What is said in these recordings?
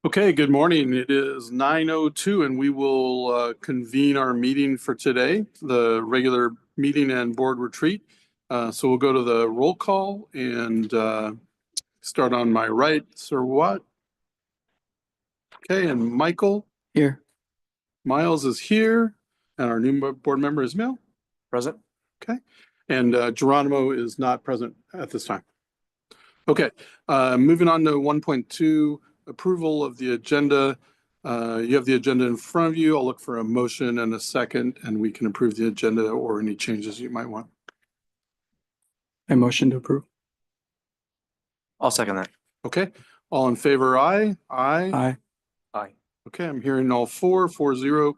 Okay, good morning. It is 9:02 and we will convene our meeting for today, the regular meeting and board retreat. So we'll go to the roll call and start on my right. Sir Watt. Okay, and Michael. Here. Miles is here, and our new board member is Mel. Present. Okay, and Geronimo is not present at this time. Okay, moving on to 1.2. Approval of the agenda. You have the agenda in front of you. I'll look for a motion and a second, and we can approve the agenda or any changes you might want. I motion to approve. I'll second that. Okay, all in favor, aye? Aye. Aye. Okay, I'm hearing all 4-0.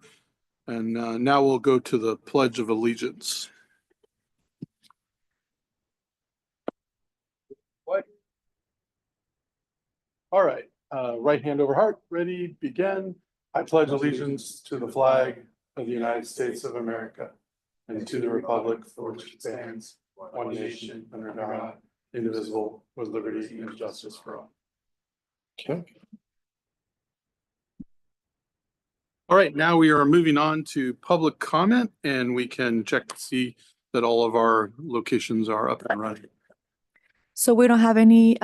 And now we'll go to the Pledge of Allegiance. What? All right. Right hand over heart, ready, begin. I pledge allegiance to the flag of the United States of America and to the republic for which it stands, one nation under God, indivisible, with liberty and justice for all. Okay. All right, now we are moving on to public comment, and we can check to see that all of our locations are up and running. So we don't have any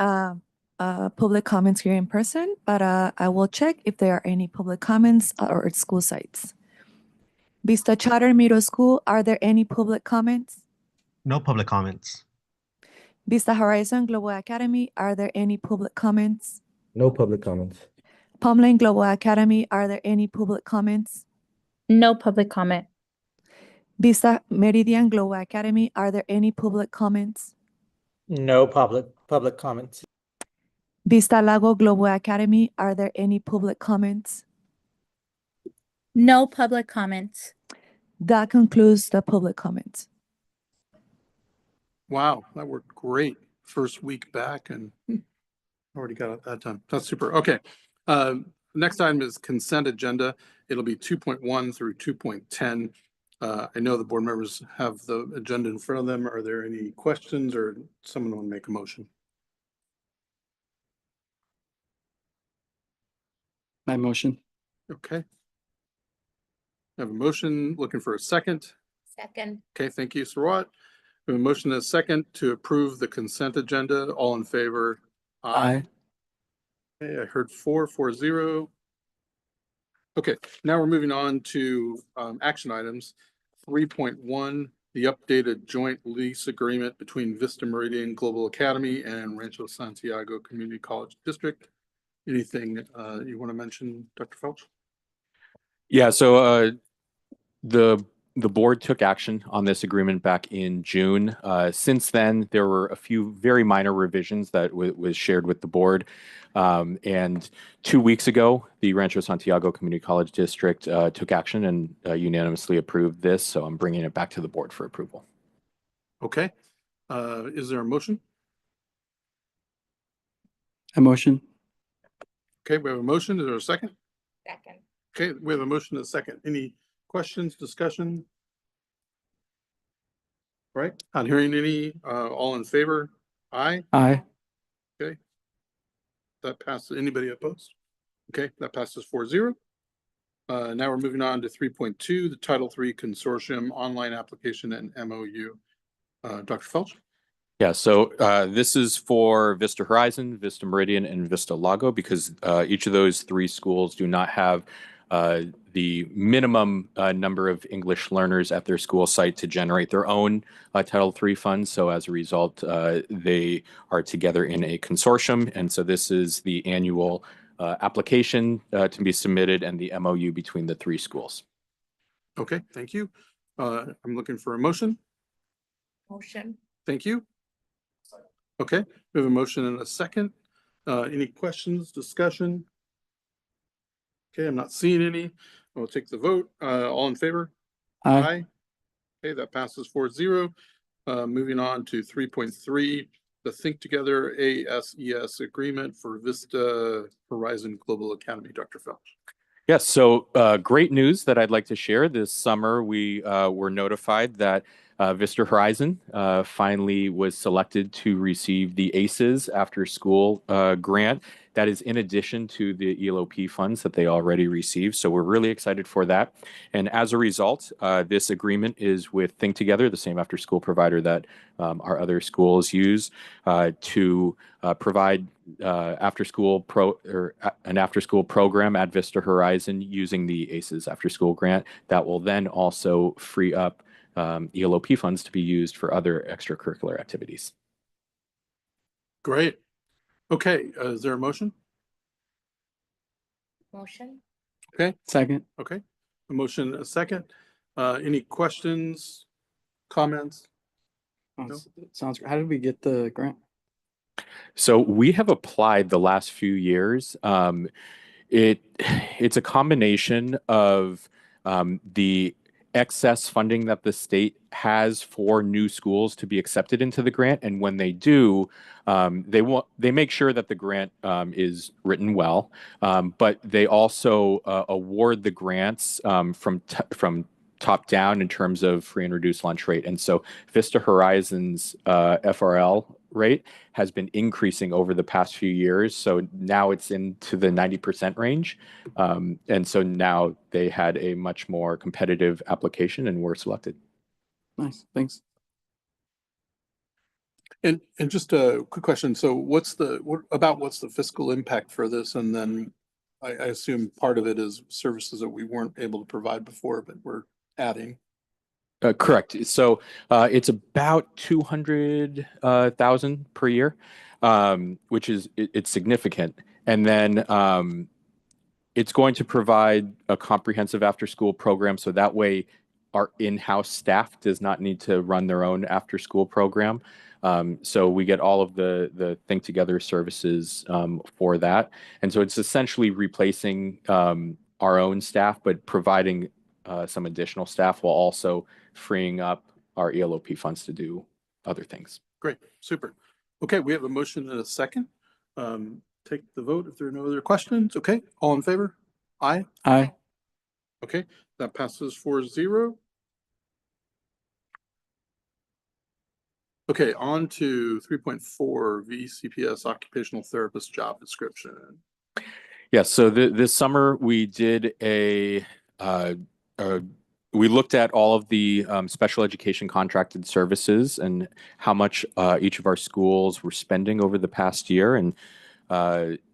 public comments here in person, but I will check if there are any public comments or at school sites. Vista Charter Middle School, are there any public comments? No public comments. Vista Horizon Global Academy, are there any public comments? No public comments. Palm Lane Global Academy, are there any public comments? No public comment. Vista Meridian Global Academy, are there any public comments? No public comments. Vista Lago Global Academy, are there any public comments? No public comments. That concludes the public comments. Wow, that worked great. First week back and already got it that done. That's super. Okay. Next item is consent agenda. It'll be 2.1 through 2.10. I know the board members have the agenda in front of them. Are there any questions or someone want to make a motion? My motion. Okay. I have a motion, looking for a second. Second. Okay, thank you, Sarawat. We have a motion and a second to approve the consent agenda. All in favor? Aye. Okay, I heard 4-0. Okay, now we're moving on to action items. 3.1, the updated joint lease agreement between Vista Meridian Global Academy and Rancho Santiago Community College District. Anything you want to mention, Dr. Felch? Yeah, so the board took action on this agreement back in June. Since then, there were a few very minor revisions that was shared with the board. And 2 weeks ago, the Rancho Santiago Community College District took action and unanimously approved this. So I'm bringing it back to the board for approval. Okay. Is there a motion? I motion. Okay, we have a motion. Is there a second? Second. Okay, we have a motion and a second. Any questions, discussion? Right, not hearing any. All in favor? Aye. Aye. Okay. That passes. Anybody opposed? Okay, that passes 4-0. Now we're moving on to 3.2, the Title III Consortium Online Application and MOU. Dr. Felch? Yeah, so this is for Vista Horizon, Vista Meridian, and Vista Lago, because each of those three schools do not have the minimum number of English learners at their school site to generate their own Title III funds. So as a result, they are together in a consortium. And so this is the annual application to be submitted and the MOU between the three schools. Okay, thank you. I'm looking for a motion. Motion. Thank you. Okay, we have a motion and a second. Any questions, discussion? Okay, I'm not seeing any. We'll take the vote. All in favor? Aye. Okay, that passes 4-0. Moving on to 3.3, the Think Together ASES agreement for Vista Horizon Global Academy. Dr. Felch. Yes, so great news that I'd like to share. This summer, we were notified that Vista Horizon finally was selected to receive the ACES after school grant. That is in addition to the ELOP funds that they already received. So we're really excited for that. And as a result, this agreement is with Think Together, the same after school provider that our other schools use to provide an after school program at Vista Horizon using the ACES after school grant that will then also free up ELOP funds to be used for other extracurricular activities. Great. Okay, is there a motion? Motion. Okay, Second. okay. A motion, a second. Any questions, comments? Oh, No. Sounds great. How did we get the grant? So we have applied the last few years. It's a combination of the excess funding that the state has for new schools to be accepted into the grant, and when they do, they make sure that the grant is written well, but they also award the grants from top down in terms of free and reduced lunch rate. And so Vista Horizon's FRL rate has been increasing over the past few years. So now it's into the 90% range. And so now they had a much more competitive application and were selected. Nice. Thanks. And just a quick question. So what's the fiscal impact for this? And then I assume part of it is services that we weren't able to provide before, but we're adding. Correct. So it's about 200,000 per year, which is it's significant. And then it's going to provide a comprehensive after-school program, so that way our in-house staff does not need to run their own after-school program. So we get all of the Think Together services for that, and so it's essentially replacing our own staff, but providing some additional staff while also freeing up our ELOP funds to do other things. Great, super. Okay, we have a motion and a second. Take the vote if there are no other questions. Okay, all in favor? Aye. Aye. Okay, that passes 4-0. Okay, on to 3.4 VCPS occupational therapist job description. Yeah, so this summer we did we looked at all of the special education contracted services and how much each of our schools were spending over the past year. And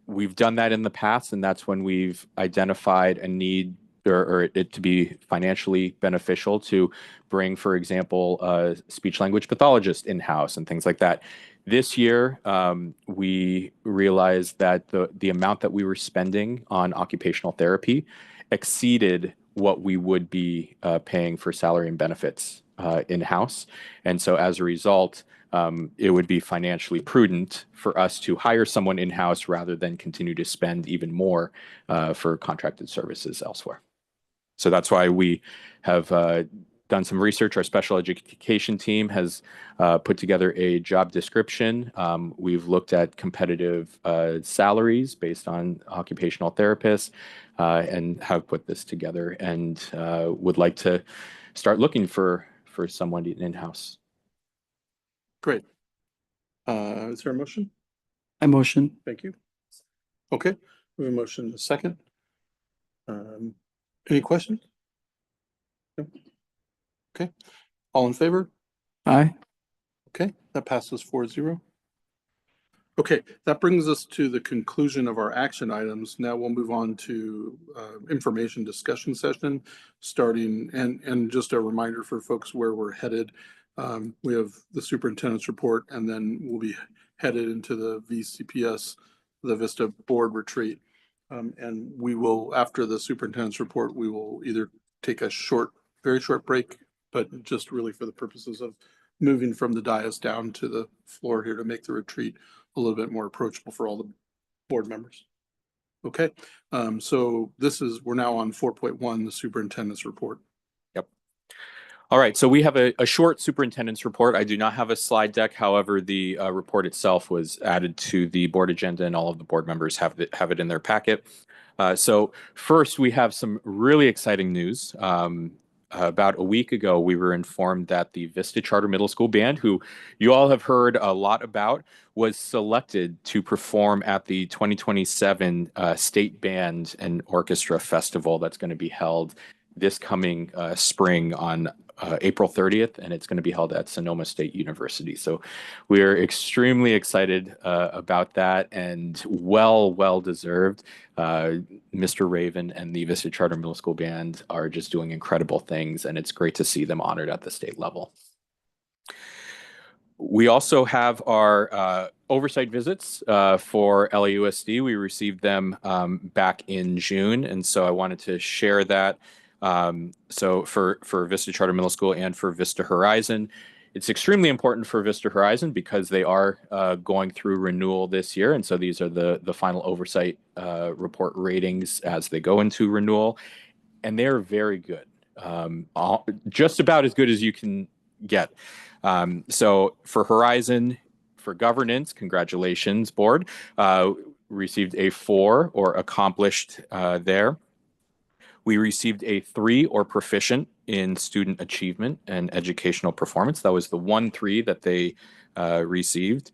we've done that in the past, and that's when we've identified a need or it to be financially beneficial to bring, for example, a speech language pathologist in-house and things like that. This year, we realized that the amount that we were spending on occupational therapy exceeded what we would be paying for salary and benefits in-house. And so as a result, it would be financially prudent for us to hire someone in-house rather than continue to spend even more for contracted services elsewhere. So that's why we have done some research. Our special education team has put together a job description. We've looked at competitive salaries based on occupational therapists and have put this together and would like to start looking for someone in-house. Great. Is there a motion? I motion. Thank you. Okay, we have a motion, a second. Any questions? No? Okay, all in favor? Aye. Okay, that passes 4-0. Okay, that brings us to the conclusion of our action items. Now we'll move on to information discussion session starting, and just a reminder for folks where we're headed. We have the superintendent's report, and then we'll be headed into the VCPS, the Vista board retreat. And we will, after the superintendent's report, we will either take a very short break, but just really for the purposes of moving from the dais down to the floor here to make the retreat a little bit more approachable for all the board members. Okay, so we're now on 4.1, the superintendent's report. Yep. All right, so we have a short superintendent's report. I do not have a slide deck. However, the report itself was added to the board agenda, and all of the board members have it in their packet. So first, we have some really exciting news. about a week ago, we were informed that the Vista Charter Middle School Band, who you all have heard a lot about, was selected to perform at the 2027 State Band and Orchestra Festival that's going to be held this coming spring on April 30th, and it's going to be held at Sonoma State University. So we are extremely excited about that, and well deserved. Mr. Raven and the Vista Charter Middle School Band are just doing incredible things, and it's great to see them honored at the state level. We also have our oversight visits for LAUSD. We received them back in June, and so I wanted to share that. So for Vista Charter Middle School and for Vista Horizon, it's extremely important for Vista Horizon because they are going through renewal this year, and so these are the final oversight report ratings as they go into renewal, and they're very good, just about as good as you can get. So for Horizon, for governance, congratulations, board, received a 4 or accomplished there. We received a 3 or proficient in student achievement and educational performance. That was the 1-3 that they received.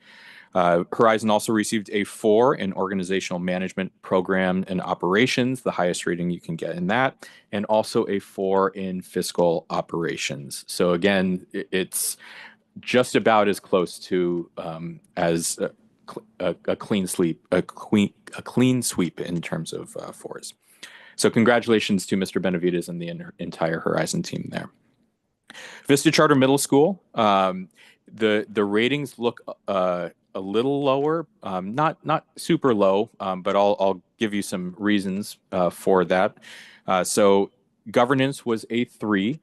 Horizon also received a 4 in organizational management program and operations, the highest rating you can get in that, and also a 4 in fiscal operations. So again, it's just about as close to as a clean sweep in terms of 4s. So congratulations to Mr. Benavides and the entire Horizon team there. Vista Charter Middle School, the ratings look a little lower, not super low, but I'll give you some reasons for that. So governance was a 3.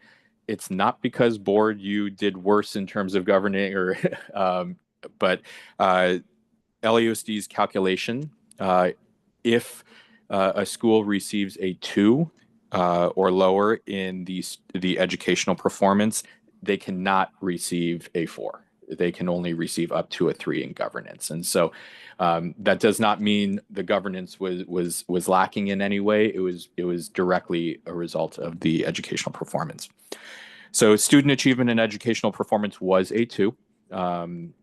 It's not because board you did worse in terms of governing, or but LAUSD's calculation, if a school receives a 2 or lower in the educational performance, they cannot receive a 4. They can only receive up to a 3 in governance. And so that does not mean the governance was lacking in any way. It was directly a result of the educational performance. So student achievement and educational performance was a 2.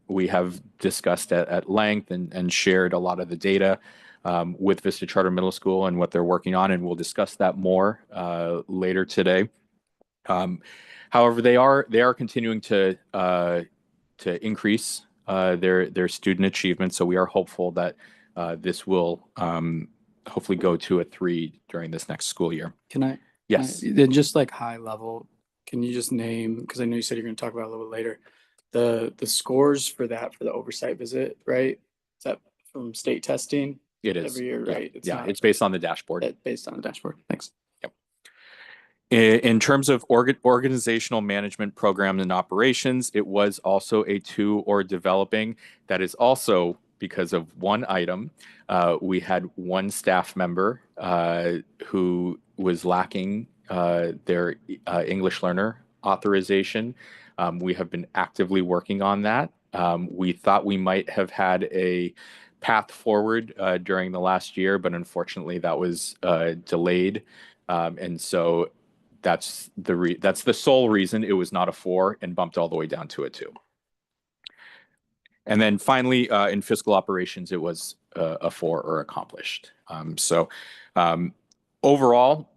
We have discussed at length and shared a lot of the data with Vista Charter Middle School and what they're working on, and we'll discuss that more later today. However, they are continuing to increase their student achievement, so we are hopeful that this will hopefully go to a 3 during this next school year. Yes. Then just like high level, can you just name, because I know you said you're going to talk about it a little bit later, the scores for that, for the oversight visit, right? Is that from state testing? It is. Every year, Yeah. right? It's based on the dashboard. Based on the dashboard. Thanks. Yep. In terms of organizational management program and operations, it was also a 2 or developing. That is also because of one item. We had one staff member who was lacking their English learner authorization. We have been actively working on that. We thought we might have had a path forward during the last year, but unfortunately that was delayed. And so that's the sole reason it was not a 4 and bumped all the way down to a 2. And then finally, in fiscal operations, it was a 4 or accomplished. So overall,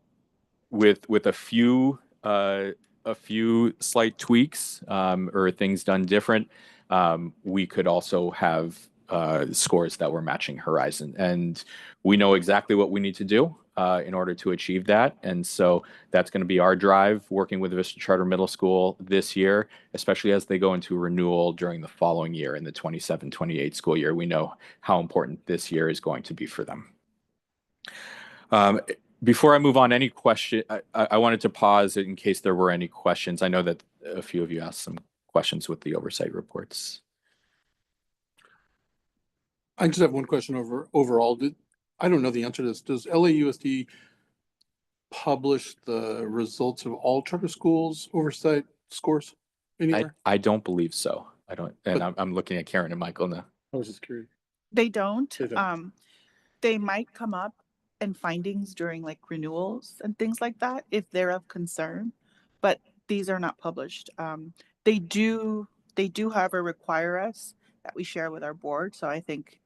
with a few slight tweaks or things done different, we could also have scores that were matching Horizon. And we know exactly what we need to do in order to achieve that. And so that's going to be our drive, working with Vista Charter Middle School this year, especially as they go into renewal during the following year in the 27-28 school year. We know how important this year is going to be for them. Before I move on, any question, I wanted to pause in case there were any questions. I know that a few of you asked some questions with the oversight reports. I just have one question overall. I don't know the answer to this. Does LAUSD publish the results of all charter schools oversight scores anywhere? I don't believe so. I don't, and I'm looking at Karen and Michael now. I was just curious. They don't. They don't. They might come up in findings during like renewals and things like that if they're of concern. but these are not published. They do however require us that we share with our board. So I think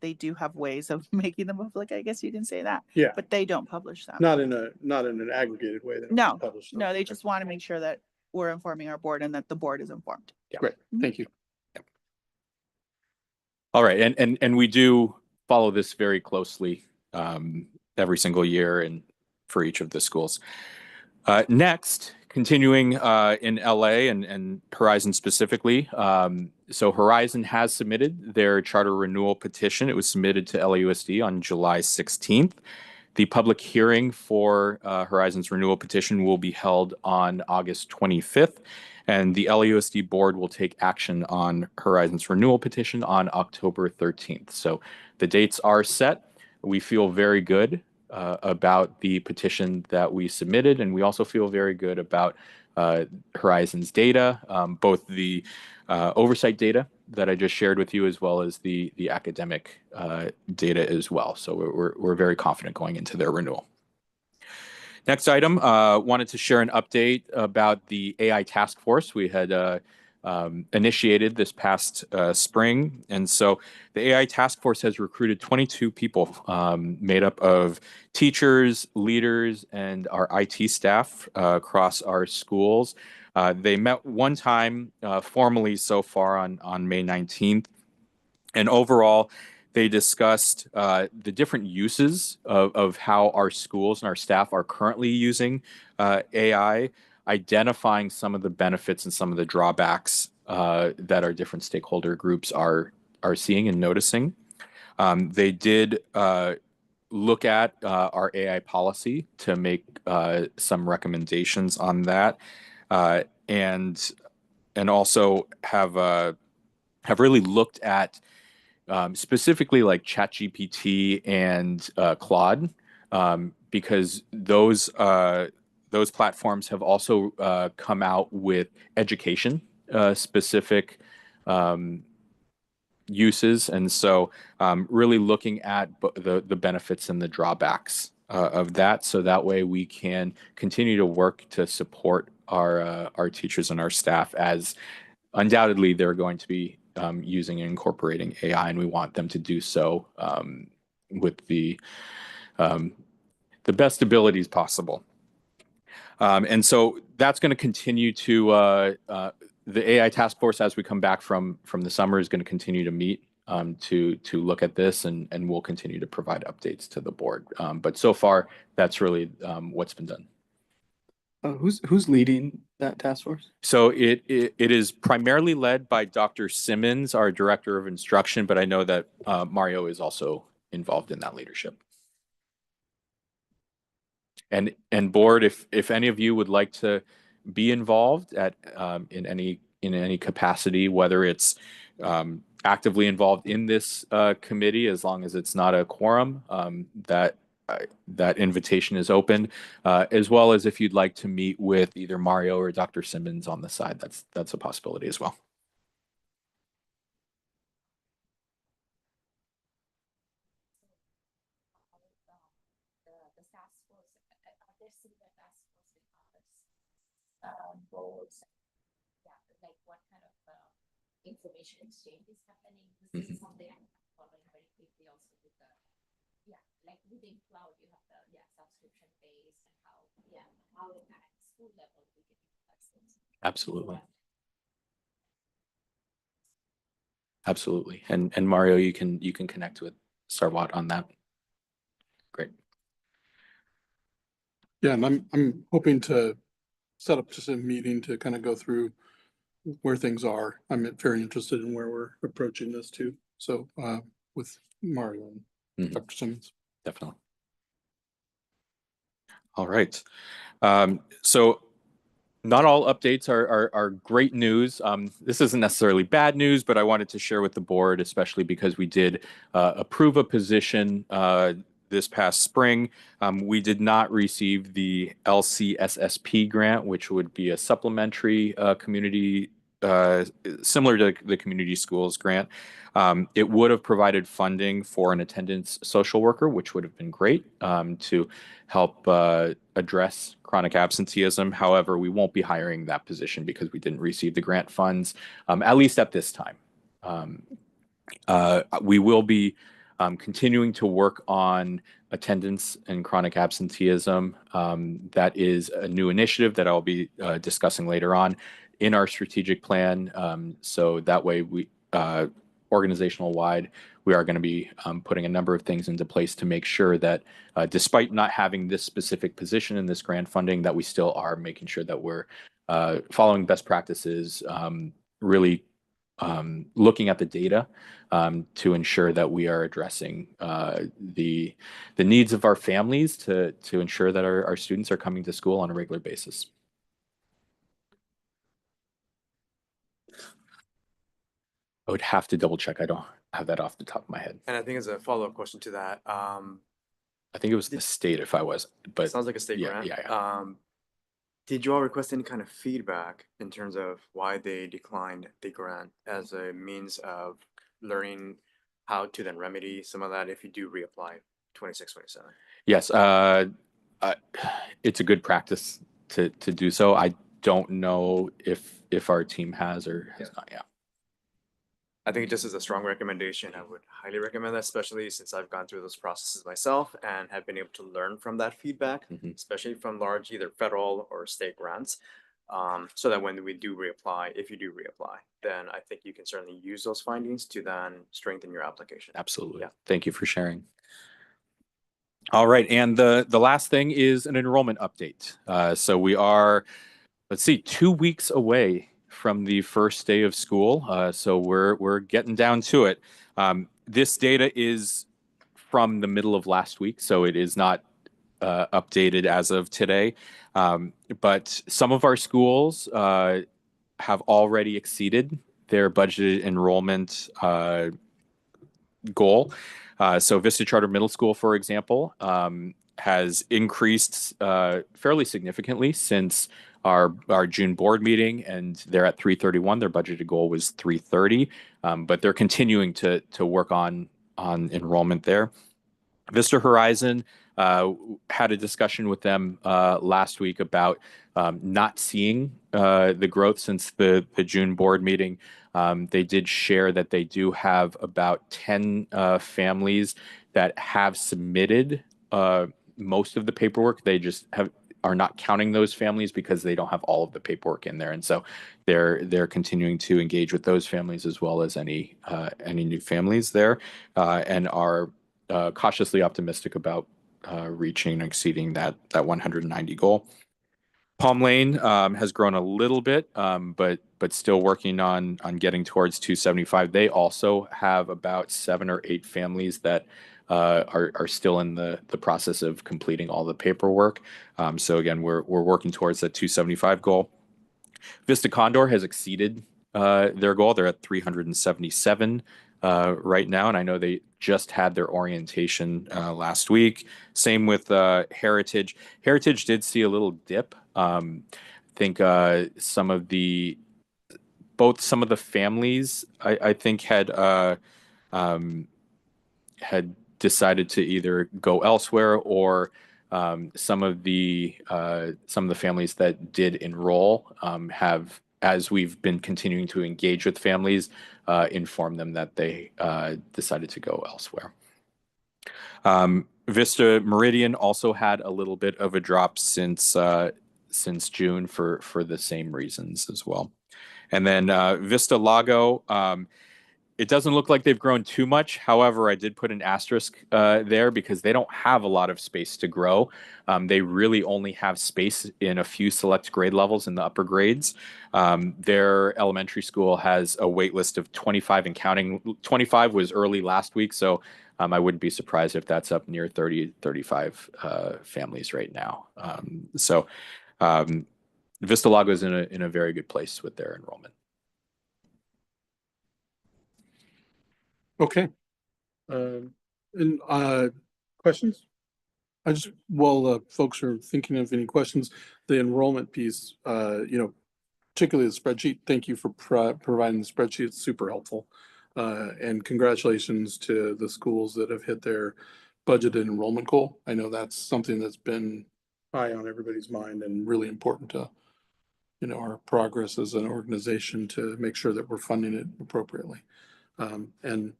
they do have ways of making them public. I guess you can say that, Yeah, but they don't publish them. not in an aggregated way. They don't No, publish them. no, they just want to make sure that we're informing our board and that the board is informed. Great, thank you. All right, and we do follow this very closely every single year and for each of the schools. Next, continuing in LA and Horizon specifically. So Horizon has submitted their charter renewal petition. It was submitted to LAUSD on July 16th. The public hearing for Horizon's renewal petition will be held on August 25th, and the LAUSD board will take action on Horizon's renewal petition on October 13th. So the dates are set. We feel very good about the petition that we submitted, and we also feel very good about Horizon's data, both the oversight data that I just shared with you, as well as the academic data as well. So we're very confident going into their renewal. Next item, wanted to share an update about the AI task force we had initiated this past spring. And so the AI task force has recruited 22 people made up of teachers, leaders, and our IT staff across our schools. They met one time formally so far on May 19th. And overall, they discussed the different uses of how our schools and our staff are currently using AI, identifying some of the benefits and some of the drawbacks that our different stakeholder groups are seeing and noticing. They did look at our AI policy to make some recommendations on that, and also have really looked at specifically like ChatGPT and Claude, because those platforms have also come out with education specific uses, and so really looking at the benefits and the drawbacks of that, so that way we can continue to work to support our teachers and our staff, as undoubtedly they're going to be using and incorporating AI, and we want them to do so with the best abilities possible. And so that's going to continue to the AI task force, as we come back from the summer, is going to continue to meet to look at this, and we'll continue to provide updates to the board. But so far, that's really what's been done. Who's leading that task force? So it is primarily led by Dr. Simmons, our director of instruction, but I know that Mario is also involved in that leadership. And board, if any of you would like to be involved at in any capacity, whether it's actively involved in this committee, as long as it's not a quorum, that invitation is open, as well as if you'd like to meet with either Mario or Dr. Simmons on the side, that's a possibility as well. Like what kind of information exchange is happening? This is something I'm following very quickly also with the, like within cloud, you have the, subscription base and how at school level we can access. Absolutely. Absolutely. And Mario, you can connect with Sarwat on that. Great. Yeah, and I'm hoping to set up just a meeting to kind of go through where things are. I'm very interested in where we're approaching this too. So with Mario and Dr. Simmons. Definitely. All right. So not all updates are great news. This isn't necessarily bad news, but I wanted to share with the board, especially because we did approve a position this past spring. We did not receive the LCSSP grant, which would be a supplementary community similar to the community schools grant. It would have provided funding for an attendance social worker, which would have been great to help address chronic absenteeism. However, we won't be hiring that position because we didn't receive the grant funds, at least at this time. We will be continuing to work on attendance and chronic absenteeism. That is a new initiative that I'll be discussing later on in our strategic plan. So that way we organizational wide, we are going to be putting a number of things into place to make sure that despite not having this specific position in this grant funding, that we still are making sure that we're following best practices, really looking at the data to ensure that we are addressing the needs of our families to ensure that our students are coming to school on a regular basis. I would have to double check. I don't have that off the top of my head. And I think as a follow-up question to that, I think it was the state if I was, but sounds like a state yeah, grant. yeah. Did you all request any kind of feedback in terms of why they declined the grant as a means of learning how to then remedy some of that if you do reapply 26, 27? Yes, it's a good practice to do so. I don't know if our team has or has not. Yeah. I think just as a strong recommendation, I would highly recommend that, especially since I've gone through those processes myself and have been able to learn from that feedback, especially from large either federal or state grants. So that when we do reapply, if you do reapply, then I think you can certainly use those findings to then strengthen your application. Absolutely. Yeah. Thank you for sharing. All right, and the last thing is an enrollment update. So we are, let's see, 2 weeks away from the first day of school. So we're getting down to it. This data is from the middle of last week, so it is not updated as of today. But some of our schools have already exceeded their budgeted enrollment goal. So Vista Charter Middle School, for example, has increased fairly significantly since our June board meeting, and they're at 331. Their budgeted goal was 330, but they're continuing to work on enrollment there. Vista Horizon had a discussion with them last week about not seeing the growth since the June board meeting. They did share that they do have about 10 families that have submitted most of the paperwork. They just are not counting those families because they don't have all of the paperwork in there, and so they're continuing to engage with those families as well as any new families there, and are cautiously optimistic about reaching and exceeding that 190 goal. Palm Lane has grown a little bit, but still working on getting towards 275. They also have about 7 or 8 families that are still in the process of completing all the paperwork. So again, we're working towards that 275 goal. Vista Condor has exceeded their goal. They're at 377 right now, and I know they just had their orientation last week. Same with Heritage. Heritage did see a little dip. I think some of the families I think had decided to either go elsewhere, or some of the families that did enroll have, as we've been continuing to engage with families, informed them that they decided to go elsewhere. Vista Meridian also had a little bit of a drop since June for the same reasons as well. And then Vista Lago, it doesn't look like they've grown too much. However, I did put an asterisk there because they don't have a lot of space to grow. They really only have space in a few select grade levels in the upper grades. Their elementary school has a wait list of 25 and counting. 25 was early last week, so I wouldn't be surprised if that's up near 30, 35 families right now. Vista Lago is in a very good place with their enrollment. Okay. And questions? While folks are thinking of any questions, the enrollment piece, particularly the spreadsheet. Thank you for providing the spreadsheet. It's super helpful. And congratulations to the schools that have hit their budgeted enrollment goal. I know that's something that's been high on everybody's mind and really important to, our progress as an organization to make sure that we're funding it appropriately. And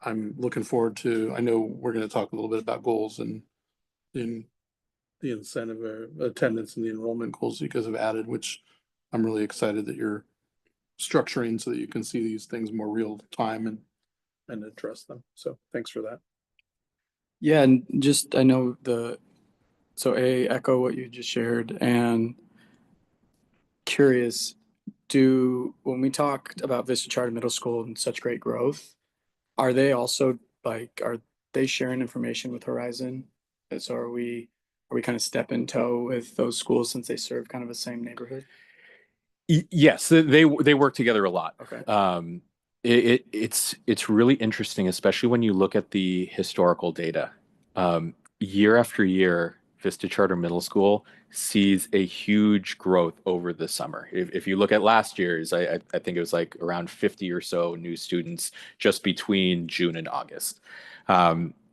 I'm looking forward to, I know we're going to talk a little bit about goals and in the incentive attendance and the enrollment goals you guys have added, which I'm really excited that you're structuring so that you can see these things more real time and address them. So thanks for that. Yeah, and just, I know echo what you just shared, and curious, when we talked about Vista Charter Middle School and such great growth, are they also are they sharing information with Horizon? So are we kind of step in toe with those schools since they serve kind of the same neighborhood? Yes, they work together a lot. Okay. It's really interesting, especially when you look at the historical data. Year after year, Vista Charter Middle School sees a huge growth over the summer. If you look at last year's, I think it was like around 50 or so new students just between June and August.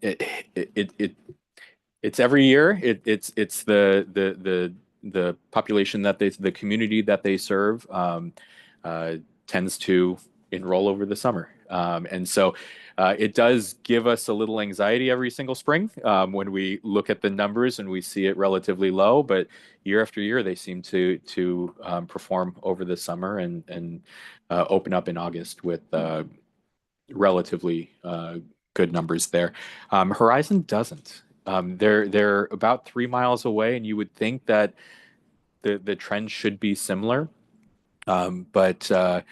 It's every year. It's the population the community that they serve tends to enroll over the summer. And so it does give us a little anxiety every single spring when we look at the numbers and we see it relatively low, but year after year, they seem to perform over the summer and open up in August with relatively good numbers there. Horizon doesn't. They're about 3 miles away, and you would think that the trend should be similar, but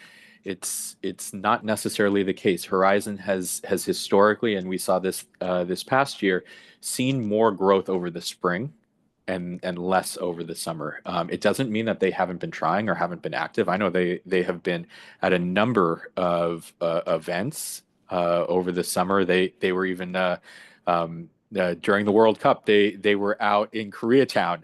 it's not necessarily the case. Horizon has historically, and we saw this this past year, seen more growth over the spring and less over the summer. It doesn't mean that they haven't been trying or haven't been active. I know they have been at a number of events over the summer. They were even during the World Cup. They were out in Koreatown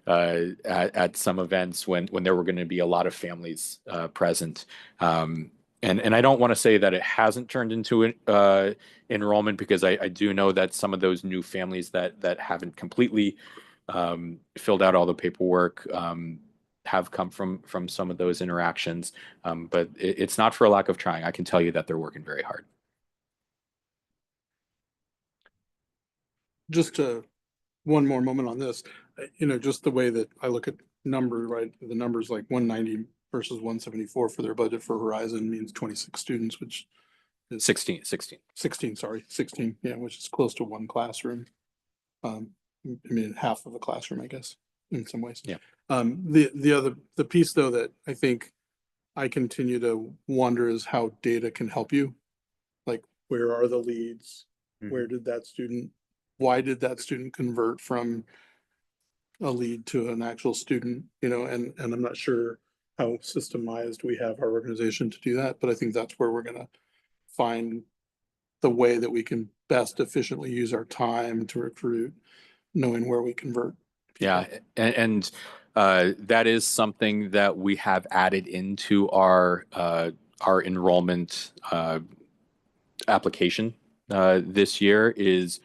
at some events when there were going to be a lot of families present. And I don't want to say that it hasn't turned into enrollment, because I do know that some of those new families that haven't completely filled out all the paperwork have come from some of those interactions. But it's not for a lack of trying. I can tell you that they're working very hard. Just one more moment on this, just the way that I look at numbers, right? The numbers like 190 versus 174 for their budget for Horizon means 26 students, which is 16, sorry, 16. Yeah, which is close to one classroom. I mean, half of a classroom, I guess, in some ways. Yeah. The piece though that I think I continue to wonder is how data can help you. Like, where are the leads? Where did why did that student convert from a lead to an actual student, and I'm not sure how systemized we have our organization to do that, but I think that's where we're going to find the way that we can best efficiently use our time to recruit, knowing where we convert people. Yeah, and that is something that we have added into our enrollment application this year is,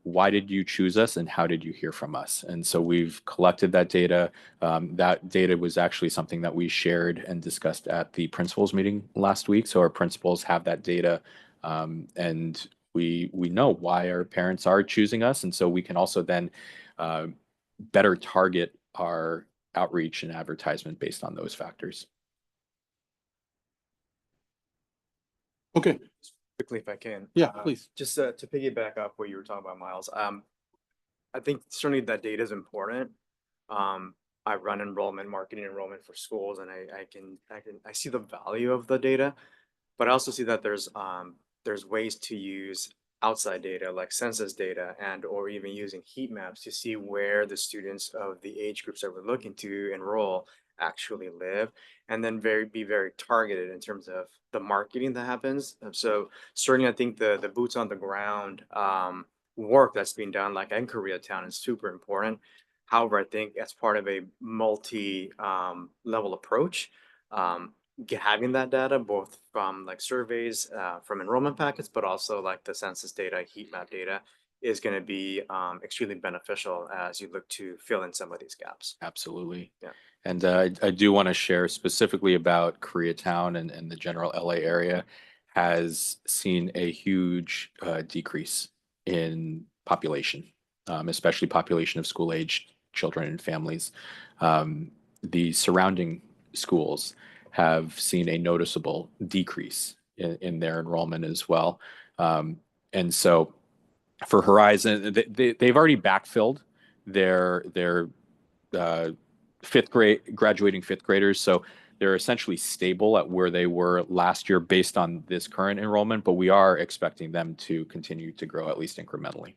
why did you choose us and how did you hear from us? And so we've collected that data. That data was actually something that we shared and discussed at the principals meeting last week. So our principals have that data, and we know why our parents are choosing us. And so we can also then better target our outreach and advertisement based on those factors. Okay. Quickly, if I can. Yeah, please. Just to piggyback up what you were talking about, Miles. I think certainly that data is important. I run enrollment, marketing enrollment for schools, and I see the value of the data, but I also see that there's ways to use outside data like census data or even using heat maps to see where the students of the age groups that we're looking to enroll actually live, and then be very targeted in terms of the marketing that happens. So certainly I think the boots on the ground work that's being done like in Koreatown is super important. However, I think as part of a multi level approach, having that data both from like surveys, from enrollment packets, but also like the census data, heat map data is going to be extremely beneficial as you look to fill in some of these gaps. Absolutely. Yeah. And I do want to share specifically about Koreatown and the general LA area has seen a huge decrease in population, especially population of school-aged children and families. The surrounding schools have seen a noticeable decrease in their enrollment as well. And so for Horizon, they've already backfilled their graduating fifth graders. So they're essentially stable at where they were last year based on this current enrollment, but we are expecting them to continue to grow at least incrementally.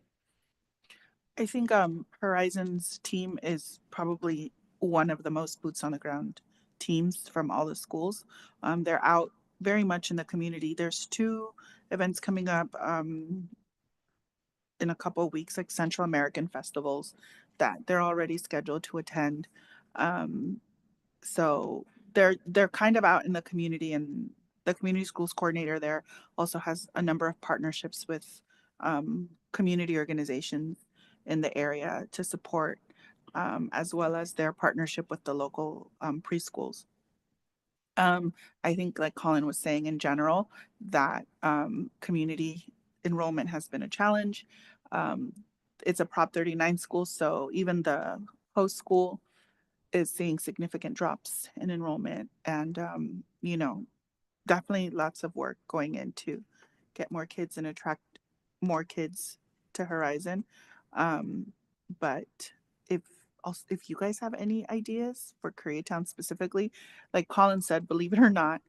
I think Horizon's team is probably one of the most boots on the ground teams from all the schools. They're out very much in the community. There's 2 events coming up in a couple of weeks, like Central American festivals that they're already scheduled to attend. So they're kind of out in the community, and the community schools coordinator there also has a number of partnerships with community organizations in the area to support, as well as their partnership with the local preschools. I think, like Colin was saying, in general, that community enrollment has been a challenge. It's a Prop 39 school, so even the host school is seeing significant drops in enrollment, and definitely lots of work going in to get more kids and attract more kids to Horizon. But if you guys have any ideas for Koreatown specifically, like Colin said, believe it or not,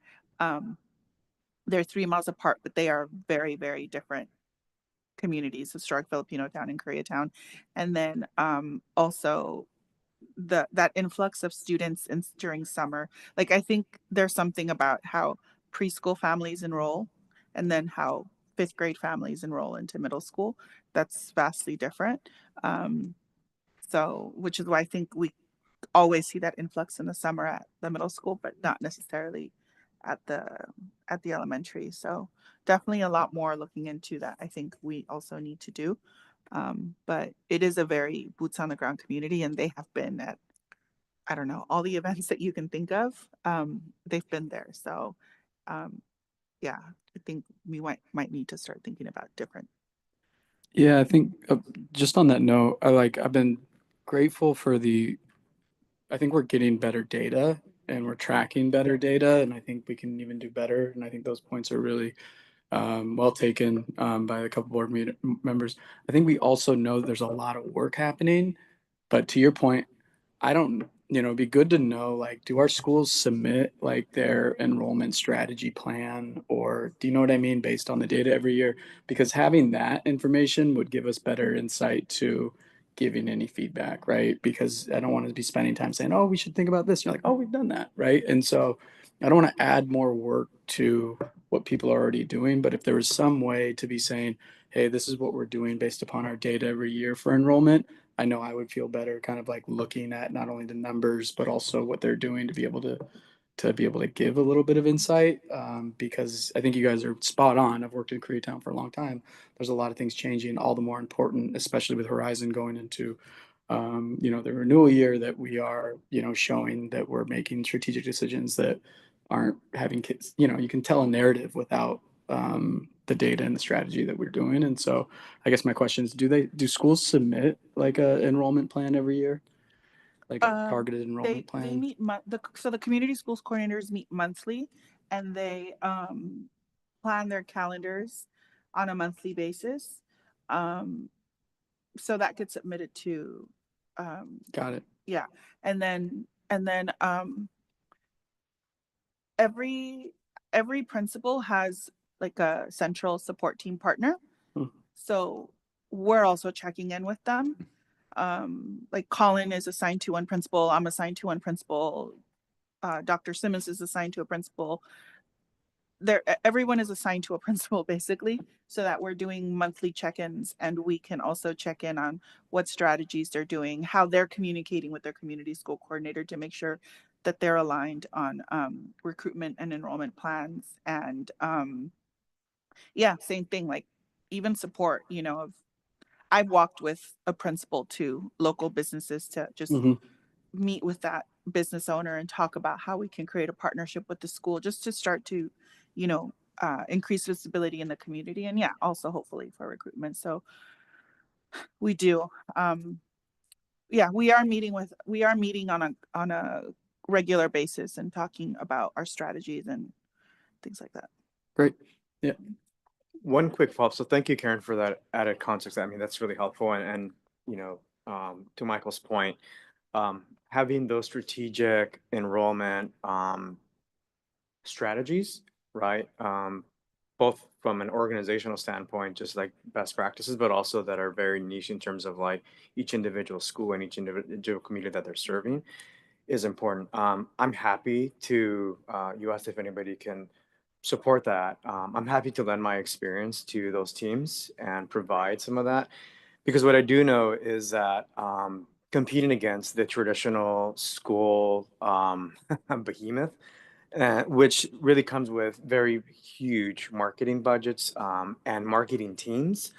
they're 3 miles apart, but they are very, very different communities, historic Filipino town and Koreatown. And then also that influx of students during summer. Like, I think there's something about how preschool families enroll and then how 5th grade families enroll into middle school. That's vastly different. So, which is why I think we always see that influx in the summer at the middle school, but not necessarily at the elementary. So definitely a lot more looking into that. I think we also need to do. But it is a very boots on the ground community, and they have been at, I don't know, all the events that you can think of. They've been there. So yeah, I think we might need to start thinking about different. Yeah, I think just on that note, I've been grateful for I think we're getting better data and we're tracking better data, and I think we can even do better. And I think those points are really well taken by a couple board members. I think we also know that there's a lot of work happening, but to your point, I don't, it'd be good to know, like, do our schools submit like their enrollment strategy plan, or do you know what I mean, based on the data every year? Because having that information would give us better insight to giving any feedback, right? Because I don't want to be spending time saying, oh, we should think about this. You're like, oh, we've done that, right? And so I don't want to add more work to what people are already doing, but if there was some way to be saying, hey, this is what we're doing based upon our data every year for enrollment, I know I would feel better kind of like looking at not only the numbers, but also what they're doing to be able to give a little bit of insight. Because I think you guys are spot on. I've worked in Koreatown for a long time. There's a lot of things changing, all the more important, especially with Horizon going into the renewal year, that we are, showing that we're making strategic decisions that aren't having kids, you can tell a narrative without the data and the strategy that we're doing. And so I guess my question is, do schools submit like a enrollment plan every year? Like a targeted enrollment plan? They meet so the community schools coordinators meet monthly, and they plan their calendars on a monthly basis. So that gets submitted to Got it. yeah. And then every principal has like a central support team partner. So we're also checking in with them. Like Colin is assigned to one principal, I'm assigned to one principal, Dr. Simmons is assigned to a principal. everyone is assigned to a principal basically, so that we're doing monthly check-ins, and we can also check in on what strategies they're doing, how they're communicating with their community school coordinator to make sure that they're aligned on recruitment and enrollment plans. And yeah, same thing, like even support, you know, of I've walked with a principal to local businesses to just meet with that business owner and talk about how we can create a partnership with the school, just to start to, you know, increase visibility in the community, and yeah, also hopefully for recruitment. So we do, yeah, we are meeting on a regular basis and talking about our strategies and things like that. Great. Yeah. One quick follow-up. So thank you, Karen, for that added context. I mean, that's really helpful. And you know, to Michael's point, having those strategic enrollment strategies, right? Both from an organizational standpoint, just like best practices, but also that are very niche in terms of like each individual school and each individual community that they're serving is important. I'm happy to, you asked if anybody can support that. I'm happy to lend my experience to those teams and provide some of that, because what I do know is that competing against the traditional school behemoth, which really comes with very huge marketing budgets and marketing teams.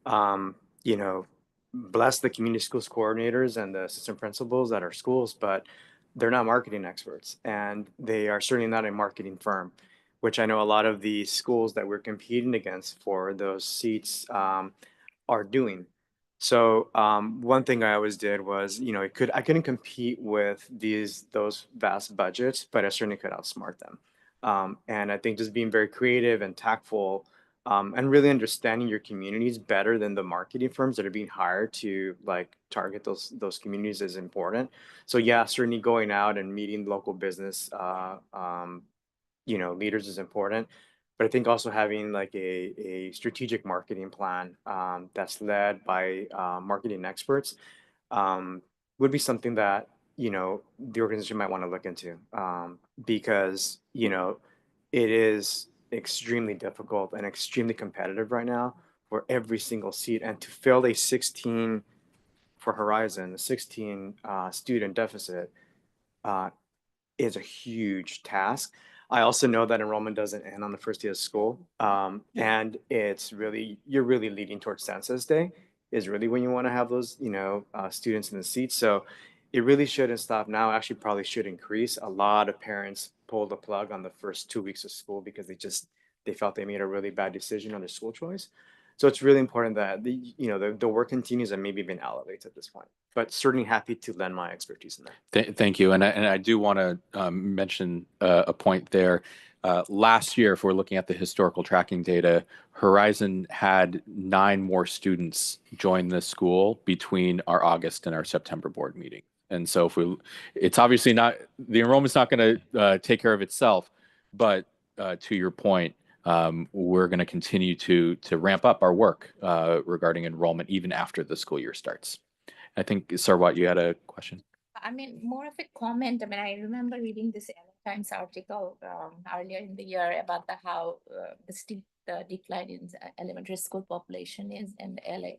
You know, bless the community schools coordinators and the assistant principals at our schools, but they're not marketing experts, and they are certainly not a marketing firm, which I know a lot of the schools that we're competing against for those seats are doing. So one thing I always did was, you know, I couldn't compete with those vast budgets, but I certainly could outsmart them. And I think just being very creative and tactful, and really understanding your communities better than the marketing firms that are being hired to like target those communities is important. So yeah, certainly going out and meeting local business you know, leaders is important. But I think also having like a strategic marketing plan that's led by marketing experts would be something that, you know, the organization might want to look into, because, you know, it is extremely difficult and extremely competitive right now for every single seat. And to fill a 16 for Horizon, a 16 student deficit, uh, is a huge task. I also know that enrollment doesn't end on the first day of school. And you're really leading towards census day is really when you want to have those, you know, students in the seats. So it really shouldn't stop now. Actually, probably should increase. A lot of parents pulled the plug on the first 2 weeks of school because they felt they made a really bad decision on their school choice. So it's really important that the work continues and maybe even elevates at this point. But certainly happy to lend my expertise in that. Thank you. And I do want to mention a point there. Last year, if we're looking at the historical tracking data, Horizon had 9 more students join the school between our August and our September board meeting. And so it's obviously not, the enrollment's not going to take care of itself, but to your point, we're going to continue to ramp up our work regarding enrollment even after the school year starts. I think, Sarwat, you had a question. I mean, more of a comment. I mean, I remember reading this LA Times article earlier in the year about how the steep decline in elementary school population is in the LA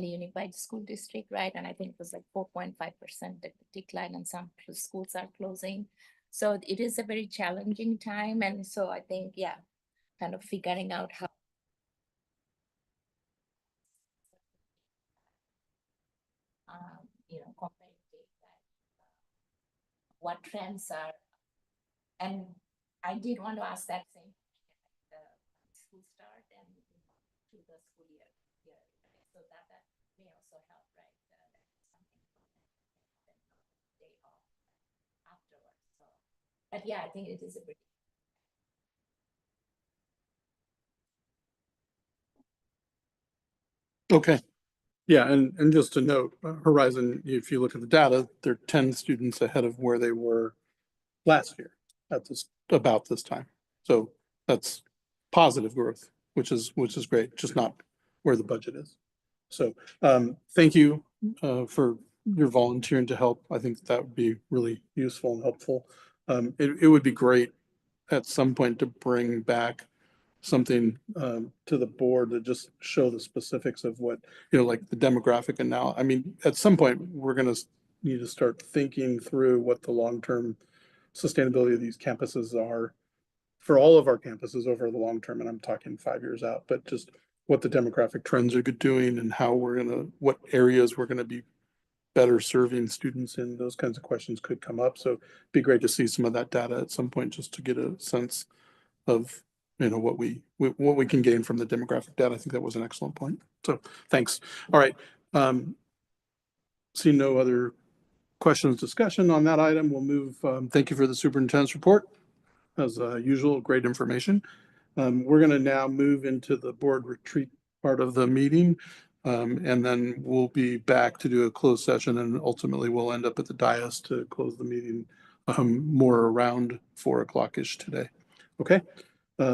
Unified School District, right? And I think it was like 4.5% decline, and some schools are closing. So it is a very challenging time. And so I think, yeah, kind of figuring out how you know, comparing that, what trends are. And I did want to ask that same question at the school start and through the school year. So that may also help, right? Something day off afterwards. So, but yeah, I think it is a pretty. Okay. Yeah, and just to note, Horizon, if you look at the data, they're 10 students ahead of where they were last year at about this time. So that's positive growth, which is great, just not where the budget is. So thank you for your volunteering to help. I think that would be really useful and helpful. It would be great at some point to bring back something to the board to just show the specifics of what, like the demographic. And now, I mean, at some point, we're gonna need to start thinking through what the long-term sustainability of these campuses are for all of our campuses over the long term. And I'm talking 5 years out, but just what the demographic trends are doing and how what areas we're gonna be better serving students in. Those kinds of questions could come up. So it'd be great to see some of that data at some point, just to get a sense of, what we can gain from the demographic data. I think that was an excellent point. So thanks. All right. See no other questions, discussion on that item. We'll move. Thank you for the superintendent's report. As usual, great information. We're going to now move into the board retreat part of the meeting. And then we'll be back to do a closed session, and ultimately we'll end up at the dais to close the meeting more around 4 o'clock-ish today. Okay.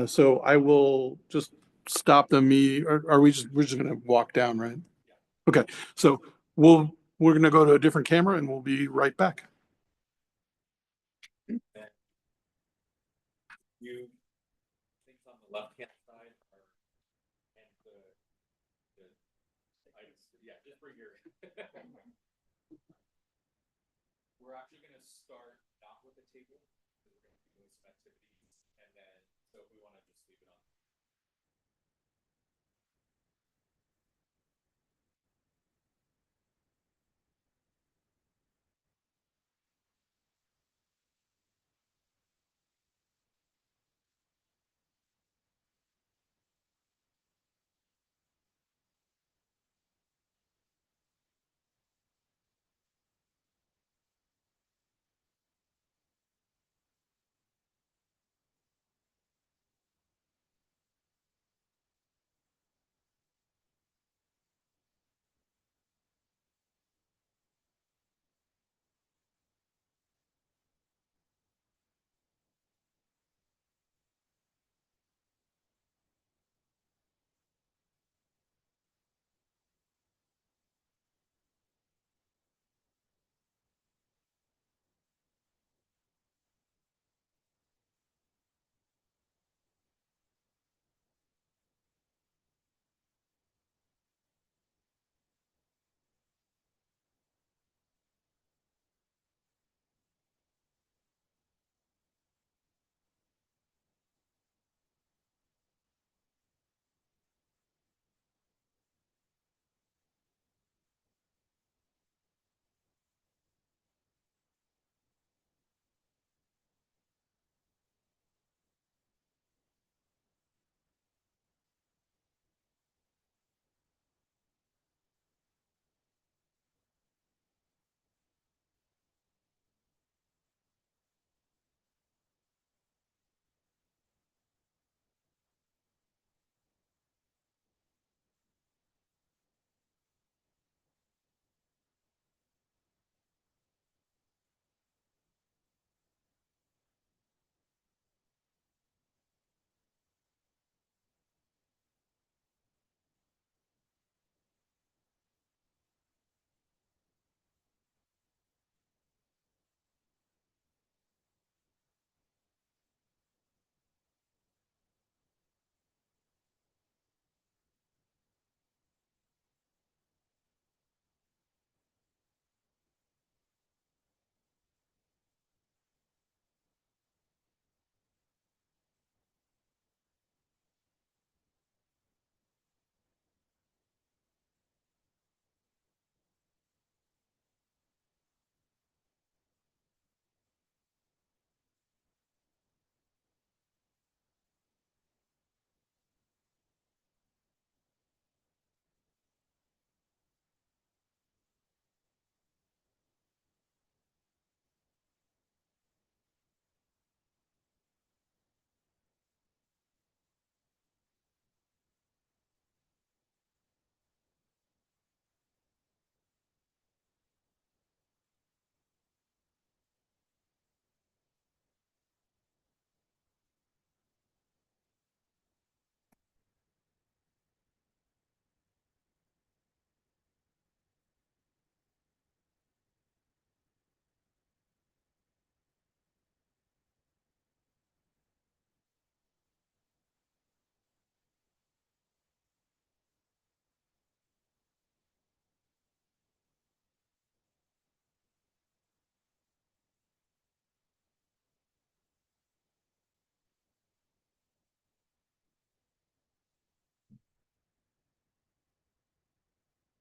So I will just stop the meeting. We're just gonna walk down, right? Okay, so we're gonna go to a different camera and we'll be right back. You things on the left hand side are and the items, yeah, just bring your we're actually gonna start not with a table, because we're gonna be doing some activities, and then so if we want to just leave it on.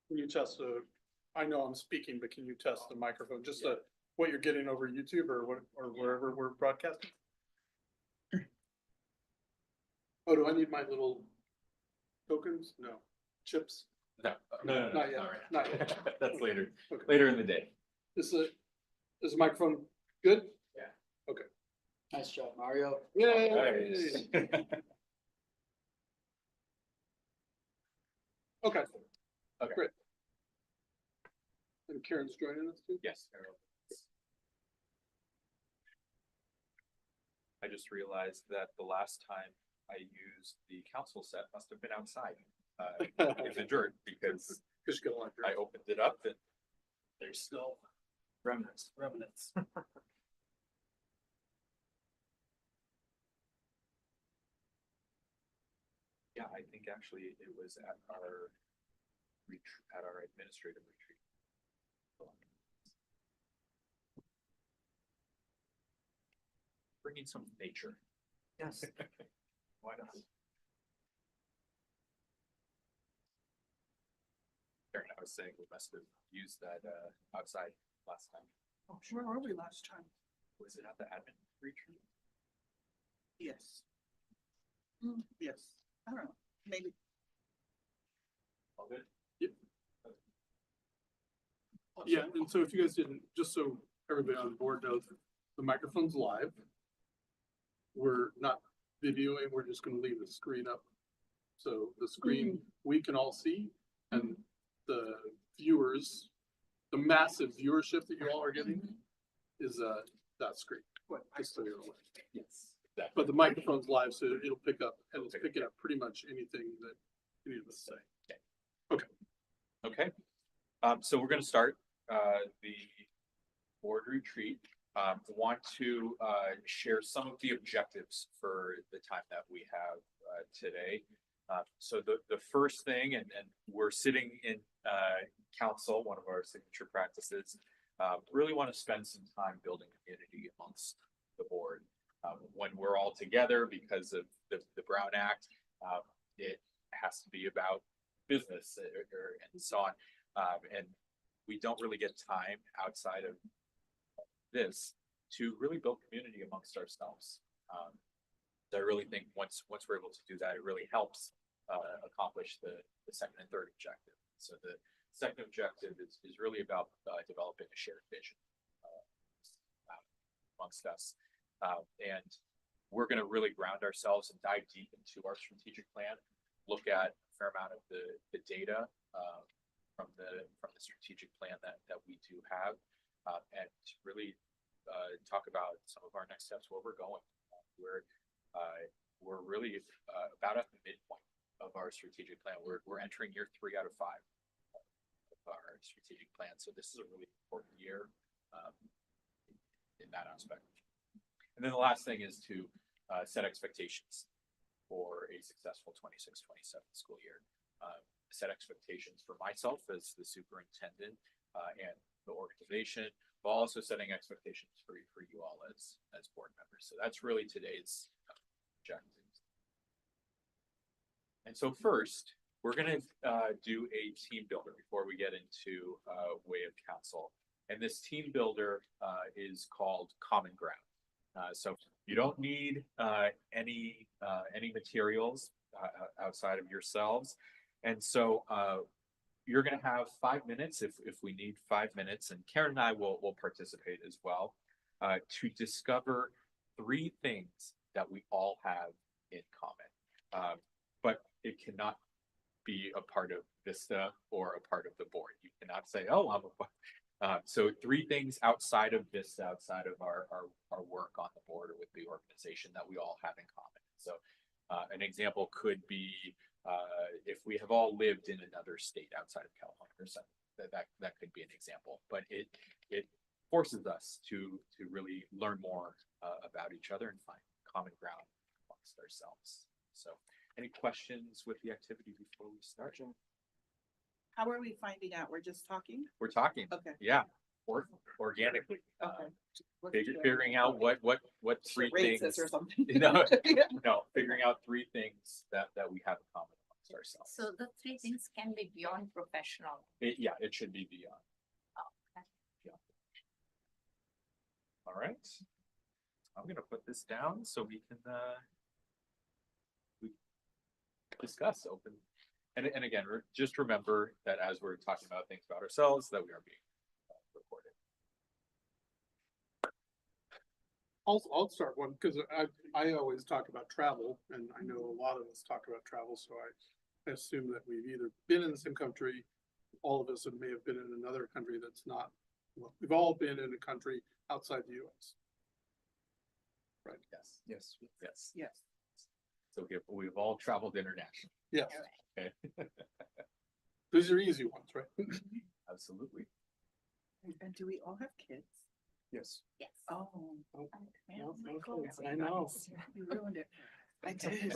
Can you test the, I know I'm speaking, but can you test the microphone, just what you're getting over YouTube or what, or wherever we're broadcasting? Oh, do I need my little tokens? No, chips? No, Not yet, not yet. That's later, Okay. later in the day. Is the microphone good? Nice job, Mario. Yay! Okay. Okay. Great. And Karen's joining us too? Yes. I just realized that the last time I used the council set must have been outside in the dirt because Just go on. I opened it up and there's still remnants. Yeah, I think actually it was at our administrative retreat. Bringing some nature. Yes. Why not? Karen, I was saying we must have used that outside last time. Oh, where were we last time? Was it at the admin retreat? Yes. Yes, I don't know, maybe. All good? Yeah, and so if you guys didn't, just so everybody on board knows, the microphone's live. We're not videoing, we're just gonna leave the screen up. So the screen we can all see and the viewers, the massive viewership that you all are getting is that screen. Just so you're aware. Yes. Exactly. But the microphone's live, so it'll pick up, and it's picking up pretty much anything that any of us say. Okay. So we're gonna start the board retreat. Want to share some of the objectives for the time that we have today. So the first thing, and we're sitting in council, one of our signature practices, really want to spend some time building community amongst the board. When we're all together because of the Brown Act, it has to be about business and so on. And we don't really get time outside of this to really build community amongst ourselves. So I really think once we're able to do that, it really helps accomplish the second and third objective. So the second objective is really about developing a shared vision amongst us. And we're going to really ground ourselves and dive deep into our strategic plan, look at a fair amount of the data from the strategic plan that we do have, and really talk about some of our next steps, where we're going. We're really about at the midpoint of our strategic plan. We're entering year 3 out of 5 of our strategic plan. So this is a really important year in that aspect. And then the last thing is to set expectations for a successful 26-27 school year. Set expectations for myself as the superintendent and the organization, but also setting expectations for you all as board members. So that's really today's objectives. And so first, we're going to do a team builder before we get into way of council. And this team builder is called Common Ground. So you don't need any materials outside of yourselves. And so you're going to have 5 minutes if we need 5 minutes, and Karen and I will participate as well to discover 3 things that we all have in common. But it cannot be a part of Vista or a part of the board. You cannot say, oh, I'm a so 3 things outside of Vista, outside of our work on the board or with the organization that we all have in common. So an example could be if we have all lived in another state outside of California or something, that could be an example, but it forces us to really learn more about each other and find common ground amongst ourselves. So any questions with the activity before we start? How are we finding out? We're just talking? We're talking. Okay. Yeah. Or organically. Okay. Figuring out what 3 things Racist or something. No, no, figuring out 3 things that we have in common amongst ourselves. So the three things can be beyond professional. Yeah, it should be beyond. All right. I'm gonna put this down so we can discuss open. And again, just remember that as we're talking about things about ourselves, that we are being recorded. I'll start one because I always talk about travel and I know a lot of us talk about travel, so I assume that we've either been in the same country, all of us may have been in another country that's not, well, we've all been in a country outside the US. Right? Yes. Yes. Yes. Yes. So we've all traveled internationally. Yes, Okay. these are easy ones, right? Absolutely. And do we all have kids? Yes. Yes. Oh, I know. you ruined it. I did.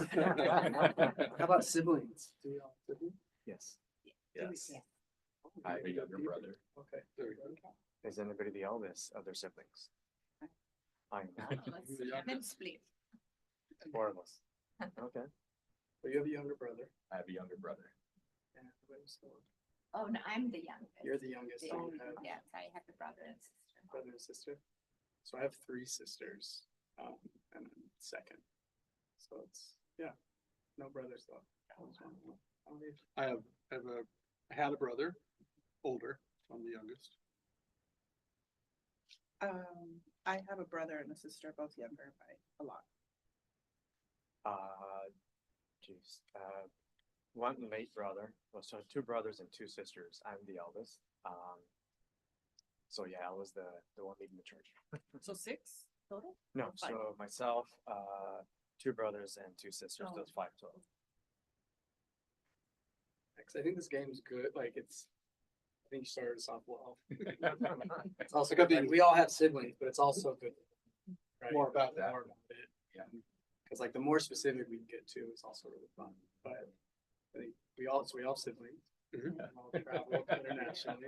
How about siblings? Do we all have siblings? Yes. Yes. Yes. I have a younger brother. Okay, there we go. Is anybody the eldest of their siblings? I'm not. Then split. Four of us. Okay. So you have a younger brother. I have a younger brother. And so Oh, no, I'm the youngest. you're the youngest. So you have Yes, I have a brother and sister. brother and sister. So I have three sisters, and then second. So it's, yeah, no brothers though. I had a brother, older, so I'm the youngest. I have a brother and a sister, both younger by a lot. Geez, one late brother, well, so two brothers and two sisters. I'm the eldest. So yeah, I was the one leading the charge. So 6 total? No, Five. so myself, two brothers and two sisters, Oh. those 5 total. Cause I think this game's good, like I think you started us off well. It's also good, like, we all have siblings, but it's also good. Right? More about that. More about it. Yeah. Cause like the more specific we can get to is also really fun, but I think we all have siblings. Mhm. And all travel internationally.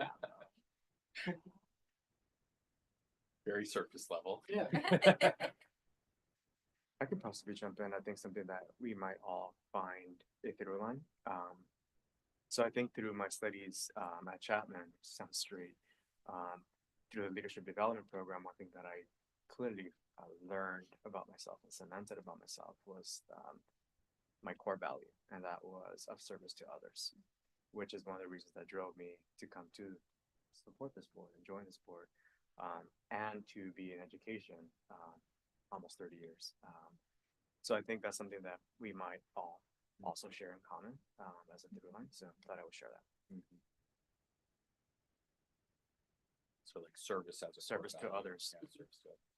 Very surface level. Yeah. I could possibly jump in. I think something that we might all find a through line. So I think through my studies at Chapman, South Street, through the leadership development program, one thing that I clearly learned about myself and cemented about myself was my core value, and that was of service to others, which is one of the reasons that drove me to come to support this board and join this board, and to be in education almost 30 years. So I think that's something that we might all also share in common as a through line. So I thought I would share that. Mhm. So like service as a core Service to value. others. Yeah, service to others.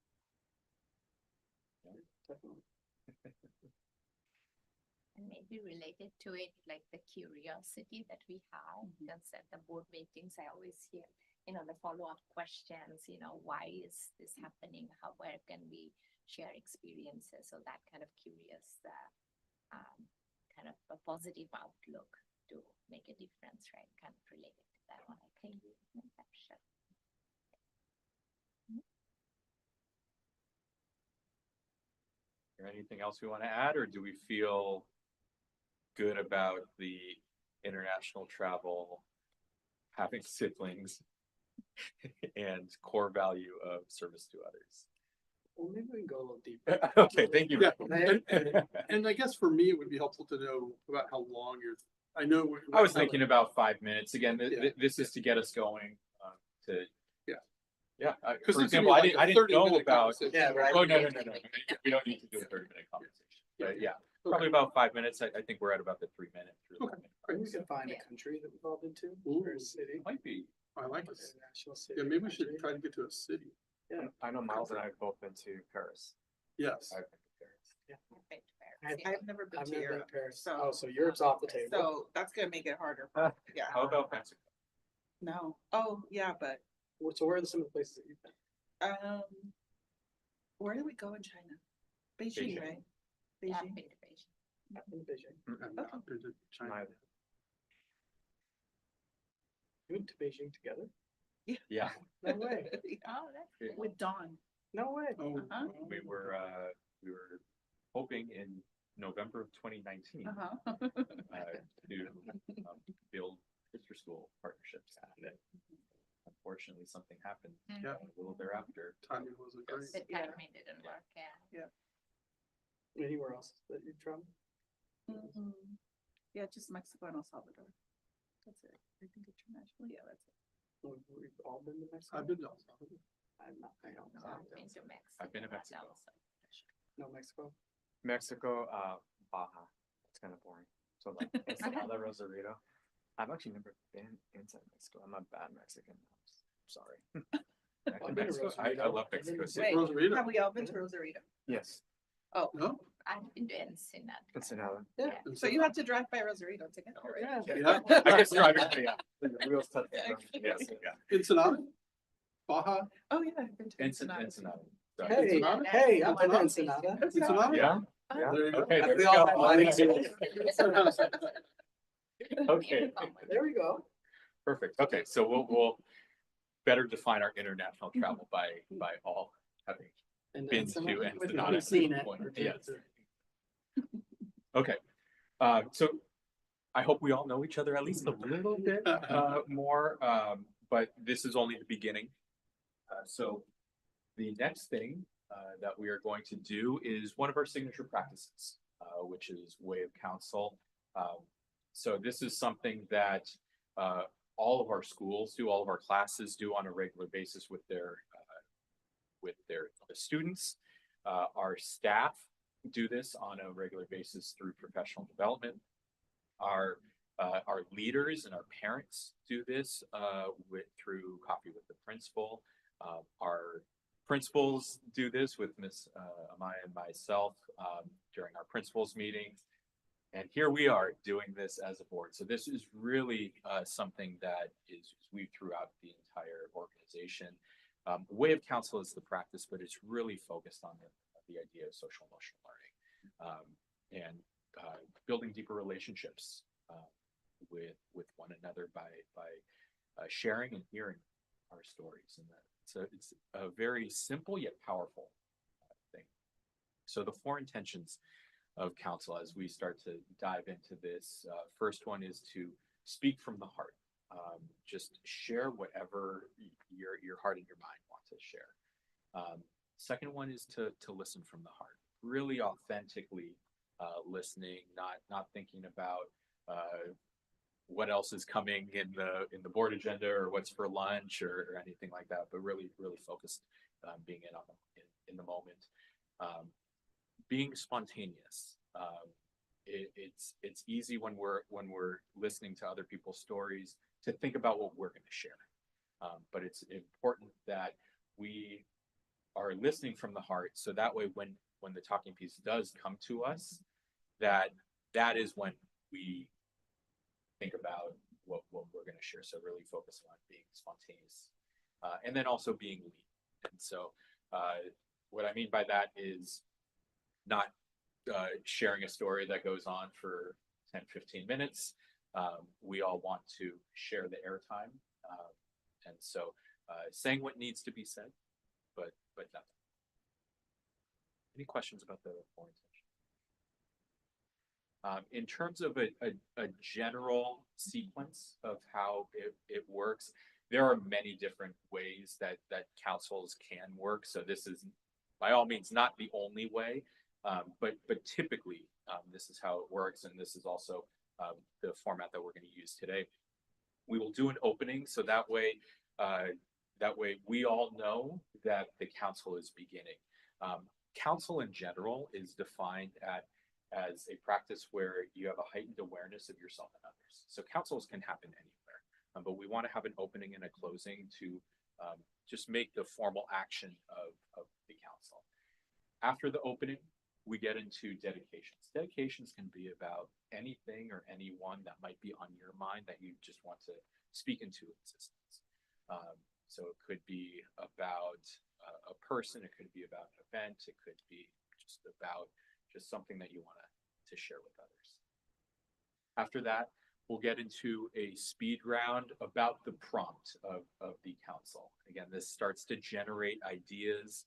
Definitely. And maybe related to it, like the curiosity that we have, that's at the board meetings, I always hear, the follow-up questions, why is this happening? Where can we share experiences? So that kind of curious, kind of a positive outlook to make a difference, right? Kind of related to that one, I think. Sure. Is there anything else we want to add, or do we feel good about the international travel, having siblings, and core value of service to others? Well, maybe we can go a little deeper. Okay, thank you. Yeah, and I guess for me, it would be helpful to know about how long I know. I was thinking about 5 minutes. Again, Yeah. this is to get us going to. Yeah. Yeah. Because For this would be example, like I a didn't 30-minute know about. conversation. Yeah, right. Oh, no. We don't need to do a 30-minute conversation. But yeah, probably about 5 minutes. I think we're at about the 3-minute. Maybe we can find a country that we've all been to, or a city. Might be. I like it. International city. Yeah, maybe we should country. try to get to a city. Yeah. I know Miles and I have both been to Paris. Yes. I've been to Paris. I've been to Paris, I've yeah. I've never been I've to never been Europe. to Paris. So, Oh, so Europe's off the table. so that's gonna make it harder. Yeah. How about Mexico? No. Oh, yeah, but So where are some of the places that you've been? where did we go in China? Beijing, Beijing. right? Yeah, I've Beijing. been to Beijing. I've been to Beijing. I've not been to China. Neither. We went to Beijing together? Yeah, No way. Oh, that's Yeah. cool. With Dawn. No way. Oh, Uh-huh. we were hoping in November of 2019 Uh-huh. to build sister school partnerships. And unfortunately, something happened Yeah. a little thereafter. Timing wasn't great. The timing didn't work, yeah. Anywhere else that you've traveled? Yeah, just Mexico and El Salvador. That's it. I think international. Yeah, that's it. We've all been to Mexico? I've been to El Salvador. I'm not, I don't No, know. I've been to Mexico. I've been to but Mexico. that was No Mexico? Mexico, Baja. It's kind of boring. So like Ensenada, Rosarito. I've actually never been inside Mexico. I'm a bad Mexican. Sorry. I've been to Mexico, I Rosarito. love I've been Mexico to- City. Rosarito? Have we all been to Rosarito? Yes. Oh, No? I've been to Ensenada. Ensenada. yeah. So you have to drive by Rosarito to get there, right? Yeah. I guess driving, yeah. The wheels touch the Yeah, ground. Yes, yeah. Ensenada? Baja? Oh, yeah, I've been to Ensenada. Ensenada. Hey, Ensenada? hey, I've been to Ensenada? Ensenada. Ensenada? Yeah. Yeah. There you go. Okay, there We we all go. have one experience. Okay, There we go. perfect. Okay, so we'll better define our international travel by all having And been Ensenada, to we've Ensenada. seen it. Yes. Okay, so I hope we all know each other at least a little bit more, but this is only the beginning. So the next thing that we are going to do is one of our signature practices, which is way of counsel. So this is something that all of our schools do, all of our classes do on a regular basis with their students. Our staff do this on a regular basis through professional development. Our leaders and our parents do this through coffee with the principal. Our principals do this with Miss Amaya and myself during our principals meetings. And here we are doing this as a board. So this is really something that is weaved throughout the entire organization. Way of counsel is the practice, but it's really focused on the idea of social emotional learning and building deeper relationships with one another by sharing and hearing our stories. And so it's a very simple yet powerful thing. So the four intentions of counsel as we start to dive into this, first one is to speak from the heart. Just share whatever your heart and your mind want to share. Second one is to listen from the heart, really authentically listening, not thinking about what else is coming in the board agenda or what's for lunch or anything like that, but really focused on being in the moment. Being spontaneous. It's easy when we're listening to other people's stories to think about what we're going to share, but it's important that we are listening from the heart, so that way when the talking piece does come to us, that is when we think about what we're going to share. So really focus on being spontaneous, and then also being lean. And so what I mean by that is not sharing a story that goes on for 10-15 minutes. We all want to share the airtime, and so saying what needs to be said, but nothing. Any questions about the orientation? In terms of a general sequence of how it works, there are many different ways that councils can work. So this is by all means not the only way, but typically this is how it works, and this is also the format that we're going to use today. We will do an opening, so that way we all know that the council is beginning. Council in general is defined as a practice where you have a heightened awareness of yourself and others. So councils can happen anywhere, but we want to have an opening and a closing to just make the formal action of the council. After the opening, we get into dedications. Dedications can be about anything or anyone that might be on your mind that you just want to speak into existence. So it could be about a person, it could be about an event, it could be just about something that you want to share with others. After that, we'll get into a speed round about the prompt of the council. Again, this starts to generate ideas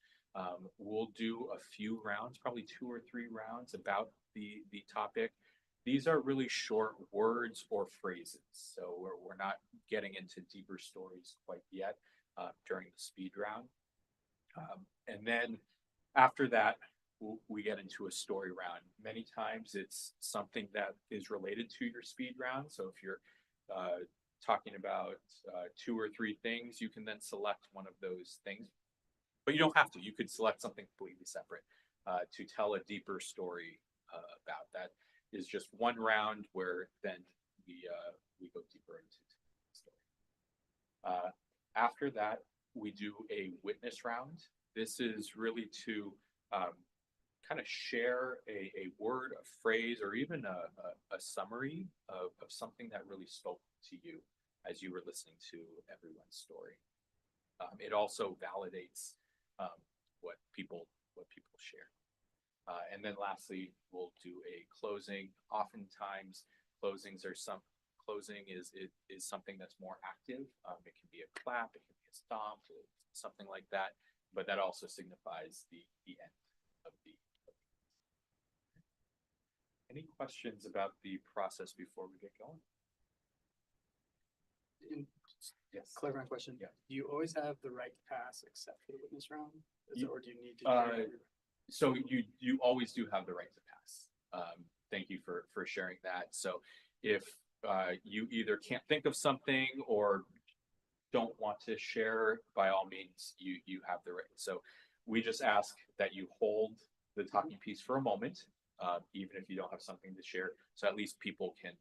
We'll do a few rounds, probably 2 or 3 rounds about the topic. These are really short words or phrases, so we're not getting into deeper stories quite yet during the speed round. And then after that, we get into a story round. Many times it's something that is related to your speed round. So if you're talking about 2 or 3 things, you can then select one of those things. But you don't have to. You could select something completely separate to tell a deeper story about that. Is just one round where then we go deeper into the story. After that, we do a witness round. This is really to kind of share a word, a phrase, or even a summary of something that really spoke to you as you were listening to everyone's story. It also validates what people share. And then lastly, we'll do a closing. Oftentimes, closing is something that's more active. It can be a clap, it can be a stomp, something like that. But that also signifies the end of the. Any questions about the process before we get going? Yes. Clarifying question. Yeah. Do you always have the right to pass except for the witness round? Or do you need to? So you always do have the right to pass. Thank you for sharing that. So if you either can't think of something or don't want to share, by all means, you have the right. So we just ask that you hold the talking piece for a moment, even if you don't have something to share. So at least people can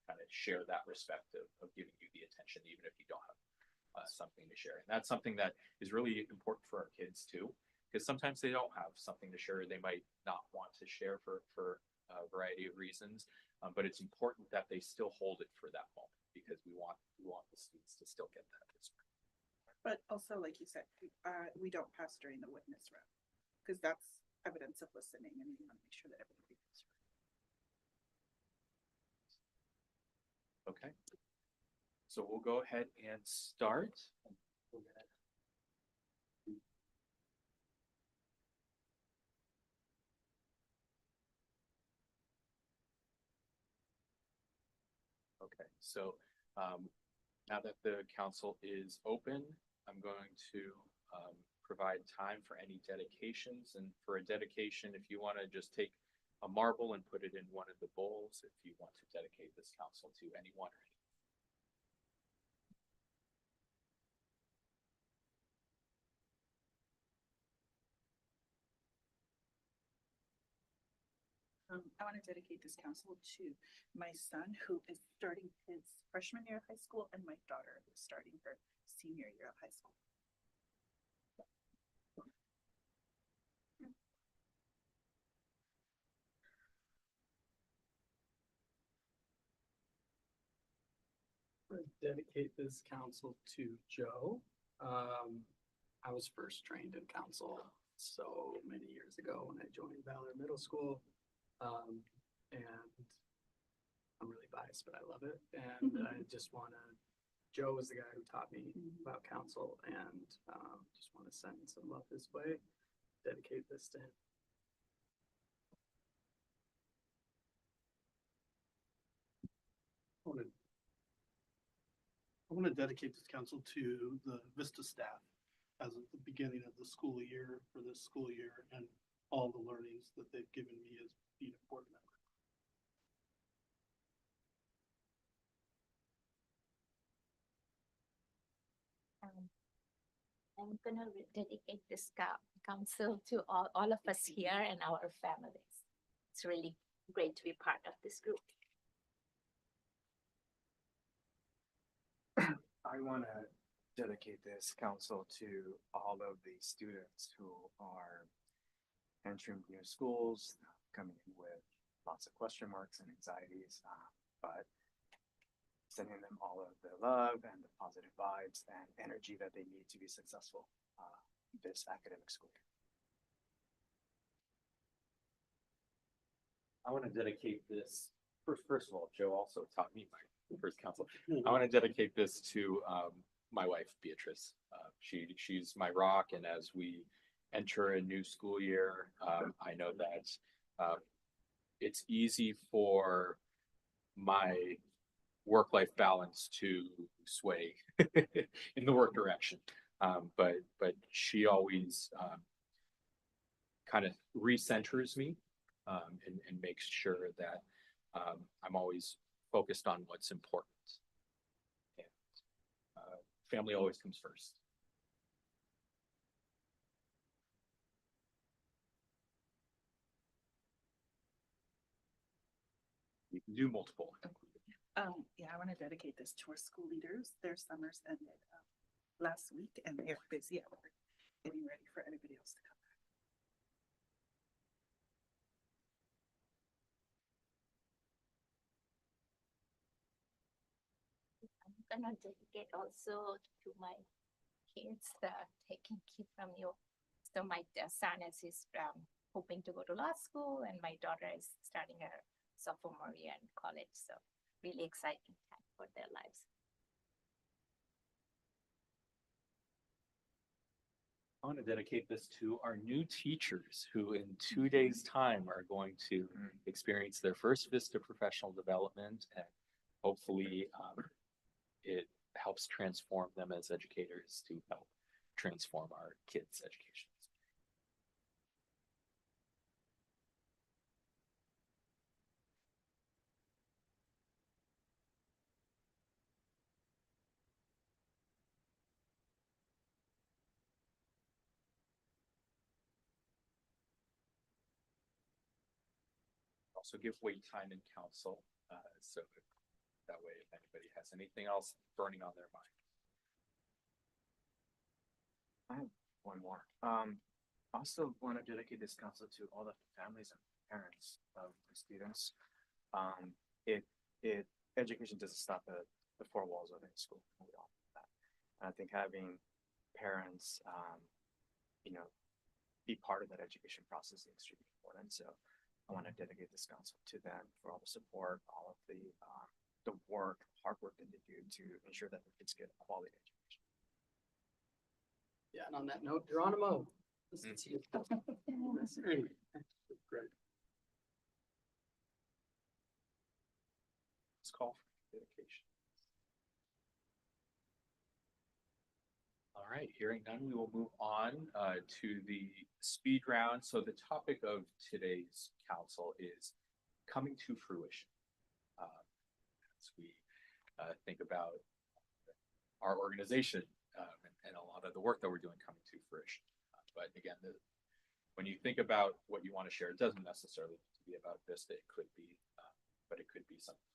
kind of share that respect of giving you the attention, even if you don't have something to share. And that's something that is really important for our kids too, because sometimes they don't have something to share. They might not want to share for a variety of reasons, but it's important that they still hold it for that moment because we want the students to still get that respect. But also, like you said, we don't pass during the witness round because that's evidence of listening, and we want to make sure that everybody feels right. Okay. So we'll go ahead and start. Okay, so now that the council is open, I'm going to provide time for any dedications. And for a dedication, if you want to just take a marble and put it in one of the bowls, if you want to dedicate this council to anyone or anything. I want to dedicate this council to my son, who is starting his freshman year of high school, and my daughter, who's starting her senior year of high school. Dedicate this council to Joe. I was first trained in council so many years ago when I joined Valor Middle School. And I'm really biased, but I love it. And I just want to, Joe was the guy who taught me about council, and just want to send some love his way. Dedicate this to him. I want to dedicate this council to the Vista staff as at the beginning of the school year for this school year and all the learnings that they've given me as being a board member. I'm gonna dedicate this council to all of us here and our families. It's really great to be part of this group. I want to dedicate this council to all of the students who are entering new schools, coming in with lots of question marks and anxieties, but sending them all of the love and the positive vibes and energy that they need to be successful this academic school year. I want to dedicate this, first of all, Joe also taught me my first council. I want to dedicate this to my wife, Beatrice. She's my rock, and as we enter a new school year. I know that it's easy for my work-life balance to sway in the work direction. But she always kind of recenters me and makes sure that I'm always focused on what's important. And family always comes first. You can do multiple. Yeah, I want to dedicate this to our school leaders. Their summers ended last week and they're busy at work, getting ready for everybody else to come back. I'm gonna dedicate also to my kids, taking kid from you. So my son is hoping to go to law school, and my daughter is starting her sophomore year in college. So really exciting time for their lives. I want to dedicate this to our new teachers who in 2 days' time are going to experience their first Vista professional development, and hopefully it helps transform them as educators to help transform our kids' education. Also give wait time in council, so that way if anybody has anything else burning on their mind. I have one more. Also want to dedicate this council to all the families and parents of the students. It education doesn't stop at the four walls of any school. We all know that. And I think having parents, be part of that education process is extremely important. So I want to dedicate this council to them for all the support, all of the work, hard work that they do to ensure that the kids get a quality education. Yeah, and on that note, Geronimo, listen to you. Great. Let's call for dedication. All right, hearing none, we will move on to the speed round. So the topic of today's council is coming to fruition. As we think about our organization and a lot of the work that we're doing coming to fruition. But again, when you think about what you want to share, it doesn't necessarily need to be about Vista. It could be, but it could be something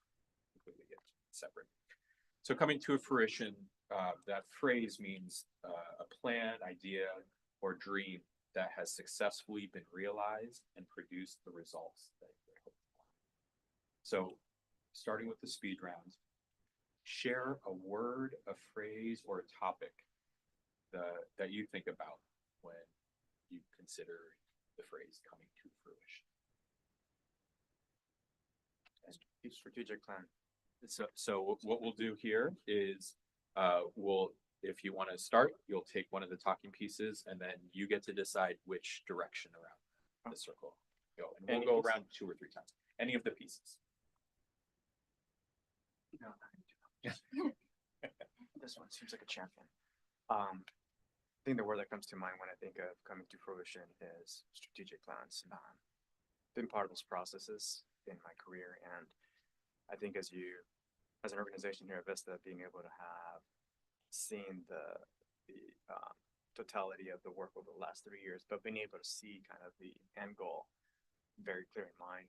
completely separate. So coming to fruition, that phrase means a plan, idea, or dream that has successfully been realized and produced the results that you're hoping for. So starting with the speed round, share a word, a phrase, or a topic that you think about when you consider the phrase coming to fruition. And strategic plan. So what we'll do here is if you want to start, you'll take one of the talking pieces and then you get to decide which direction around the circle go. And we'll go around 2 or 3 times. Any of the pieces. No, this one seems like a champion. I think the word that comes to mind when I think of coming to fruition is strategic plans. Been part of those processes in my career, and I think as an organization here at Vista, being able to have seen the totality of the work over the last 3 years, but being able to see kind of the end goal very clear in mind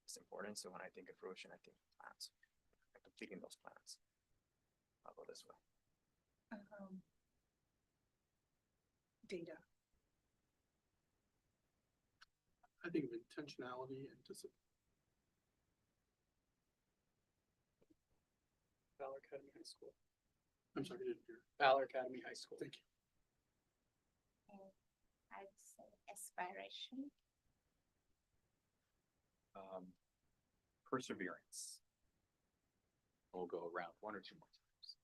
is important. So when I think of fruition, I think plans, completing those plans. I'll go this way. Data. I think of intentionality and discipline. Valor Academy High School. I'm sorry, I didn't hear. Valor Academy High School. Thank you. And I'd say aspiration. Perseverance. We'll go around 1 or 2 more times.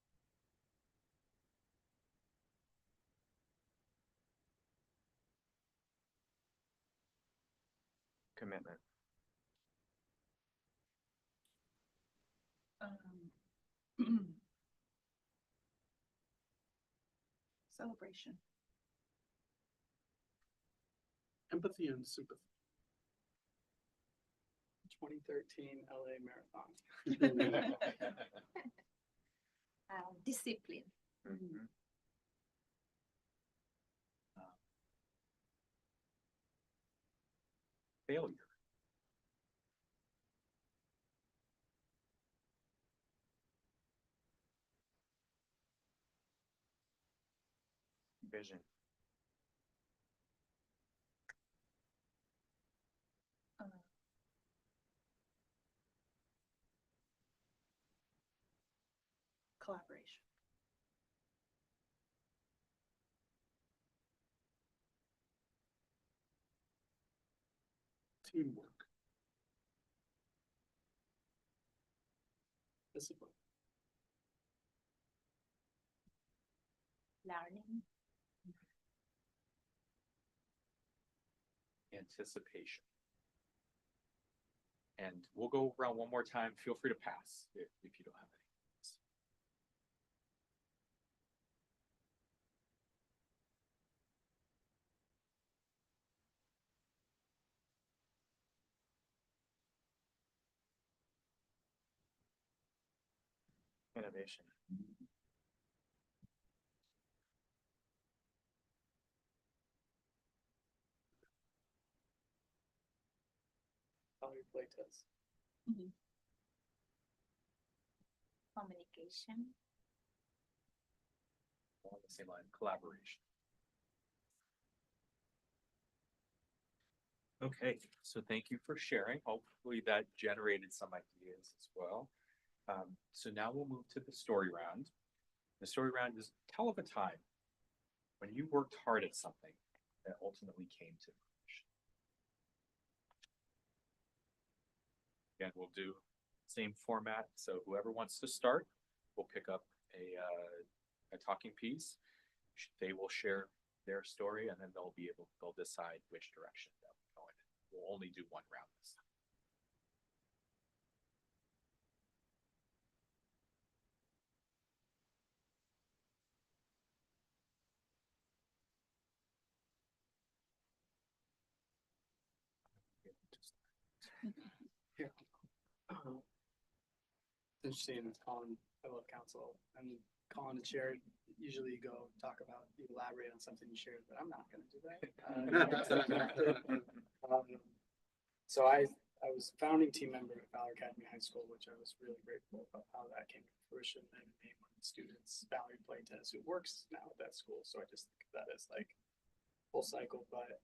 Commitment. Celebration. Empathy and sympathy. 2013 LA Marathon. Discipline. Mhm. Failure. Vision. Collaboration. Teamwork. Discipline. Learning. Anticipation. And we'll go around one more time. Feel free to pass if you don't have any. Innovation. Valerie playtest. Communication. Along the same line, collaboration. Okay, so thank you for sharing. Hopefully that generated some ideas as well. So now we'll move to the story round. The story round is tell of a time when you worked hard at something that ultimately came to fruition. Again, we'll do same format. So whoever wants to start, will pick up a talking piece. They will share their story, and then they'll decide which direction they'll go in. We'll only do one round this time. Here. It's interesting, it's Colin, I love council, and Colin had shared, usually you go talk about, you elaborate on something you shared, but I'm not gonna do that. So I was founding team member at Valor Academy High School, which I was really grateful about how that came to fruition, and named one of the students, Valerie Playtest, who works now at that school, so I just think of that as like full cycle, but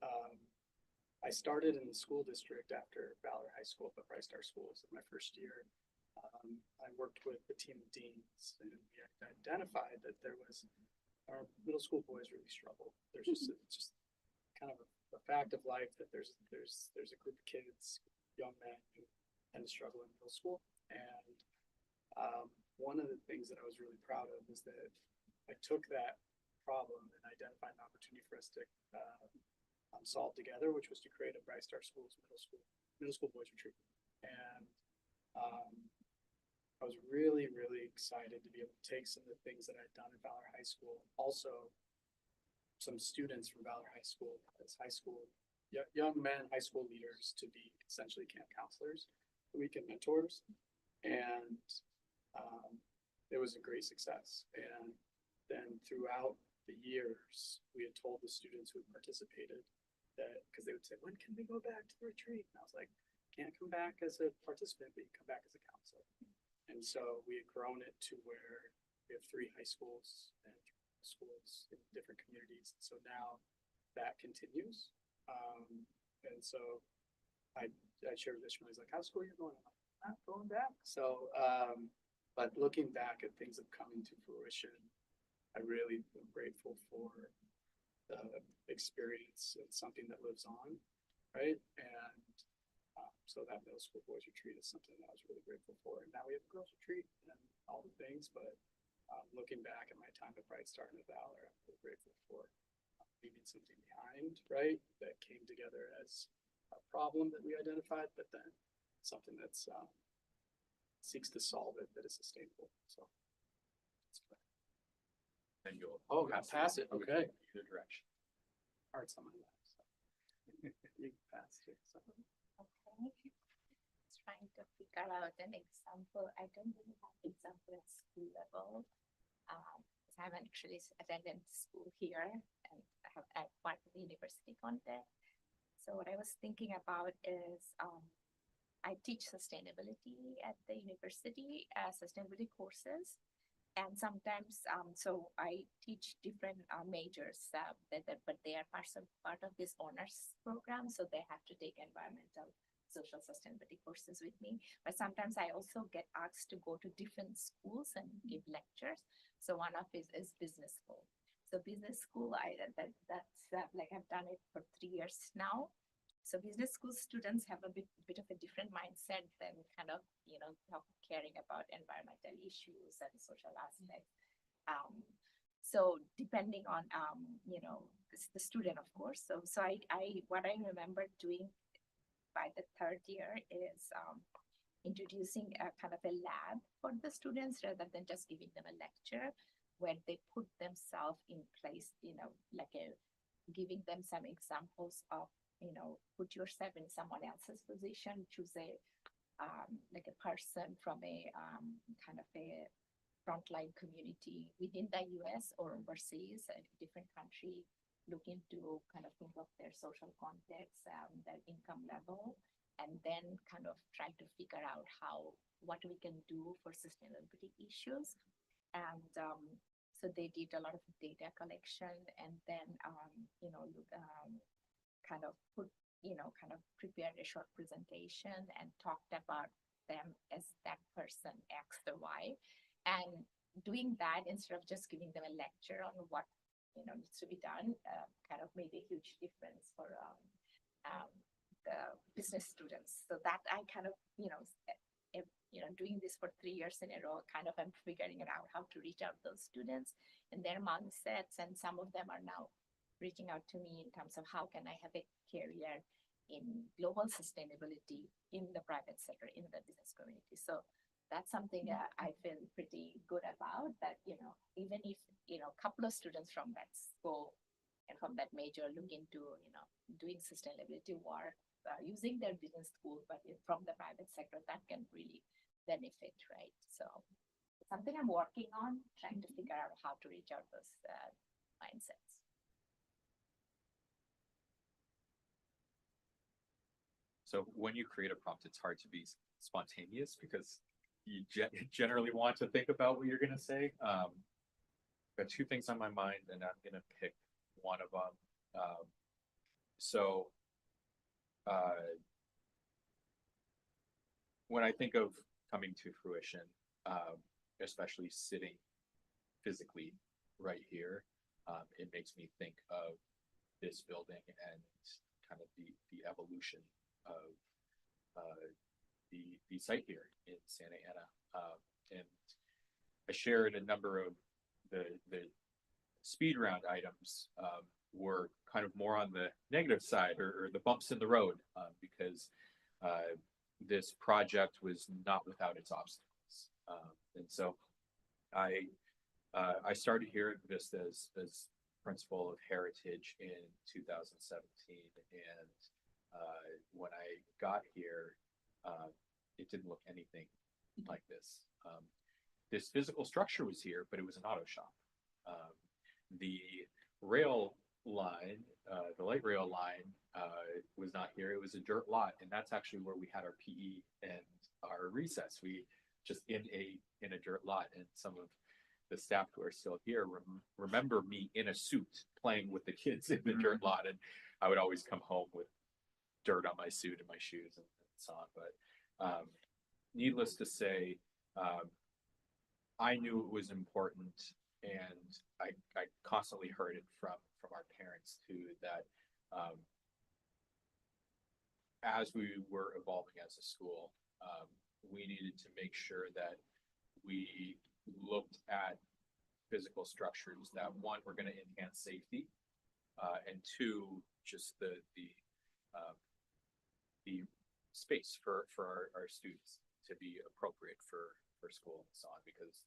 I started in the school district after Valor High School, but Bright Star School was my first year. I worked with the team of deans, and we identified that there was, our middle school boys really struggle. There's just kind of a fact of life that there's a group of kids, young men, who tend to struggle in middle school. And one of the things that I was really proud of is that I took that problem and identified an opportunity for us to solve together, which was to create a Bright Star Schools middle school boys retreat. And I was really, really excited to be able to take some of the things that I'd done at Valor High School, also some students from Valor High School as high school, young men, high school leaders, to be essentially camp counselors, weekend mentors. And it was a great success. And then throughout the years, we had told the students who had participated that, because they would say, when can we go back to the retreat? And I was like, can't come back as a participant, but you come back as a counselor. And so we had grown it to where we have 3 high schools and 3 schools in different communities. So now that continues. And so I shared with Ishmael, he's like, how's school you're going? I'm like, not going back. So, but looking back at things that come into fruition, I really am grateful for the experience. It's something that lives on, right? And so that middle school boys retreat is something that I was really grateful for. And now we have a girls retreat and all the things, but looking back at my time at Bright Star and at Valor, I'm really grateful for leaving something behind, right? That came together as a problem that we identified, but then something that's seeks to solve it that is sustainable. So. And you'll. Oh, got pass it. Okay. Either direction. Hearts on my lap. So. You can pass it. So. Okay. Trying to figure out an example. I don't really have example at school level. I haven't actually attended school here, and I have part of the university content. So what I was thinking about is I teach sustainability at the university, sustainability courses. And sometimes, so I teach different majors, but they are part of this honors program. So they have to take environmental, social sustainability courses with me. But sometimes I also get asked to go to different schools and give lectures. So one of it is business school. So business school, that's like I've done it for 3 years now. So business school students have a bit of a different mindset than kind of, caring about environmental issues and social aspects. So depending on, the student, of course. So what I remember doing by the third year is introducing a kind of a lab for the students rather than just giving them a lecture, where they put themselves in place, giving them some examples of, put yourself in someone else's position, choose like a person from a kind of a frontline community within the US or overseas, a different country, looking to kind of think of their social context, their income level, and then kind of try to figure out what we can do for sustainability issues. And so they did a lot of data collection, and then kind of prepared a short presentation and talked about them as that person X or Y. And doing that instead of just giving them a lecture on what needs to be done, kind of made a huge difference for the business students. So that I kind of doing this for 3 years in a row, kind of I'm figuring it out how to reach out to those students and their mindsets. And some of them are now reaching out to me in terms of how can I have a career in global sustainability in the private sector, in the business community. So that's something I feel pretty good about, that, even if, a couple of students from that school and from that major look into, doing sustainability work, using their business school, but from the private sector, that can really benefit, right? So something I'm working on, trying to figure out how to reach out those mindsets. So when you create a prompt, it's hard to be spontaneous because you generally want to think about what you're going to say. Got two things on my mind, and I'm going to pick one of them. When I think of coming to fruition, especially sitting physically right here, it makes me think of this building and kind of the evolution of the site here in Santa Ana. And I shared a number of the speed round items were kind of more on the negative side, or the bumps in the road, because this project was not without its obstacles. And so I started here at Vista as principal of Heritage in 2017. And when I got here, it didn't look anything like this. This physical structure was here, but it was an auto shop. The rail line, the light rail line, was not here. It was a dirt lot, and that's actually where we had our PE and our recess. We just in a dirt lot, and some of the staff who are still here remember me in a suit playing with the kids in the dirt lot, and I would always come home with dirt on my suit and my shoes and so on. But needless to say, I knew it was important, and I constantly heard it from our parents too, that as we were evolving as a school, we needed to make sure that we looked at physical structures that, one, were going to enhance safety, and two, just the the space for our students to be appropriate for school and so on, because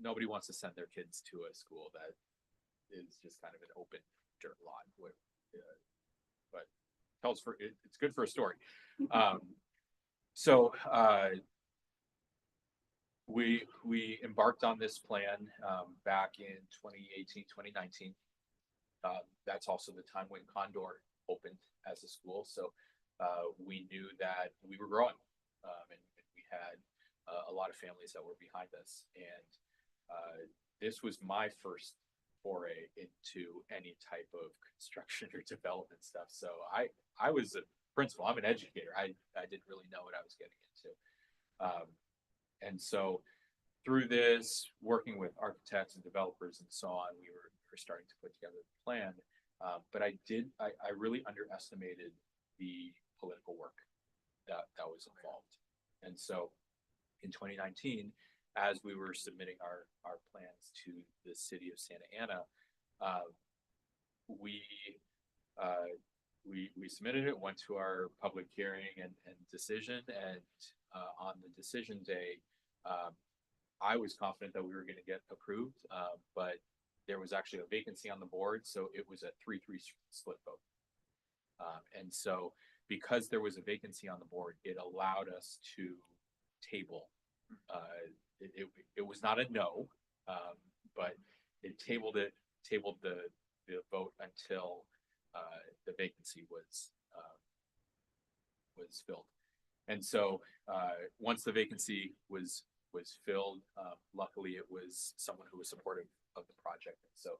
nobody wants to send their kids to a school that is just kind of an open dirt lot with, but tells for it, it's good for a story. So we embarked on this plan back in 2018, 2019. That's also the time when Condor opened as a school. So we knew that we were growing, and we had a lot of families that were behind us. And this was my first foray into any type of construction or development stuff. So I was a principal. I'm an educator. I didn't really know what I was getting into. And so through this, working with architects and developers and so on, we were starting to put together the plan. But I really underestimated the political work that was involved. And so in 2019, as we were submitting our plans to the city of Santa Ana, we submitted it, went to our public hearing and decision, and on the decision day, I was confident that we were going to get approved, but there was actually a vacancy on the board, so it was a 3-3 split vote. And so because there was a vacancy on the board, it allowed us to table. It was not a no, but it tabled the vote until the vacancy was filled. And so once the vacancy was filled, luckily it was someone who was supportive of the project. And so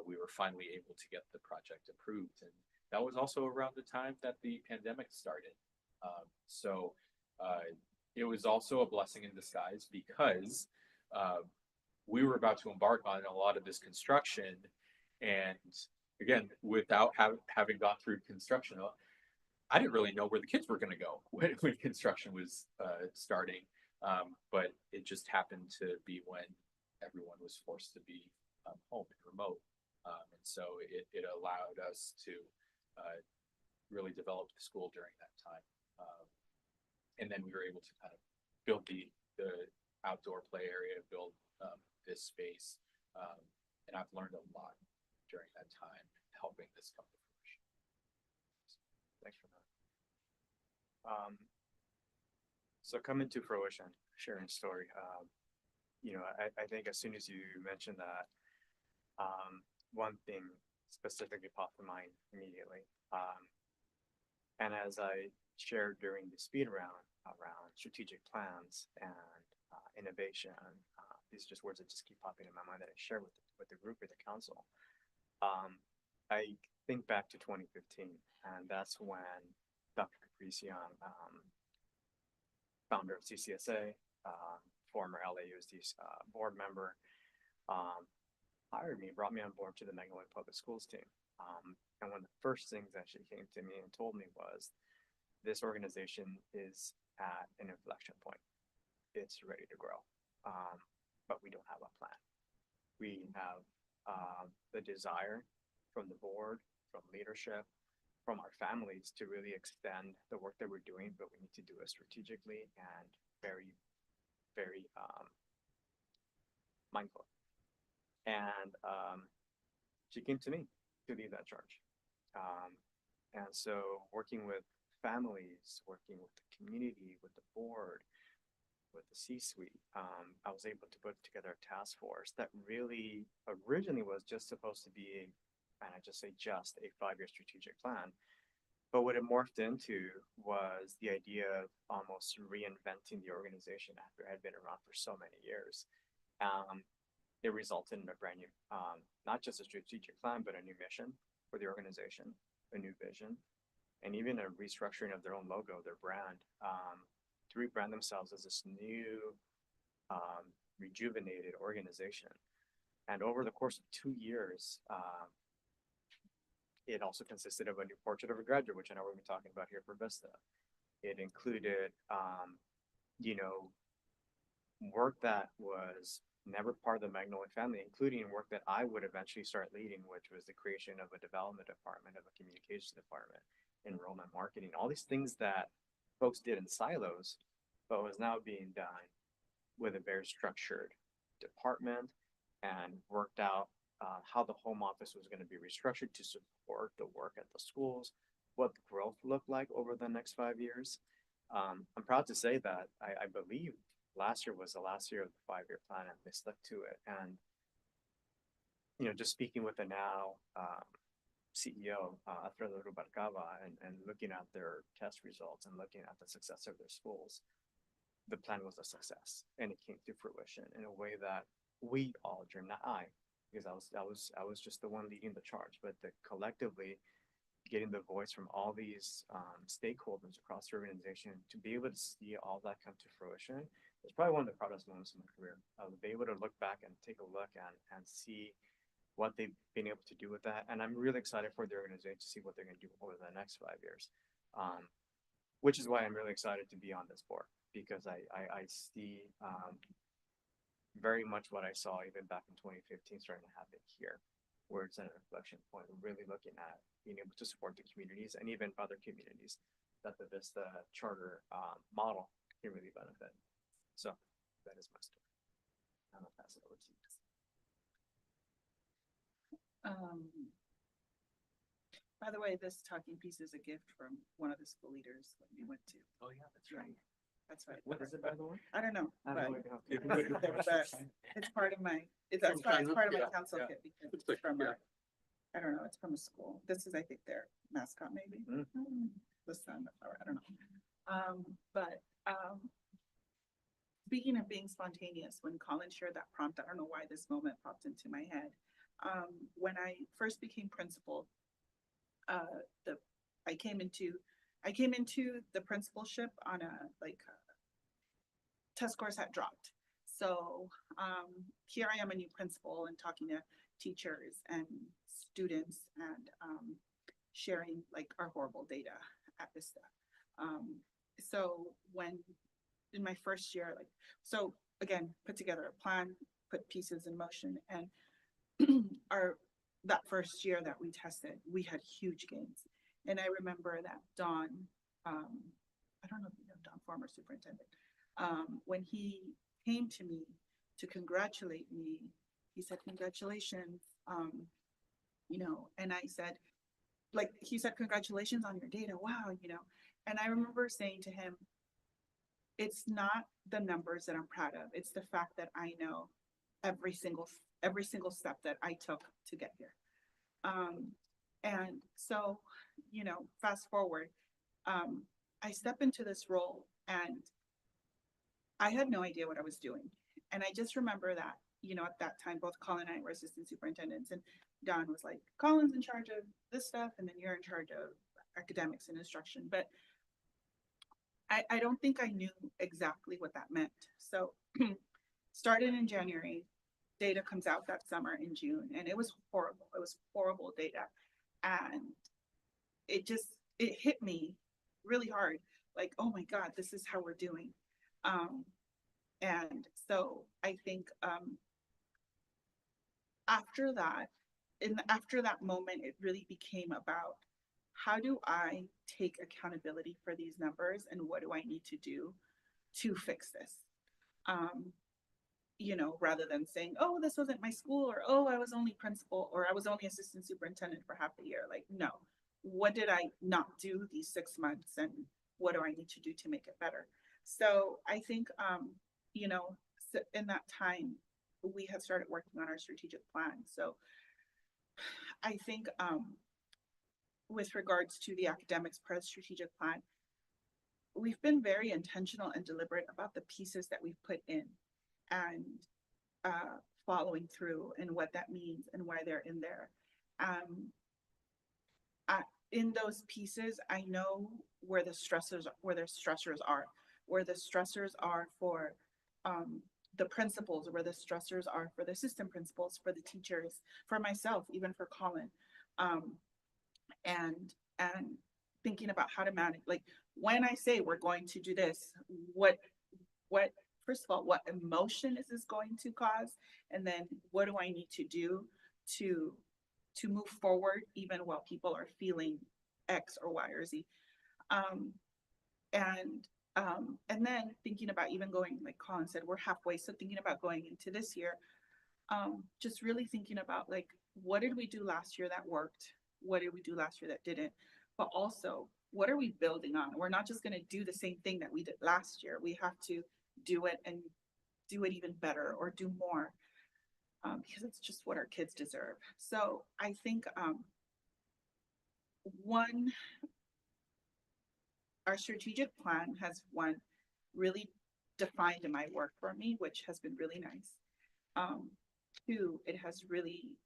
we were finally able to get the project approved. And that was also around the time that the pandemic started. So it was also a blessing in disguise, because we were about to embark on a lot of this construction. And again, without having gone through construction, I didn't really know where the kids were going to go when construction was starting. But it just happened to be when everyone was forced to be home and remote. And so it allowed us to really develop the school during that time. And then we were able to kind of build the outdoor play area, build this space. And I've learned a lot during that time helping this come to fruition. Thanks for that. So coming to fruition, sharing story. I think as soon as you mentioned that, one thing specifically popped to mind immediately. And as I shared during the speed round around strategic plans and innovation, these are just words that just keep popping in my mind that I share with the group, with the council. I think back to 2015, and that's when Dr. Caprice Young, founder of CCSA, former LAUSD board member, hired me, brought me on board to the Magnolia Public Schools team. And one of the first things that she came to me and told me was, this organization is at an inflection point. It's ready to grow, but we don't have a plan. We have the desire from the board, from leadership, from our families to really extend the work that we're doing, but we need to do it strategically and very, very mindful. And she came to me to lead that charge. And so working with families, working with the community, with the board, with the C-suite, I was able to put together a task force that really originally was just supposed to be, and I just say just, a 5-year strategic plan. But what it morphed into was the idea of almost reinventing the organization after it had been around for so many years. It resulted in a brand new, not just a strategic plan, but a new mission for the organization, a new vision, and even a restructuring of their own logo, their brand, to rebrand themselves as this new, rejuvenated organization. And over the course of 2 years, it also consisted of a new portrait of a graduate, which I know we're going to be talking about here for Vista. It included, work that was never part of the Magnolia family, including work that I would eventually start leading, which was the creation of a development department, of a communications department, enrollment marketing, all these things that folks did in silos, but was now being done with a very structured department and worked out how the home office was going to be restructured to support the work at the schools, what growth looked like over the next 5 years. I'm proud to say that I believe last year was the last year of the 5-year plan, and they stuck to it. And just speaking with the now CEO, Alfredo Rubalcaba, and looking at their test results and looking at the success of their schools, the plan was a success, and it came to fruition in a way that we all dreamed, not I, because I was just the one leading the charge, but collectively getting the voice from all these stakeholders across the organization to be able to see all that come to fruition is probably one of the proudest moments in my career. Be able to look back and take a look and see what they've been able to do with that. And I'm really excited for the organization to see what they're going to do over the next 5 years, which is why I'm really excited to be on this board, because I see very much what I saw even back in 2015 starting to happen here, where it's at an inflection point. We're really looking at being able to support the communities and even other communities that the Vista charter model can really benefit. So that is my story. I'm gonna pass it over to you. By the way, this talking piece is a gift from one of the school leaders that we went to. Oh yeah, that's right. That's right. What is it, by the way? I don't know, I but have no idea. but it's part of my, it's From part China? of my Yeah, council yeah. kit because It's it's from yeah. I don't know, it's from a school. This is, I think, their mascot maybe. Mm. The sun, or I don't know. Speaking of being spontaneous, when Colin shared that prompt, I don't know why this moment popped into my head. When I first became principal, I came into the principalship on test scores had dropped. So here I am, a new principal, and talking to teachers and students and sharing our horrible data at Vista. So when in my first year, so again, put together a plan, put pieces in motion, and that first year that we tested, we had huge gains. And I remember that Don, I don't know if you know Don, former superintendent, when he came to me to congratulate me, he said, "Congratulations," and I said, he said, "Congratulations on your data, wow," and I remember saying to him, it's not the numbers that I'm proud of, it's the fact that I know every single step that I took to get here. And so, fast forward, I step into this role and I had no idea what I was doing. And I just remember that, at that time, both Colin and I were assistant superintendents, and Don was like, "Colin's in charge of this stuff, and then you're in charge of academics and instruction." But I don't think I knew exactly what that meant. So started in January, data comes out that summer in June, and it was horrible. It was horrible data. And it hit me really hard. Oh my God, this is how we're doing. And so I think after that moment, it really became about, how do I take accountability for these numbers and what do I need to do to fix this? Rather than saying, "Oh, this wasn't my school," or "Oh, I was only principal," or "I was only assistant superintendent for half the year." No, what did I not do these 6 months, and what do I need to do to make it better? So I think, in that time, we had started working on our strategic plan. So I think with regards to the academics part of the strategic plan, we've been very intentional and deliberate about the pieces that we've put in, and following through, and what that means and why they're in there. In those pieces, I know where the stressors are, where the stressors are for the principals, where the stressors are for the assistant principals, for the teachers, for myself, even for Colin, and thinking about how to manage. When I say we're going to do this, what first of all, what emotion is this going to cause? And then what do I need to do to move forward, even while people are feeling X or Y or Z. Um, and then thinking about even going, like Colin said, we're halfway. So thinking about going into this year, just really thinking about like, what did we do last year that worked? What did we do last year that didn't? But also, what are we building on? We're not just going to do the same thing that we did last year. We have to do it and do it even better or do more, because it's just what our kids deserve. So I think our strategic plan has really defined my work for me, which has been really nice. Two, it has really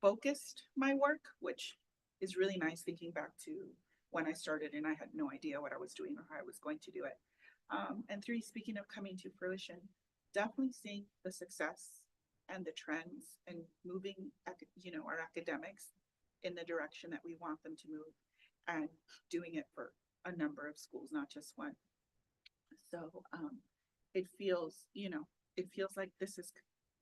focused my work, which is really nice thinking back to when I started and I had no idea what I was doing or how I was going to do it. And three, speaking of coming to fruition, definitely seeing the success and the trends and moving, our academics in the direction that we want them to move, and doing it for a number of schools, not just one. So it feels like this is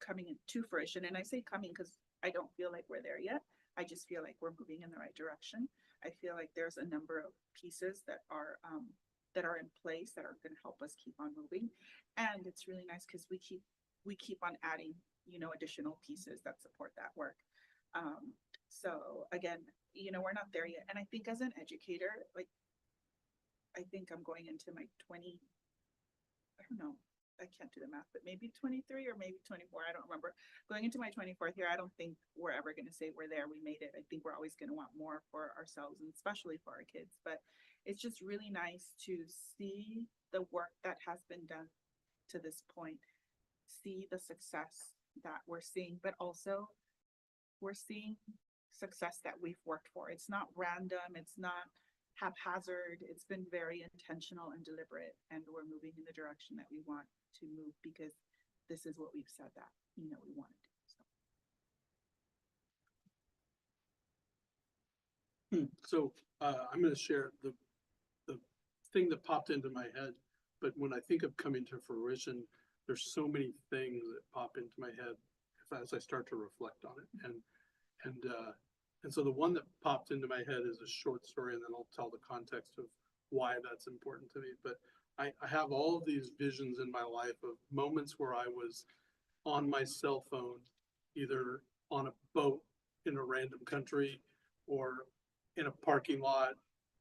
coming into fruition. And I say coming because I don't feel like we're there yet. I just feel like we're moving in the right direction. I feel like there's a number of pieces that are in place that are going to help us keep on moving. And it's really nice because we keep on adding, additional pieces that support that work. So again, we're not there yet. And I think as an educator, like, I think I'm going into my I don't know, I can't do the math, but maybe 23 or maybe 24. I don't remember. Going into my 24th year, I don't think we're ever going to say we're there, we made it. I think we're always going to want more for ourselves and especially for our kids. But it's just really nice to see the work that has been done to this point, see the success that we're seeing, but also we're seeing success that we've worked for. It's not random, it's not haphazard. It's been very intentional and deliberate, and we're moving in the direction that we want to move because this is what we've said that we want to do. So I'm going to share the thing that popped into my head. But when I think of coming to fruition, there's so many things that pop into my head as I start to reflect on it. And so the one that popped into my head is a short story, and then I'll tell the context of why that's important to me. But I have all of these visions in my life of moments where I was on my cell phone, either on a boat in a random country or in a parking lot,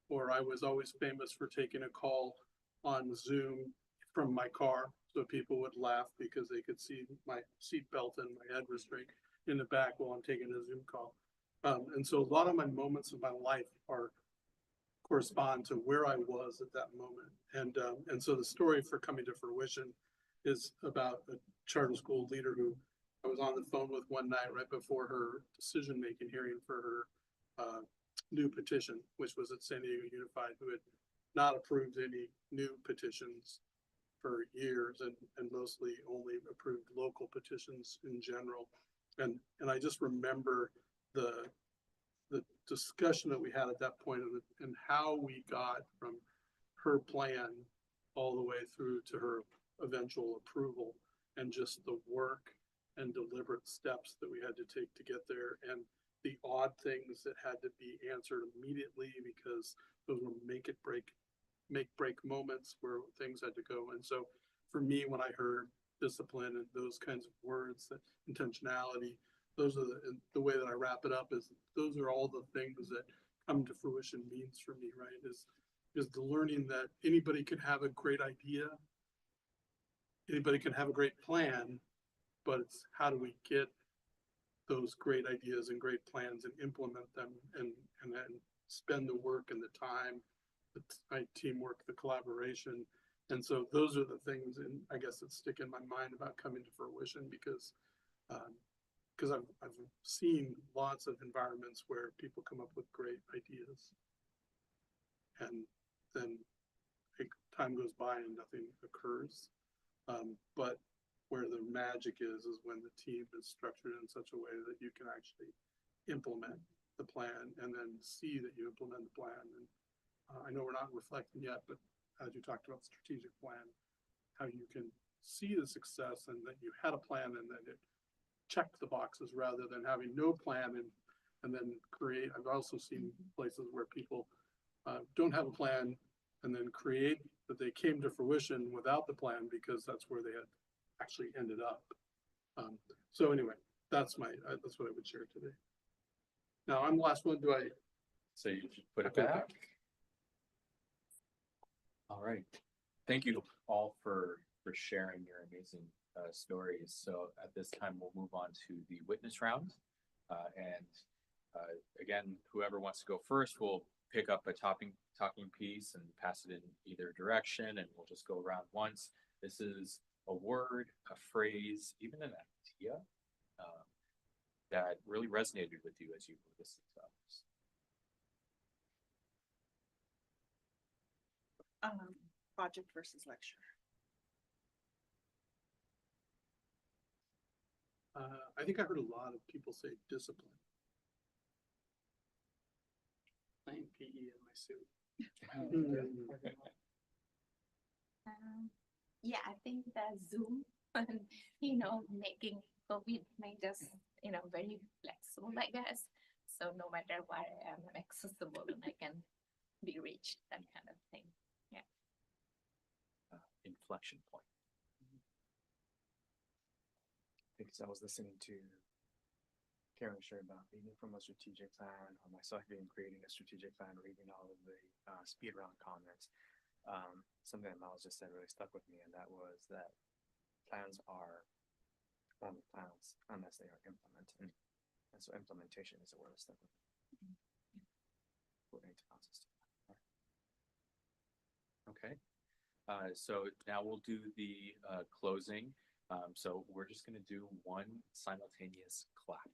or I was always famous for taking a call on Zoom from my car so people would laugh because they could see my seatbelt and my head restraint in the back while I'm taking a Zoom call. And so a lot of my moments of my life correspond to where I was at that moment. And so the story for coming to fruition is about a charter school leader who I was on the phone with one night right before her decision-making hearing for her new petition, which was at San Diego Unified, who had not approved any new petitions for years and mostly only approved local petitions in general. And I just remember the discussion that we had at that point and how we got from her plan all the way through to her eventual approval, and just the work and deliberate steps that we had to take to get there, and the odd things that had to be answered immediately because those were make break moments where things had to go. And so for me, when I heard discipline and those kinds of words, that intentionality, those are the way that I wrap it up is those are all the things that come to fruition means for me, right? Is the learning that anybody can have a great idea, anybody can have a great plan, but it's how do we get those great ideas and great plans and implement them and then spend the work and the time, the teamwork, the collaboration. And so those are the things, and I guess that stick in my mind about coming to fruition because I've seen lots of environments where people come up with great ideas, and then time goes by and nothing occurs. But where the magic is when the team is structured in such a way that you can actually implement the plan and then see that you implement the plan. And I know we're not reflecting yet, but as you talked about the strategic plan, how you can see the success and that you had a plan and that it checked the boxes rather than having no plan and and then create. I've also seen places where people don't have a plan and then create that they came to fruition without the plan because that's where they had actually ended up. So anyway, that's what I would share today. Now I'm the last one. Do I? So you should put it Put it back. All right. Thank you all for sharing your amazing stories. So at this time, we'll move on to the witness round. Again, whoever wants to go first will pick up a talking piece and pass it in either direction, and we'll just go around once. This is a word, a phrase, even an idea that really resonated with you as you listened to others. Project versus lecture. I think I heard a lot of people say discipline. Playing PE in my suit. Yeah, I think the Zoom, making COVID make us, very flexible, I guess. So no matter where I am, I'm accessible and I can be reached, that kind of thing. Yeah. Inflection point. Because I was listening to Karen share about reading from a strategic plan, or myself being creating a strategic plan, reading all of the speed round comments. Something that Miles just said really stuck with me, and that was that plans are only plans unless they are implemented. And so implementation is a word that stuck with me. Okay. So now we'll do the closing. So we're just going to do one simultaneous clap.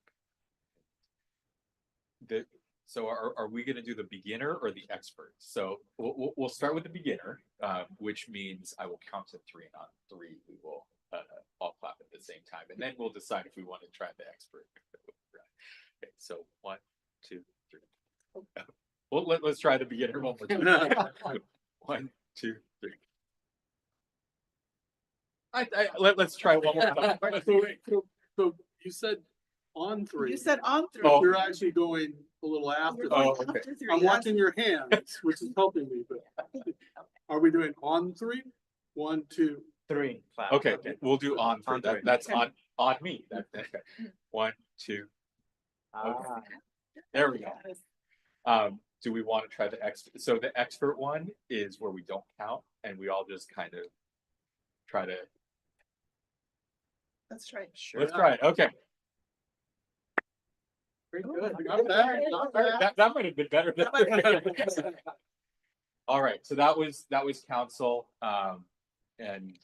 So are we going to do the beginner or the expert? So we'll start with the beginner, which means I will count to 3, and on 3 we will all clap at the same time, and then we'll decide if we want to try the expert. Okay, so 1, 2, 3. Well, let's try the beginner one more time. 1, 2, 3. Let's try one more time. So you said on 3. You said on 3. But you're actually going a little after. Oh, After okay. 3. I'm watching your hands, which is helping me, but are we doing on 3? 1, 2. 3. Clap. Okay, we'll do on 3. On 3. That's on me. Okay. 1, 2. Okay. There we go. Do we want to try the expert? So the expert one is where we don't count, and we all just kind of try to. Let's try it. Sure. Let's try it. Okay. Very good. Not bad. Not bad. That might have been better. All right. So that was council. And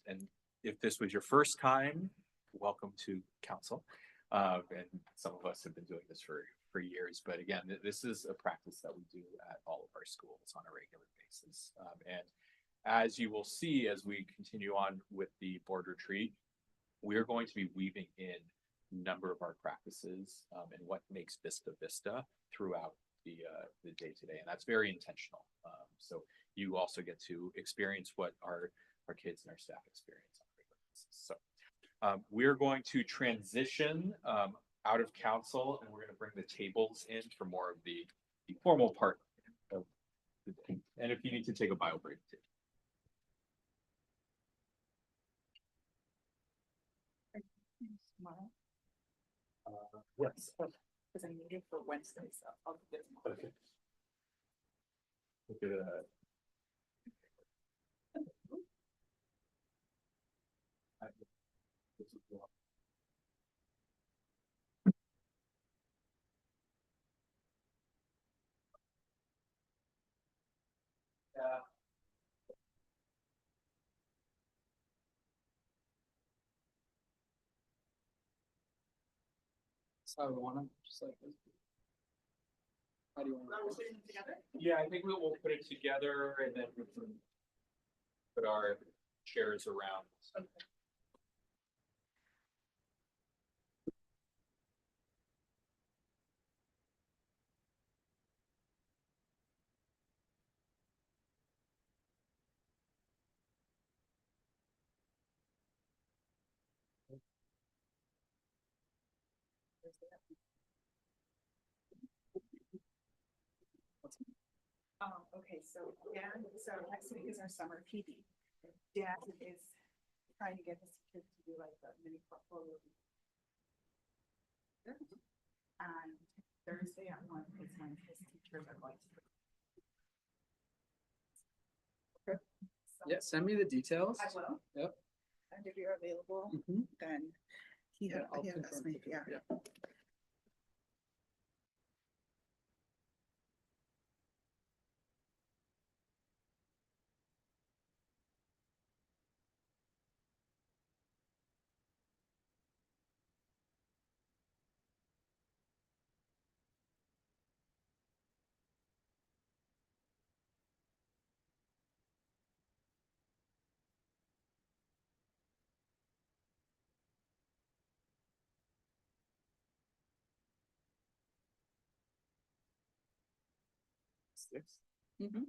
if this was your first time, welcome to council. And some of us have been doing this for years, but again, this is a practice that we do at all of our schools on a regular basis. And as you will see, as we continue on with the board retreat, we're going to be weaving in a number of our practices and what makes Vista throughout the day-to-day, and that's very intentional. So you also get to experience what our kids and our staff experience on a regular basis. So we're going to transition out of council, and we're going to bring the tables in for more of the formal part of the day. And if you need to take a bio break too. Tomorrow. Yes. Because I need it for Wednesday, so I'll do it tomorrow. Okay. Look at that. Yeah. So I want them just like this. How do you want it? Together? Yeah, I think we will put it together and then we can put our chairs around. Okay, so Dan, so next week is our summer PD. Dan is trying to get his kids to do like a mini portfolio. And Thursday at 1 is when his teachers are going to. Okay. So Yeah, send me the details. I will. Yep. And if you're available, Mhm. then he Yeah, had, I'll he had asked confirm. me, yeah. Yeah. Six. Mm-hmm.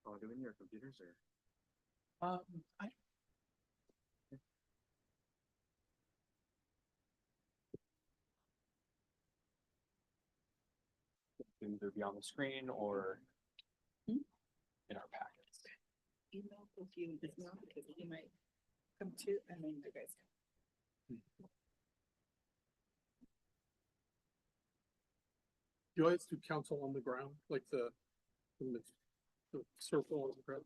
Oh, doing your computers or? I Can either be on the screen or Hmm? in our packets. Email with you as well, because he might come to, and then you guys. You always do council on the ground, like the circle on the ground.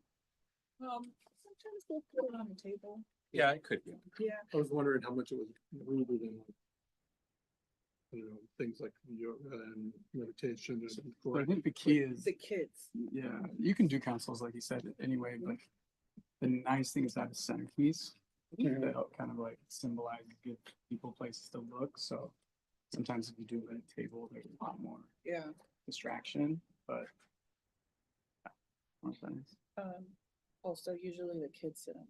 Sometimes we'll put it on the table. Yeah, it could be. Yeah. I was wondering how much it was rooted in, like, you know, things like yoga and meditation. But I think the key is, The kids. yeah, you can do councils like you said anyway, but the nice thing is that it's centerpiece. That help kind of like symbolize, give people places to look. So sometimes if you do it at a table, there's a lot more Yeah. distraction, but. More things. Also, usually the kids sit on,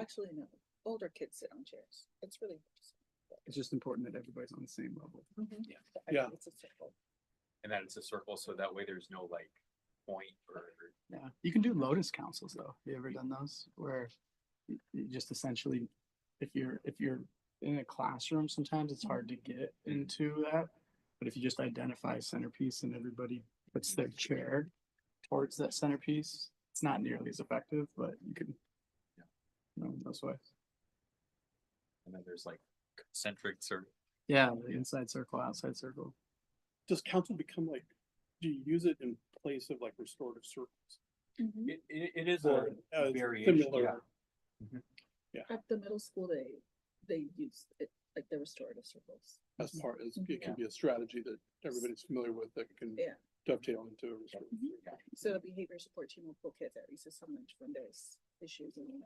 actually, no, older kids sit on chairs. It's really. It's just important that everybody's on the same level. Yeah. Yeah. It's a circle. And that it's a circle, so that way there's no like point or. Yeah, you can do lotus councils though. You ever done those where you just essentially, if you're in a classroom, sometimes it's hard to get into that. But if you just identify a centerpiece and everybody puts their chair towards that centerpiece, it's not nearly as effective, but you can, you know, those ways. And then there's like concentric or. Yeah, the inside circle, outside circle. Does council become like, do you use it in place of like restorative circles? It is Or, a variation, similar? yeah. At the middle school, they use it, like the restorative circles. As part, it Yeah. can be a strategy that everybody's familiar with that can Yeah. dovetail into a restorative. So the behavior support team will pull kids at recess so much when there's issues and.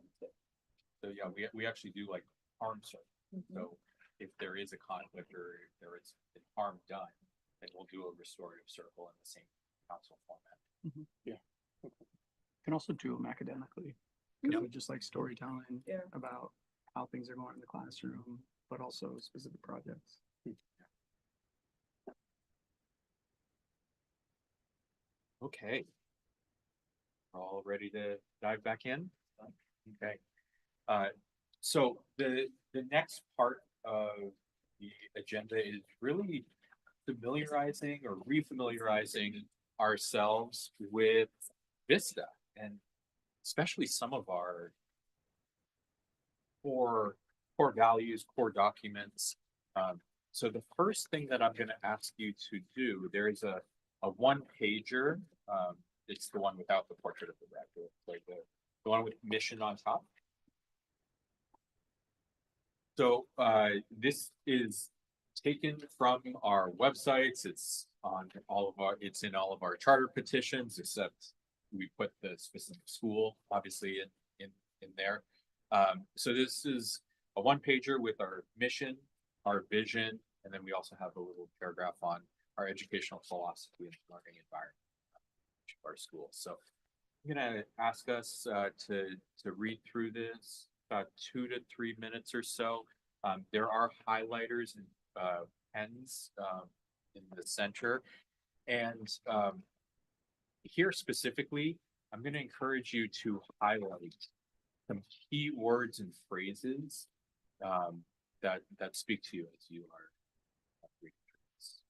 So yeah, we actually do like harm circle. So if there is a conflict or if there is harm done, then we'll do a restorative circle in the same council format. You can also do them academically. Because we just like storytelling Yeah. about how things are going in the classroom, but also specific projects. Okay. All ready to dive back in? Okay. So the next part of the agenda is really familiarizing or refamiliarizing ourselves with Vista and especially some of our core values, core documents. So the first thing that I'm going to ask you to do, there is a one pager. It's the one without the portrait of the rector, like the one with mission on top. So this is taken from our websites. It's on it's in all of our charter petitions, except we put the specific school obviously in there. So this is a one pager with our mission, our vision, and then we also have a little paragraph on our educational philosophy and learning environment of our school. So I'm gonna ask us to read through this about 2 to 3 minutes or so. There are highlighters and pens in the center, and here specifically, I'm going to encourage you to highlight some key words and phrases that speak to you as you are reading through this.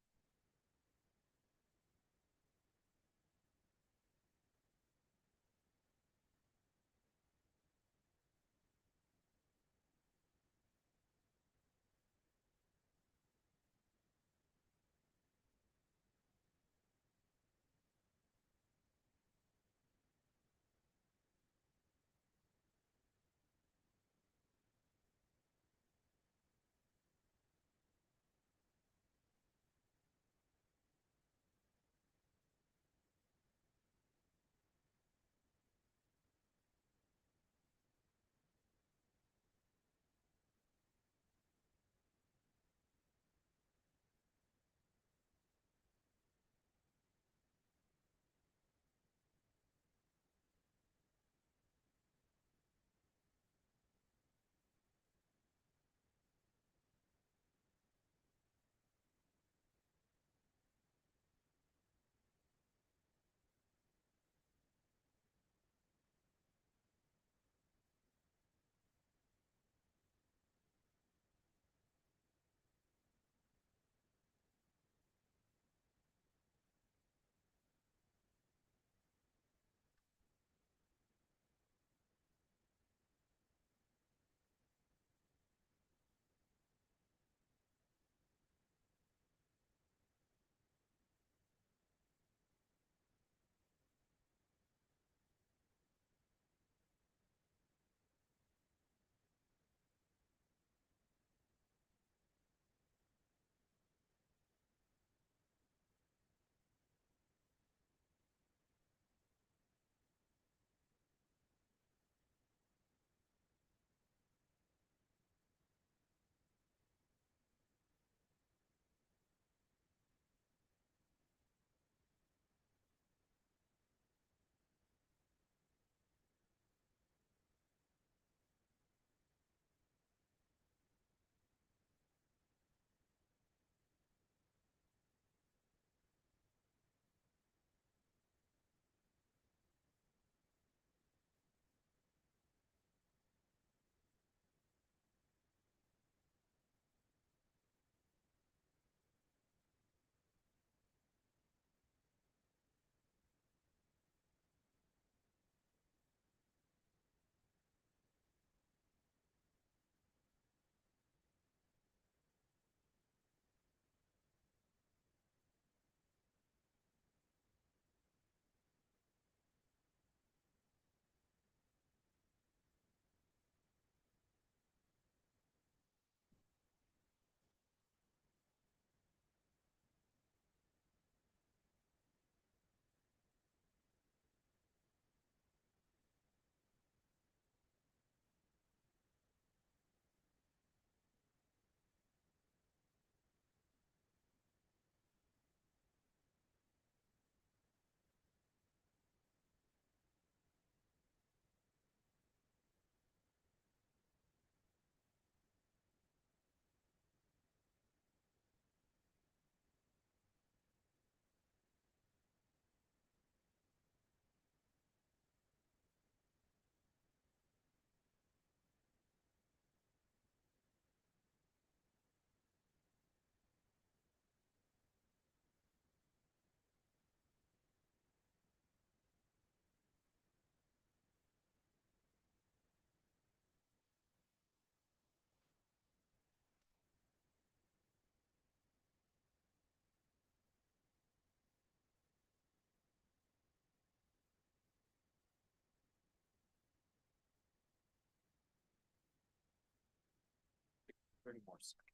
Thirty more seconds.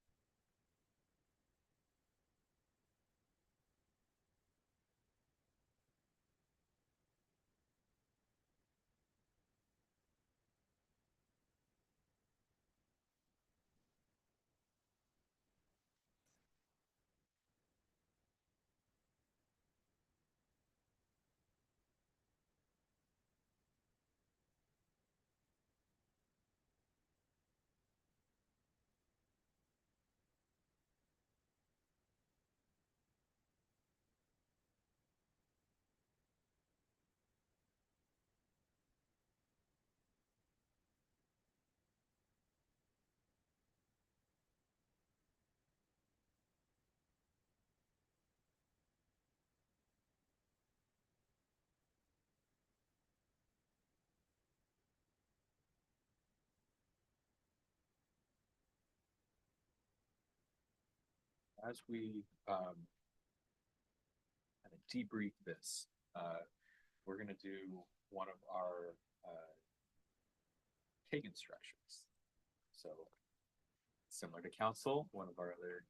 as we kind of debrief this, we're going to do one of our cake instructions. So similar to council, one of our other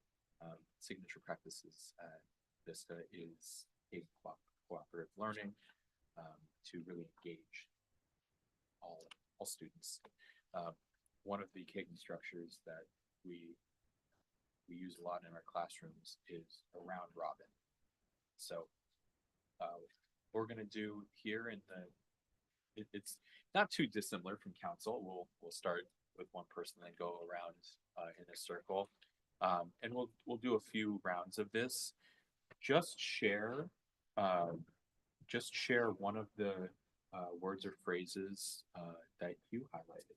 signature practices at Vista is a cooperative learning to really engage all students. One of the cadence structures that we use a lot in our classrooms is a round robin. So we're going to do here in it's not too dissimilar from council. We'll start with one person, then go around in a circle, and we'll do a few rounds of this. Just share one of the words or phrases that you highlighted,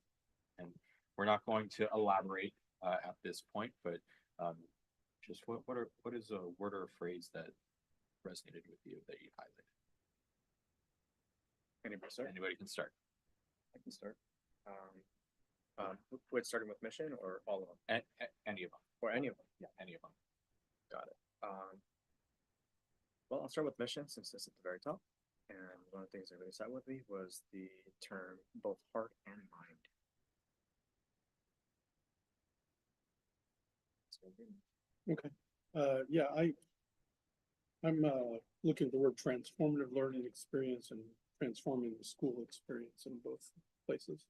and we're not going to elaborate at this point, but just what is a word or a phrase that resonated with you that you highlighted? Anybody can start. I can start. With starting with mission or all of them? Any of them. Or any of them? Yeah, any of them. Got it. Well, I'll start with mission since it's at the very top. And one of the things that really sat with me was the term both heart and mind. Okay, yeah, I'm looking at the word transformative learning experience and transforming the school experience in both places.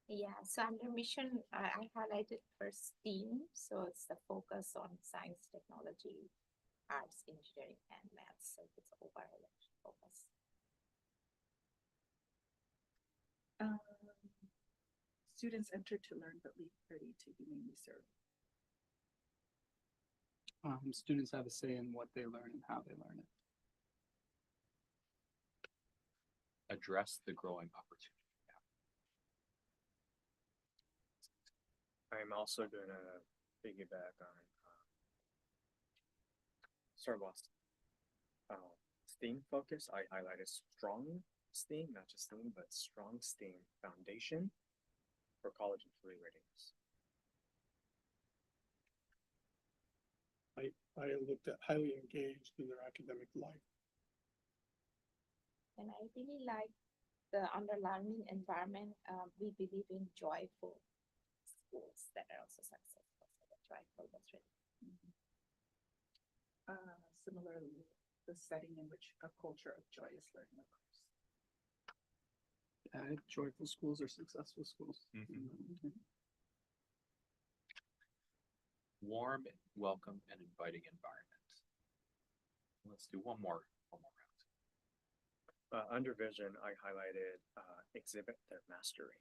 Yeah, so under mission, I highlighted first STEAM, so it's the focus on science, technology, arts, engineering, and maths. So it's overall focus. Students enter to learn but leave ready to humanely serve. Students have a say in what they learn and how they learn it. Address the growing opportunity. I'm also going to piggyback on STEAM focus. I highlighted strong STEAM, not just STEAM, but strong STEAM foundation for college and career readiness. I looked at highly engaged in their academic life. And I really like the under learning environment. We believe in joyful schools that are also successful. So the joyful was really. Similarly, the setting in which a culture of joyous learning occurs. Joyful schools are successful schools. Warm, welcome, and inviting environment. Let's do one more round. Under vision, I highlighted exhibit their mastery.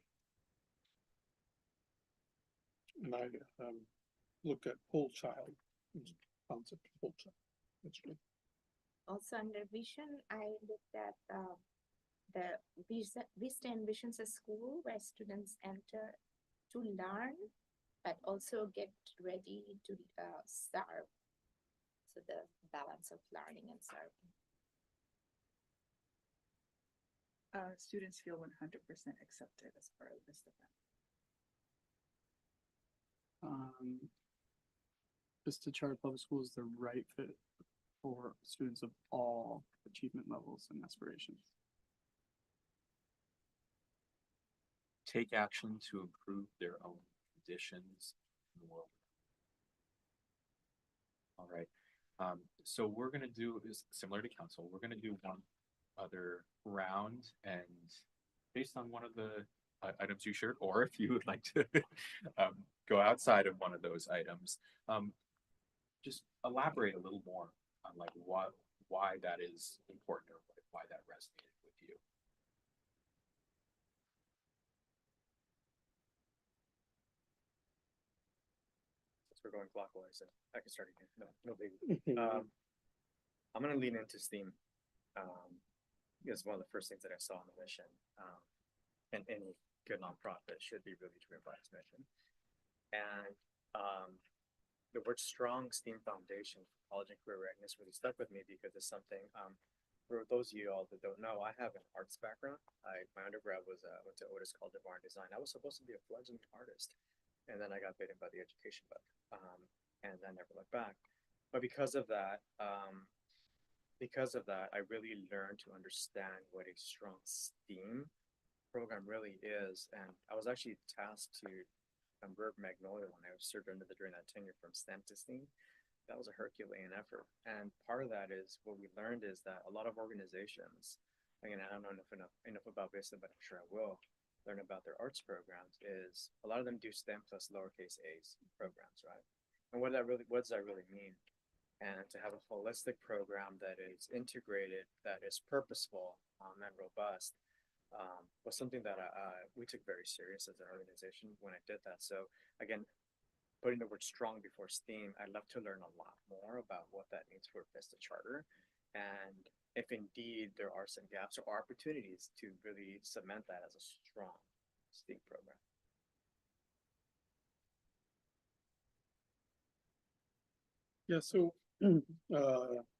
And I looked at whole child, concept of whole child. That's good. Also under vision, I looked at the Vista envisions a school where students enter to learn, but also get ready to serve. So the balance of learning and serving. Students feel 100% accepted as part of this event. Vista Charter Public Schools is the right fit for students of all achievement levels and aspirations. Take action to improve their own conditions in the world. All right. So we're going to do is similar to council. We're going to do one other round, and based on one of the items you shared, or if you would like to go outside of one of those items, just elaborate a little more on like why that is important or why that resonated with you. Since we're going clockwise, I can start again. No big. I'm going to lean into STEAM. Because one of the first things that I saw on the mission, and any good nonprofit should be really driven by its mission. And the word strong STEAM foundation for college and career readiness really stuck with me because it's something, for those of you all that don't know, I have an arts background. My undergrad was went to Otis College of Art and Design. I was supposed to be a fledgling artist. and then I got bitten by the education bug, and I never looked back. But because of that, I really learned to understand what a strong STEAM program really is. And I was actually tasked to convert Magnolia when I was served under during that tenure from STEM to STEAM. That was a Herculean effort. And part of that is what we learned is that a lot of organizations, again, I don't know enough about Vista, but I'm sure I will learn about their arts programs, is a lot of them do STEM plus lowercase a's programs, right? And what does that really mean? And to have a holistic program that is integrated, that is purposeful, and robust, was something that we took very serious as an organization when I did that. So again, putting the word strong before STEAM, I'd love to learn a lot more about what that means for Vista Charter, and if indeed there are some gaps or opportunities to really cement that as a strong STEAM program. Yeah, so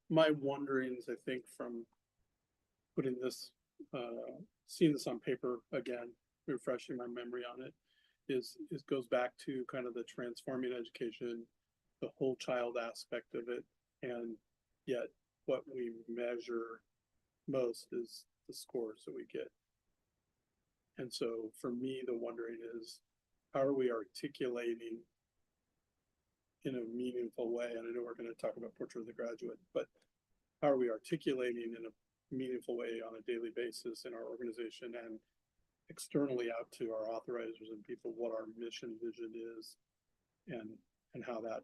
my wonderings, I think, from putting this, seeing this on paper again, refreshing my memory on it, is goes back to kind of the transforming education, the whole child aspect of it, and yet what we measure most is the scores that we get. And so for me, the wondering is, how are we articulating in a meaningful way? And I know we're going to talk about Portrait of the Graduate, but how are we articulating in a meaningful way on a daily basis in our organization and externally out to our authorizers and people what our mission vision is, and how that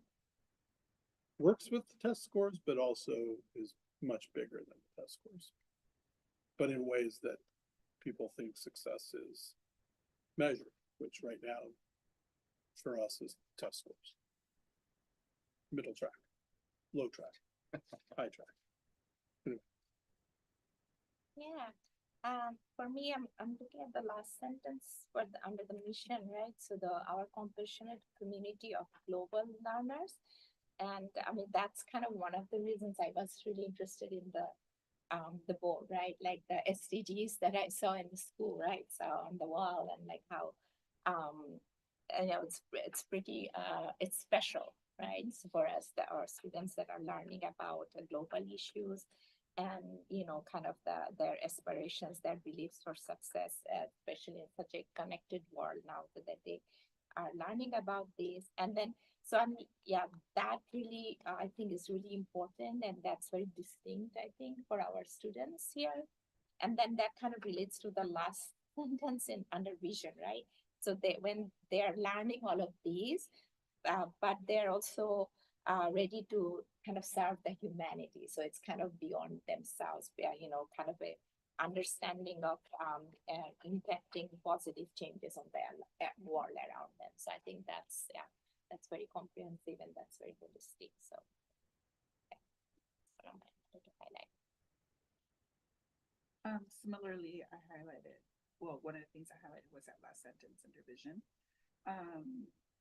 works with the test scores, but also is much bigger than the test scores, but in ways that people think success is measured, which right now for us is test scores. Middle track, low track, high track. Anyway. Yeah. For me, I'm looking at the last sentence for under the mission, right? So our compassionate community of global learners. And I mean, that's kind of one of the reasons I was really interested in the board, right? Like the SDGs that I saw in the school, right? So on the wall, and like how, you know, it's pretty, it's special, right? So for us, our students that are learning about the global issues, and you know, kind of their aspirations, their beliefs for success, especially in such a connected world now that they are learning about this. And then so yeah, that really I think is really important, and that's very distinct, I think, for our students here. And then that kind of relates to the last sentence in under vision, right? So when they are learning all of these, but they're also ready to kind of serve the humanity. So it's kind of beyond themselves, you know, kind of a understanding of impacting positive changes on their world around them. So I think that's very comprehensive, and that's very holistic. So yeah, that's what I wanted to highlight. Similarly, I highlighted, well, one of the things I highlighted was that last sentence under vision.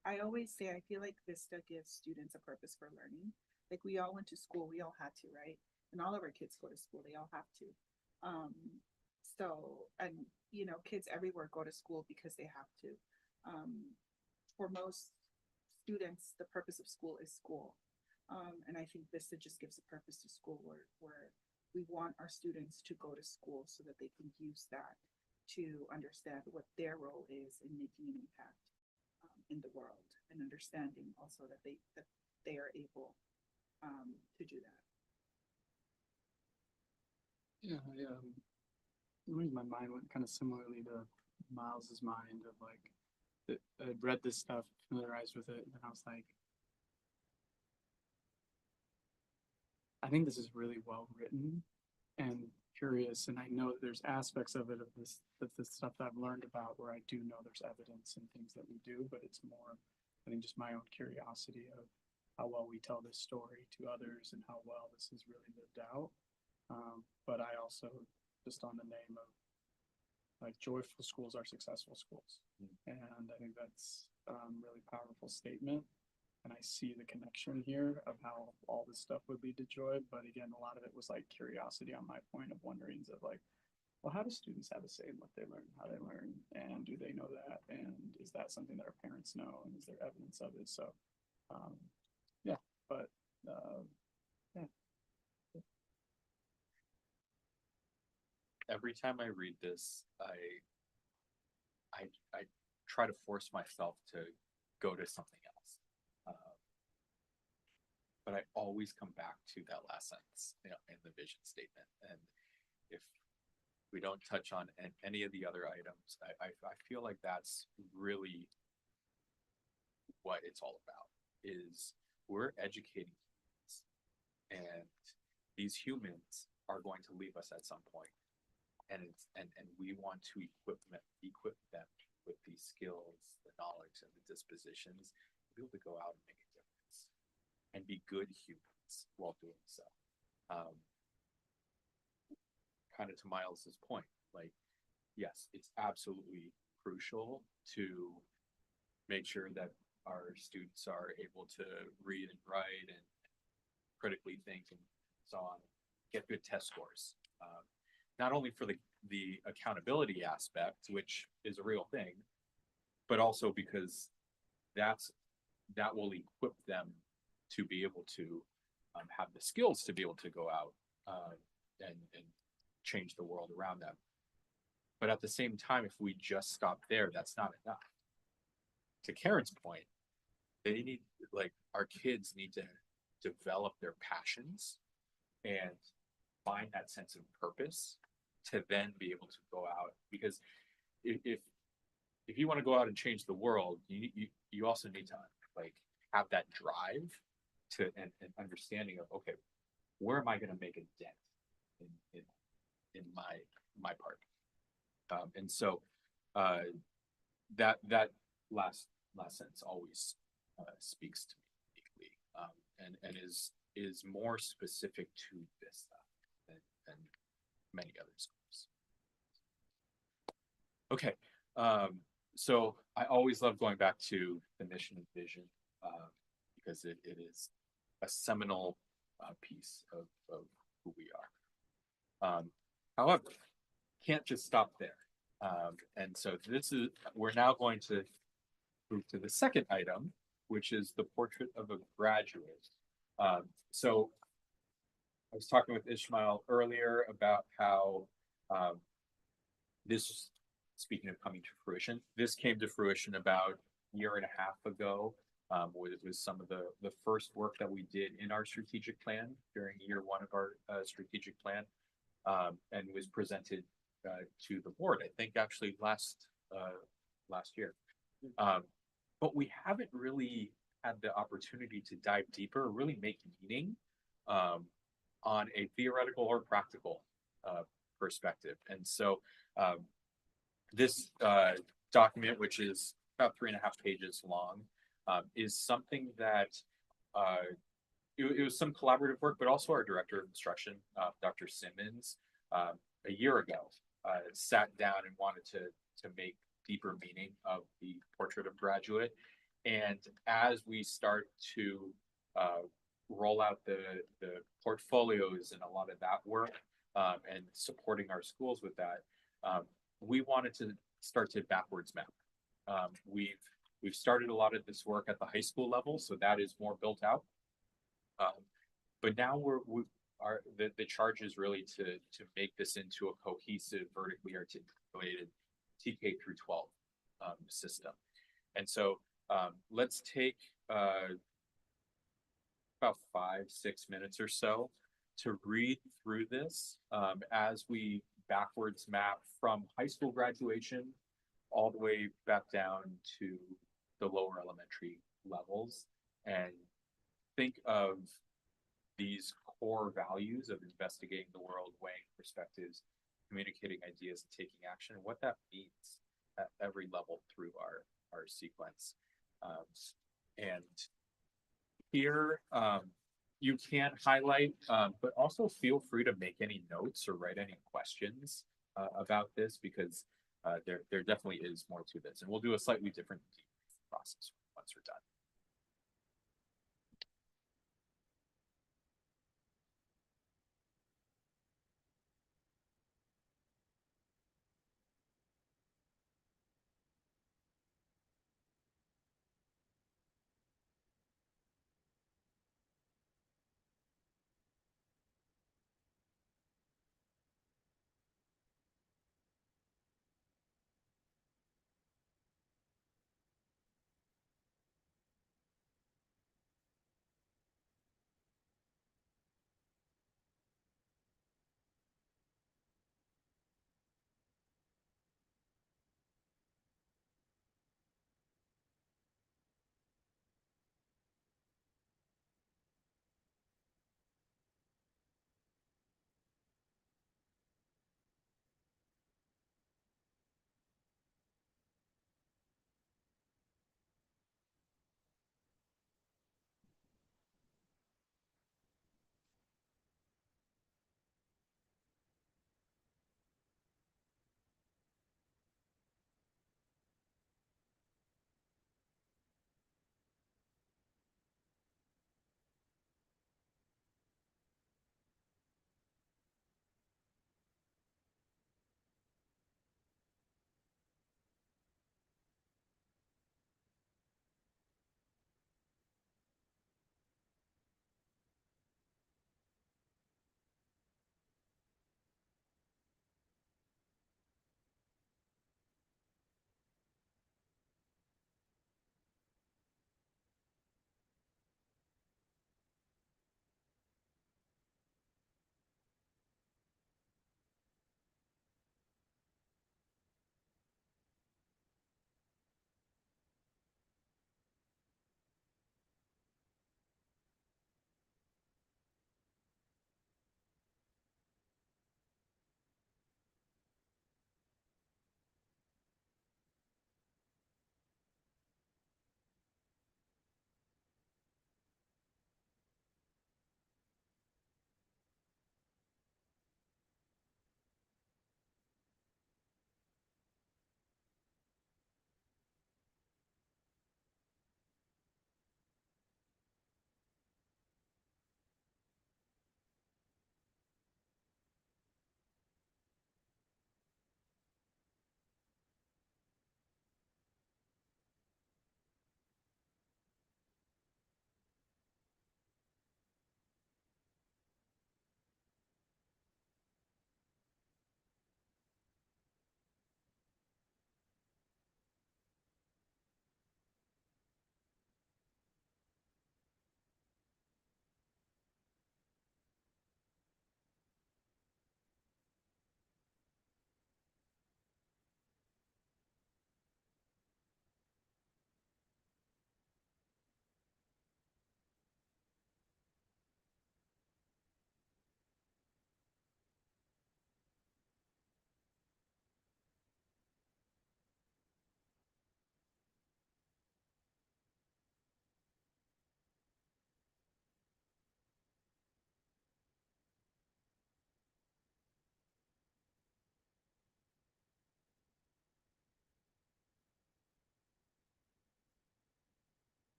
I always say, I feel like Vista gives students a purpose for learning. Like we all went to school, we all had to, right? And all of our kids go to school, they all have to. And you know, kids everywhere go to school because they have to. For most students, the purpose of school is school. And I think Vista just gives a purpose to school where we want our students to go to school so that they can use that to understand what their role is in making an impact in the world, and understanding also that they are able to do that. Yeah, my mind went kind of similarly to Miles's mind of like, I'd read this stuff, familiarized with it, and then I was like, I think this is really well written and curious, and I know there's aspects of it, of this stuff that I've learned about where I do know there's evidence in things that we do, but it's more, I think, just my own curiosity of how well we tell this story to others and how well this is really lived out. But I also, just on the name of like, joyful schools are successful schools. And I think that's a really powerful statement. And I see the connection here of how all this stuff would lead to joy. But again, a lot of it was like curiosity on my point of wonderings of like, well, how do students have a say in what they learn, how they learn, and do they know that? And is is that something that our parents know, and is there evidence of it? So, yeah, but, yeah. Every time I read this, I try to force myself to go to something else. But I always come back to that last sentence, you know, in the vision statement. And if we don't touch on any of the other items, I feel like that's really what it's all about, is we're educating humans, and these humans are going to leave us at some point. And we want to equip them with these skills, the knowledge, and the dispositions to be able to go out and make a difference and be good humans while doing so. Kind of to Miles's point, like, yes, it's absolutely crucial to make sure that our students are able to read and write and critically think and so on, get good test scores. Not only for the accountability aspect, which is a real thing, but also because that will equip them to be able to have the skills to be able to go out and change the world around them. But at the same time, if we just stop there, that's not enough. To Karen's point, they need, like, our kids need to develop their passions and find that sense of purpose to then be able to go out. Because if you want to go out and change the world, you also need to, like, have that drive to and understanding of, okay, where am I going to make a dent in my part? And so that last sentence always speaks to me deeply, and is more specific to Vista than many other schools. Okay, so I always love going back to the mission and vision because it is a seminal piece of who we are. However, can't just stop there. And so we're now going to move to the second item, which is the portrait of a graduate. So I was talking with Ishmael earlier about how this, speaking of coming to fruition, this came to fruition about a year and a half ago. It was some of the first work that we did in our strategic plan during year one of our strategic plan, and was presented to the board, I think actually last year. But we haven't really had the opportunity to dive deeper, or really make meaning on a theoretical or practical perspective. And so this document, which is about 3.5 pages long, is something that it was some collaborative work, but also our director of instruction, Dr. Simmons, a year ago, sat down and wanted to make deeper meaning of the portrait of graduate. And as we start to roll out the portfolios and a lot of that work, and supporting our schools with that, we wanted to start to backwards map. We've started a lot of this work at the high school level, so that is more built out. But now the charge is really to make this into a cohesive, vertically articulated TK through 12 system. And so let's take about 5-6 minutes or so to read through this as we backwards map from high school graduation all the way back down to the lower elementary levels, and think of these core values of investigating the world, weighing perspectives, communicating ideas, and taking action, and what that means at every level through our sequence. And here you can highlight, but also feel free to make any notes or write any questions about this, because there definitely is more to this, and we'll do a slightly different process once we're done.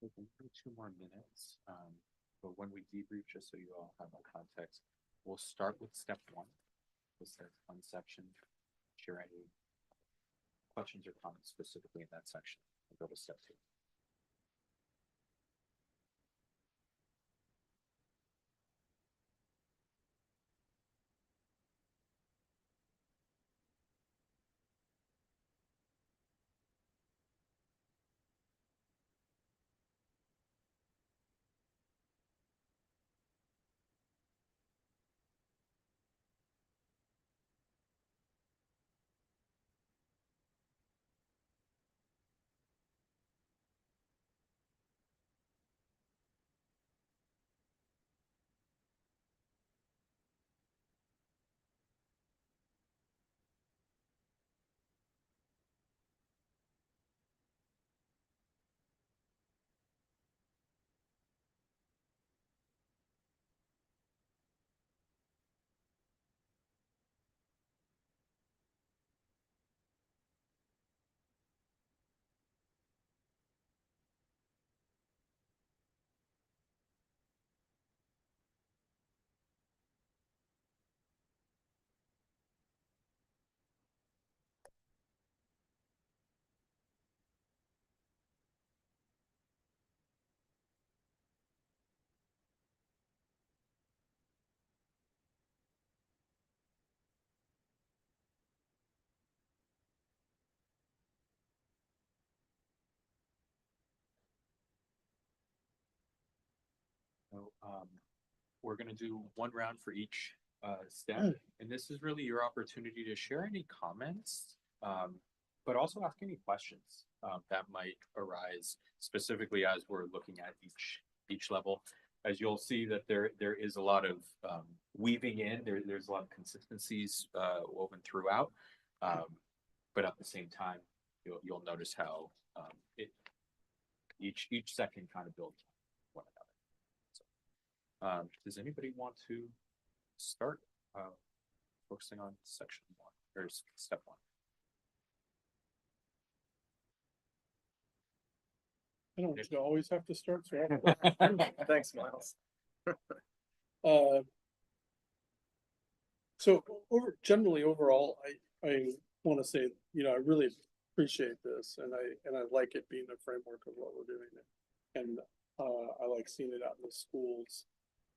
So we'll do 2 more minutes, but when we debrief, just so you all have a context, we'll start with step one. This is one section. Share any questions or comments specifically in that section. We'll go to step two. So, we're gonna do one round for each step, and this is really your opportunity to share any comments, but also ask any questions that might arise specifically as we're looking at each level. As you'll see that there is a lot of weaving in, there's a lot of consistencies woven throughout, but at the same time, you'll notice how each section kind of builds one another. So, does anybody want to start focusing on section one or step one? I don't want you to always have to start, so. Thanks, Miles. So generally overall, I want to say, I really appreciate this and I like it being a framework of what we're doing. And I like seeing it out in the schools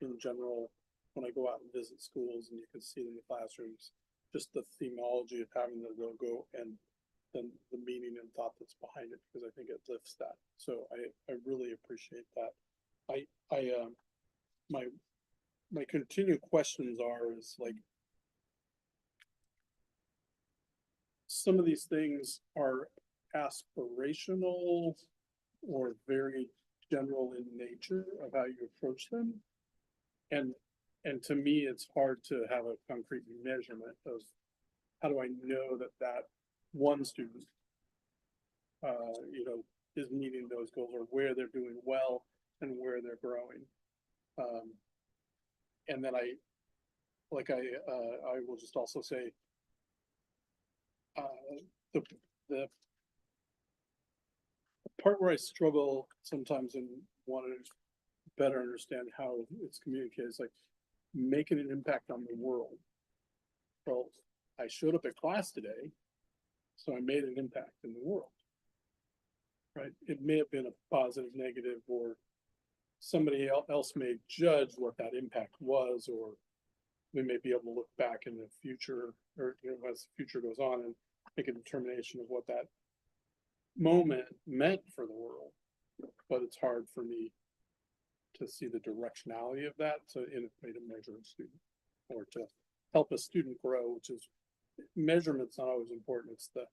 in general. When I go out and visit schools and you can see it in the classrooms, just the themology of having the logo and then the meaning and thought that's behind it, because I think it lifts that. So I really appreciate that. My continued questions is like, some of these things are aspirational or very general in nature of how you approach them. And to me, it's hard to have a concrete measurement of how do I know that one student, is meeting those goals, or where they're doing well and where they're growing. And then I will just also say, the part where I struggle sometimes and want to better understand how it's communicated is like making an impact on the world. Well, I showed up at class today, so I made an impact in the world. Right? It may have been a positive, negative, or somebody else may judge what that impact was, or we may be able to look back in the future, or as the future goes on, and make a determination of what that moment meant for the world. But it's hard for me to see the directionality of that, so in a way to measure a student or to help a student grow, which is measurement's not always important. It's the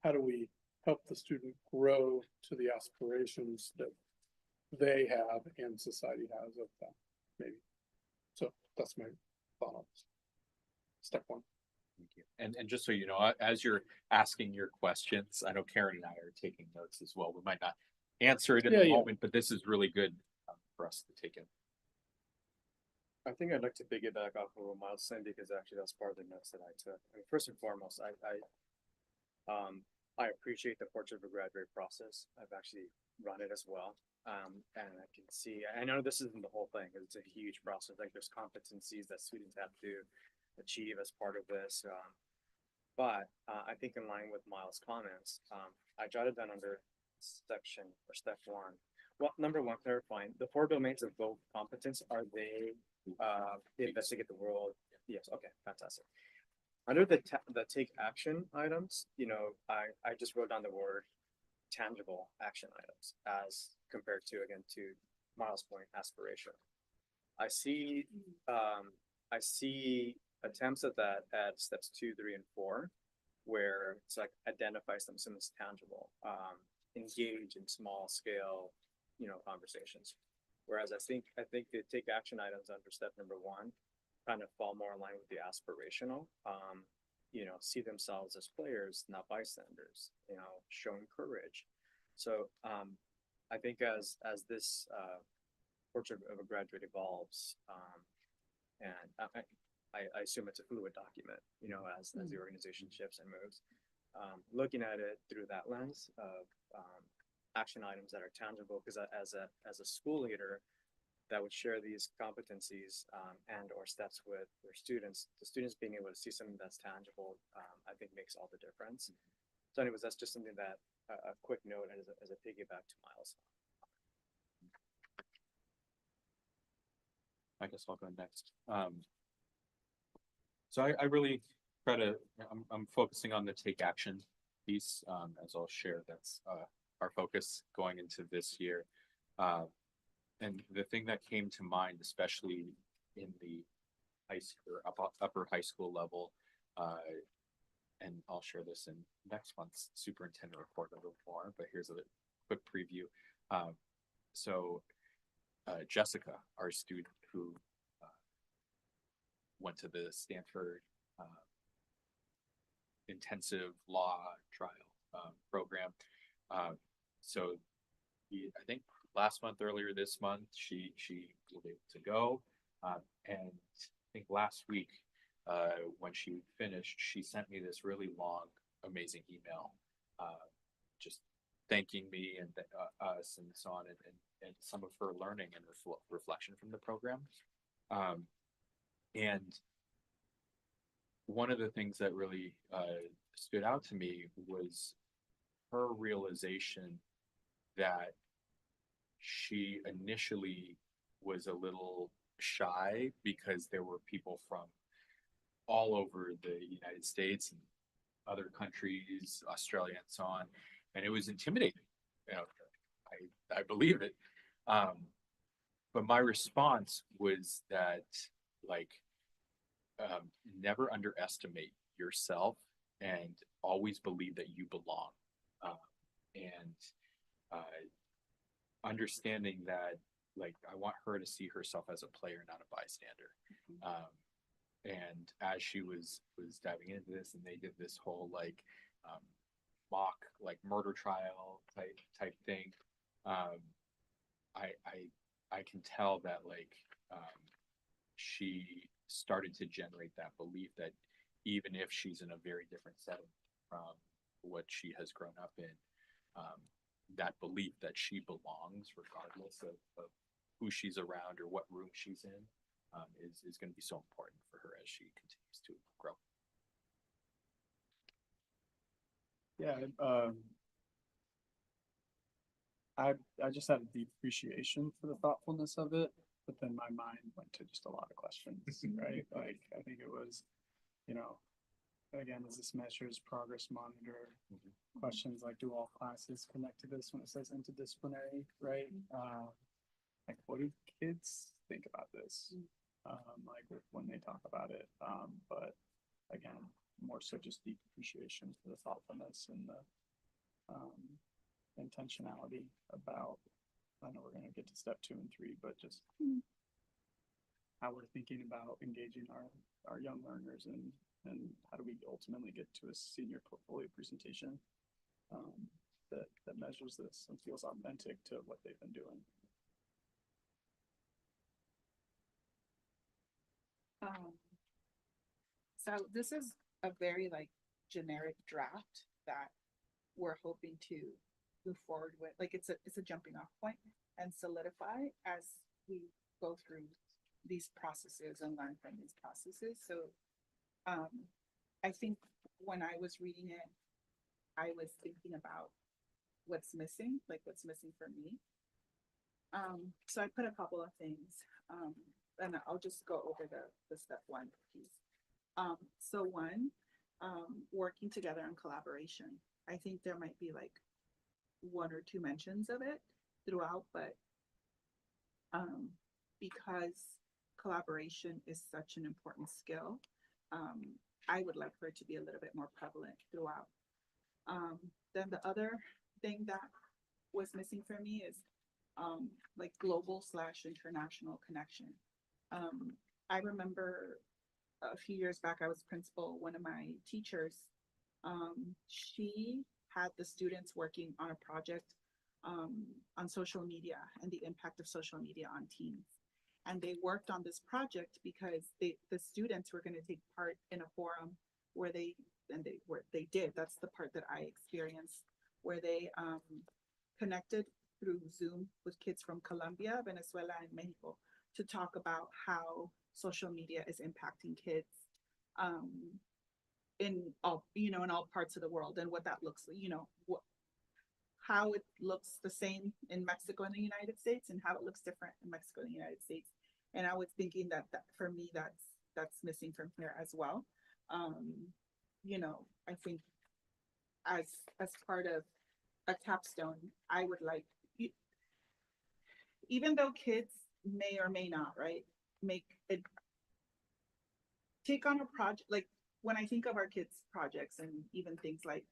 how do we help the student grow to the aspirations that they have and society has of them, maybe. So that's my thought on this. Step one. Thank you. And just so you know, as you're asking your questions, I know Karen and I are taking notes as well. We might not answer it in the moment, but this is really good for us to take in. I think I'd like to piggyback off of what Miles said, because actually that's part of the notes that I took. I mean, first and foremost, I appreciate the Portrait of a Graduate process. I've actually run it as well. And I can see, I know this isn't the whole thing, 'cause it's a huge process, like there's competencies that students have to achieve as part of this. But I think in line with Miles' comments, I jotted down under section or step one. Well, number one, clarifying, the four domains of both competence, are they investigate the world? Yes, okay, fantastic. Under the take action items, I just wrote down the word tangible action items as compared to, again, to Miles' point, aspiration. I see attempts at that at steps 2, 3, and 4, where it's like identify something that's tangible, engage in small scale, conversations. Whereas I think the take action items under step number 1 kind of fall more in line with the aspirational. See themselves as players, not bystanders, showing courage. So I think as this portrait of a graduate evolves, and I assume it's a fluid document, as the organization shifts and moves. Looking at it through that lens of action items that are tangible, because as a school leader that would share these competencies and or steps with their students, the students being able to see something that's tangible, I think makes all the difference. So anyways, that's just something that a quick note as a piggyback to Miles. I guess I'll go next. So I really try to, I'm focusing on the take action piece, as I'll share. That's our focus going into this year. And the thing that came to mind, especially in the high school or upper high school level, and I'll share this in next month's superintendent report a little more, but here's a quick preview. So Jessica, our student who went to the Stanford intensive law trial program. So I think last month, earlier this month, she was able to go. And I think last week, when she finished, she sent me this really long, amazing email, just thanking me and us and so on, and some of her learning and reflection from the program. And one of the things that really stood out to me was her realization that she initially was a little shy because there were people from all over the United States and other countries, Australia and so on, and it was intimidating. I believe it. But my response was that, never underestimate yourself and always believe that you belong. And understanding that, I want her to see herself as a player, not a bystander. And as she was diving into this, and they did this whole mock murder trial type thing, I can tell that she started to generate that belief that even if she's in a very different setting from what she has grown up in, that belief that she belongs regardless of who she's around or what room she's in, is going to be so important for her as she continues to grow. Yeah, I just had a deep appreciation for the thoughtfulness of it, but then my mind went to just a lot of questions, right? I think it was, again, as this measures progress monitor, questions like, do all classes connect to this when it says interdisciplinary, right? What do kids think about this? When they talk about it, but again, more so just deep appreciation for the thoughtfulness and the intentionality about, I know we're going to get to step 2 and 3, but just how we're thinking about engaging our young learners and how do we ultimately get to a senior portfolio presentation that measures this and feels authentic to what they've been doing. So this is a very generic draft that we're hoping to move forward with. It's a jumping off point. and solidify as we go through these processes and learn from these processes. So I think when I was reading it, I was thinking about what's missing, like what's missing for me. So I put a couple of things, and I'll just go over the step one piece. So one, working together in collaboration. I think there might be like one or two mentions of it throughout, but because collaboration is such an important skill, I would like for it to be a little bit more prevalent throughout. Then the other thing that was missing for me is like global/international connection. I remember a few years back, I was principal, one of my teachers, she had the students working on a project on social media and the impact of social media on teens. And they worked on this project because the students were going to take part in a forum where they did. That's the part that I experienced, where they connected through Zoom with kids from Colombia, Venezuela, and Mexico to talk about how social media is impacting kids in all, in all parts of the world, and what that looks like, how it looks the same in Mexico and the United States, and how it looks different in Mexico and the United States. And I was thinking that for me, that's missing from here as well. I think as part of a capstone, I would like, even though kids may or may not, right, take on a project, like when I think of our kids' projects and even things like,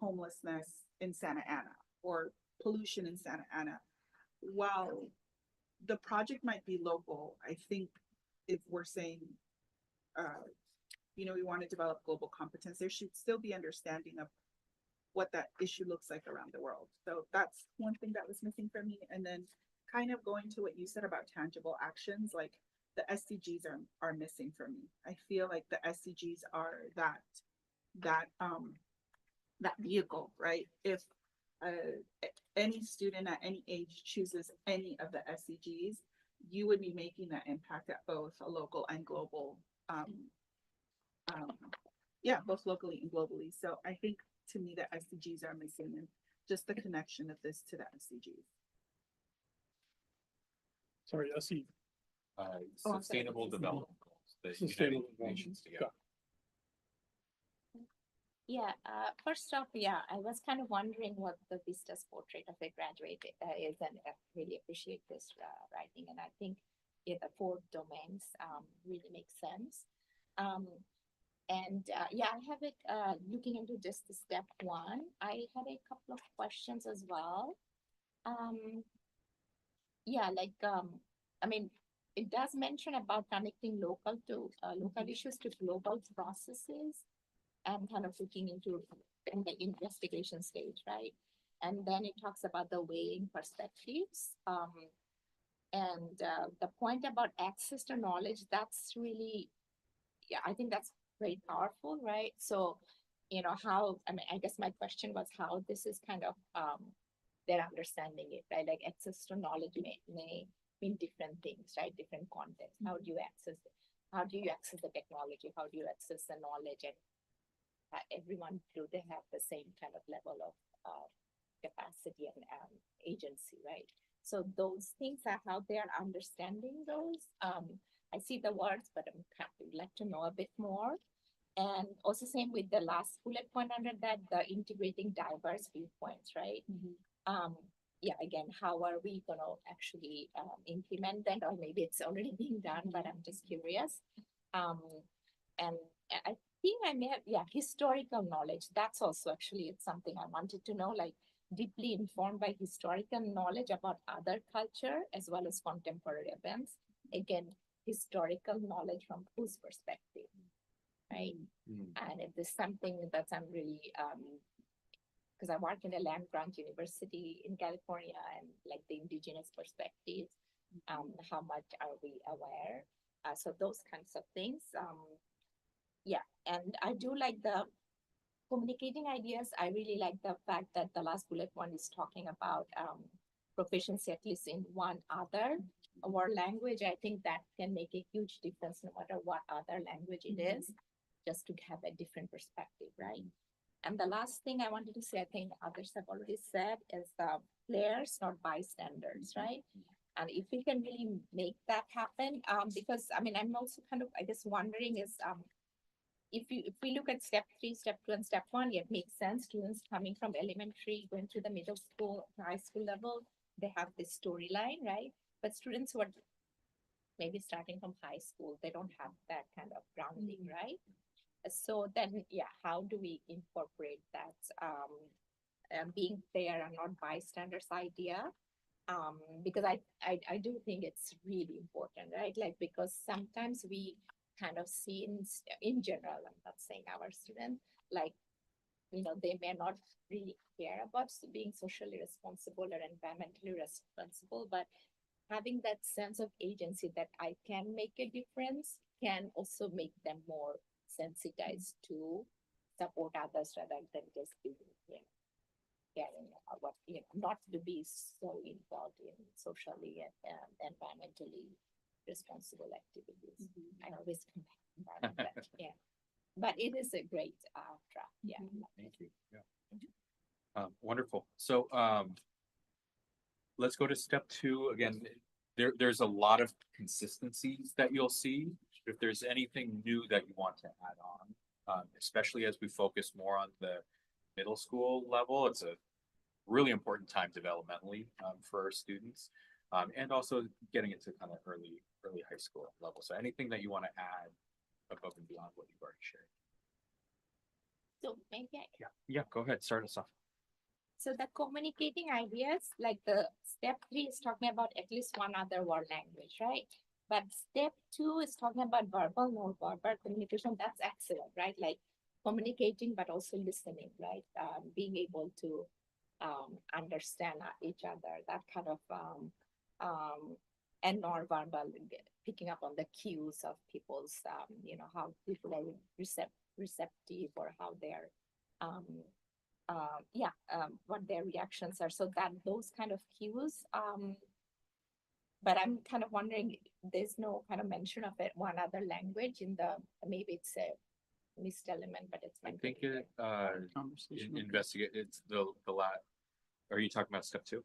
homelessness in Santa Ana or pollution in Santa Ana, while the project might be local, I think if we're saying, we want to develop global competence, there should still be understanding of what that issue looks like around the world. So that's one thing that was missing for me. And then kind of going to what you said about tangible actions, like the SDGs are missing for me. I feel like the SDGs are that vehicle, right? If any student at any age chooses any of the SDGs, you would be making that impact at both a local and global, both locally and globally. So I think to me the SDGs are missing, and just the connection of this to the SDGs. Sorry, SE. Sustainable development goals, the Sustainable United Nations development. together. Yeah, first off, I was kind of wondering what the Vista's portrait of a graduate is, and I really appreciate this writing. And I think the 4 domains really make sense. I have it looking into just the step 1. I had a couple of questions as well. It does mention about connecting local issues to global processes, and kind of looking into in the investigation stage, right? And then it talks about the weighing perspectives. And the point about access to knowledge, that's really, I think that's very powerful, right? So, I guess my question was how this is kind of, they're understanding it, right? Like access to knowledge may mean different things, right? Different contexts. How do you access it? How do you access the technology? How do you access the knowledge? And everyone, do they have the same kind of level of capacity and agency, right? So those things are how they are understanding those. I see the words, but would like to know a bit more. And also same with the last bullet point under that, the integrating diverse viewpoints, right? Again, how are we going to actually implement that? Or maybe it's already being done, but I'm just curious. And I think I may have, historical knowledge. That's also actually, it's something I wanted to know, like deeply informed by historical knowledge about other culture as well as contemporary events. Again, historical knowledge from whose perspective, right? And if there's something that I'm really, because I work in a land grant university in California, and like the indigenous perspectives, how much are we aware? So those kinds of things. And I do like the communicating ideas. I really like the fact that the last bullet point is talking about proficiency at least in one other world language, I think that can make a huge difference no matter what other language it is, just to have a different perspective, right? And the last thing I wanted to say, I think others have already said, is players, not bystanders, right? And if we can really make that happen, because I mean, I'm also kind of, I guess, wondering is, if we look at step 3, step 2, and step 1, it makes sense. Students coming from elementary, going to the middle school, high school level, they have this storyline, right? But students who are maybe starting from high school, they don't have that kind of grounding, right? So then, yeah, how do we incorporate that being there and not bystanders idea? Because I do think it's really important, right? Like, because sometimes we kind of see in general, I'm not saying our students, like, you know, they may not really care about being socially responsible or environmentally responsible, but having that sense of agency that I can make a difference can also make them more sensitized to support others rather than just being, you know, caring about what, you know, not to be so involved in socially and environmentally responsible activities. I always come back to environment, but yeah. But it is a great draft, yeah. Thank you. Yeah. Wonderful. So let's go to step 2 again. There's a lot of consistencies that you'll see. If there's anything new that you want to add on, especially as we focus more on the middle school level, it's a really important time developmentally for our students, and also getting into kind of early high school level. So anything that you want to add above and beyond what you've already shared. So maybe Yeah, go ahead, start us off. so the communicating ideas, like the step 3 is talking about at least one other world language, right? But step 2 is talking about verbal, non-verbal communication. That's excellent, right? Like communicating, but also listening, right? Being able to understand each other, that kind of, and non-verbal, picking up on the cues of people's, you know, how people are receptive or how they're, what their reactions are. So that those kind of cues. But I'm kind of wondering, there's no kind of mention of it, one other language in the, maybe it's a missed element, but it's. I think it Conversation. investigate. It's the last. Are you talking about step 2?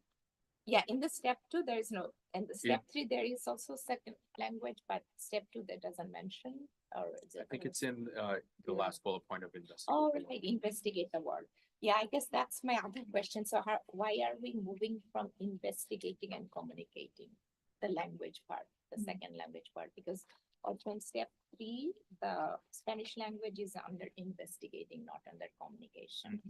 Yeah, in the step 2, there is no, and the step 3, there is also second language, but step 2 that doesn't mention, or is it? I think it's in the last bullet point of investigate. Oh, right, investigate the word. Yeah, I guess that's my other question. So why are we moving from investigating and communicating the language part, the second language part? Because also in step 3, the Spanish language is under investigating, not under communication.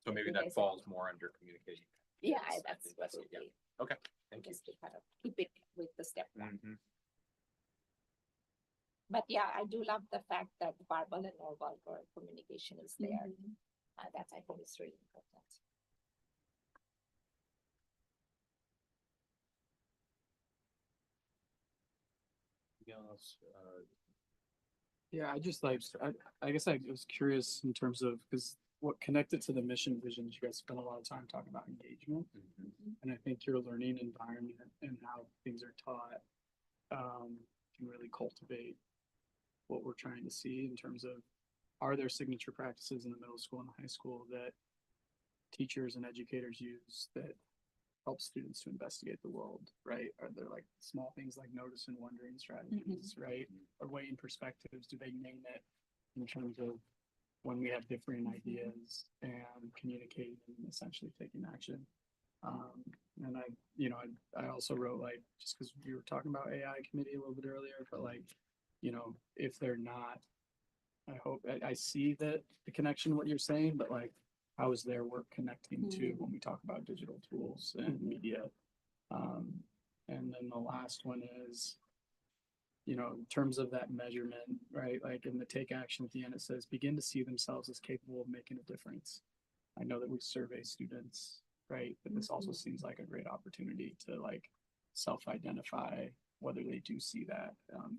So maybe that falls more under communication. Yeah, Yes, I that's think what so, would yeah. be. Okay, thank you. Just to kind of keep it with the step 1. Mhm. But yeah, I do love the fact that verbal and non-verbal communication is there. That I think is really important. Anything else? Yeah, I guess I was curious in terms of, because what connected to the mission vision is you guys spend a lot of time talking about engagement. And I think your learning environment and how things are taught can really cultivate what we're trying to see in terms of, are there signature practices in the middle school and high school that teachers and educators use that help students to investigate the world, right? Are there like small things like notice and wondering strategies, right? Or weighing perspectives? Do they name it in terms of when we have differing ideas and communicating and essentially taking action? And I also wrote, like, just because we were talking about AI committee a little bit earlier, but like, if they're not, I hope I see that the connection, what you're saying, but like, how is their work connecting to when we talk about digital tools and media? And then the last one is, in terms of that measurement, right? Like in the take action at the end, it says begin to see themselves as capable of making a difference. I know that we survey students, right? But this also seems like a great opportunity to like self-identify whether they do see that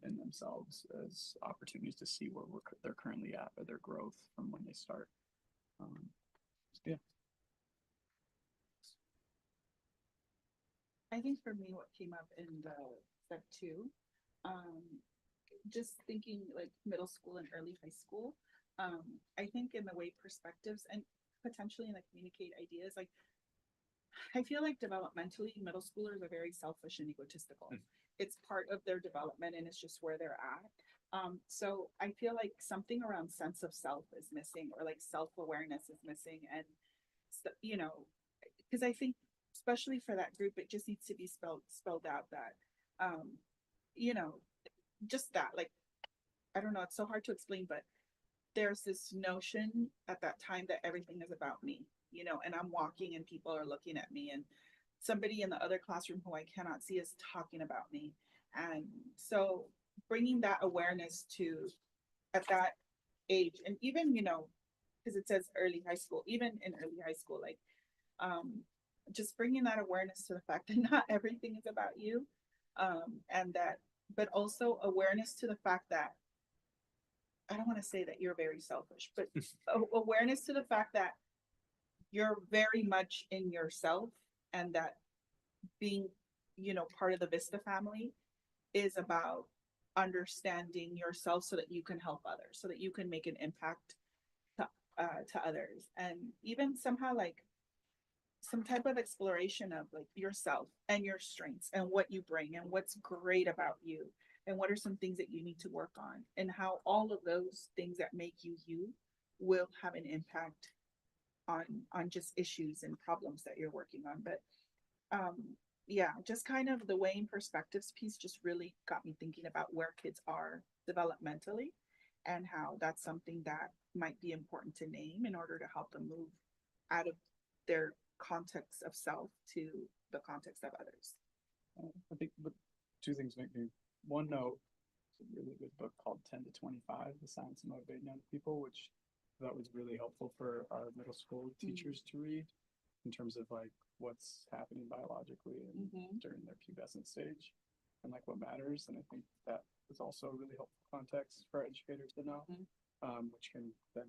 in themselves as opportunities to see where they're currently at or their growth from when they start. Yeah. I think for me, what came up in the step two, just thinking like middle school and early high school, I think in the way perspectives and potentially in the communicate ideas, like I feel like developmentally, middle schoolers are very selfish and egotistical. It's part of their development and it's just where they're at. So I feel like something around sense of self is missing, or like self-awareness is missing. And, you know, because I think especially for that group, it just needs to be spelled out that, you know, just that, like, I don't know, it's so hard to explain, but there's this notion at that time that everything is about me, you know, and I'm walking and people are looking at me, and somebody in the other classroom who I cannot see is talking about me. And so bringing that awareness to at that age, and even, you know, because it says early high school, even in early high school, like, just bringing that awareness to the fact that not everything is about you. And that, but also awareness to the fact that I don't want to say that you're very selfish, but awareness to the fact that you're very much in yourself, and that being, you know, part of the Vista family is about understanding yourself so that you can help others, so that you can make an impact to others. And even somehow like some type of exploration of like yourself and your strengths and what you bring and what's great about you and what are some things that you need to work on, and how all of those things that make you you will have an impact on just issues and problems that you're working on. But yeah, just kind of the weighing perspectives piece just really got me thinking about where kids are developmentally and how that's something that might be important to name in order to help them move out of their context of self to the context of others. I think, but two things make me, one note, it's a really good book called 10 to 25, The Science of Motivating Young People, which I thought was really helpful for our middle school teachers to read in terms of like what's happening biologically and during their pubescent stage and like what matters. And I think that is also a really helpful context for educators to know, which can then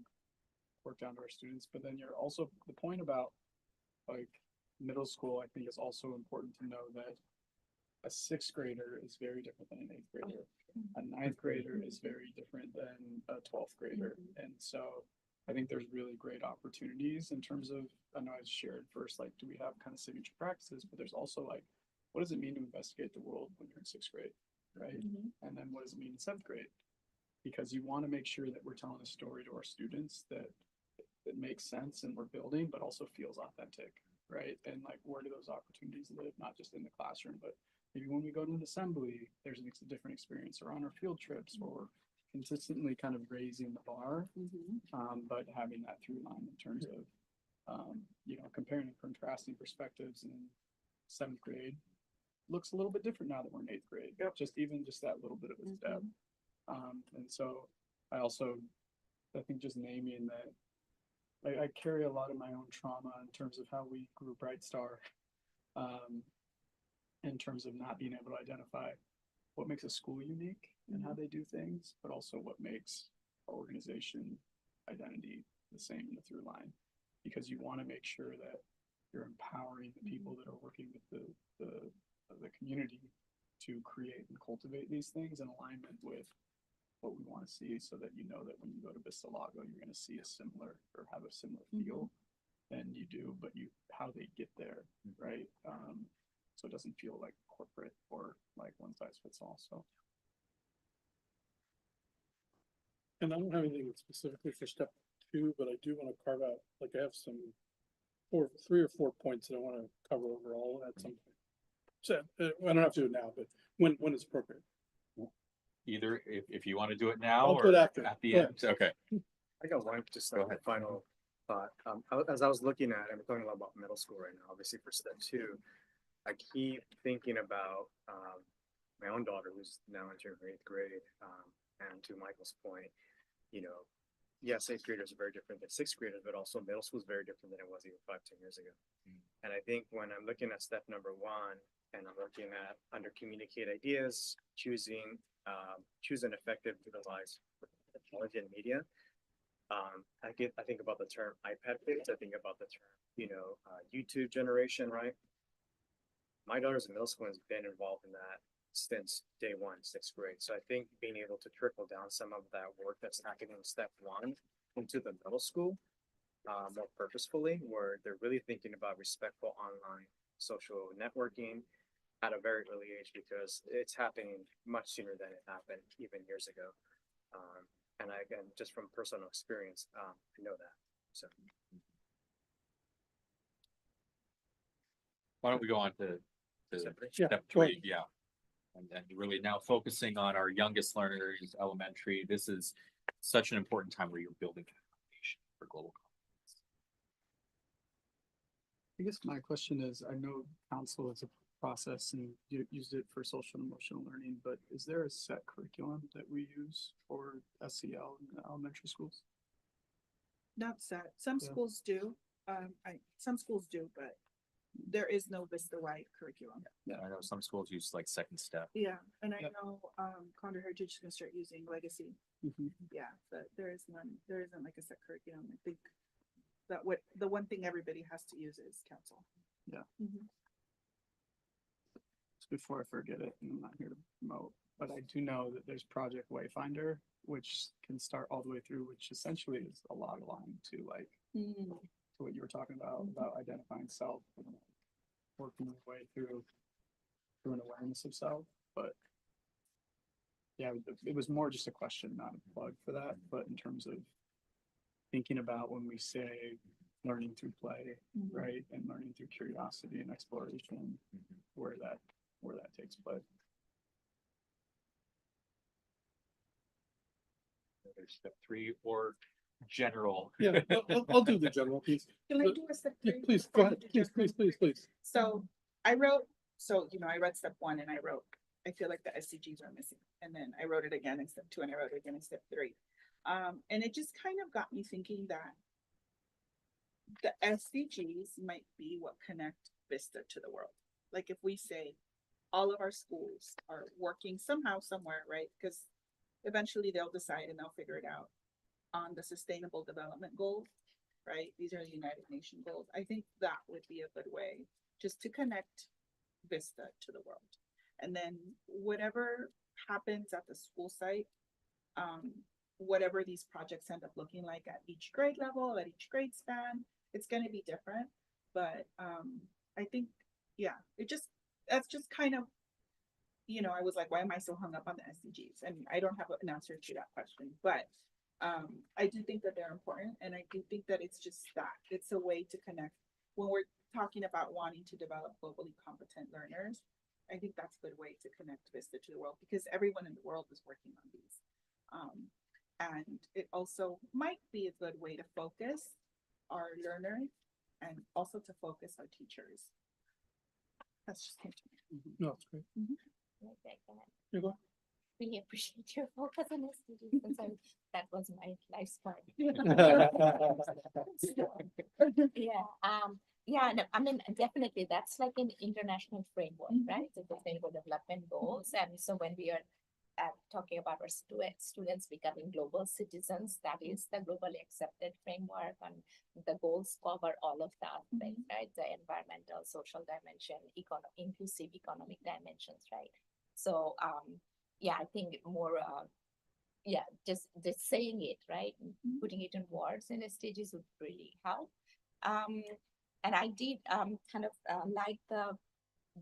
work down to our students. But then you're also, the point about like middle school, I think is also important to know that a sixth grader is very different than an eighth grader. A ninth grader is very different than a 12th grader. And so I think there's really great opportunities in terms of, I know I shared first, like, do we have kind of signature practices, but there's also like, what does it mean to investigate the world when you're in sixth grade, right? And then what does it mean in seventh grade? Because you want to make sure that we're telling a story to our students that makes sense and we're building, but also feels authentic, right? And like, where do those opportunities live? Not just in the classroom, but maybe when we go to an assembly, there's a different experience, or on our field trips, where we're consistently kind of raising the bar, but having that through line in terms of, you know, comparing and contrasting perspectives in seventh grade looks a little bit different now that we're in eighth grade. Just that little bit of a step. And so I think just naming that, I carry a lot of my own trauma in terms of how we grew Bright Star, in terms of not being able to identify what makes a school unique and how they do things, but also what makes our organization identity the same in the through line. Because you want to make sure that you're empowering the people that are working with the community to create and cultivate these things in alignment with what we want to see, so that you know that when you go to Vista Lago, you're going to see a similar or have a similar feel than you do, but how they get there, right? So it doesn't feel like corporate or like one size fits all. So, And I don't have anything specifically for step two, but I do want to carve out, like I have three or four points that I want to cover overall at some point. So I don't have to do it now, but when it's appropriate. Either if you want to do it now I'll or do it after. at the Go end. Okay. I got one just Go ahead. final thought. As I was looking at, I'm talking a lot about middle school right now, obviously for step two, I keep thinking about my own daughter who's now entering her eighth grade. And to Michael's point, you know, yes, eighth graders are very different than sixth graders, but also middle school is very different than it was even 5-10 years ago. And I think when I'm looking at step number one, and I'm looking at under communicate ideas, choose an effective utilize technology and media. I think about the term iPad kids. I think about the term, YouTube generation, right? my daughter's in middle school and has been involved in that since day one, sixth grade. So I think being able to trickle down some of that work that's happening in step one into the middle school, more purposefully, where they're really thinking about respectful online social networking at a very early age, because it's happening much sooner than it happened even years ago. And I, again, just from personal experience, I know that. So Why don't we go on to Step three? Yeah, step go ahead. three? Yeah. And really now focusing on our youngest learners, elementary. This is such an important time where you're building a foundation for global confidence. I guess my question is, I know council is a process and you used it for social and emotional learning, but is there a set curriculum that we use for SEL in the elementary schools? Not set. Some Yeah. schools do. Some schools do, but there is no Vista-wide curriculum. I know some schools use like second step. Yeah, and I Yep. know, Condor Heritage is gonna start using Legacy. Yeah, but there is none, there isn't like a set curriculum. I think that the one thing everybody has to use is council. Yeah. Mhm. Just before I forget it, and I'm not here to promote, but I do know that there's Project Wayfinder, which can start all the way through, which essentially is a log line to like, to what you were talking about identifying self and working your way through an awareness of self. But yeah, it was more just a question, not a plug for that, but in terms of thinking about when we say learning through play, right? And learning through curiosity and exploration, where that takes place. There's step three or general. Yeah, I'll do the general piece. Can I But- do a step Yeah, three? please, before go I ahead. do Please, just one? please. So I wrote, I read step one and I wrote, I feel like the SDGs are missing. And then I wrote it again in step two and I wrote it again in step three. And it just kind of got me thinking that the SDGs might be what connect Vista to the world. Like if we say all of our schools are working somehow, somewhere, right? Because eventually they'll decide and they'll figure it out on the sustainable development goals, right? These are the United Nations goals. I think that would be a good way just to connect Vista to the world. And then whatever happens at the school site, whatever these projects end up looking like at each grade level, at each grade span, it's going to be different. But I think, yeah, that's just kind of, I was like, why am I so hung up on the SDGs? And I don't have an answer to that question, but I do think that they're important. And I do think that it's just that it's a way to connect when we're talking about wanting to develop globally competent learners. I think that's a good way to connect Vista to the world because everyone in the world is working on these. And it also might be a good way to focus our learners and also to focus our teachers. That's just came to me. No, it's great. You go. Really appreciate your focus on SDGs since that was my life's part. Yeah, no, I mean, definitely that's like an international framework, right? The sustainable development goals. And so when we are talking about our students becoming global citizens, that is the globally accepted framework, and the goals cover all of that, right? The environmental, social dimension, inclusive economic dimensions, right? So, yeah, I think more, just saying it, right? Putting it in words and SDGs would really help. And I did kind of like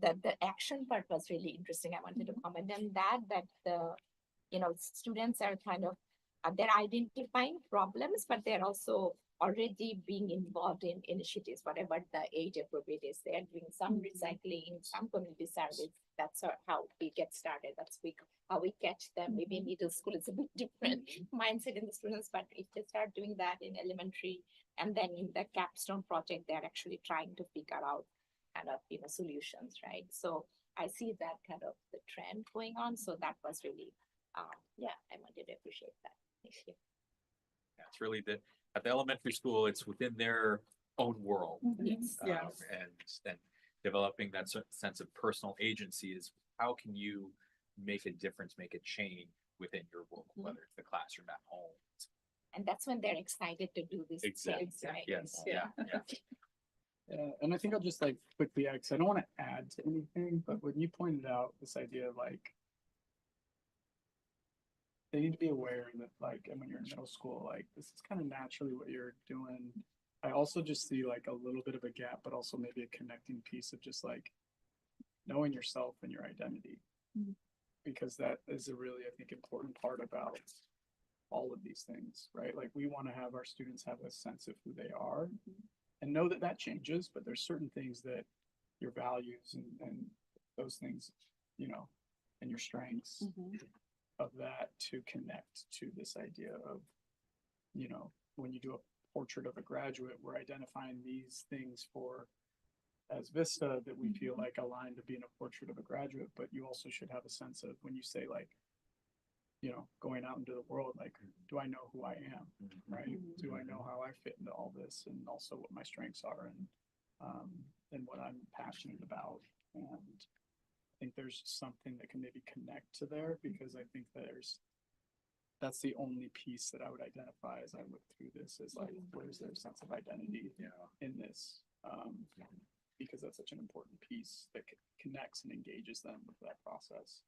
the action part was really interesting. I wanted to comment on that the students are kind of they're identifying problems, but they're also already being involved in initiatives, whatever the age appropriate is. They're doing some recycling, some community service. That's how we get started. That's how we catch them. Maybe in middle school, it's a bit different mindset in the students, but if they start doing that in elementary, and then in the capstone project, they're actually trying to figure out kind of solutions, right? So I see that kind of the trend going on. So that was really, I wanted to appreciate that. Thank you. Yeah, it's really at the elementary school, it's within their own world. And developing that sense of personal agency is how can you make a difference, make a change within your world, whether it's the classroom at home. And that's when they're excited to do this. Exactly. Things, right? Yes. So, Yeah. Yeah, and I think I'll just like quickly add, 'cause I don't want to add to anything, but when you pointed out this idea of like they need to be aware that like, and when you're in middle school, like this is kind of naturally what you're doing. I also just see like a little bit of a gap, but also maybe a connecting piece of just like knowing yourself and your identity. Mhm. Because that is a really, I think, important part about all of these things, right? Like we want to have our students have a sense of who they are and know that that changes, but there's certain things that your values and those things, you know, and your strengths of that to connect to this idea of, you know, when you do a portrait of a graduate, we're identifying these things for as Vista that we feel like align to being a portrait of a graduate, but you also should have a sense of when you say like, you know, going out into the world, like, do I know who I am, right? Do I know how I fit into all this and also what my strengths are and what I'm passionate about. And I think there's something that can maybe connect to there because I think that's the only piece that I would identify as I look through this is like, where's their sense of identity in this? Because that's such an important piece that connects and engages them with that process.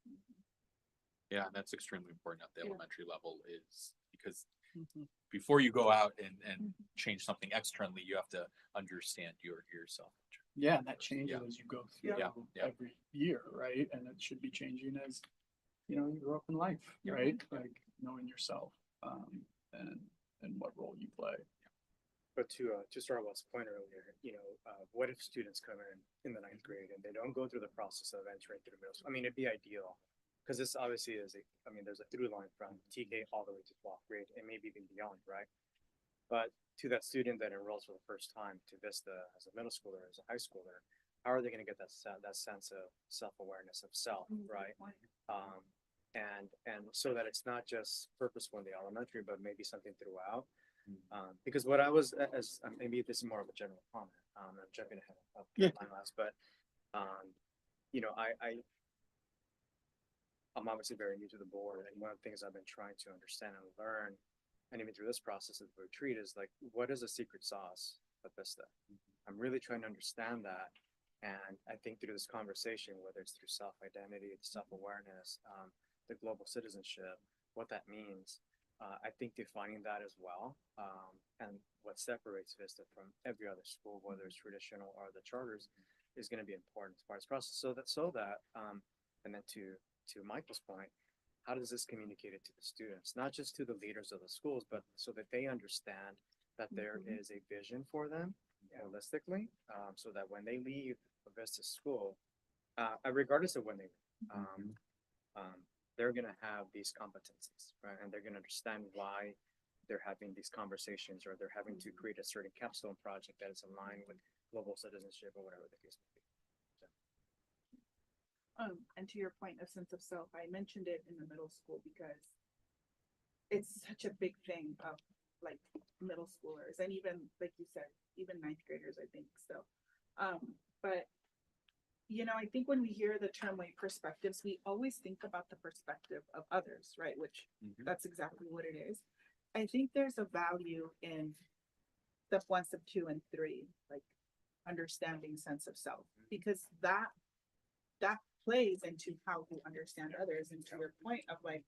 Yeah, and that's extremely important at the elementary level is because Mhm. before you go out and change something externally, you have to understand yourself. Yeah, and that changes Yeah. as you go through Yeah, yeah. every year, right? And it should be changing as, you know, you grow up in life, right? Like knowing yourself, and what role you play. But to Starwell's point earlier, what if students come in the ninth grade and they don't go through the process of entering through middle school? I mean, it'd be ideal because this obviously is there's a through line from TK all the way to 12th grade and maybe even beyond, right? But to that student that enrolls for the first time to Vista as a middle schooler, as a high schooler, how are they going to get that sense of self-awareness of self, right? And so that it's not just purposeful in the elementary, but maybe something throughout. Because what I was, maybe this is more of a general comment, I'm jumping ahead of my last, but, I'm obviously very new to the board, and one of the things I've been trying to understand and learn, and even through this process of the retreat, is like, what is a secret sauce of Vista? I'm really trying to understand that, and I think through this conversation, whether it's through self-identity, self-awareness, the global citizenship, what that means, I think defining that as well, and what separates Vista from every other school, whether it's traditional or the charters, is going to be important as part of this process. So that, and then to Michael's point, how does this communicate it to the students, not just to the leaders of the schools, but so that they understand that there is a vision for them holistically, so that when they leave a Vista school, regardless of when they they're going to have these competencies, right? And they're going to understand why they're having these conversations or they're having to create a certain capstone project that is aligned with global citizenship or whatever the case may be. And to your point of sense of self, I mentioned it in the middle school because it's such a big thing of like middle schoolers and even like you said, even ninth graders, I think so. But I think when we hear the term like perspectives, we always think about the perspective of others, right? Which that's exactly what it is. I think there's a value in step 1, step 2, and 3, like understanding sense of self, because that plays into how we understand others. And to your point of like,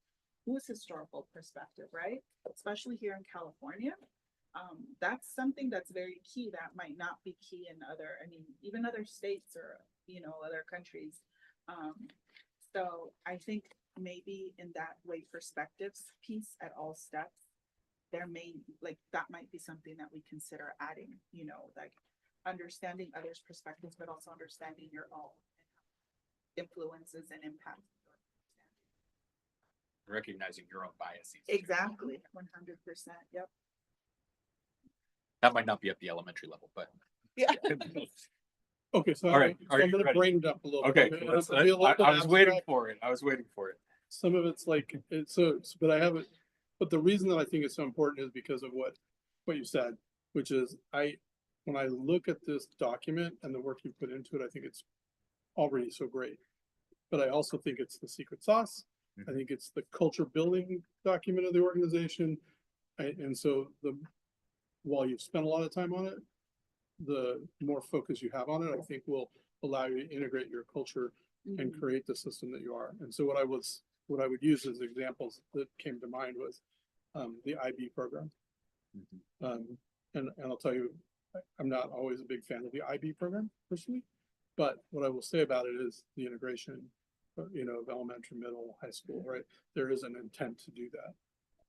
whose historical perspective, right? Especially here in California. That's something that's very key that might not be key in even other states or, other countries. So I think maybe in that way, perspectives piece at all steps, that might be something that we consider adding, like understanding others' perspectives, but also understanding your own influences and impacts. Recognizing your own biases. Exactly. 100%. Yep. That might not be at the elementary level, but. Yeah. Okay, so All right, I'm are you gonna ready? bring it up a little Okay, bit. and let's, it'll be a little bit I was waiting abstract. for it. I was waiting for it. Some of it's like, but I haven't, but the reason that I think it's so important is because of what you said, which is when I look at this document and the work you put into it, I think it's already so great. But I also think it's the secret sauce. I think it's the culture building document of the organization. And so while you've spent a lot of time on it, the more focus you have on it, I think will allow you to integrate your culture and create the system that you are. And so what I would use as examples that came to mind was the IB program. And I'll tell you, I'm not always a big fan of the IB program personally, but what I will say about it is the integration, of elementary, middle, high school, right? There is an intent to do that.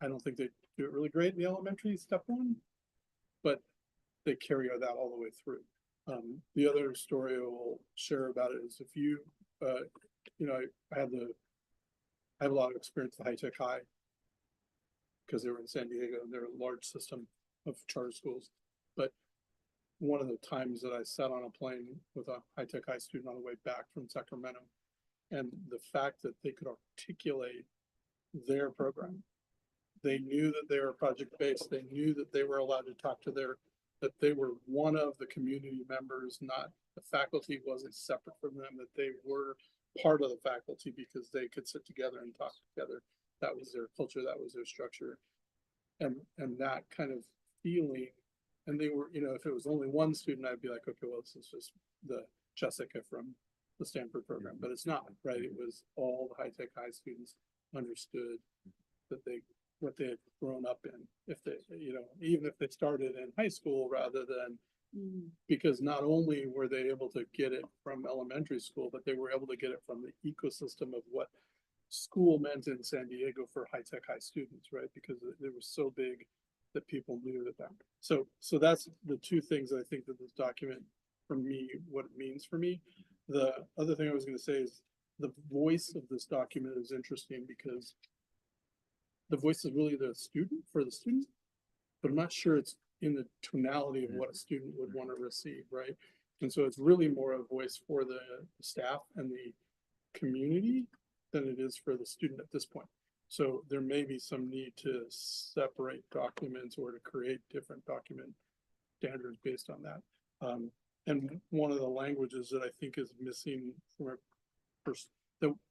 I don't think they do it really great in the elementary step one, but they carry that all the way through. The other story I will share about it is if you, I have a lot of experience with High Tech High because they were in San Diego and they're a large system of charter schools. But one of the times that I sat on a plane with a High Tech High student on the way back from Sacramento, and the fact that they could articulate their program, they knew that they were project-based, they knew that they were allowed to talk to that they were one of the community members, not the faculty wasn't separate from them, that they were part of the faculty because they could sit together and talk together. That was their culture, that was their structure. And that kind of feeling, and they were, if it was only one student, I'd be like, okay, well, this is just the Jessica from the Stanford program, but it's not, right? It was all the High Tech High students understood that what they had grown up in, if they, even if they started in high school rather than, because not only were they able to get it from elementary school, but they were able to get it from the ecosystem of what school meant in San Diego for High Tech High students, right? Because it was so big that people knew that. So that's the two things I think that this document, for me, what it means for me. The other thing I was going to say is the voice of this document is interesting because the voice is really the student, but I'm not sure it's in the tonality of what a student would want to receive, right? And so it's really more a voice for the staff and the community than it is for the student at this point. So there may be some need to separate documents or to create different document standards based on that. And one of the languages that I think is missing from a person,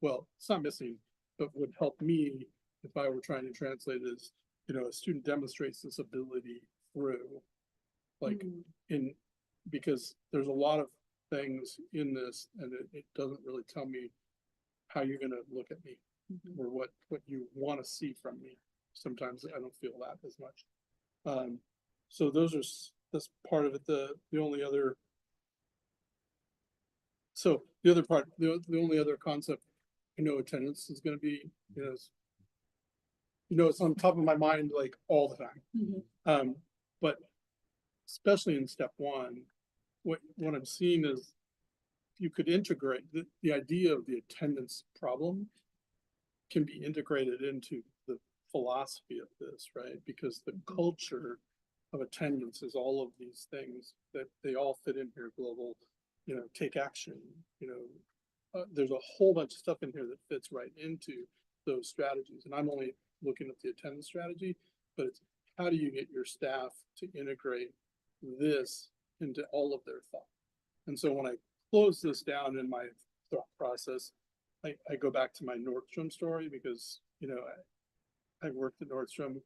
well, it's not missing, but would help me if I were trying to translate is, a student demonstrates this ability through, like because there's a lot of things in this and it doesn't really tell me how you're going to look at me or what you want to see from me. Sometimes I don't feel that as much. So that's part of it. The only other, so the other part, the only other concept, attendance is going to be, it's on top of my mind like all the time. But especially in step one, what I'm seeing is you could integrate the idea of the attendance problem can be integrated into the philosophy of this, right? Because the culture of attendance is all of these things that they all fit in here. Global, take action, there's a whole bunch of stuff in here that fits right into those strategies. And I'm only looking at the attendance strategy, but it's how do you get your staff to integrate this into all of their thought? And so when I close this down in my thought process, I go back to my Nordstrom story because, I worked at Nordstrom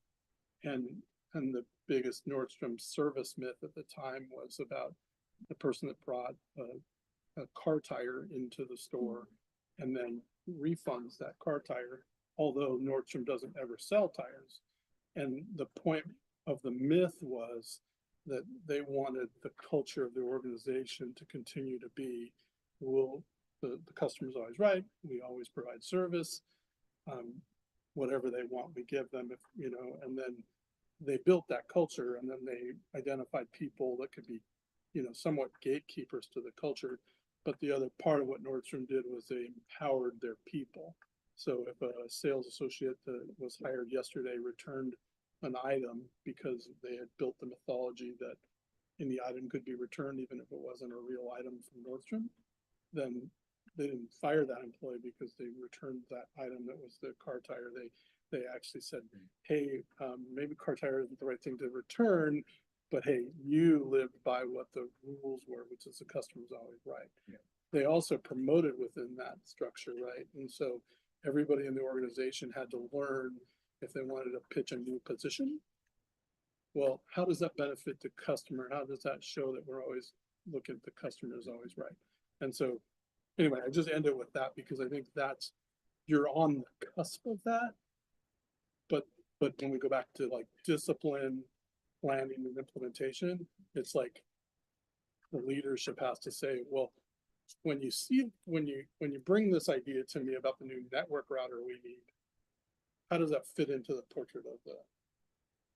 and the biggest Nordstrom service myth at the time was about the person that brought a car tire into the store and then refunds that car tire, although Nordstrom doesn't ever sell tires. And the point of the myth was that they wanted the culture of the organization to continue to be, the customer's always right, we always provide service, whatever they want, we give them, and then they built that culture and then they identified people that could be, somewhat gatekeepers to the culture. But the other part of what Nordstrom did was they empowered their people. So if a sales associate that was hired yesterday returned an item because they had built the mythology that any item could be returned, even if it wasn't a real item from Nordstrom, then they didn't fire that employee because they returned that item that was the car tire. They actually said, hey, maybe car tire isn't the right thing to return, but hey, you lived by what the rules were, which is the customer's always right. Yeah. They also promoted within that structure, right? And so everybody in the organization had to learn if they wanted to pitch a new position, well, how does that benefit the customer? How does that show that we're always looking at the customer is always right? And so, anyway, I just ended with that because I think that's, you're on the cusp of that. But when we go back to like discipline, planning and implementation, it's like the leadership has to say, well, when you bring this idea to me about the new network router we need, how does that fit into the portrait of the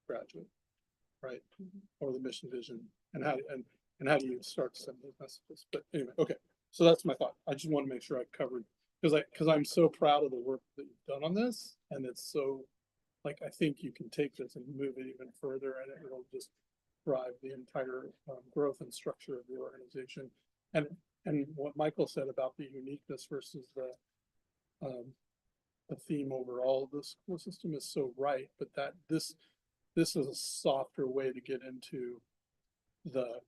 graduate, right? Or the mission vision, and how do you start to send those messages? But anyway, okay, so that's my thought. I just want to make sure I covered, because I'm so proud of the work that you've done on this, and it's so, like, I think you can take this and move it even further, and it'll just drive the entire growth and structure of the organization. And what Michael said about the uniqueness versus the theme overall of the school system is so right, but that this is a softer way to get into the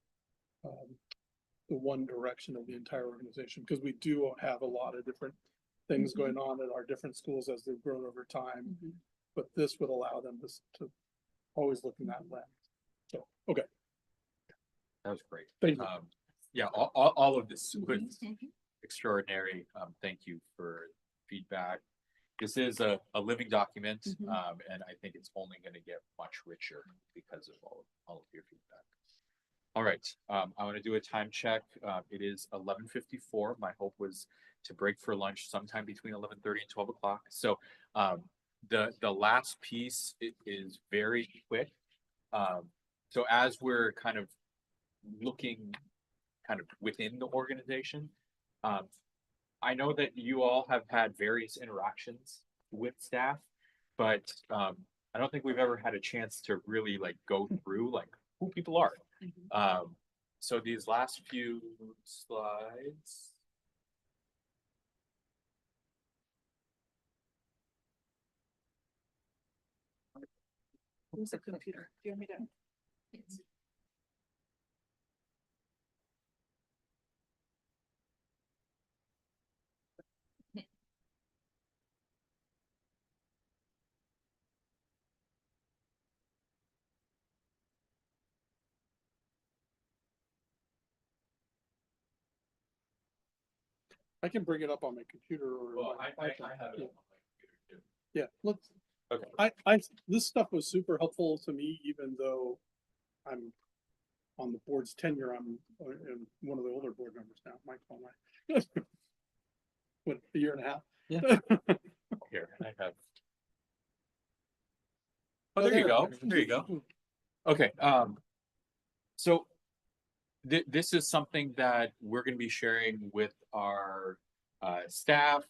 one direction of the entire organization, because we do have a lot of different things going on at our different schools as they've grown over time. But this would allow them to always look in that lens. So, okay. That was great. Thank you. Yeah, all of this was extraordinary. Thank you for feedback. This is a living document, and I think it's only going to get much richer because of all of your feedback. All right, I want to do a time check. It is 11:54. My hope was to break for lunch sometime between 11:30 and 12 o'clock. So the last piece is very quick. So as we're kind of looking kind of within the organization, I know that you all have had various interactions with staff, but I don't think we've ever had a chance to really like go through like who people are. So these last few slides. Who's the computer? Do you want me to? I can bring it up on my computer or. Well, my I iPad. have it Yeah. on my computer too. Yeah, let's. Okay. This stuff was super helpful to me, even though I'm on the board's tenure. I'm one of the older board members now, Mike Conway. What, a year and a half? Yeah. Here, I have. Oh, there you go. There you go. Okay. So this is something that we're going to be sharing with our staff.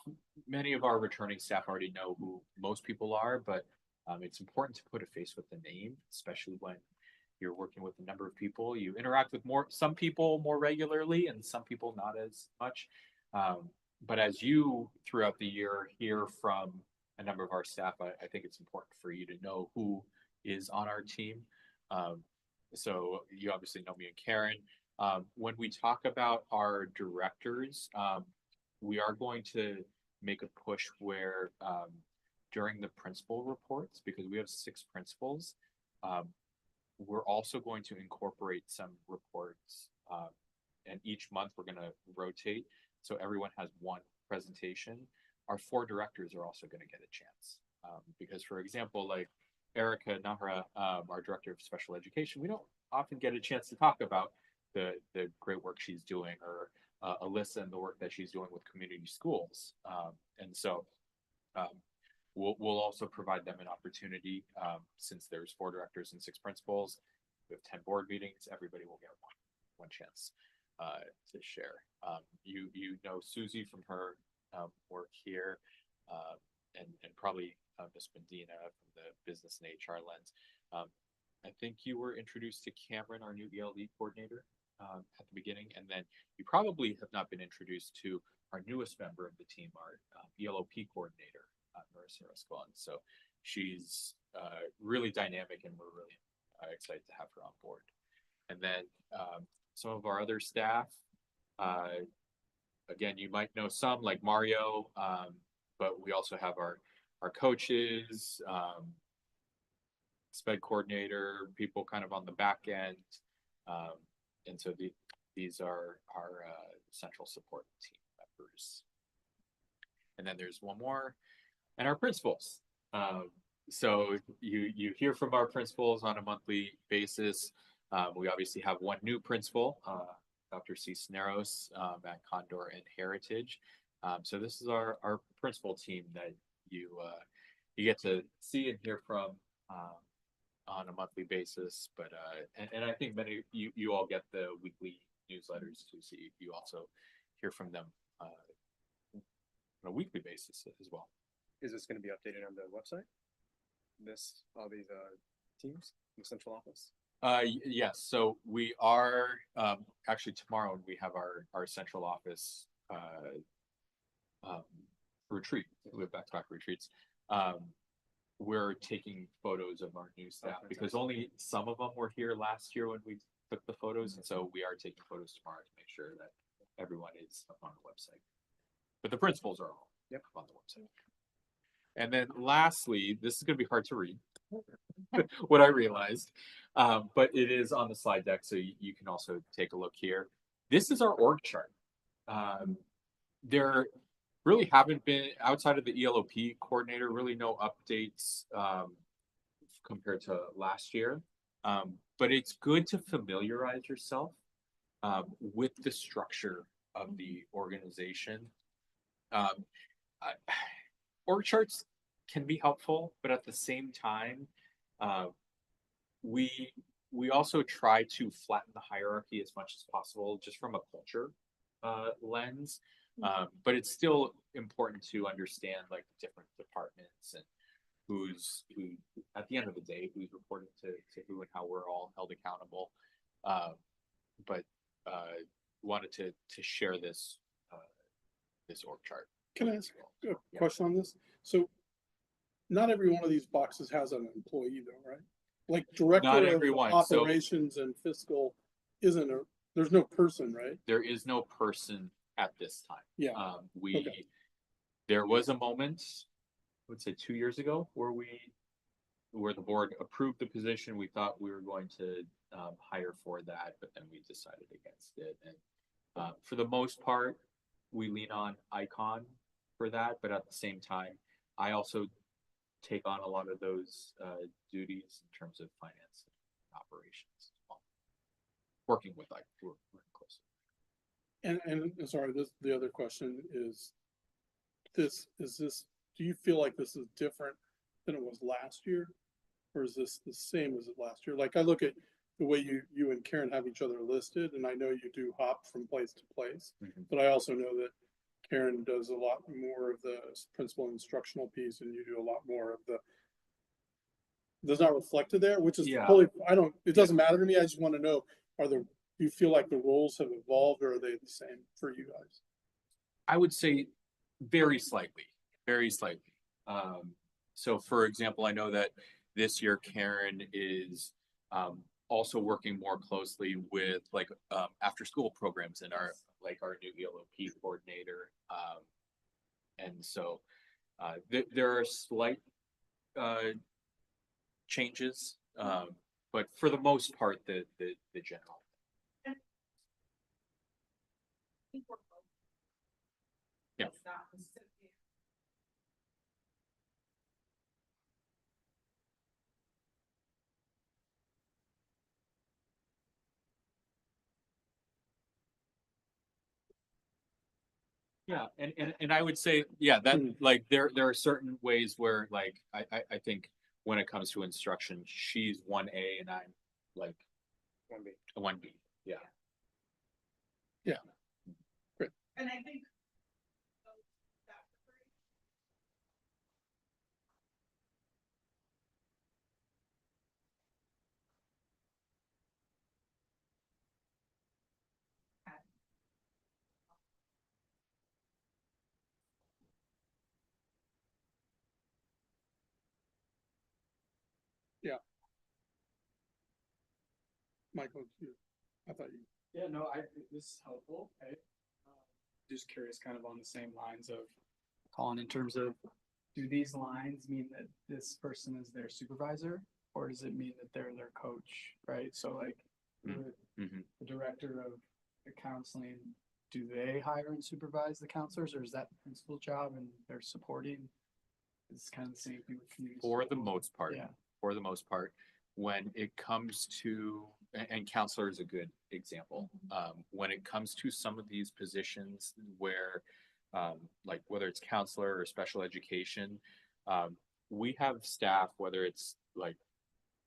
Many of our returning staff already know who most people are, but it's important to put a face with the name, especially when you're working with a number of people. You interact with some people more regularly and some people not as much. But as you throughout the year hear from a number of our staff, I think it's important for you to know who is on our team. So you obviously know me and Karen. When we talk about our directors, we are going to make a push where during the principal reports, because we have 6 principals, we're also going to incorporate some reports, and each month we're going to rotate. So everyone has one presentation. Our 4 directors are also going to get a chance. Because for example, like Erica Nahara, our director of special education, we don't often get a chance to talk about the great work she's doing, or Alyssa and the work that she's doing with community schools. And so we'll also provide them an opportunity, since there's 4 directors and 6 principals. We have 10 board meetings. Everybody will get one chance to share. You know Susie from her work here, and probably Miss Medina from the business and HR lens. I think you were introduced to Cameron, our new ELD coordinator, at the beginning, and then you probably have not been introduced to our newest member of the team, our ELOP coordinator, Marissa Rascon. So she's really dynamic, and we're really excited to have her on board. And then some of our other staff, again, you might know some like Mario, but we also have our coaches, sped coordinator, people kind of on the back end. And so these are our central support team members. And then there's one more, and our principals. So you hear from our principals on a monthly basis. We obviously have one new principal, Dr. Cisneros at Condor and Heritage. So this is our principal team that you get to see and hear from on a monthly basis. But and I think many of you all get the weekly newsletters too, so you also hear from them on a weekly basis as well. Is this going to be updated on the website? All these teams in the central office? Yes, so we are actually tomorrow we have our central office retreat. We have back-to-back retreats. We're taking photos of our new staff because only some of them were here last year when we took the photos, and so we are taking photos tomorrow to make sure that everyone is up on the website. But the principals are all on the website. And then lastly, this is going to be hard to read, what I realized, but it is on the slide deck, so you can also take a look here. This is our org chart. There really haven't been, outside of the ELOP coordinator, really no updates compared to last year. But it's good to familiarize yourself with the structure of the organization. Org charts can be helpful, but at the same time, we also try to flatten the hierarchy as much as possible, just from a culture lens. But it's still important to understand like different departments and who at the end of the day, who's reporting to who and how we're all held accountable. But wanted to share this org chart. Can I ask a question on this? So not every one of these boxes has an employee though, right? Like director of operations and fiscal there's no person, right? There is no person at this time. Yeah. There was a moment, I would say 2 years ago, where the board approved the position. We thought we were going to hire for that, but then we decided against it. And for the most part, we lean on Icon for that, but at the same time, I also take on a lot of those duties in terms of finance and operations as well. Working with working closely. And sorry, the other question is do you feel like this is different than it was last year? Or is this the same as it last year? Like I look at the way you and Karen have each other listed, and I know you do hop from place to place, but I also know that Karen does a lot more of the principal instructional piece, and you do a lot more of that's not reflected there, which is totally, it doesn't matter to me. I just want to know, do you feel like the roles have evolved, or are they the same for you guys? I would say very slightly. So for example, I know that this year Karen is also working more closely with like after school programs and our new ELOP coordinator. And so there are slight changes, but for the most part, the general. Yeah. Yeah, and I would say, that like there are certain ways where like I think when it comes to instruction, she's 1A and I'm like 1B. 1B. Yeah. Yeah. Great. And I think Yeah. Michael, I thought you. Yeah, no, this is helpful. Just curious, kind of on the same lines of Colin, in terms of, do these lines mean that this person is their supervisor? or does it mean that they're their coach, right? So like the director of the counseling, do they hire and supervise the counselors, or is that the principal's job and they're supporting? It's kind of the same thing with community. For the school. most part. Yeah. For the most part, when it comes to, and counselor is a good example. When it comes to some of these positions where, like whether it's counselor or special education, we have staff, whether it's like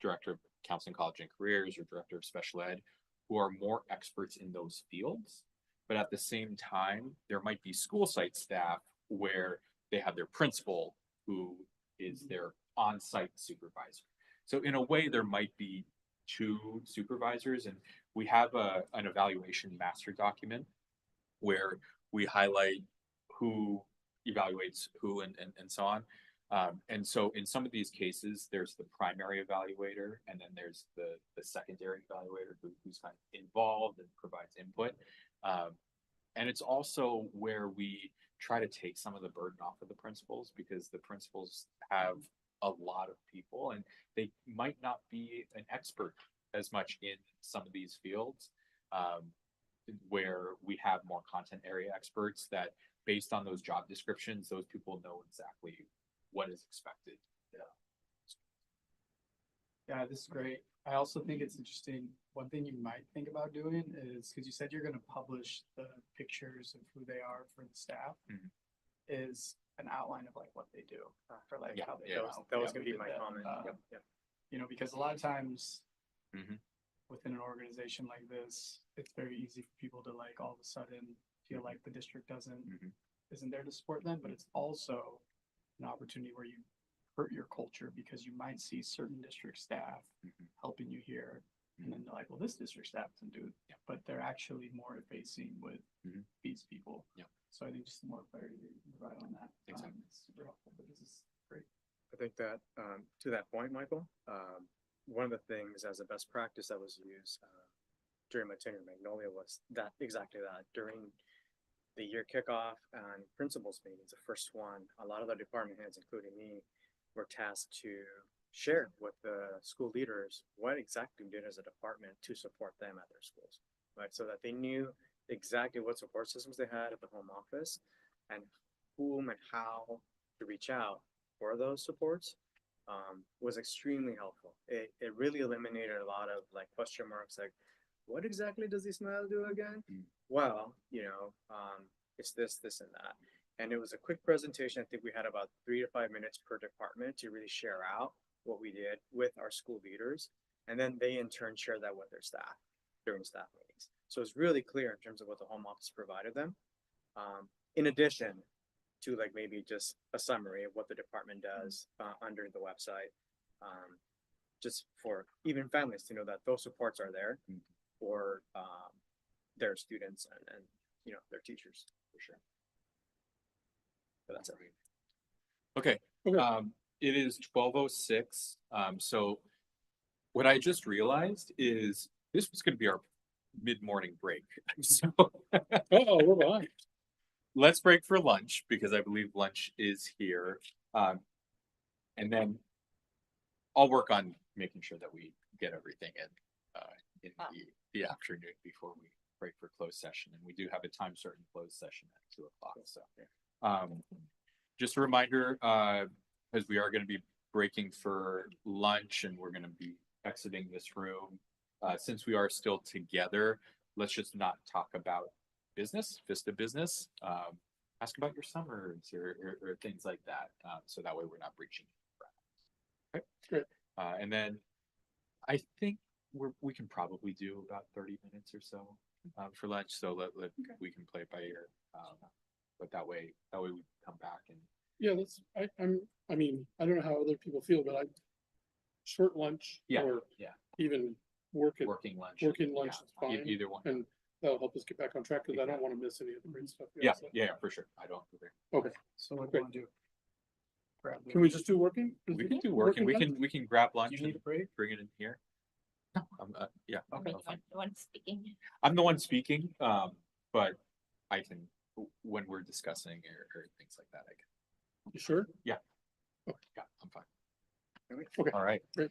director of counseling, college and careers, or director of special ed, who are more experts in those fields. But at the same time, there might be school site staff where they have their principal who is their on-site supervisor. So in a way, there might be two supervisors, and we have an evaluation master document where we highlight who evaluates who and so on. And so in some of these cases, there's the primary evaluator, and then there's the secondary evaluator who's kind of involved and provides input. And it's also where we try to take some of the burden off of the principals, because the principals have a lot of people and they might not be an expert as much in some of these fields, where we have more content area experts that, based on those job descriptions, those people know exactly what is expected. Yeah, this is great. I also think it's interesting. One thing you might think about doing is, because you said you're going to publish the pictures of who they are for the staff, is an outline of like what they do for like how they help. That was gonna be my comment. You know, because a lot of times within an organization like this, it's very easy for people to like all of a sudden feel like the district isn't there to support them, but it's also an opportunity where you hurt your culture, because you might see certain district staff helping you here, and then they're like, well, this district staff doesn't do it, but they're actually more facing with these people. So I think just more clarity that you can provide on that. Exactly. It's super helpful, but this is great. I think that, to that point, Michael, one of the things as a best practice that was used during my tenure at Magnolia was that exactly that. During the year kickoff and principals meetings, the first one, a lot of the department heads, including me, were tasked to share with the school leaders what exactly we did as a department to support them at their schools, right? So that they knew exactly what support systems they had at the home office and whom and how to reach out for those supports, was extremely helpful. It really eliminated a lot of like question marks, like, what exactly does the smile do again? Well, you know, it's this, this, and that. And it was a quick presentation. I think we had about 3 to 5 minutes per department to really share out what we did with our school leaders. And then they in turn share that with their staff during staff meetings. So it's really clear in terms of what the home office provided them. In addition to like maybe just a summary of what the department does under the website, just for even families to know that those supports are there for their students and you know, their teachers for sure. But that's it. Okay. It is 12:06. So what I just realized is this was going to be our mid-morning break. So we're behind. Let's break for lunch, because I believe lunch is here. And then I'll work on making sure that we get everything in the afternoon before we break for closed session. And we do have a time certain closed session at 2:00. So just a reminder, because we are going to be breaking for lunch and we're going to be exiting this room. Since we are still together, let's just not talk about business, Vista business. Ask about your summers or things like that. So that way we're not breaching. Okay, good. And then I think we can probably do about 30 minutes or so for lunch. So we can play it by ear. But that way we come back and. Yeah, I mean, I don't know how other people feel, but short lunch or even working lunch is fine. Either one. And that'll help us get back on track, because I don't want to miss any of the great stuff. Yeah, for sure. I don't agree. Okay. So what do you want to do? Can we just do working? We can do working. We can grab lunch. Do you need a break? Bring it in here. No, yeah. Okay. I'm The one speaking. I'm the one speaking, but I can, when we're discussing or things like that, I can. You sure? Yeah. Yeah, I'm fine. Okay. All right. Great.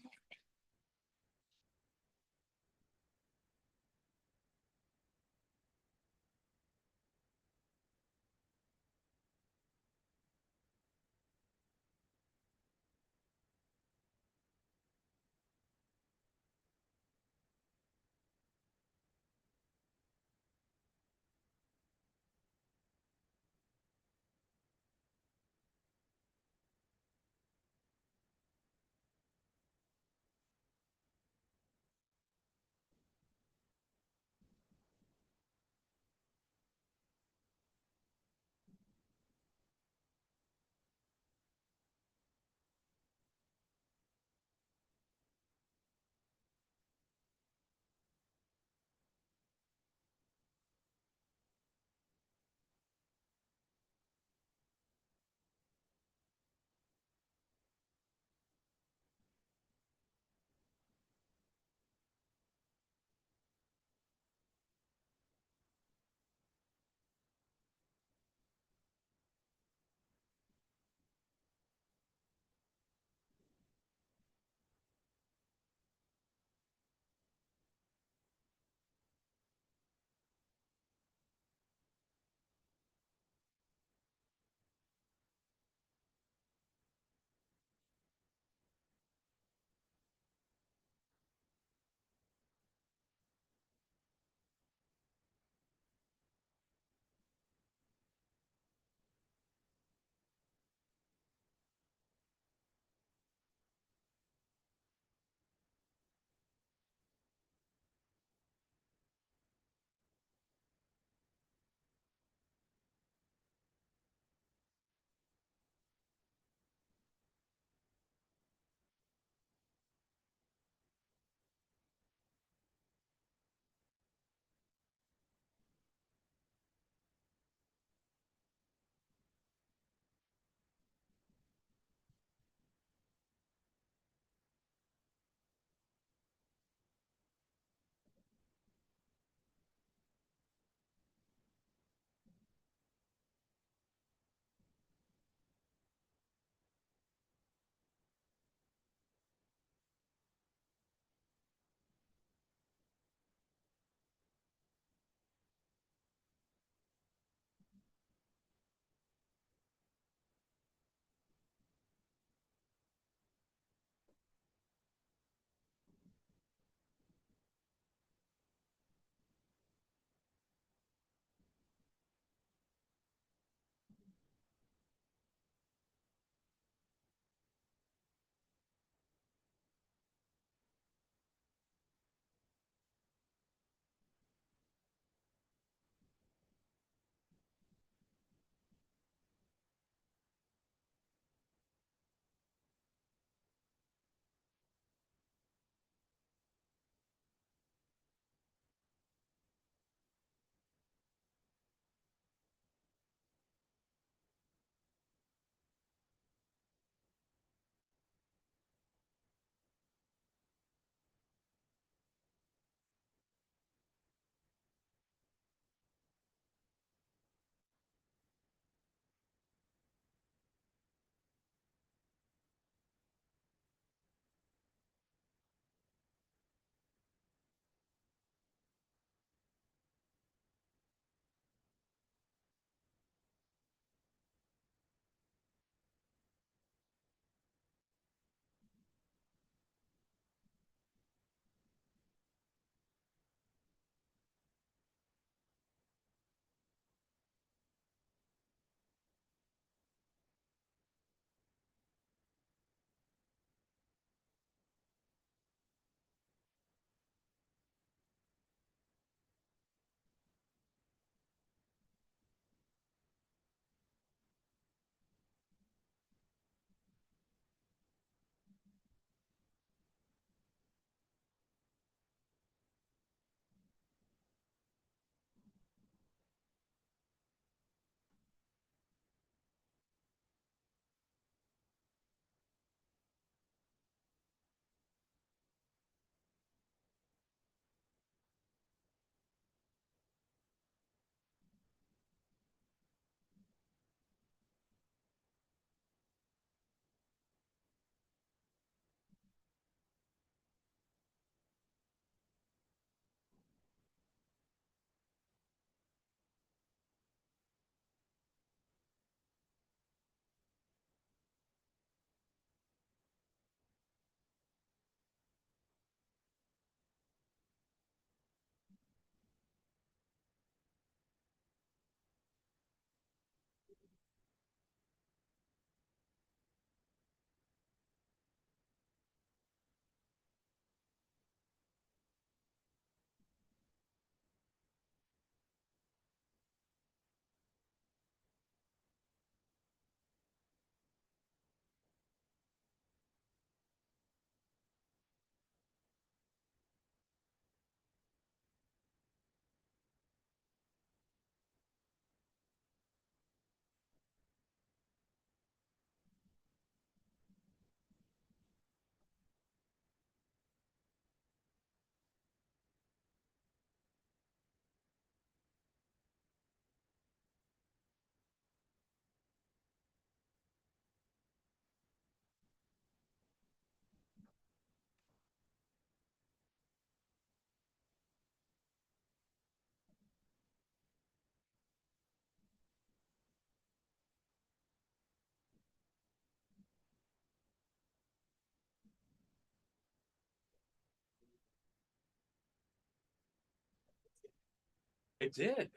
It did.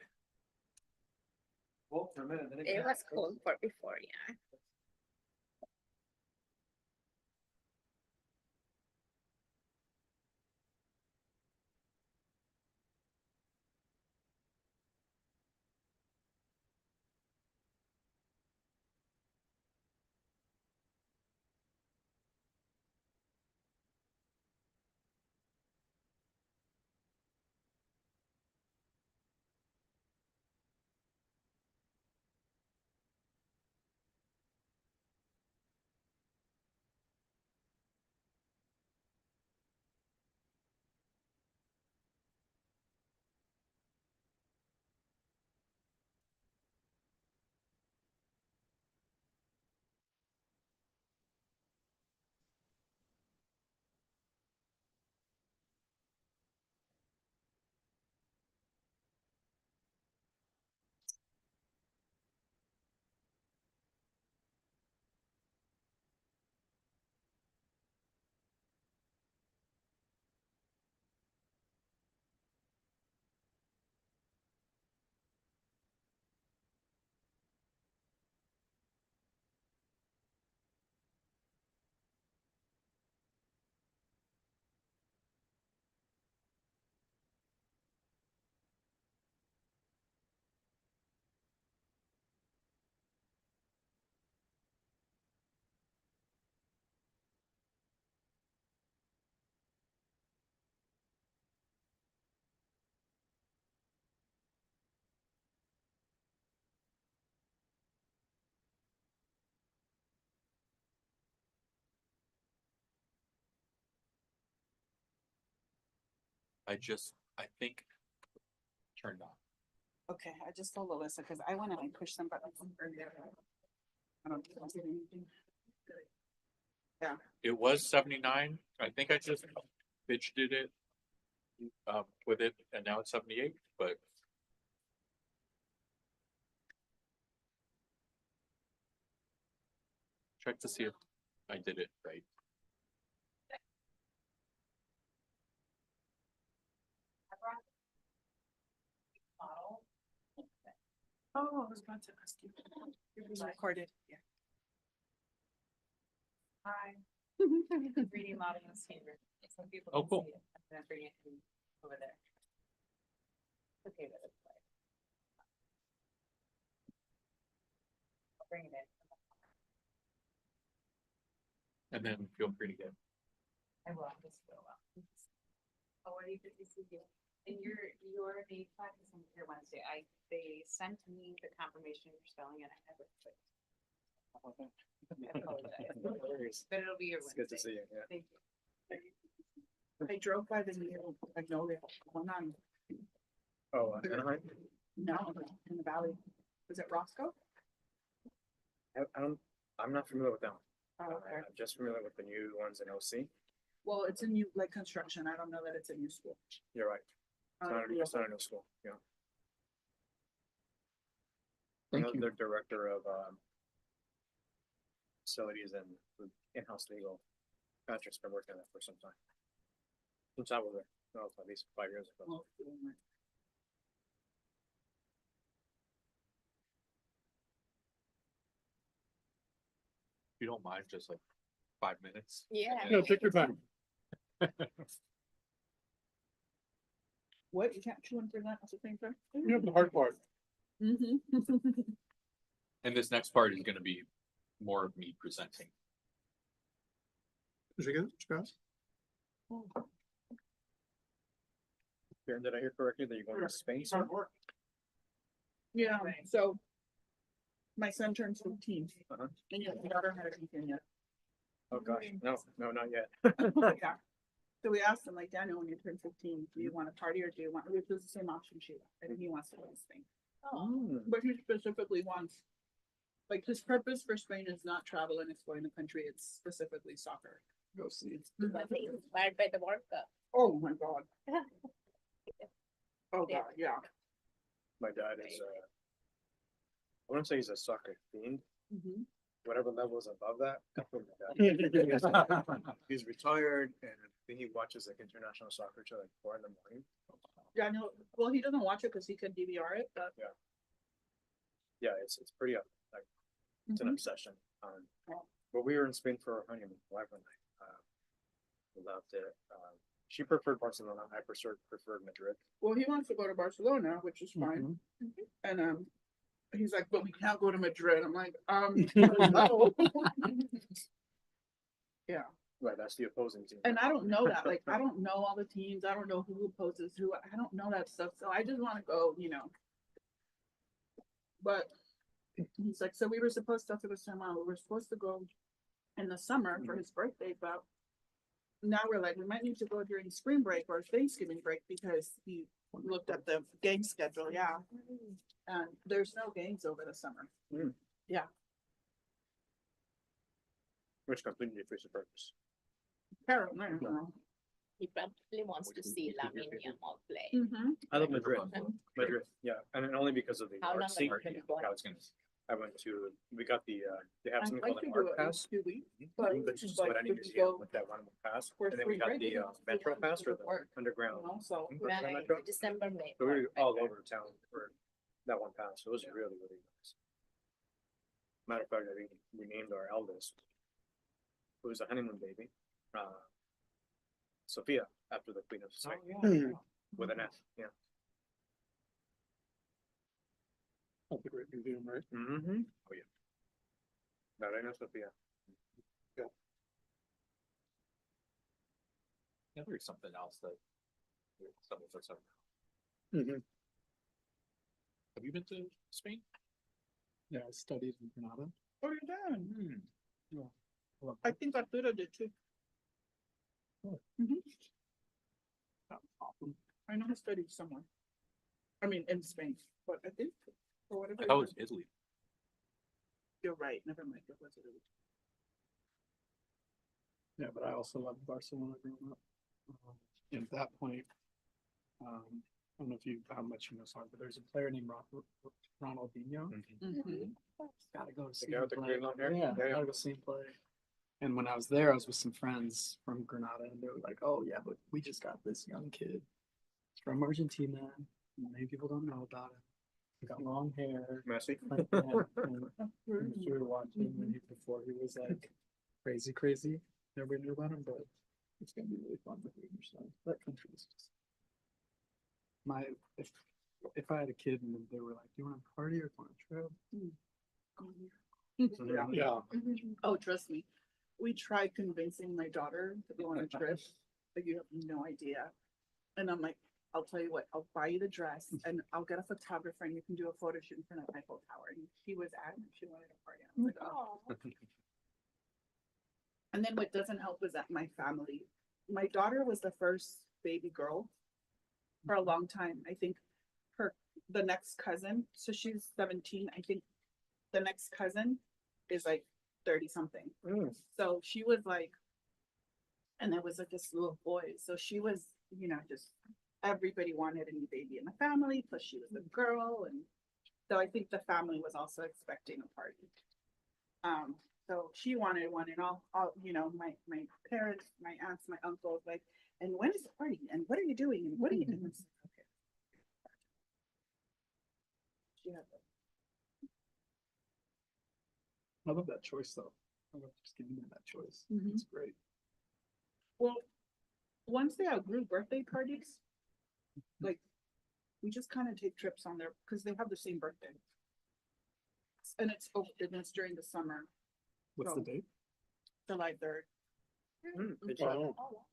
Well, for a minute, then It was cold for before, yeah. I think, turned on. Okay, I just told Alyssa, because I went and I pushed some buttons earlier. I don't think I did anything. Yeah. It was 79. I think I just fidgeted it with it, and now it's 78, but check to see if I did it right. Oh, I was about to ask you. It was recorded, yeah. Hi. 3D modeling is favorite. Some people. Oh, can cool. see it. I'm gonna bring it over there. Okay, but it's like. I'll bring it in. And then feel free to get. I will, just go up. Oh, what do you see here? And your May class is on here Wednesday. They sent me the confirmation of your spelling and I never clicked. I apologize. But it'll be your It's good to Wednesday. see you, yeah. Thank you. I drove by the new Magnolia one on, Oh, Anaheim? now in the valley. Was it Roscoe? I'm not familiar with them. Oh, okay. I'm just familiar with the new ones in OC. Well, it's a new, like, construction. I don't know that it's a new school. You're right. It's not a new school, yeah. Thank you. Their director of facilities and in-house legal. Patrick's been working on that for some time. Since I was there, no, at least 5 years ago. Oh, If you don't mind, just like 5 minutes. Yeah. No, take your time. what? You can't chew and present at the same time? You have the hard part. Mm-hmm. And this next part is gonna be more of me presenting. Did you get it, guys? Karen, did I hear correctly that you're going to Spain? It's hard work. Yeah, so my son turns 15 Uh-huh. and your daughter hasn't been yet. Oh, gosh, no, not yet. Yeah. So we asked him, like, Daniel, when you turn 15, do you want a party or do you want, which was the same option she had, and he wants to go to Spain. But he specifically wants, like, his purpose for Spain is not travel and exploring the country, it's specifically soccer. Go see. Inspired by the World Cup. Oh, my God. Oh, Yeah. God, yeah. My dad is, I wouldn't say he's a soccer fiend, Mhm. whatever level is above that. He's he's retired and I think he watches like international soccer till like 4 in the morning. Daniel, well, he doesn't watch it because he can DVR it, but. Yeah, it's pretty, like, it's an Mhm. obsession. Yeah. But we were in Spain for our honeymoon, wife and I, we loved it. She preferred Barcelona, I preferred Madrid. Well, he wants to go to Barcelona, which is fine. And he's like, but we can't go to Madrid. I'm like, no. Yeah, Right, that's the opposing team. and I don't know that. Like, I don't know all the teams. I don't know who opposes who. I don't know that stuff. So I just want to go, you know. But he's like, so we were supposed to, after the summer, we were supposed to go in the summer for his birthday, but now we're like, we might need to go during spring break or Thanksgiving break because he looked at the game schedule. Yeah. And there's no games over the summer. Mm. Yeah. Which completely defeats the purpose. Carol, I don't know. He probably wants to see Lamine Yamal play. Mhm. I love Madrid. Madrid, yeah, and then only because of the How long art scene. have you been going? I went to, we got the, they have I'd something like called to an do art it in pass. 2 weeks. But you can just go to any if we museum go with that one pass, for and then we spring got break, the we can metro still pass or do the work, underground. You know, so. Underground Right, metro. December, May. So we were right all there. over town for that one pass, so it was really, really nice. Matter of fact, I think we named our eldest, who was a honeymoon baby, Sophia, after the Queen of Spain, with an F, yeah. That's a great museum, right? Mm-hmm. Oh, yeah. La Reina Sofia. Yeah, there's something else that. Something for some. Mhm. Have you been to Spain? Yeah, I studied in Granada. Oh, you're done. Yeah. I love I think Arturo did too. Mhm. that. Awesome. I know he studied somewhere. I mean, in Spain, but I think for whatever. I thought it was reason- Italy. You're right. Never mind. It was Italy. Yeah, but I also loved Barcelona growing up. And at that point, I don't know if you how much you know soccer, but there's a player named Ronaldinho. Mhm. Gotta go see guy him with the play. green long hair? Yeah, Yeah. gotta go see him play. And when I was there, I was with some friends from Granada, and they were like, "Oh yeah, but we just got this young kid from Argentina. Many people don't know about him. He got long hair." Messi. Like, yeah, and we were watching when before he was like crazy. Nobody knew about him, but it's gonna be really fun with him. So that country is just my if I had a kid and they were like, "Do you want to party or go on a trip?" Yeah. Yeah. Oh, trust me. We tried convincing my daughter to go on a trip, but you have no idea. And I'm like, I'll tell you what, I'll buy you the dress and I'll get a photographer and you can do a photo shoot in front of Eiffel Tower. And she was adamant she wanted a party. I was like, oh. And then what doesn't help is that my family, my daughter was the first baby girl for a long time. I think the next cousin, so she's 17. I think the next cousin is like 30 something. So she was like, and there was like this little boy. So she was, you know, just everybody wanted a new baby in the family. Plus she was a girl. And so I think the family was also expecting a party. So she wanted one and all, you know, my parents, my aunts, my uncles, like, and when is the party? And what are you doing? And what are you doing? Okay. She had I love that choice though. I love just giving them that choice. Mhm. It's great. Well, once they outgrew birthday parties, like we just kind of take trips on there because they have the same birthday. And it's during the summer, What's the date? July 3rd. Wow.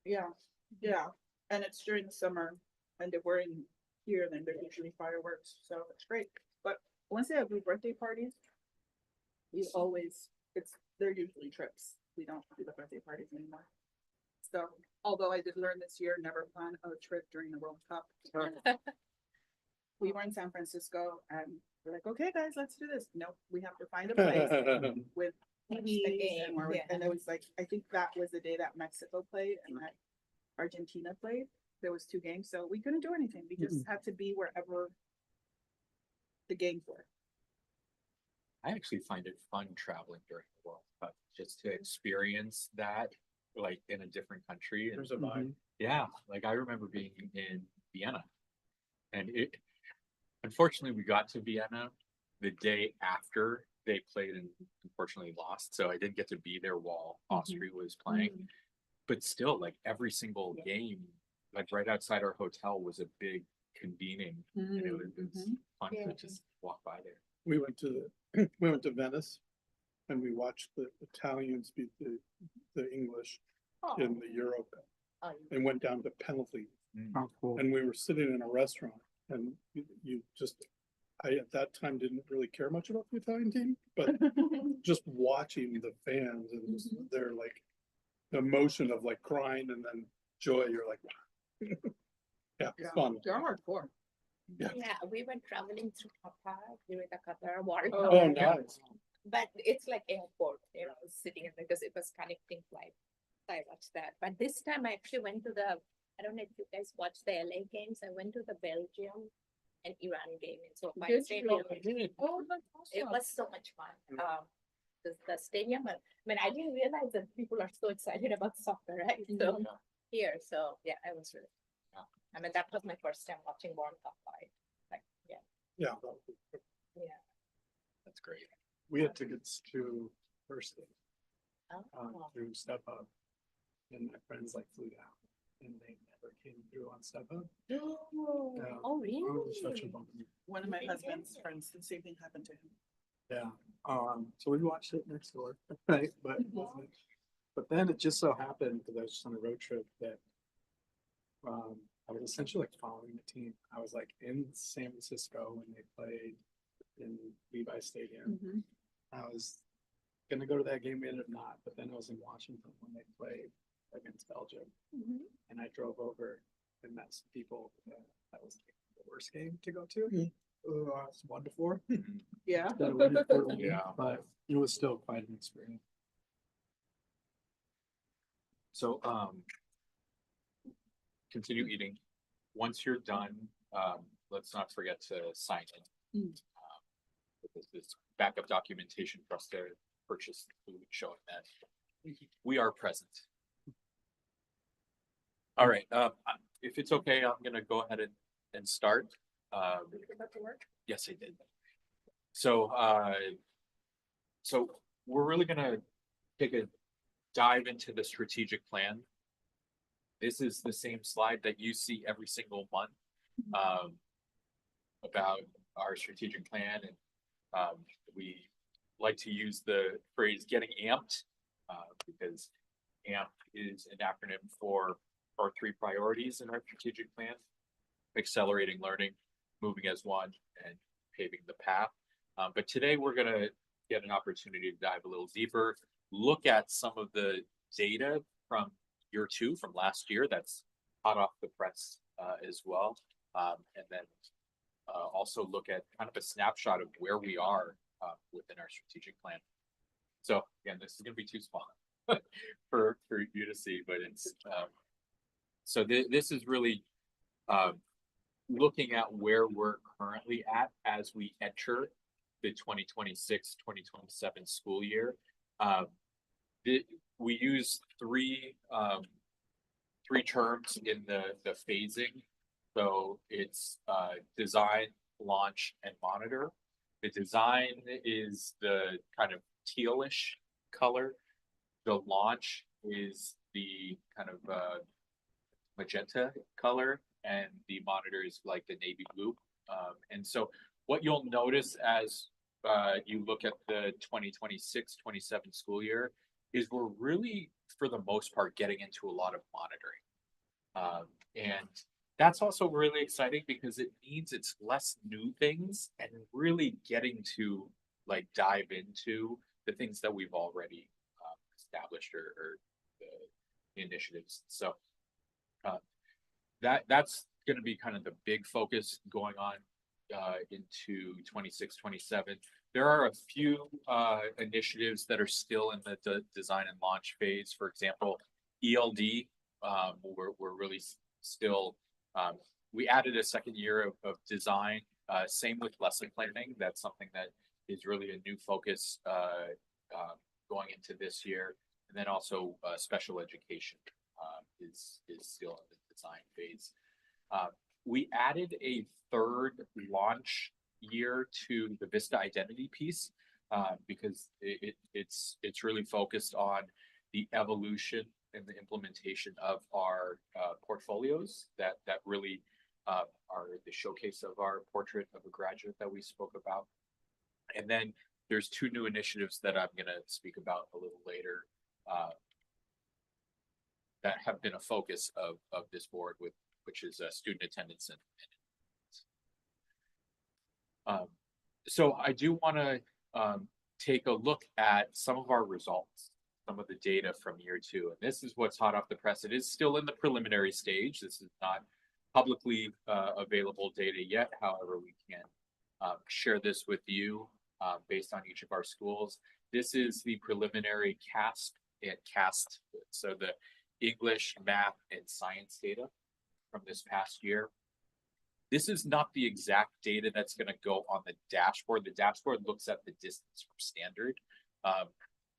Yeah, yeah. And it's during the summer and we're in here, then there's usually fireworks, so it's great. But once they have group birthday parties, they're usually trips. We don't do the birthday parties anymore. So, although I did learn this year, never plan a trip during the World Cup. We were in San Francisco and we're like, okay, guys, let's do this. Nope, we have to find a place with TVs and it was like, I think that was the day that Mexico played and that Argentina played. There was 2 games, so we couldn't do anything. We just had to be wherever the games were. I actually find it fun traveling during the World Cup, just to experience that like in a different country. And There's a vibe. yeah, like I remember being in Vienna, and it, unfortunately, we got to Vienna the day after they played and unfortunately lost. So I didn't get to be there while Austria was playing. But still, like every single game, like right outside our hotel was a big convening, and it was fun to just walk by there. We went to we went to Venice and we watched the Italians beat the English in the Euro Cup and went down to penalty. Oh, cool. And we were sitting in a restaurant and you just, I at that time didn't really care much about the Italian team, but just watching the fans and just their like the emotion of like crying and then joy, you're like, yeah, it's fun. They're hardcore. Yeah. Yeah, we were traveling through Qatar during the Qatar World Oh, Cup. nice. But it's like airport, you know, sitting in because it was connecting flight. So I watched that. But this time I actually went to the, I don't know if you guys watched the LA games. I went to the Belgium and Iran game in SoFi Did you? Stadium. Oh, that's It awesome. was so much fun. The stadium, I mean, I didn't realize that people are so excited about soccer, right? So here, so yeah, I was really, I mean, that was my first time watching World Cup live. Like, yeah, Yeah. yeah. That's great. We had tickets to first day, Oh. through Step Up, and my friends like flew down, and they never came through on Step Up. Oh, really? It was such a bummer. One of my husband's friends, the same thing happened to him. Yeah, so we watched it next door, right? But then it just so happened, because I was just on a road trip, that I was essentially like following the team. I was like in San Francisco when they played in Levi Stadium. I was gonna go to that game, we ended up not, but then I was in Washington when they played against Belgium, and I drove over and met some people. That was like the worst game to go to. It's 1-4. Yeah. Yeah. But it was still quite an experience. So, continue eating. Once you're done, let's not forget to sign in. Because this backup documentation for us to purchase the food showing that we are present. All right, if it's okay, I'm gonna go ahead and start. Yes, I did. So, so we're really gonna take a dive into the strategic plan. This is the same slide that you see every single month about our strategic plan, and we like to use the phrase "getting amped" because AMP is an acronym for our 3 priorities in our strategic plan: accelerating learning, moving as one, and paving the path. But today we're going to get an opportunity to dive a little deeper, look at some of the data from year 2 from last year that's hot off the press as well, and then also look at kind of a snapshot of where we are within our strategic plan. So again, this is going to be too small for you to see, but it's so this is really looking at where we're currently at as we enter the 2026-2027 school year. We use three terms in the phasing. So it's design, launch, and monitor. The design is the kind of tealish color. The launch is the kind of magenta color, and the monitor is like the navy blue. And so what you'll notice as you look at the 2026-27 school year is we're really, for the most part, getting into a lot of monitoring. And that's also really exciting because it means it's less new things and really getting to like dive into the things that we've already established or the initiatives. So that's going to be kind of the big focus going on into 26-27. There are a few initiatives that are still in the design and launch phase. For example, ELD, we're really still, we added a second year of design, same with lesson planning. That's something that is really a new focus going into this year. And then also special education is still in the design phase. We added a third launch year to the Vista identity piece because it's really focused on the evolution and the implementation of our portfolios that really are the showcase of our portrait of a graduate that we spoke about. And then there's two new initiatives that I'm going to speak about a little later that have been a focus of this board, which is student attendance so I do want to take a look at some of our results, some of the data from year two. And this is what's hot off the press. It is still in the preliminary stage. This is not publicly available data yet. However, we can share this with you based on each of our schools. This is the preliminary CAST, so the English, math, and science data from this past year. This is not the exact data that's going to go on the dashboard. The dashboard looks at the distance from standard.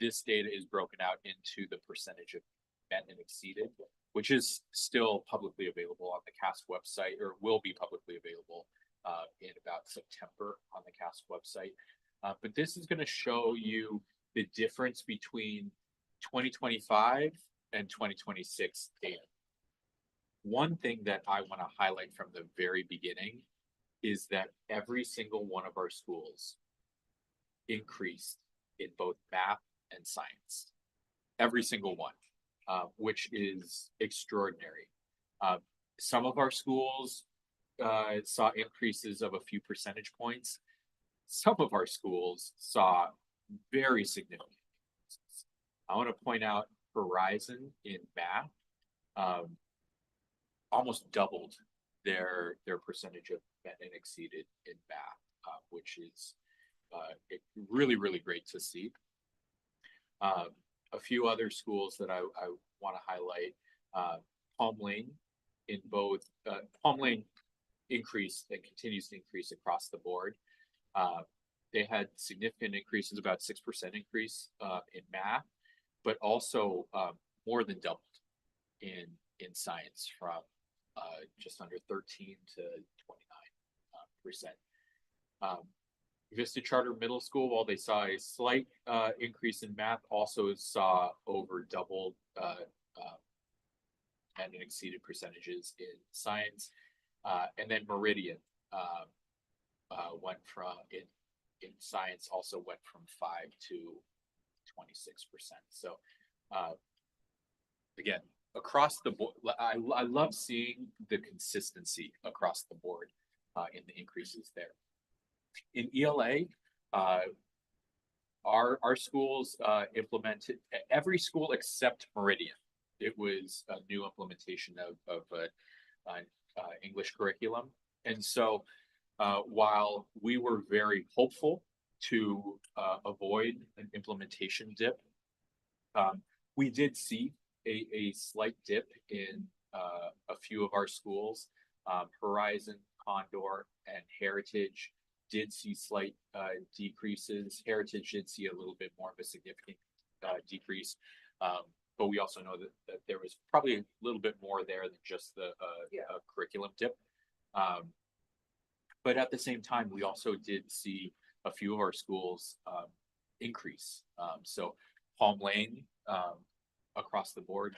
This data is broken out into the percentage of met and exceeded, which is still publicly available on the CAST website, or will be publicly available in about September on the CAST website. But this is going to show you the difference between 2025 and 2026 data. One thing that I want to highlight from the very beginning is that every single one of our schools increased in both math and science. Every single one, which is extraordinary. Some of our schools saw increases of a few percentage points. Some of our schools saw very significant increases. I want to point out Horizon in math almost doubled their percentage of met and exceeded in math, which is really, really great to see. A few other schools that I want to highlight, Palm Lane in both, Palm Lane increased and continues to increase across the board. They had significant increases, about 6% increase in math, but also more than doubled in science from just under 13 to 29%. Vista Charter Middle School, while they saw a slight increase in math, also saw over doubled and exceeded percentages in science. And then Meridian went from, in science, also went from 5 to 26%. So again, across the board, I love seeing the consistency across the board in the increases there. In ELA, our schools implemented, every school except Meridian. It was a new implementation of English curriculum. And so while we were very hopeful to avoid an implementation dip, we did see a slight dip in a few of our schools. Horizon, Condor, and Heritage did see slight decreases. Heritage did see a little bit more of a significant decrease. But we also know that there was probably a little bit more there than just the curriculum dip. But at the same time, we also did see a few of our schools increase. So Palm Lane, across the board,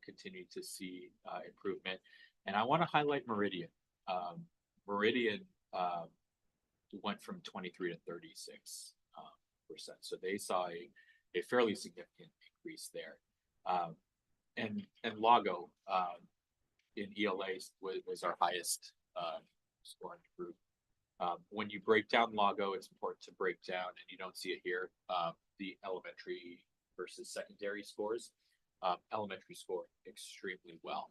continued to see improvement. And I want to highlight Meridian. Meridian went from 23 to 36%. So they saw a fairly significant increase there. And Lago in ELA was our highest scoring group. When you break down Lago, it's important to break down, and you don't see it here, the elementary versus secondary scores. Elementary scored extremely well,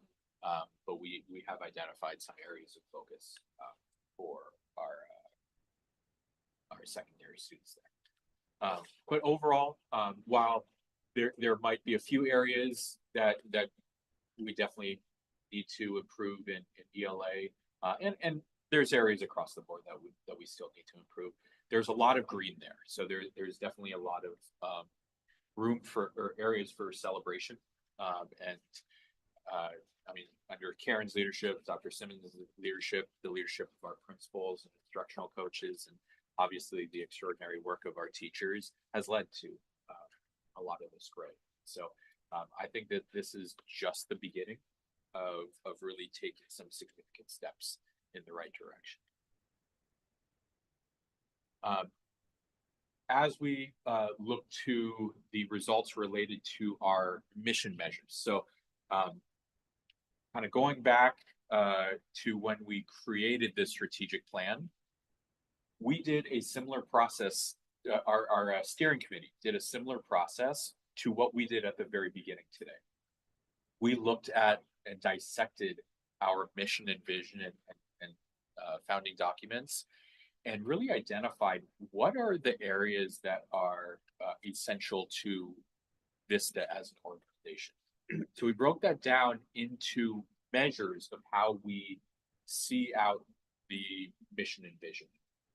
but we have identified some areas of focus for our secondary students there. But overall, while there might be a few areas that we definitely need to improve in ELA, and there's areas across the board that we still need to improve. There's a lot of green there, so there's definitely a lot of room for, or areas for celebration. And I mean, under Karen's leadership, Dr. Simmons' leadership, the leadership of our principals and instructional coaches, and obviously the extraordinary work of our teachers has led to a lot of this growth. So I think that this is just the beginning of really taking some significant steps in the right direction. As we look to the results related to our mission measures. So kind of going back to when we created this strategic plan, we did a similar process. Our steering committee did a similar process to what we did at the very beginning today. We looked at and dissected our mission and vision and founding documents, and really identified what are the areas that are essential to Vista as an organization. So we broke that down into measures of how we see out the mission and vision.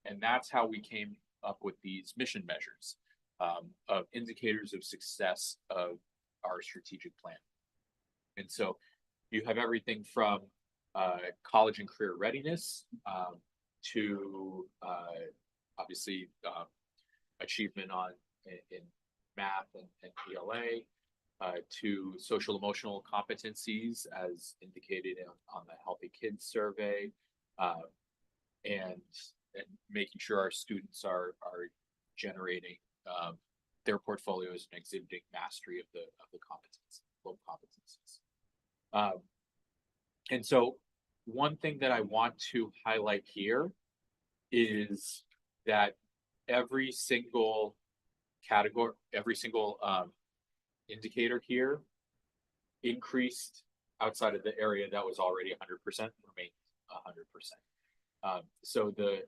And that's how we came up with these mission measures of indicators of success of our strategic plan. And so you have everything from college and career readiness to obviously achievement in math and ELA, to social emotional competencies as indicated on the Healthy Kids survey, and making sure our students are generating their portfolios and exhibiting mastery of the competence, low competencies. And so one thing that I want to highlight here is that every single category, every single indicator here increased outside of the area that was already 100%, remained 100%. So the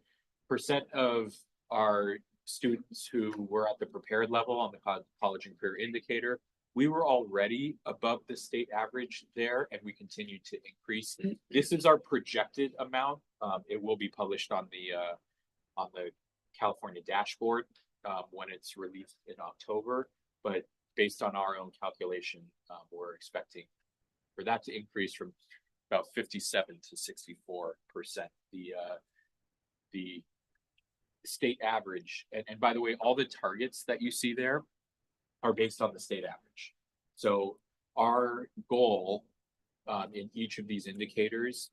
percent of our students who were at the prepared level on the college and career indicator, we were already above the state average there, and we continue to increase. This is our projected amount. It will be published on the California dashboard when it's released in October. But based on our own calculation, we're expecting for that to increase from about 57 to 64%. The state average, and by the way, all the targets that you see there are based on the state average. So our goal in each of these indicators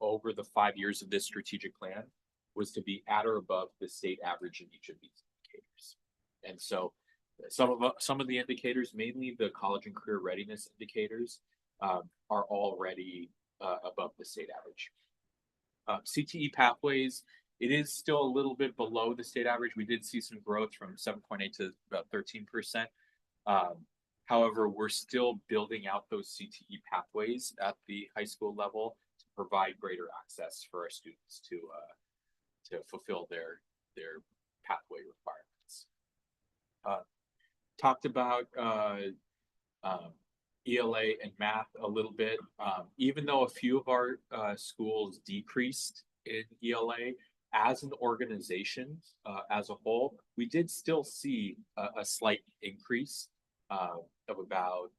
over the 5 years of this strategic plan was to be at or above the state average in each of these indicators. And so some of the indicators, mainly the college and career readiness indicators, are already above the state average. CTE pathways, it is still a little bit below the state average. We did see some growth from 7.8 to about 13%. However, we're still building out those CTE pathways at the high school level to provide greater access for our students to fulfill their pathway requirements. Talked about ELA and math a little bit. Even though a few of our schools decreased in ELA, as an organization, as a whole, we did still see a slight increase of about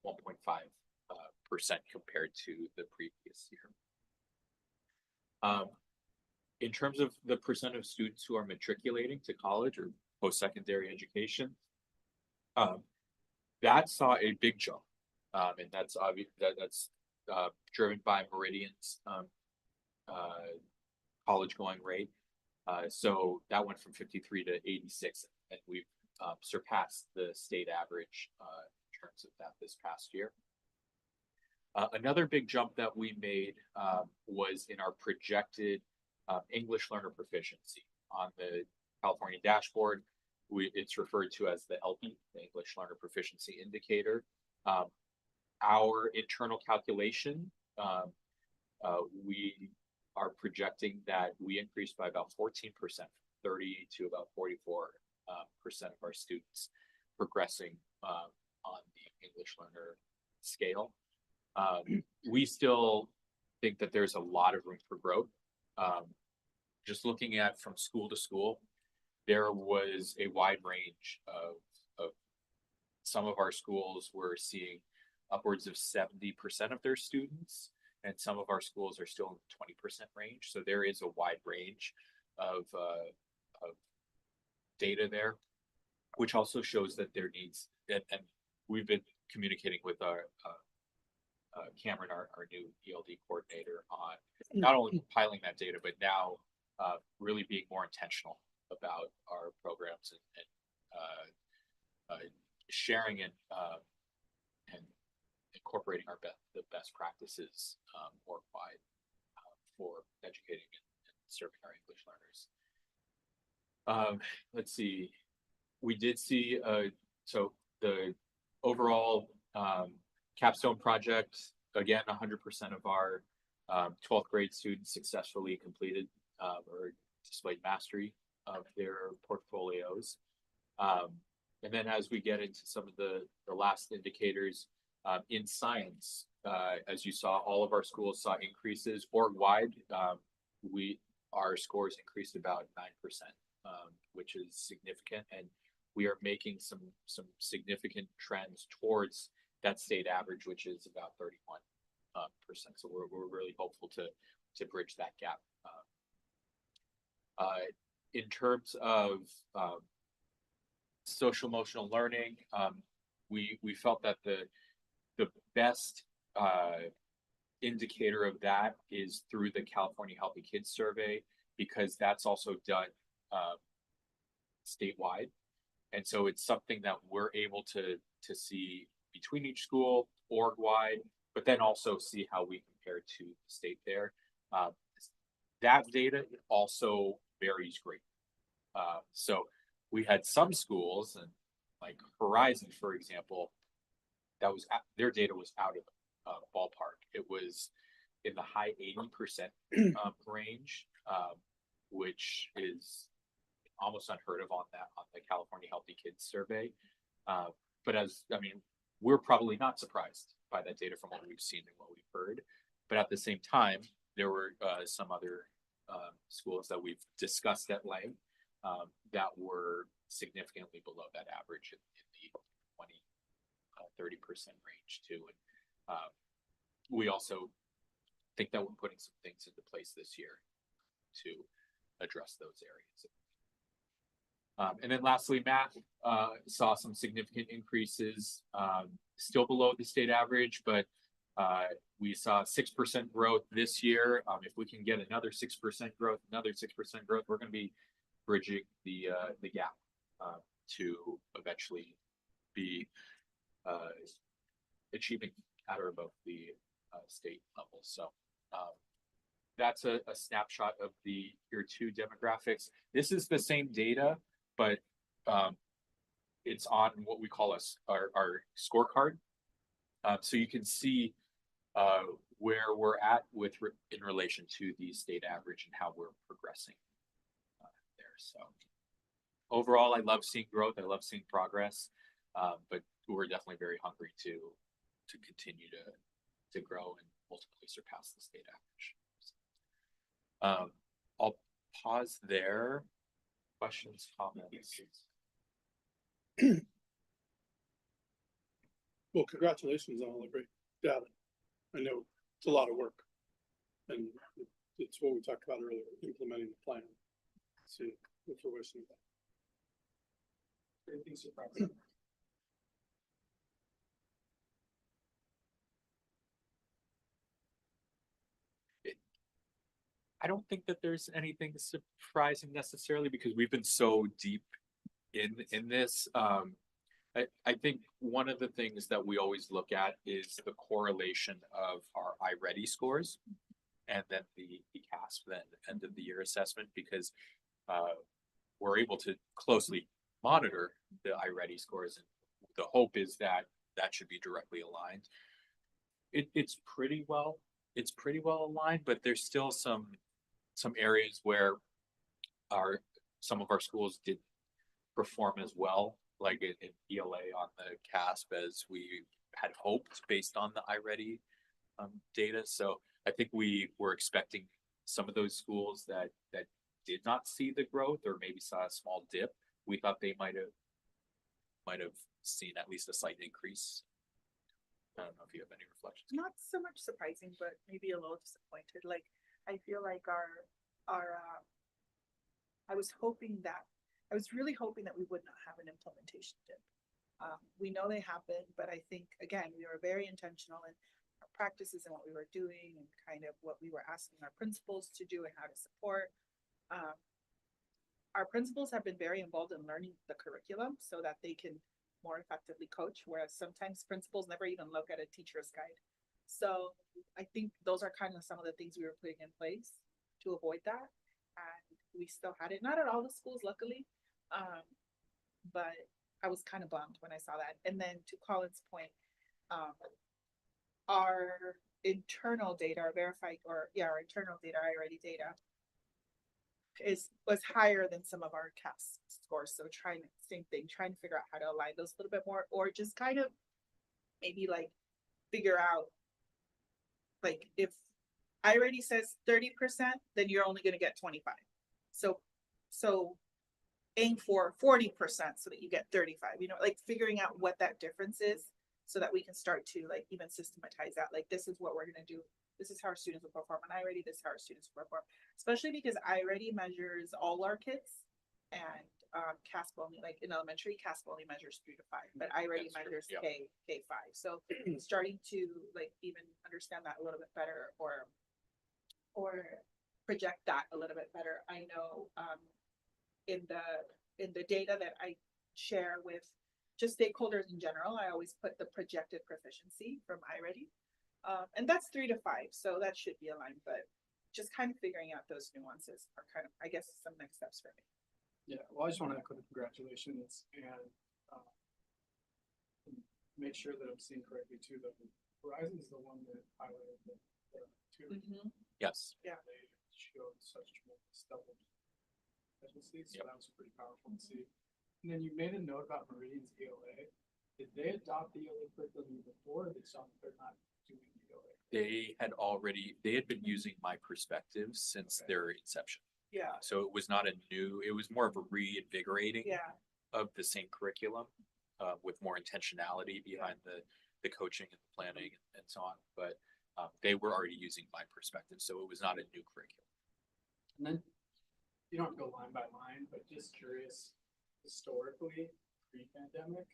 1.5% compared to the previous year. In terms of the percent of students who are matriculating to college or post-secondary education, that saw a big jump, and that's obvious. That's driven by Meridian's college going rate. So that went from 53 to 86, and we've surpassed the state average in terms of that this past year. Another big jump that we made was in our projected English learner proficiency. On the California dashboard, it's referred to as the ELPI, the English Learner Proficiency Indicator. Our internal calculation, we are projecting that we increased by about 14%, 30 to about 44% of our students progressing on the English learner scale. We still think that there's a lot of room for growth. Just looking at from school to school, there was a wide range of some of our schools were seeing upwards of 70% of their students, and some of our schools are still in the 20% range. So there is a wide range of data there, which also shows that there needs, and we've been communicating with our Cameron, our new ELD coordinator, on not only compiling that data, but now really being more intentional about our programs and sharing and incorporating the best practices worldwide for educating and serving our English learners. Let's see. We did see so the overall capstone project, again, 100% of our 12th grade students successfully completed or displayed mastery of their portfolios. And then as we get into some of the last indicators in science, as you saw, all of our schools saw increases org-wide. Our scores increased about 9%, which is significant, and we are making some significant trends towards that state average, which is about 31%. So we're really hopeful to bridge that gap. In terms of social emotional learning, we felt that the best indicator of that is through the California Healthy Kids Survey, because that's also done statewide. And so it's something that we're able to see between each school, org-wide, but then also see how we compare to the state there. That data also varies greatly. So we had some schools, and like Horizon, for example, that was their data was out of the ballpark. It was in the high 80% range, which is almost unheard of on the California Healthy Kids Survey. But we're probably not surprised by that data from what we've seen and what we've heard. But at the same time, there were some other schools that we've discussed at length that were significantly below that average in the 20-30% range too. And we also think that we're putting some things into place this year to address those areas. And then lastly, math saw some significant increases, still below the state average, but we saw 6% growth this year. If we can get another 6% growth, we're going to be bridging the gap to eventually be achieving at or above the state level. So that's a snapshot of the year 2 demographics. This is the same data, but it's on what we call our scorecard. So you can see where we're at in relation to the state average and how we're progressing there. So overall, I love seeing growth. I love seeing progress, but we're definitely very hungry to continue to grow and ultimately surpass the state average. I'll pause there. Questions, comments? Well, congratulations on all the great data. I know it's a lot of work, and it's what we talked about earlier, implementing the plan. See the fruition of that. Anything surprising? I don't think that there's anything surprising necessarily, because we've been so deep in this. I think one of the things that we always look at is the correlation of our iReady scores and then the CASP, then end of the year assessment, because we're able to closely monitor the iReady scores, and the hope is that that should be directly aligned. It's pretty well aligned, but there's still some areas where some of our schools did perform as well, like in ELA on the CASP, as we had hoped based on the iReady data. So I think we were expecting some of those schools that did not see the growth or maybe saw a small dip. We thought they might have might have seen at least a slight increase. I don't know if you have any reflections. Not so much surprising, but maybe a little disappointed. Like, I feel like I was really hoping that we would not have an implementation dip. We know they happen, but I think, again, we were very intentional in our practices and what we were doing and kind of what we were asking our principals to do and how to support. Our principals have been very involved in learning the curriculum so that they can more effectively coach, whereas sometimes principals never even look at a teacher's guide. So I think those are kind of some of the things we were putting in place to avoid that. And we still had it, not at all the schools, luckily. But I was kind of bummed when I saw that. And then to Colin's point, our internal data, our verified, our internal data, I-ready data was higher than some of our CAPS scores. So trying to figure out how to align those a little bit more, or just kind of maybe like figure out, like, if I-ready says 30%, then you're only going to get 25. So aim for 40% so that you get 35, like figuring out what that difference is so that we can start to like even systematize that. Like, this is what we're going to do. This is how our students will perform on I-ready. This is how our students will perform, especially because I-ready measures all our kids, and CASP only, like in elementary, CASP only measures 3 to 5, but I-ready measures K5. So starting to like even understand that a little bit better, or project that a little bit better. I know in the data that I share with just stakeholders in general, I always put the projected proficiency from I-ready. And that's 3 to 5, so that should be aligned, but just kind of figuring out those nuances are kind of, I guess, some next steps for me. Yeah, well, I just want to echo the congratulations and make sure that I'm seeing correctly too. That Verizon is the one that highlighted the two. Yes. Yeah, they showed such tremendous double efficiency, so that was pretty powerful to see. And then you made a note about Meridian's ELA. Did they adopt the ELA curriculum before, or they saw that they're not doing ELA? They had been using my perspective since their inception. Yeah. So it was not it was more of a reinvigorating of the same curriculum, with more intentionality behind the coaching and the planning and so on. But they were already using my perspective, so it was not a new curriculum. And then you don't have to go line by line, but just curious, historically, pre-pandemic,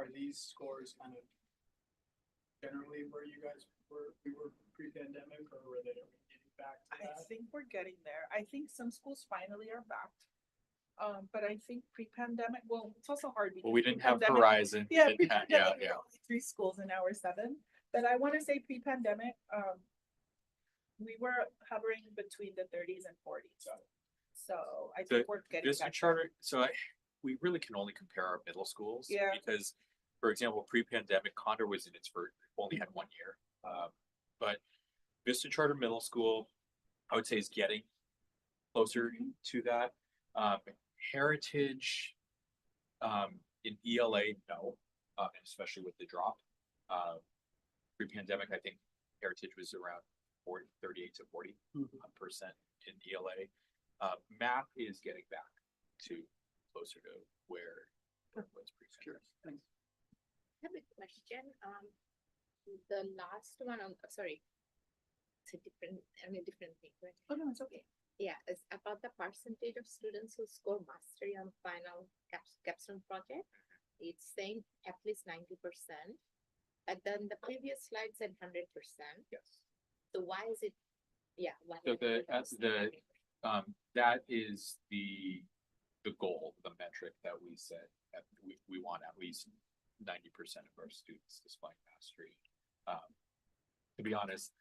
are these scores kind of generally where you guys were pre-pandemic, or were they getting back to that? I think we're getting there. I think some schools finally are back. But I think pre-pandemic, well, it's also hard because We didn't have pre-pandemic- Horizon. Yeah, Didn't have- pre-pandemic, we were only 3 schools, and now we're 7. But I want to say pre-pandemic, we were hovering between the 30s and 40s. So I think we're getting Vista back. Charter, we really can only compare our middle schools. Yeah. Because, for example, pre-pandemic, Condor was in its first, only had 1 year. But Vista Charter Middle School, I would say, is getting closer to that. Heritage, in ELA, no, and especially with the drop. Pre-pandemic, I think Heritage was around 38 to 40% in ELA. Math is getting back to closer to where it was pre-pandemic. Thanks. I have a question. The last one sorry, it's a different thing, right? Oh, no, it's okay. Yeah, it's about the percentage of students who score mastery on final capstone project. It's saying at least 90%. But then the previous slide said 100%. Yes. So why is it? Yeah. Why So is it 90%? that is the goal, the metric that we said, that we want at least 90% of our students displaying mastery. To be honest,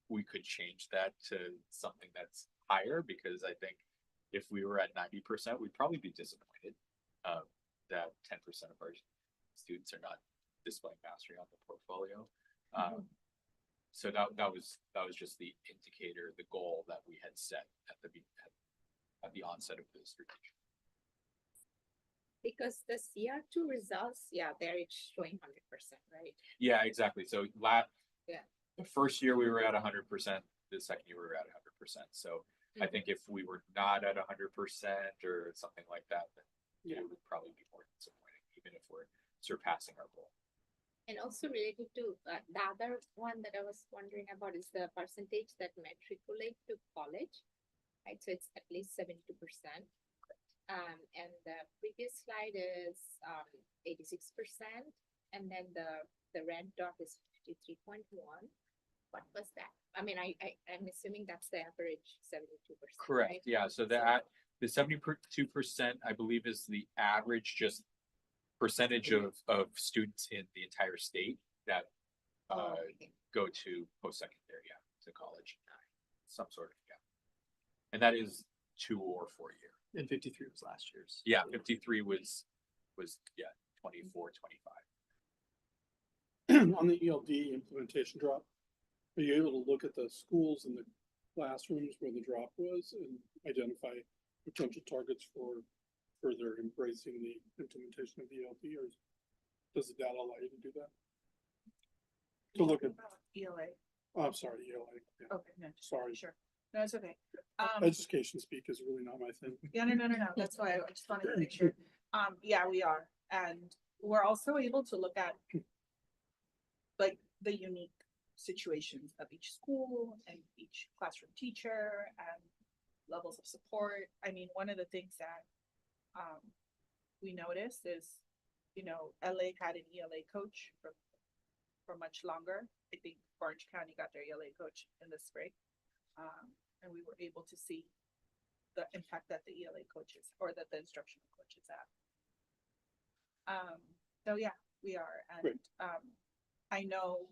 we could change that to something that's higher, because I think if we were at 90%, we'd probably be disappointed that 10% of our students are not displaying mastery on the portfolio. So that was just the indicator, the goal that we had set at the onset of the strategic. Because the CR2 results, there it's showing 100%, right? Yeah, exactly. So the first year we were at 100%. The second year we were at 100%. So I think if we were not at 100% or something like that, then it would probably be more disappointing, even if we're surpassing our goal. And also related to the other one that I was wondering about is the percentage that matriculate to college, right? So it's at least 72%. And the previous slide is 86%, and then the red dot is 53.1. What was that? I mean, I'm assuming that's the average 72%. Correct. Right? Yeah. So the 72%, I believe, is the average just percentage of students in the entire state that Okay. go to post-secondary, to college, some sort of, and that is 2 or 4 year. And 53 was last year's. Yeah, 53 was 24, 25. On the ELD implementation drop, are you able to look at the schools and the classrooms where the drop was and identify potential targets for further embracing the implementation of the ELD, or does the data allow you to do that? To look at, ELA. oh, I'm sorry, ELA. Yeah. Okay, no, Sorry. sure. No, it's okay. Education speak is really not my thing. Yeah, no. That's why I just wanted to make sure. Yeah, we are. And we're also able to look at like the unique situations of each school and each classroom teacher and levels of support. I mean, one of the things that we noticed is, LA had an ELA coach for much longer. I think Orange County got their ELA coach in the spring. And we were able to see the impact that the ELA coaches or that the instructional coaches have. So yeah, we are. And Great. I know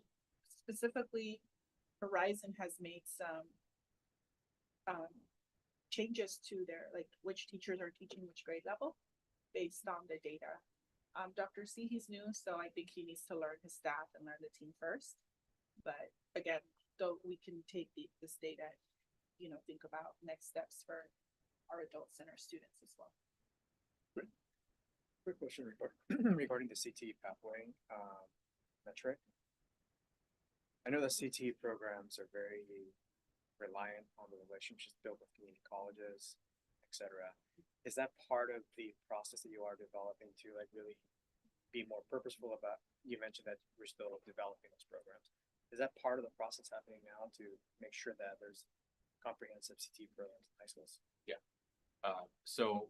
specifically Horizon has made some changes to their, like, which teachers are teaching which grade level based on the data. Dr. C, he's new, so I think he needs to learn his staff and learn the team first. But again, though, we can take this data, think about next steps for our adults and our students as well. Quick question regarding the CTE pathway metric. I know the CTE programs are very reliant on the relationships built with community colleges, etc. Is that part of the process that you are developing to like really be more purposeful about? You mentioned that we're still developing those programs. Is that part of the process happening now to make sure that there's comprehensive CTE programs in high schools? Yeah. So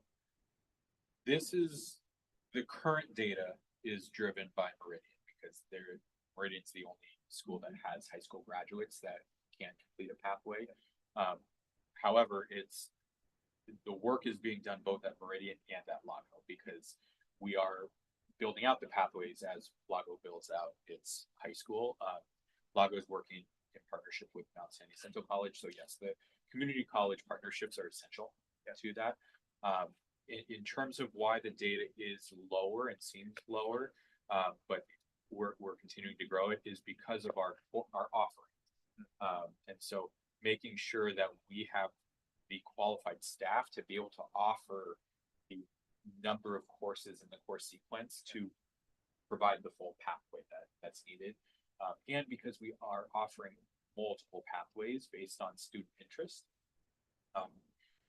this is the current data is driven by Meridian because Meridian's the only school that has high school graduates that can complete a pathway. However, the work is being done both at Meridian and at Lago because we are building out the pathways as Lago builds out its high school. Lago is working in partnership with Mount Sandy Central College. So yes, the community college partnerships are essential to that. In terms of why the data is lower and seems lower, but we're continuing to grow it is because of our offering. And so making sure that we have the qualified staff to be able to offer the number of courses in the course sequence to provide the full pathway that's needed. And because we are offering multiple pathways based on student interest,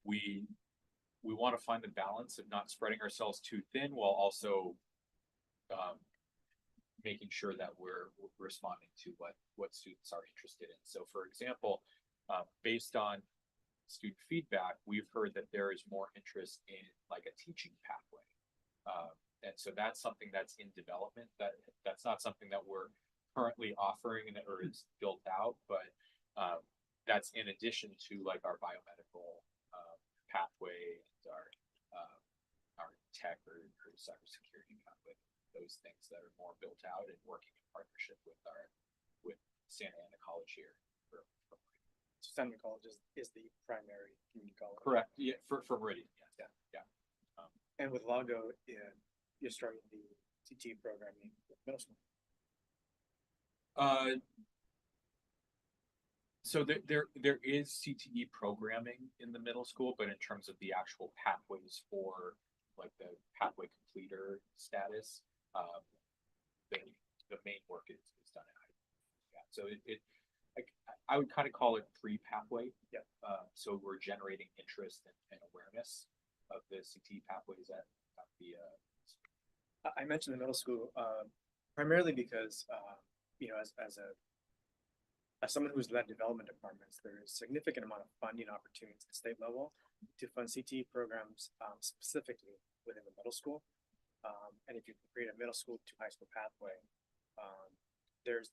we want to find the balance of not spreading ourselves too thin while also making sure that we're responding to what students are interested in. So for example, based on student feedback, we've heard that there is more interest in like a teaching pathway. And so that's something that's in development. That's not something that we're currently offering or is built out, but that's in addition to like our biomedical pathway and our tech or cybersecurity pathway, those things that are more built out and working in partnership with Santa Ana College here. Santa Ana College is the primary community college. Correct. Yeah, for Meridian. Yeah. And with Lago, you're starting the CTE programming with middle school. So there is CTE programming in the middle school, but in terms of the actual pathways for like the pathway completer status, the main work is done at high school. Yeah. So I would kind of call it pre-pathway. Yeah. So we're generating interest and awareness of the CTE pathways at the I mentioned the middle school, primarily because, you know, as someone who's led development departments, there is significant amount of funding opportunities at the state level to fund CTE programs, specifically within the middle school. And if you can create a middle school to high school pathway, there's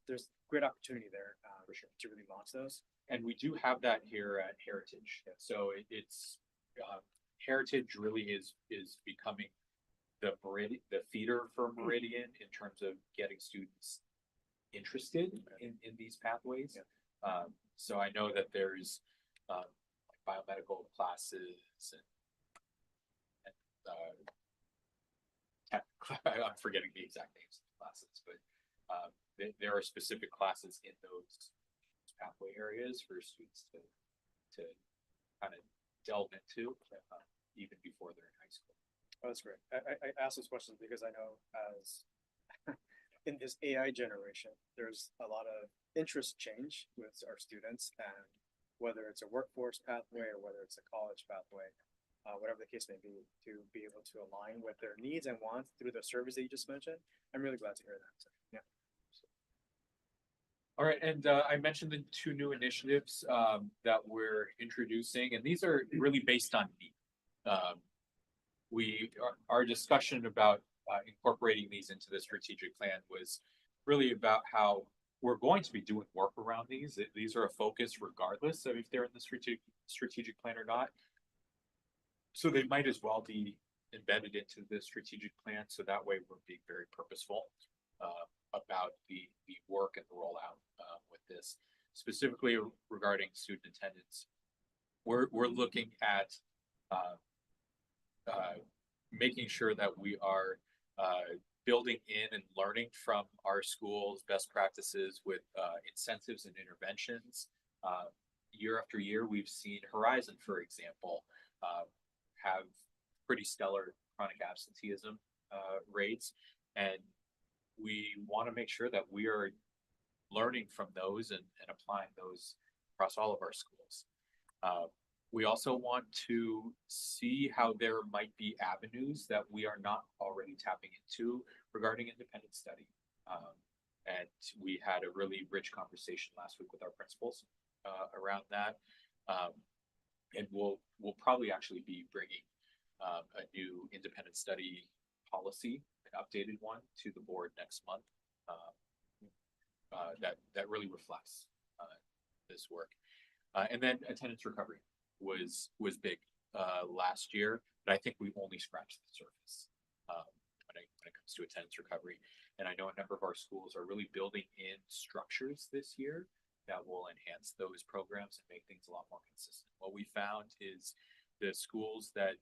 great opportunity there, for sure, to really launch those. And we do have that here at Heritage. So it's Heritage really is becoming the feeder for Meridian in terms of getting students interested in these pathways. So I know that there's like biomedical classes and I'm forgetting the exact names of the classes, but there are specific classes in those pathway areas for students to kind of delve into even before they're in high school. Oh, that's great. I ask those questions because I know as in this AI generation, there's a lot of interest change with our students, and whether it's a workforce pathway or whether it's a college pathway, whatever the case may be able to align with their needs and wants through the surveys that you just mentioned. I'm really glad to hear that. So, yeah. All right, and I mentioned the two new initiatives that we're introducing, and these are really based on need. Our discussion about incorporating these into the strategic plan was really about how we're going to be doing work around these. These are a focus regardless of if they're in the strategic plan or not. So they might as well be embedded into the strategic plan. So that way we're being very purposeful about the work and the rollout with this. Specifically regarding student attendance, we're looking at making sure that we are building in and learning from our schools' best practices with incentives and interventions. Year after year, we've seen Horizon, for example, have pretty stellar chronic absenteeism rates, and we want to make sure that we are learning from those and applying those across all of our schools. We also want to see how there might be avenues that we are not already tapping into regarding independent study. And we had a really rich conversation last week with our principals around that. And we'll probably actually be bringing a new independent study policy, an updated one, to the board next month. That really reflects this work. And then attendance recovery was big last year, but I think we've only scratched the surface when it comes to attendance recovery. And I know a number of our schools are really building in structures this year that will enhance those programs and make things a lot more consistent. What we found is the schools that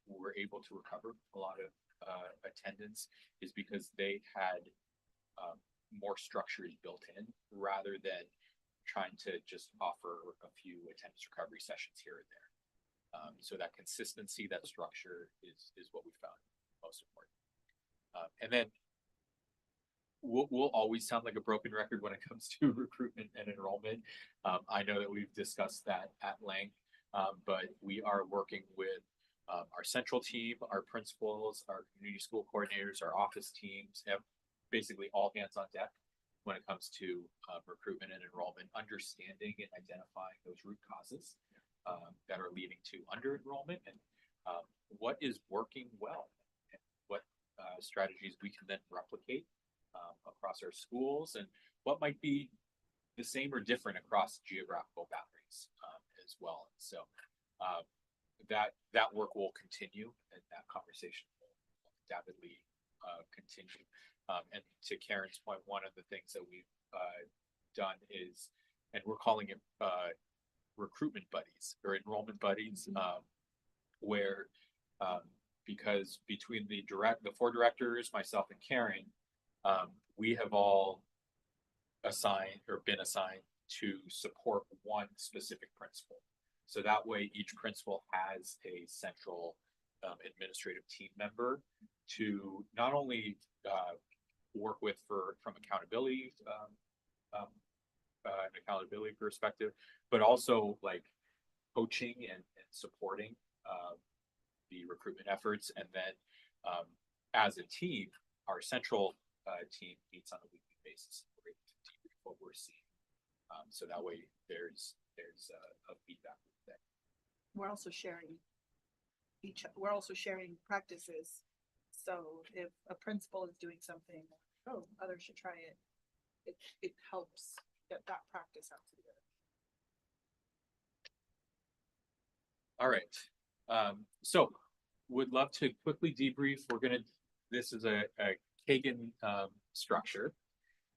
were able to recover a lot of attendance is because they had more structures built in rather than trying to just offer a few attendance recovery sessions here and there. So that consistency, that structure is what we found most important. And then we'll always sound like a broken record when it comes to recruitment and enrollment. I know that we've discussed that at length, but we are working with our central team, our principals, our community school coordinators, our office teams, have basically all hands on deck when it comes to recruitment and enrollment, understanding and identifying those root causes that are leading to under enrollment, and what is working well, and what strategies we can then replicate across our schools, and what might be the same or different across geographical boundaries as well. So that work will continue, and that conversation will undoubtedly continue. And to Karen's point, one of the things that we've done is, and we're calling it recruitment buddies or enrollment buddies, where because between the four directors, myself and Karen, we have all been assigned to support one specific principal. So that way each principal has a central administrative team member to not only work with from accountability, an accountability perspective, but also like coaching and supporting the recruitment efforts, and then as a team, our central team meets on a weekly basis. We're able to debrief what we're seeing. So that way there's a feedback there. We're also sharing practices. So if a principal is doing something, oh, others should try it. It helps get that practice out to the other. All right. So would love to quickly debrief. This is a Kagan structure.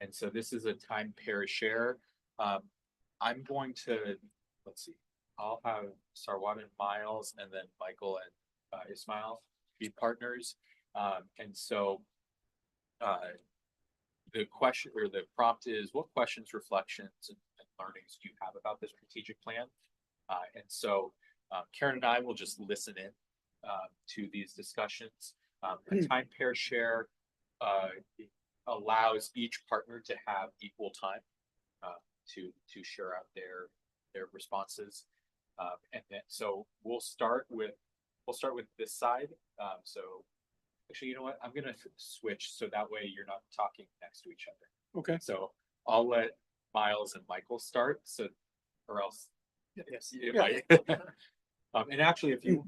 And so this is a time pair share. I'm going to, let's see, I'll have Sarwat and Miles and then Michael and Ismail be partners. And so the question or the prompt is, what questions, reflections, and learnings do you have about the strategic plan? And so Karen and I will just listen in to these discussions. A time pair share allows each partner to have equal time to share out their responses. And then so we'll start with this side. So actually, you know what? I'm gonna switch so that way you're not talking next to each other. Okay. So I'll let Miles and Michael start. So, or else. Yes. And actually, if you,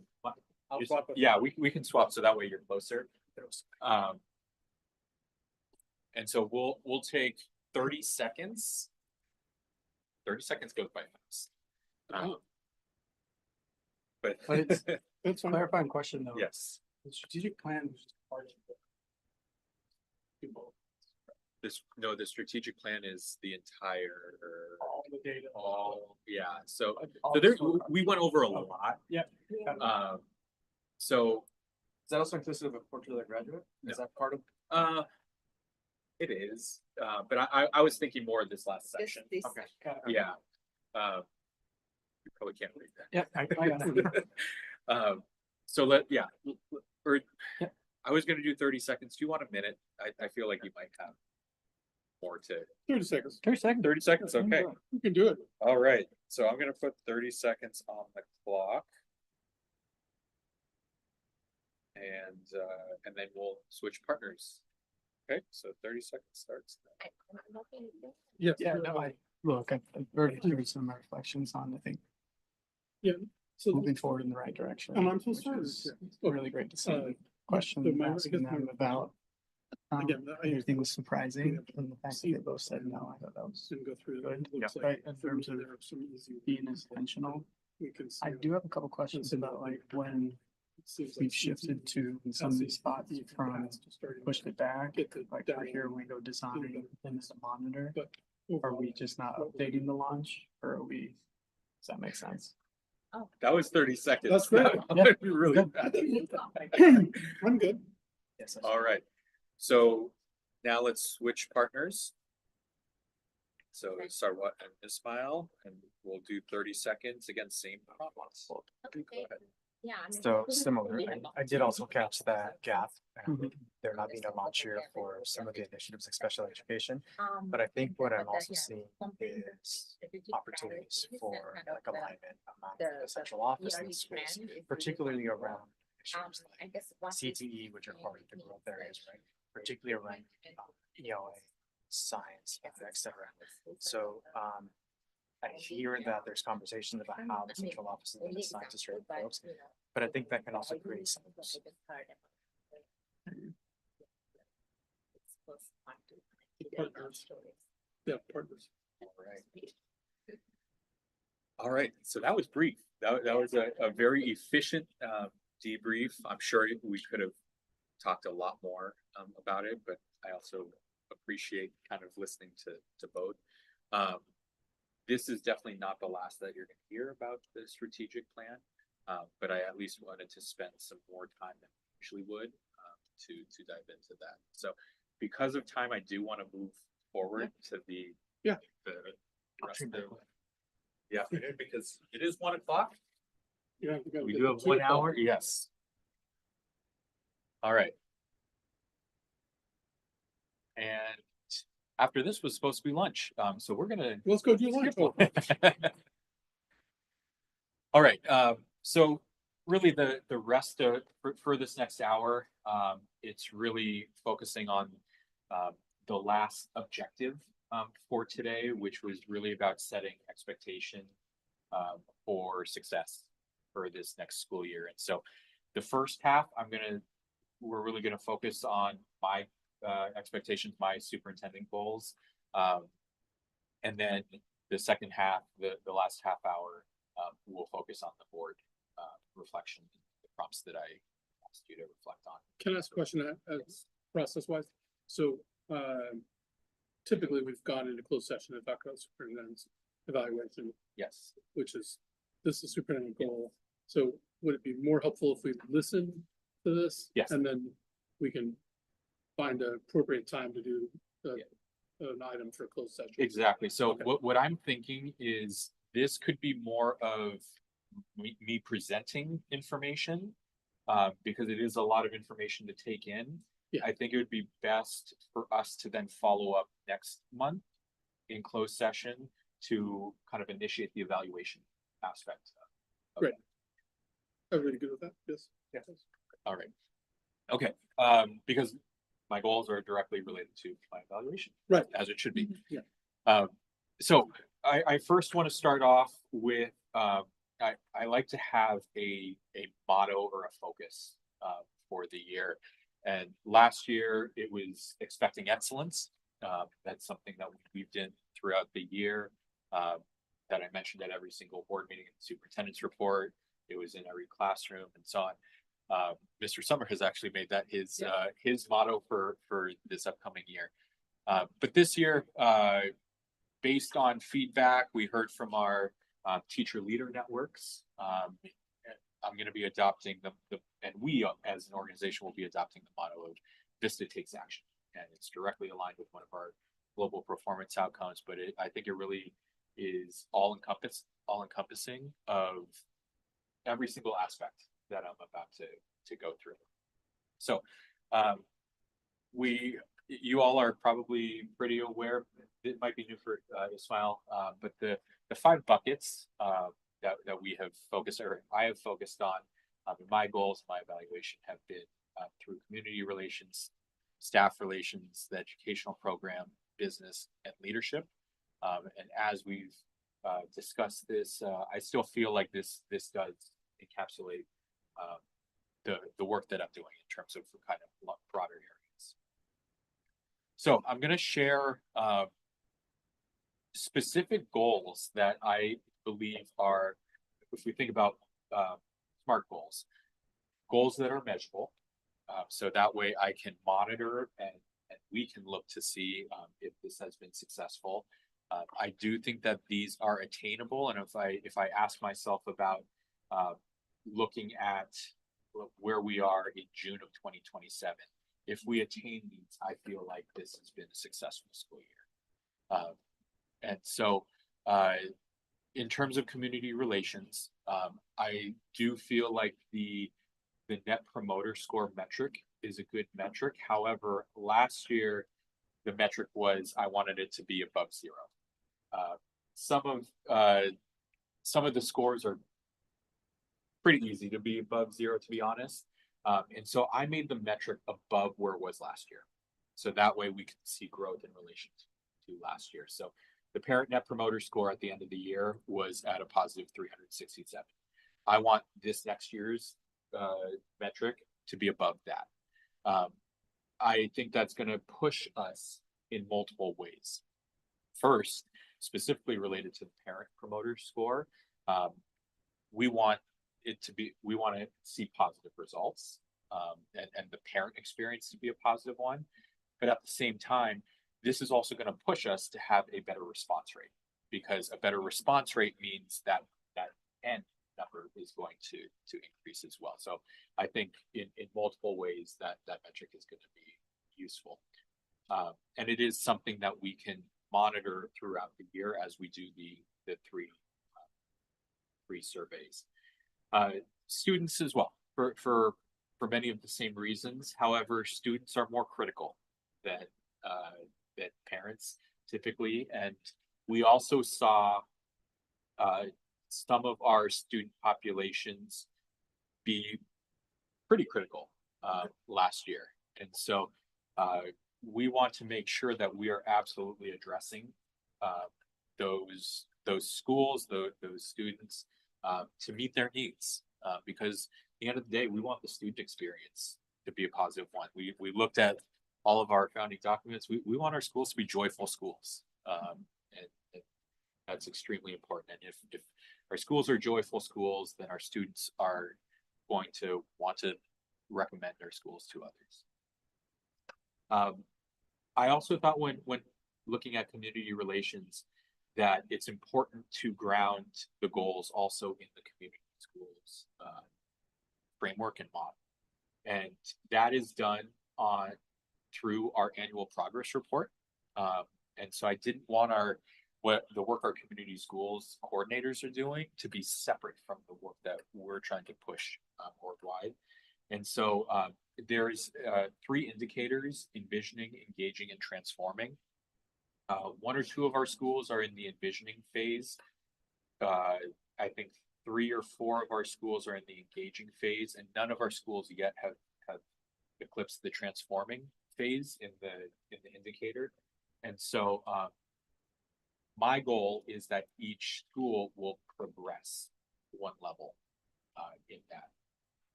I'll swap with yeah, we can swap so that way you're closer. And so we'll take 30 seconds. 30 seconds goes by fast. But it's That's fine. clarifying question though. yes, The strategic plan was just part of it. the strategic plan is the entire, All the data. yeah. So all there, the- we went over a lot. Yeah. So Is that also inclusive of Portugal graduate? Is that part of? it is, but I was thinking more of this last section. Okay. Yeah. You probably can't read that. Yeah, I got it. So or Yep. I was gonna do 30 seconds. Do you want a minute? I feel like you might have more to 30 seconds. 30 seconds. 30 seconds. Okay. You can do it. All right. So I'm gonna put 30 seconds on the clock. And then we'll switch partners. Okay, so 30 seconds starts now. Yes. Yeah, no, I've already given some reflections on, I think, So, moving forward in the right direction. I'm so which sorry. is Really great to see. Uh, Questions so I asking guess them about. Again, Everything was surprising, and the fact that they both said no, I thought that was Didn't go through. good. It looks Right, like in terms of there are some easy. being intentional. We can see I do have a couple questions about like when we've shifted to in some of these spots from pushed it back, like right here, we go design and then monitor. But Are we just not updating the launch, or are we, does that make sense? That was 30 seconds. That's great. Yeah. That was really Good. fast. I'm good. Yes. All right. So now let's switch partners. So Sarwat and Ismail, and we'll do 30 seconds. Again, same prompts. Go ahead. Yeah. So similar, I did also catch that gap. There not being a launch here for some of the initiatives like special education. But I think what I'm also seeing is opportunities for like alignment among the central office and schools, particularly around issues like CTE, which are part of the growth areas, right? Particularly around ELA, science, et cetera. So I hear that there's conversations about how the central office is going to assign to certain folks, but I think that can also create some. Partners. Yeah, partners. All right. So that was brief. That was a very efficient debrief. I'm sure we could have talked a lot more about it, but I also appreciate kind of listening to both. This is definitely not the last that you're going to hear about the strategic plan, but I at least wanted to spend some more time than I usually would to dive into that. So because of time, I do want to move forward to the rest of the afternoon because it is 1 o'clock. Yeah. We do have 1 hour. Yes. All right. And after this was supposed to be lunch. So we're gonna Let's go do lunch. All right. So really the rest of, for this next hour, it's really focusing on the last objective for today, which was really about setting expectation for success for this next school year. And so the first half, we're really gonna focus on my expectations, my superintendent goals. And then the second half, the last half hour, we'll focus on the board reflection, the prompts that I asked you to reflect on. Can I ask a question process wise? So typically we've gone into closed session and talked about superintendent's evaluation, Yes. which is, this is superintendent goal. So would it be more helpful if we listen to this? Yes. And then we can find an appropriate time to do an item for closed session? Exactly. So Okay. what I'm thinking is this could be more of me presenting information, because it is a lot of information to take in. Yeah. I think it would be best for us to then follow up next month in closed session to kind of initiate the evaluation aspect. Great. Everybody good with that? Yes. Yes. All right. Okay. Because my goals are directly related to my evaluation. Right. As it should be. Yeah. So I first want to start off with, I like to have a motto or a focus for the year. And last year it was expecting excellence. That's something that we've done throughout the year, that I mentioned at every single board meeting and superintendent's report. It was in every classroom and so on. Mr. Summer has actually made that his motto for this upcoming year. But this year, based on feedback we heard from our teacher leader networks, I'm going to be adopting and we as an organization will be adopting the motto of Vista takes action. And it's directly aligned with one of our global performance outcomes, but I think it really is all encompassing of every single aspect that I'm about to go through. So you all are probably pretty aware, it might be new for Ismail, but the 5 buckets that we have focused, or I have focused on my goals, my evaluation have been through community relations, staff relations, the educational program, business, and leadership. And as we've discussed this, I still feel like this does encapsulate the work that I'm doing in terms of kind of broader areas. So I'm going to share specific goals that I believe are, if we think about SMART goals that are measurable. So that way I can monitor and we can look to see if this has been successful. I do think that these are attainable. And if I ask myself about looking at where we are in June of 2027, if we attain these, I feel like this has been a successful school year. And so in terms of community relations, I do feel like the net promoter score metric is a good metric. However, last year, the metric was, I wanted it to be above 0. Some of the scores are pretty easy to be above 0, to be honest. And so I made the metric above where it was last year. So that way we can see growth in relation to last year. So the parent net promoter score at the end of the year was at a positive 367. I want this next year's metric to be above that. I think that's going to push us in multiple ways. First, specifically related to the parent promoter score, we want to see positive results, and the parent experience to be a positive one. But at the same time, this is also going to push us to have a better response rate, because a better response rate means that end number is going to increase as well. So I think in multiple ways that metric is going to be useful. And it is something that we can monitor throughout the year as we do the three surveys. Students as well, for many of the same reasons. However, students are more critical than parents typically, and we also saw some of our student populations be pretty critical last year. And so we want to make sure that we are absolutely addressing those schools, those students to meet their needs. Because at the end of the day, we want the student experience to be a positive one. We looked at all of our founding documents. We want our schools to be joyful schools. And that's extremely important. And if our schools are joyful schools, then our students are going to want to recommend their schools to others. I also thought when looking at community relations that it's important to ground the goals also in the community schools framework and model. And that is done through our annual progress report. And so I didn't want the work our community schools coordinators are doing to be separate from the work that we're trying to push board-wide. And so there's 3 indicators: envisioning, engaging, and transforming. 1 or 2 of our schools are in the envisioning phase. I think 3 or 4 of our schools are in the engaging phase, and none of our schools yet have eclipsed the transforming phase in the indicator. And so my goal is that each school will progress 1 level in that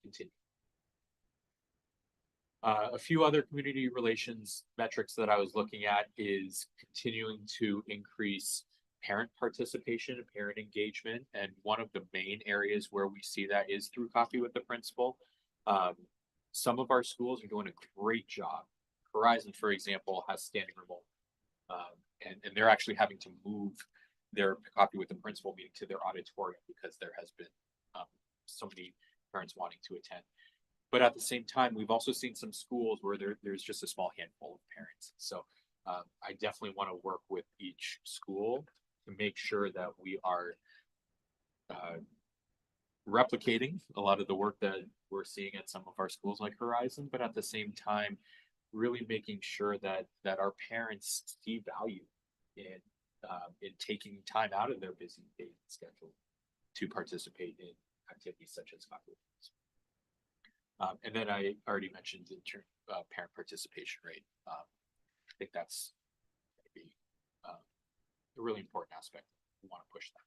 continue. A few other community relations metrics that I was looking at is continuing to increase parent participation and parent engagement. And one of the main areas where we see that is through Coffee with the Principal. Some of our schools are doing a great job. Horizon, for example, has standing room only. And they're actually having to move their Coffee with the Principal meeting to their auditorium because there has been so many parents wanting to attend. But at the same time, we've also seen some schools where there's just a small handful of parents. So I definitely want to work with each school to make sure that we are replicating a lot of the work that we're seeing at some of our schools like Horizon, but at the same time, really making sure that our parents see value in taking time out of their busy day schedule to participate in activities such as Coffee with the Principal. And then I already mentioned in terms of parent participation rate. I think that's going to be a really important aspect. We want to push that.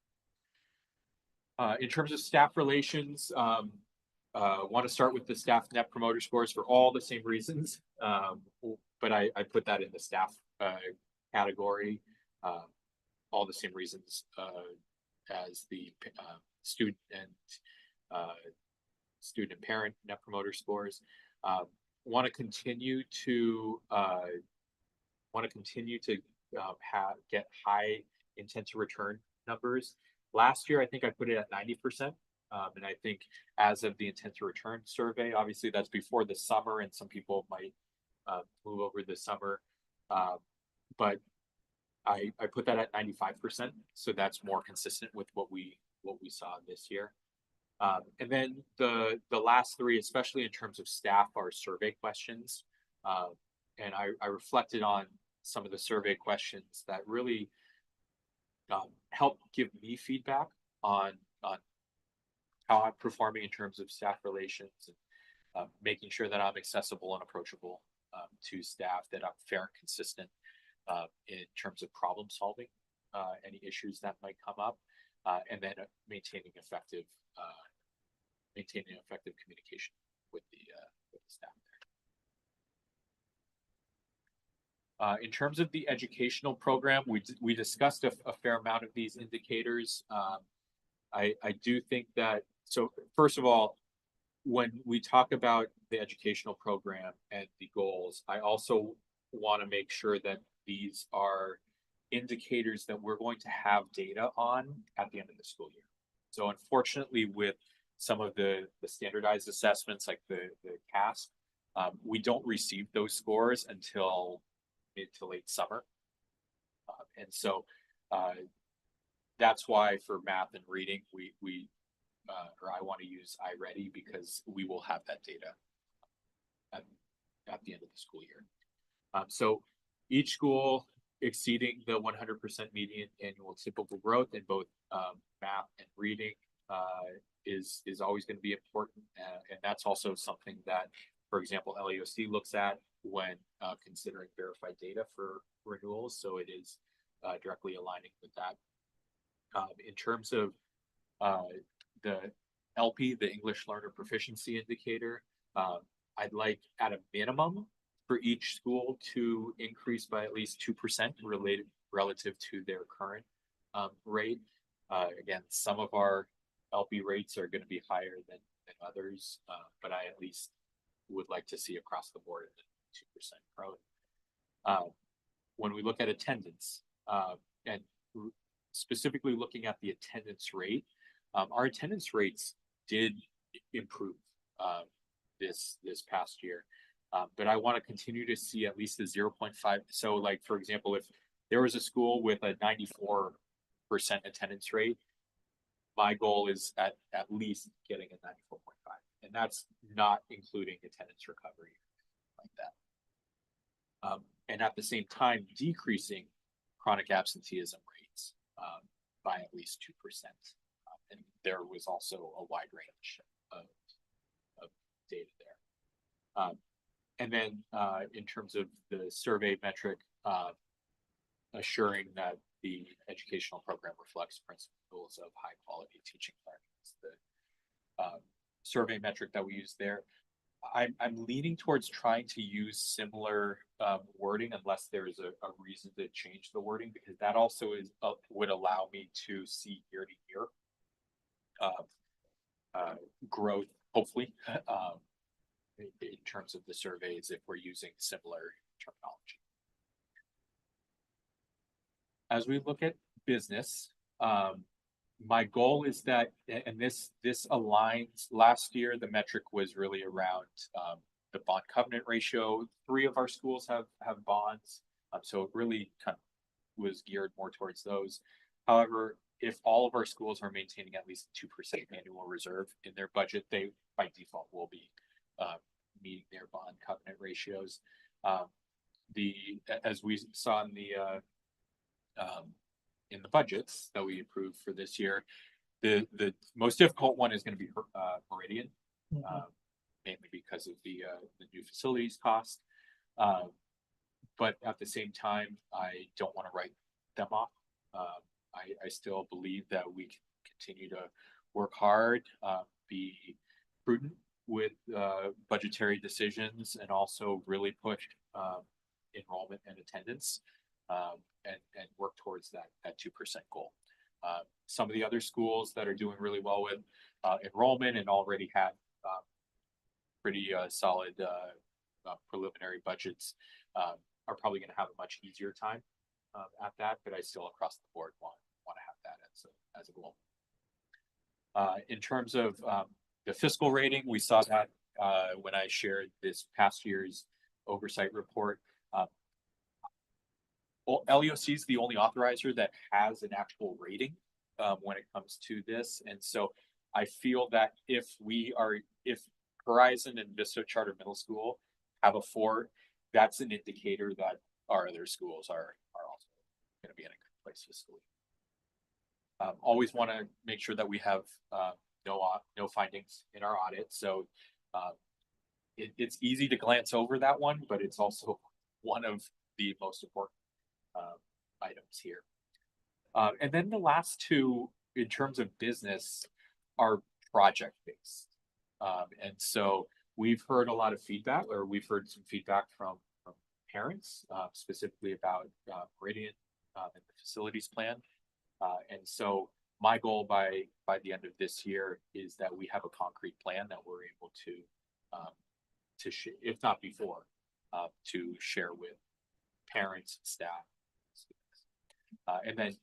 In terms of staff relations, want to start with the staff net promoter scores for all the same reasons. But I put that in the staff category, all the same reasons as the student and parent net promoter scores. Want to continue to get high intent to return numbers. Last year, I think I put it at 90%. And I think as of the intent to return survey, obviously that's before the summer and some people might move over the summer. But I put that at 95%. So that's more consistent with what we saw this year. And then the last 3, especially in terms of staff, are survey questions. And I reflected on some of the survey questions that really help give me feedback on how I'm performing in terms of staff relations and making sure that I'm accessible and approachable to staff, that I'm fair and consistent in terms of problem solving any issues that might come up, and then maintaining effective communication with the staff there. In terms of the educational program, we discussed a fair amount of these indicators. I do think that, so first of all, when we talk about the educational program and the goals, I also want to make sure that these are indicators that we're going to have data on at the end of the school year. So unfortunately, with some of the standardized assessments like the CASP, we don't receive those scores until mid to late summer. And so that's why for math and reading, I want to use iReady, because we will have that data at the end of the school year. So each school exceeding the 100% median annual typical growth in both math and reading is always going to be important. And that's also something that, for example, LAOC looks at when considering verified data for renewals. So it is directly aligning with that. In terms of the LP, the English Learner Proficiency Indicator, I'd like at a minimum for each school to increase by at least 2% relative to their current rate. Again, some of our LP rates are going to be higher than others, but I at least would like to see across the board the 2% growth. When we look at attendance, and specifically looking at the attendance rate, our attendance rates did improve this past year. But I want to continue to see at least a 0.5. So like, for example, if there was a school with a 94% attendance rate, my goal is at least getting a 94.5. And that's not including attendance recovery like that. And at the same time, decreasing chronic absenteeism rates by at least 2%. And there was also a wide range of data there. And then in terms of the survey metric, assuring that the educational program reflects principles of high quality teaching learning. The survey metric that we use there. I'm leaning towards trying to use similar wording unless there is a reason to change the wording, because that also is would allow me to see year to year growth, hopefully, in terms of the surveys if we're using similar terminology. As we look at business, my goal is that, and this aligns, last year the metric was really around the bond covenant ratio. 3 of our schools have bonds, so it really kind of was geared more towards those. However, if all of our schools are maintaining at least 2% annual reserve in their budget, they by default will be meeting their bond covenant ratios. As we saw in the budgets that we approved for this year, the most difficult one is going to be Meridian, mainly because of the new facilities cost. But at the same time, I don't want to write them off. I still believe that we can continue to work hard, be prudent with budgetary decisions, and also really push enrollment and attendance, and work towards that 2% goal. Some of the other schools that are doing really well with enrollment and already had pretty solid preliminary budgets are probably going to have a much easier time at that, but I still across the board want to have that as a goal. In terms of the fiscal rating, we saw that when I shared this past year's oversight report. LEOC is the only authorizer that has an actual rating when it comes to this, and so I feel that if Horizon and Vista Charter Middle School have a 4, that's an indicator that our other schools are also going to be in a good place fiscally. Always want to make sure that we have no findings in our audit. So it's easy to glance over that one, but it's also one of the most important items here. And then the last 2, in terms of business, are project-based. And so we've heard a lot of feedback, or we've heard some feedback from parents, specifically about Meridian and the facilities plan. And so my goal by the end of this year is that we have a concrete plan that we're able to if not before, to share with parents, staff, students. And then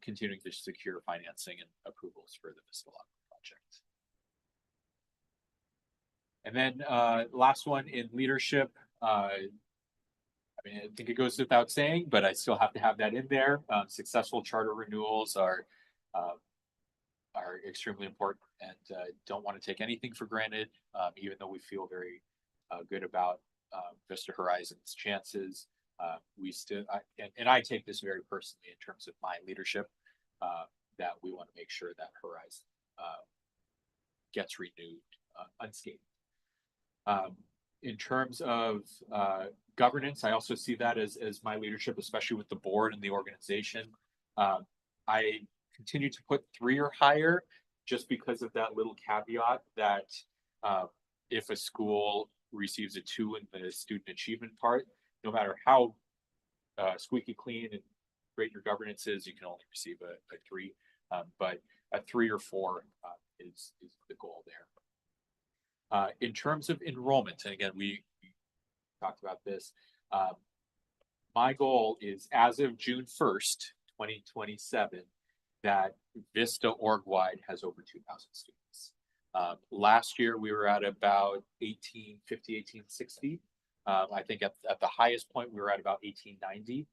continuing to secure financing and approvals for the Vista project. And then last one in leadership. I mean, I think it goes without saying, but I still have to have that in there. Successful charter renewals are extremely important, and don't want to take anything for granted, even though we feel very good about Vista Horizon's chances. We still, and I take this very personally in terms of my leadership, that we want to make sure that Horizon gets renewed unscathed. In terms of governance, I also see that as my leadership, especially with the board and the organization. I continue to put 3 or higher just because of that little caveat that if a school receives a 2 in the student achievement part, no matter how squeaky clean and great your governance is, you can only receive a 3. But a 3 or 4 is the goal there. In terms of enrollment, and again, we talked about this, my goal is as of June 1st, 2027, that Vista org-wide has over 2,000 students. Last year, we were at about 1850, 1860. I think at the highest point, we were at about 1890.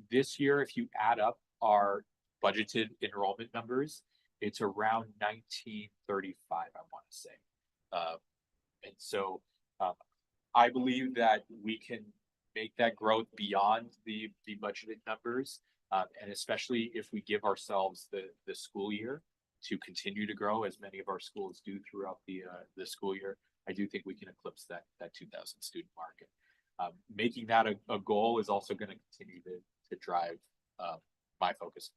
This year, if you add up our budgeted enrollment numbers, it's around 1935, I want to say. And so I believe that we can make that growth beyond the budgeted numbers. And especially if we give ourselves the school year to continue to grow, as many of our schools do throughout the school year, I do think we can eclipse that 2,000 student market. Making that a goal is also going to continue to drive my focus.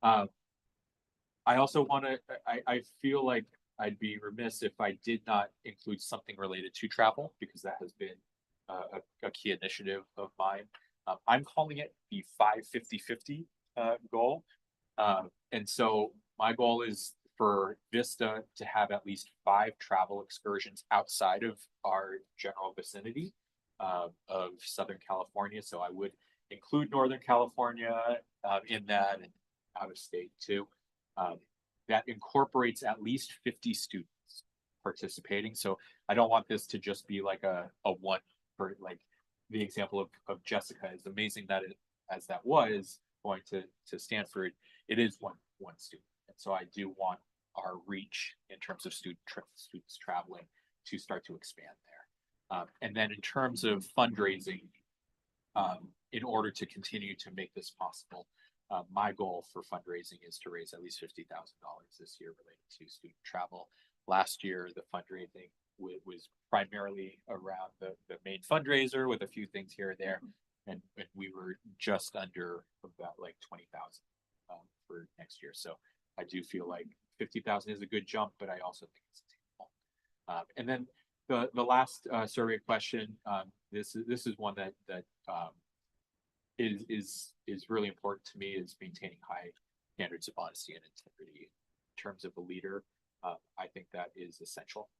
I also want to, I feel like I'd be remiss if I did not include something related to travel, because that has been a key initiative of mine. I'm calling it the 5-50-50 goal. And so my goal is for Vista to have at least 5 travel excursions outside of our general vicinity of Southern California. So I would include Northern California in that, and out of state too. That incorporates at least 50 students participating. So I don't want this to just be like a one, for like the example of Jessica, as amazing that as that was going to Stanford, it is one student. And so I do want our reach in terms of students traveling to start to expand there. And then in terms of fundraising, in order to continue to make this possible, my goal for fundraising is to raise at least $50,000 this year related to student travel. Last year, the fundraising was primarily around the main fundraiser with a few things here and there. And we were just under about like 20,000 for next year. So I do feel like 50,000 is a good jump, but I also think it's attainable. And then the last survey question, this is one that is really important to me, is maintaining high standards of honesty and integrity. In terms of a leader, I think that is essential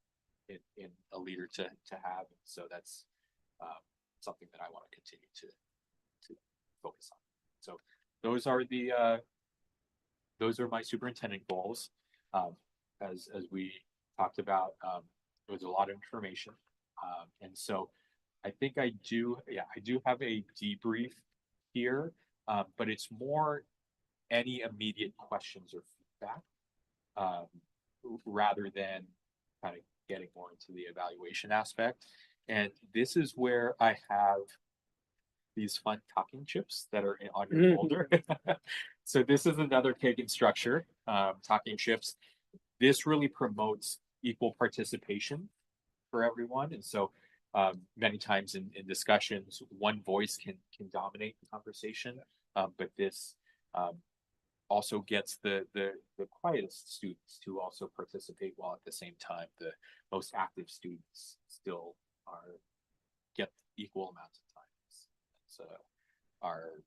in a leader to have. So that's something that I want to continue to focus on. So those are my superintendent goals. As we talked about, there was a lot of information, and so I think I do have a debrief here, but it's more any immediate questions or feedback rather than kind of getting more into the evaluation aspect. And this is where I have these fun talking chips that are on your folder. So this is another Kagan structure, talking chips. This really promotes equal participation for everyone. And so many times in discussions, one voice can dominate the conversation, but this also gets the quietest students to also participate, while at the same time the most active students still get equal amounts of time as our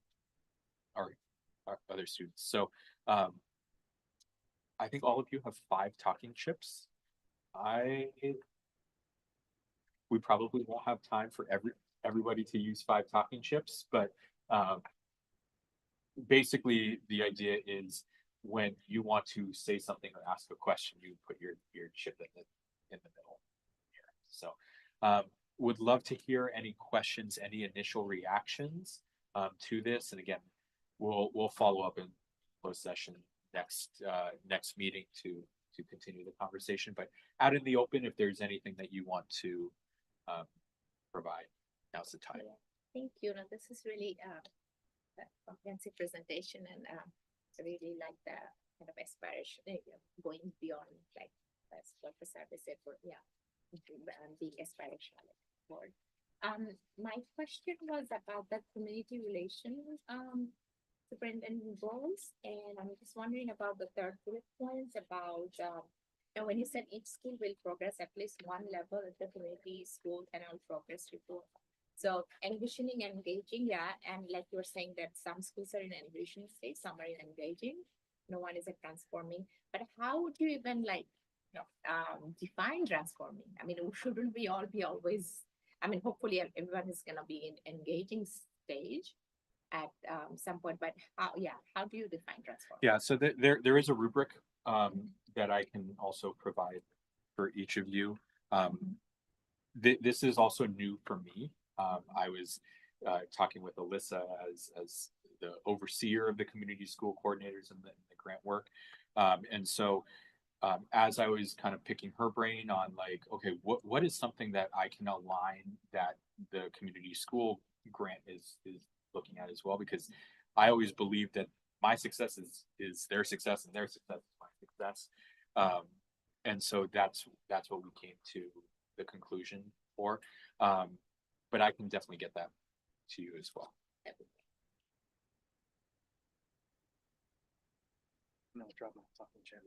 other students. So I think all of you have 5 talking chips. We probably won't have time for everybody to use 5 talking chips, but basically the idea is when you want to say something or ask a question, you put your chip in the middle here. So would love to hear any questions, any initial reactions to this. And again, we'll follow up in closed session next meeting to continue the conversation. But out in the open, if there's anything that you want to provide, now's the time. Thank you. No, this is really a comprehensive presentation, and I really like kind of aspiration, going beyond like that's what the service said for being aspirational board. My question was about the community relations superintendent roles, and I'm just wondering about the third bullet points about when you said each school will progress at least one level at the community school annual progress report. So envisioning and engaging, yeah, and like you were saying that some schools are in envisioning stage, some are in engaging, no one is transforming. But how would you even like define transforming? I mean, shouldn't we all be always? I mean, hopefully everyone is gonna be in engaging stage at some point. But how do you define transforming? Yeah, so there is a rubric that I can also provide for each of you. This is also new for me. I was talking with Alyssa as the overseer of the community school coordinators and the grant work. And so as I was kind of picking her brain on like, okay, what is something that I can align that the community school grant is looking at as well? Because I always believe that my success is their success and their success is my success. And so that's what we came to the conclusion for. But I can definitely get that to you as well. No, drop my talking chair.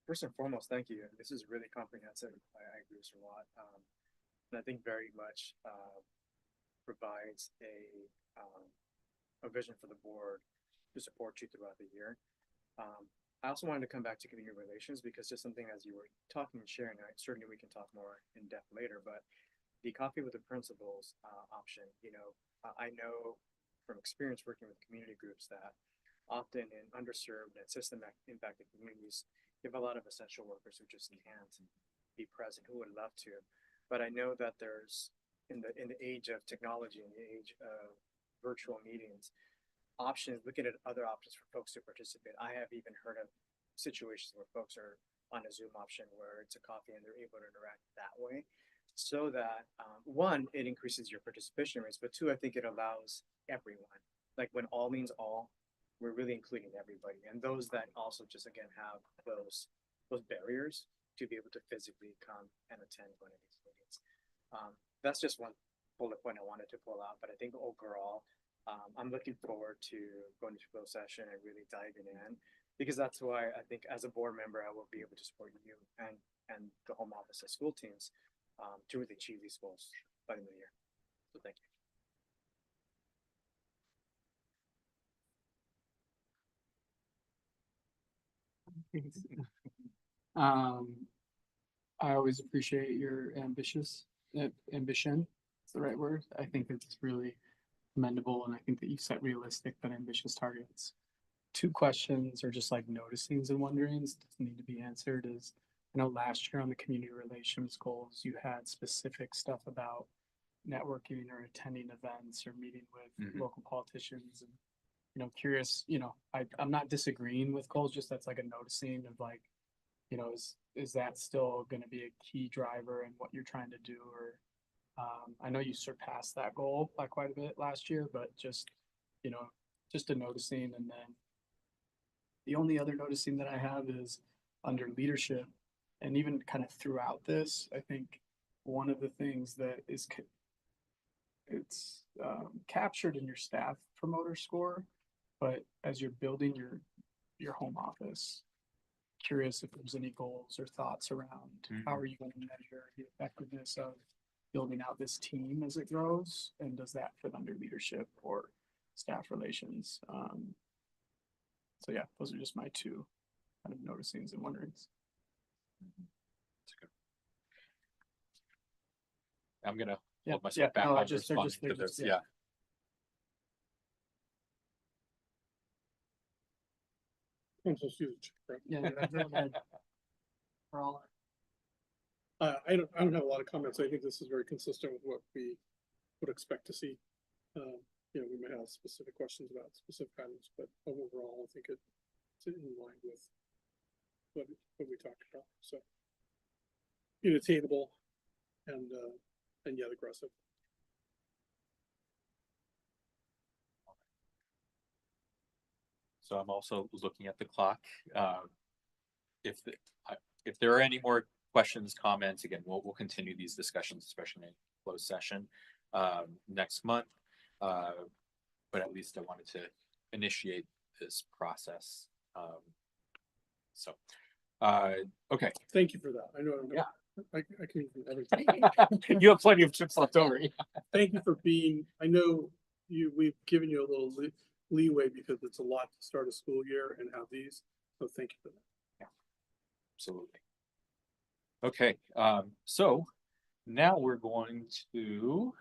First and foremost, thank you. This is really comprehensive. I agree with you a lot. And I think very much provides a vision for the board to support you throughout the year. I also wanted to come back to community relations because just something as you were talking and sharing, certainly we can talk more in depth later, but the coffee with the principals option, I know from experience working with community groups that often in underserved and system impacted communities, you have a lot of essential workers who just can't be present, who would love to. But I know that there's in the age of technology, in the age of virtual meetings, options, looking at other options for folks to participate. I have even heard of situations where folks are on a Zoom option where it's a coffee and they're able to interact that way. So that one, it increases your participation rates, but two, I think it allows everyone, like when all means all, we're really including everybody. And those that also just again have those barriers to be able to physically come and attend one of these meetings. That's just one bullet point I wanted to pull out, but I think overall, I'm looking forward to going to closed session and really diving in, because that's why I think as a board member, I will be able to support you and the home office and school teams to really achieve these goals by the new year. So thank you. I always appreciate your ambition. It's the right word. I think it's really commendable, and I think that you set realistic but ambitious targets. Two questions are just like noticings and wonderings that need to be answered is, I know last year on the community relations goals, you had specific stuff about networking or attending events or meeting with local politicians, and curious, I'm not disagreeing with goals, just that's like a noticing of like, is that still going to be a key driver in what you're trying to do? Or I know you surpassed that goal by quite a bit last year, but just a noticing. And then the only other noticing that I have is under leadership, and even kind of throughout this, I think one of the things that is it's captured in your staff promoter score, but as you're building your home office, curious if there's any goals or thoughts around how are you going to measure the effectiveness of building out this team as it grows, and does that fit under leadership or staff relations? So yeah, those are just my two kind of noticings and wonderings. I'm gonna hold myself back no, on responding to this. Yeah. Council Such, right? Yeah, go ahead. For all I don't have a lot of comments. I think this is very consistent with what we would expect to see. We may have specific questions about specific items, but overall, I think it's in line with what we talked about. So, attainable and yet aggressive. So I'm also looking at the clock. If the, if there are any more questions, comments, again, we'll continue these discussions, especially in closed session next month. But at least I wanted to initiate this process. So, okay. Thank you for that. I know. Yeah. I can do everything. You have plenty of trips left over. Thank you for being, I know we've given you a little leeway because it's a lot to start a school year and have these. So thank you for that. Absolutely. Okay, so now we're going to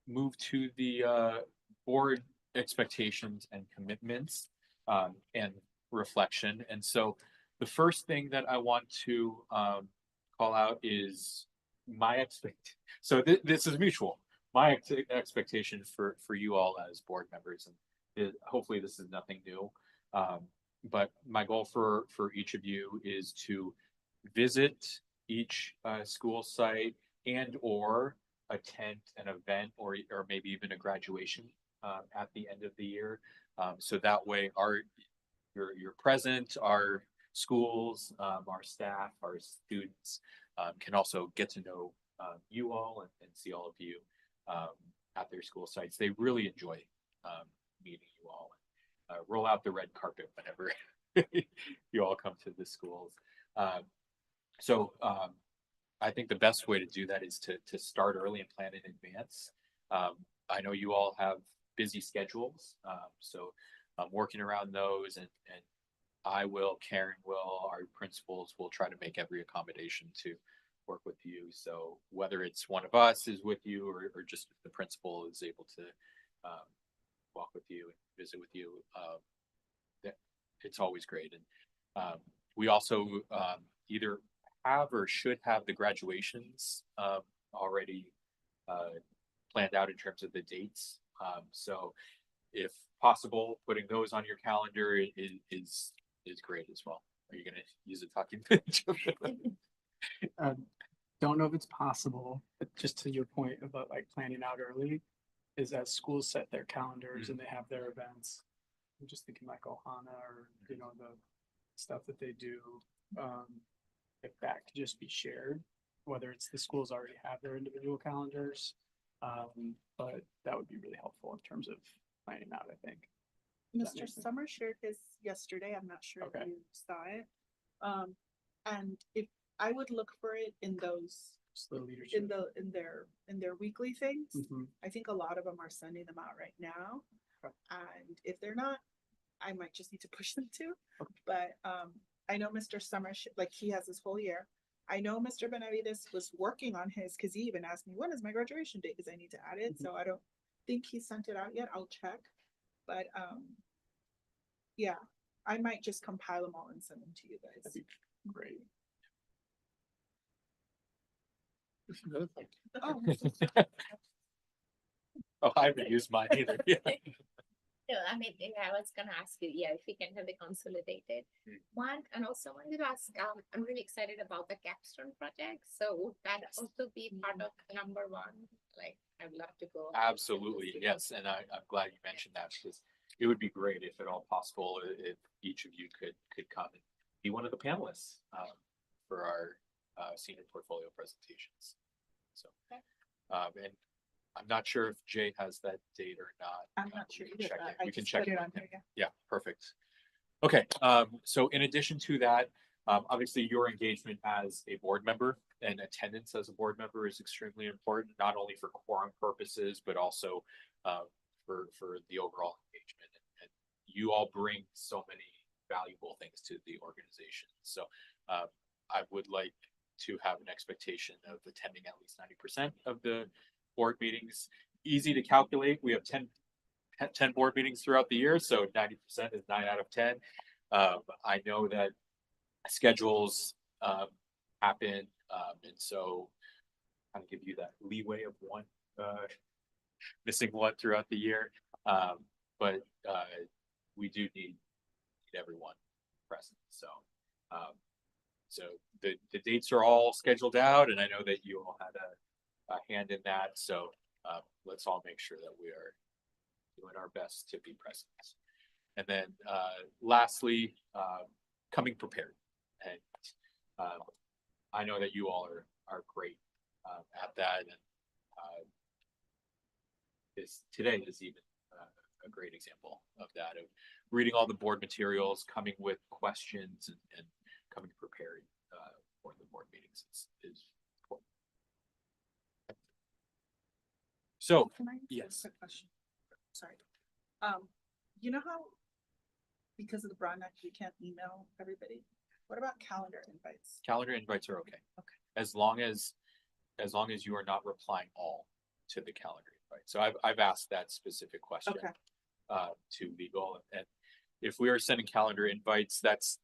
move to the board expectations and commitments and reflection. And so the first thing that I want to call out is my so this is mutual. My expectation for you all as board members, and hopefully this is nothing new. But my goal for each of you is to visit each school site and or attend an event or maybe even a graduation at the end of the year. So that way you're present, our schools, our staff, our students can also get to know you all and see all of you at their school sites. They really enjoy meeting you all. Roll out the red carpet whenever you all come to the schools. So I think the best way to do that is to start early and plan in advance. I know you all have busy schedules, so I'm working around those, and Karen will, our principals will try to make every accommodation to work with you. So whether it's one of us is with you or just the principal is able to walk with you and visit with you, it's always great. And we also either have or should have the graduations already planned out in terms of the dates. So if possible, putting those on your calendar is great as well. Are you going to use a talking pitch? Don't know if it's possible, but just to your point about like planning out early, is as schools set their calendars and they have their events. I'm just thinking like Ohana or, the stuff that they do. If that could just be shared, whether it's the schools already have their individual calendars. But that would be really helpful in terms of planning out, I think. Mr. Summer shared his yesterday. I'm not sure if you saw it. And if I would look for it in those in their weekly things. I think a lot of them are sending them out right now. And if they're not, I might just need to push them to. But I know Mr. Summer, like he has his whole year. I know Mr. Benavides was working on his because he even asked me, when is my graduation date? Because I need to add it. So I don't think he sent it out yet. I'll check. But yeah, I might just compile them all and send them to you guys. That'd be great. Oh, I haven't used mine either. Yeah. No, I mean, I was gonna ask you, if we can have the consolidated one, and also wanted to ask, I'm really excited about the capstone project. So would that also be part of number one? Like, I'd love to go. Absolutely, yes, and I'm glad you mentioned that because it would be great if at all possible if each of you could come and be one of the panelists for our senior portfolio presentations. So, and I'm not sure if Jay has that date or not. I'm not sure either. We can check it. on here. Yeah, perfect. Okay, so in addition to that, obviously your engagement as a board member and attendance as a board member is extremely important, not only for quorum purposes, but also for the overall engagement. And you all bring so many valuable things to the organization. So I would like to have an expectation of attending at least 90% of the board meetings. Easy to calculate. We have 10 board meetings throughout the year, so 90% is 9 out of 10. I know that schedules happen, and so kind of give you that leeway of one missing one throughout the year. But we do need everyone present. So so the dates are all scheduled out, and I know that you all had a hand in that. So let's all make sure that we are doing our best to be present. And then lastly, coming prepared. And I know that you all are great at that. And today is even a great example of that, of reading all the board materials, coming with questions, and coming prepared for the board meetings is important. So, Can I ask a yes. quick question? Sorry. You know how, because of the Brown Act, you can't email everybody? What about calendar invites? Calendar invites are okay. Okay. As long as you are not replying all to the calendar invite. So I've asked that specific question Okay. To legal, and if we are sending calendar invites, that's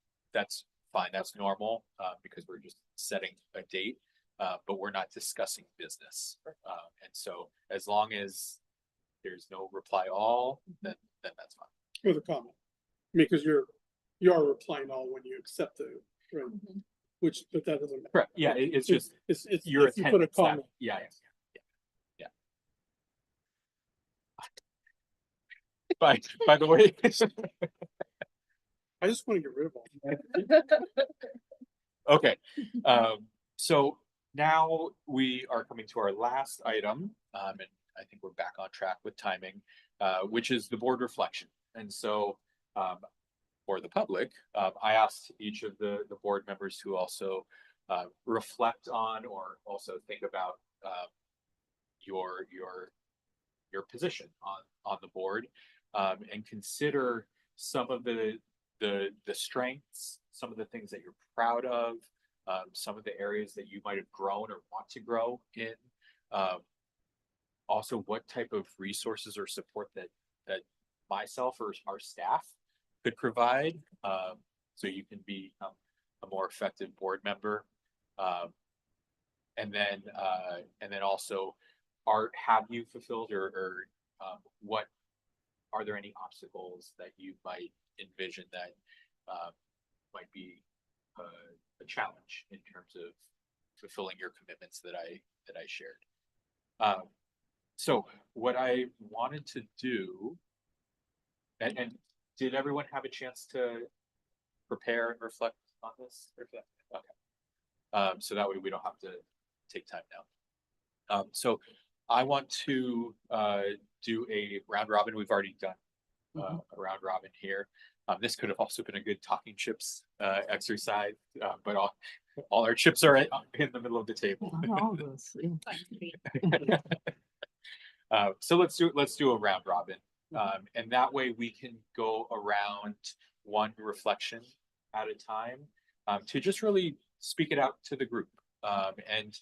fine. That's normal because we're just setting a date, but we're not discussing business. And so as long as there's no reply all, then that's fine. With a comment. I mean, because you are replying all when you accept the, right, which, but that doesn't matter. Correct. Yeah, it's just It's your if you put a attendance. comment. Yeah. By the way, I just want to get rid of all. okay. So now we are coming to our last item, and I think we're back on track with timing, which is the board reflection. And so, for the public, I asked each of the board members to also reflect on or also think about your position on the board, and consider some of the strengths, some of the things that you're proud of, some of the areas that you might have grown or want to grow in. Also, what type of resources or support that myself or our staff could provide, so you can be a more effective board member. And then also, have you fulfilled or what are there any obstacles that you might envision that might be a challenge in terms of fulfilling your commitments that I shared. So what I wanted to do, and did everyone have a chance to prepare and reflect on this? Okay. So that way we don't have to take time now. So I want to do a round robin. We've already done a round robin here. This could have also been a good talking chips exercise, but all our chips are in the middle of the table. So let's do a round robin, and that way we can go around one reflection at a time, to just really speak it out to the group. And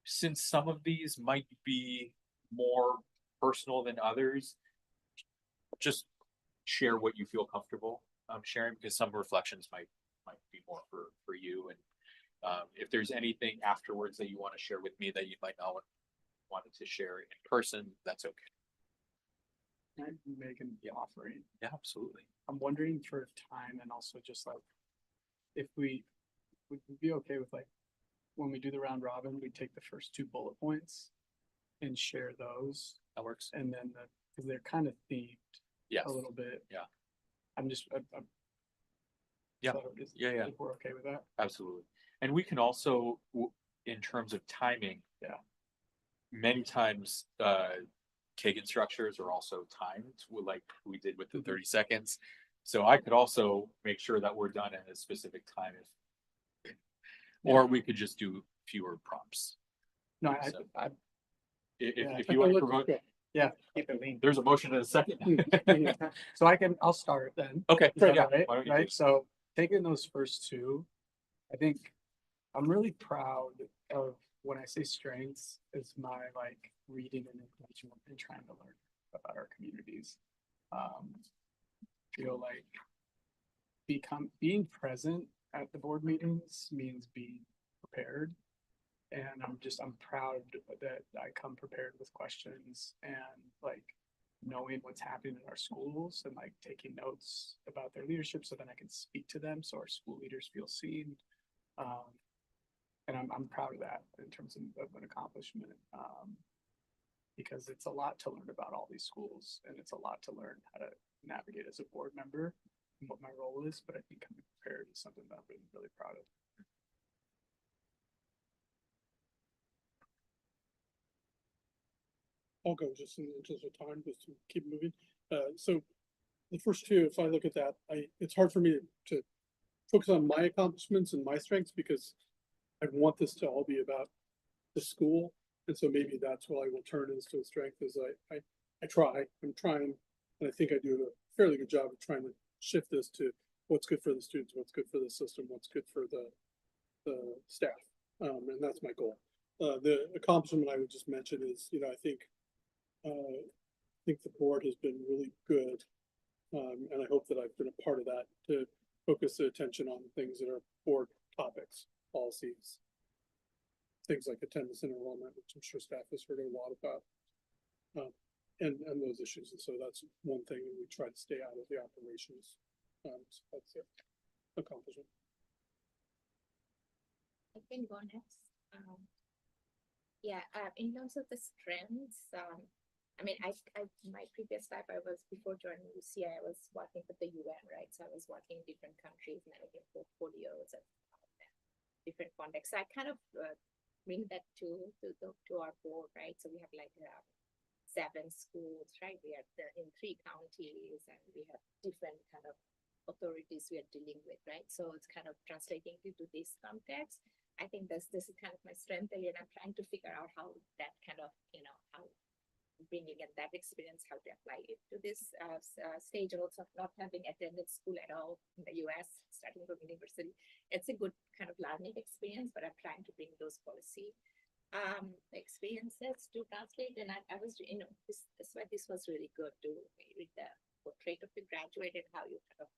since some of these might be more personal than others, just share what you feel comfortable sharing, because some reflections might be more for you. And if there's anything afterwards that you want to share with me that you might not wanted to share in person, that's okay. I'm making the offering. Yeah, absolutely. I'm wondering for time, and also just like, if we would be okay with, like, when we do the round robin, we take the first 2 bullet points and share those. That works. And then because they're kind of themed. Yes. A little bit. Yeah. I'm just, yeah. So Yeah. if we're okay with that. Absolutely. And we can also, in terms of timing, many times Kagan structures are also timed, like we did with the 30 seconds. So I could also make sure that we're done at a specific time, or we could just do fewer prompts. No, So, I if you want to promote, keep it lean. there's a motion in a second. So I'll start then. Okay. Is that Yeah. all right? Why don't you Right. So taking those first 2, I think I'm really proud of, when I say strengths, is my like reading and engagement and trying to learn about our communities. Feel like being present at the board meetings means being prepared. And I'm proud that I come prepared with questions and like knowing what's happening in our schools and like taking notes about their leadership so then I can speak to them so our school leaders feel seen. And I'm proud of that in terms of an accomplishment. because it's a lot to learn about all these schools and it's a lot to learn how to navigate as a board member and what my role is, but I think coming prepared is something that I'm really, really proud of. I'll go just in the interest of time, just to keep moving. So the first two, if I look at that, it's hard for me to focus on my accomplishments and my strengths because I want this to all be about the school. And so maybe that's what I will turn into a strength is I'm trying, and I think I do a fairly good job of trying to shift this to what's good for the students, what's good for the system, what's good for the staff. And that's my goal. The accomplishment I would just mention is, I think the board has been really good. And I hope that I've been a part of that to focus the attention on things that are board topics, policies, things like attendance and enrollment, which I'm sure staff has heard a lot about, and those issues. And so that's one thing that we try to stay out of the operations. So that's it. Accomplishment. I can go next. In terms of the strengths, my previous life, before joining UCI, I was working with the UN, right? So I was working in different countries, managing portfolios and different contexts. So I kind of bring that to our board, right? So we have 7 schools, right? We are in 3 counties, and we have different kind of authorities we are dealing with, right? So it's kind of translating into this context. I think this is kind of my strength, and I'm trying to figure out how that kind of, how bringing in that experience, how to apply it to this stage, also not having attended school at all in the US, starting from university. It's a good kind of learning experience, but I'm trying to bring those policy experiences to translate. And I was, that's why this was really good to read the portrait of the graduate and how you kind of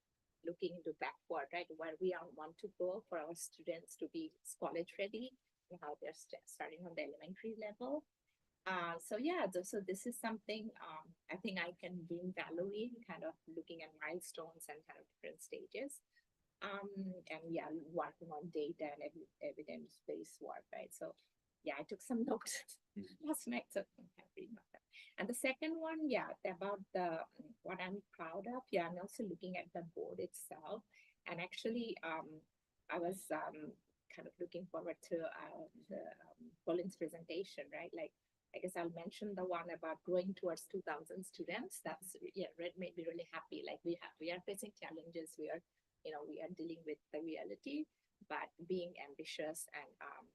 looking into backward, right, where we want to go for our students to be college ready and how they're starting on the elementary level. So this is something I think I can bring value in, kind of looking at milestones and kind of different stages. Working on data and evidence-based work, right? So I took some notes last night, so I'm happy about that. And the second one, about what I'm proud of. I'm also looking at the board itself, and actually, I was kind of looking forward to Colin's presentation, right? I guess I'll mention the one about growing towards 2,000 students. That's made me really happy. We are facing challenges. We are dealing with the reality, but being ambitious and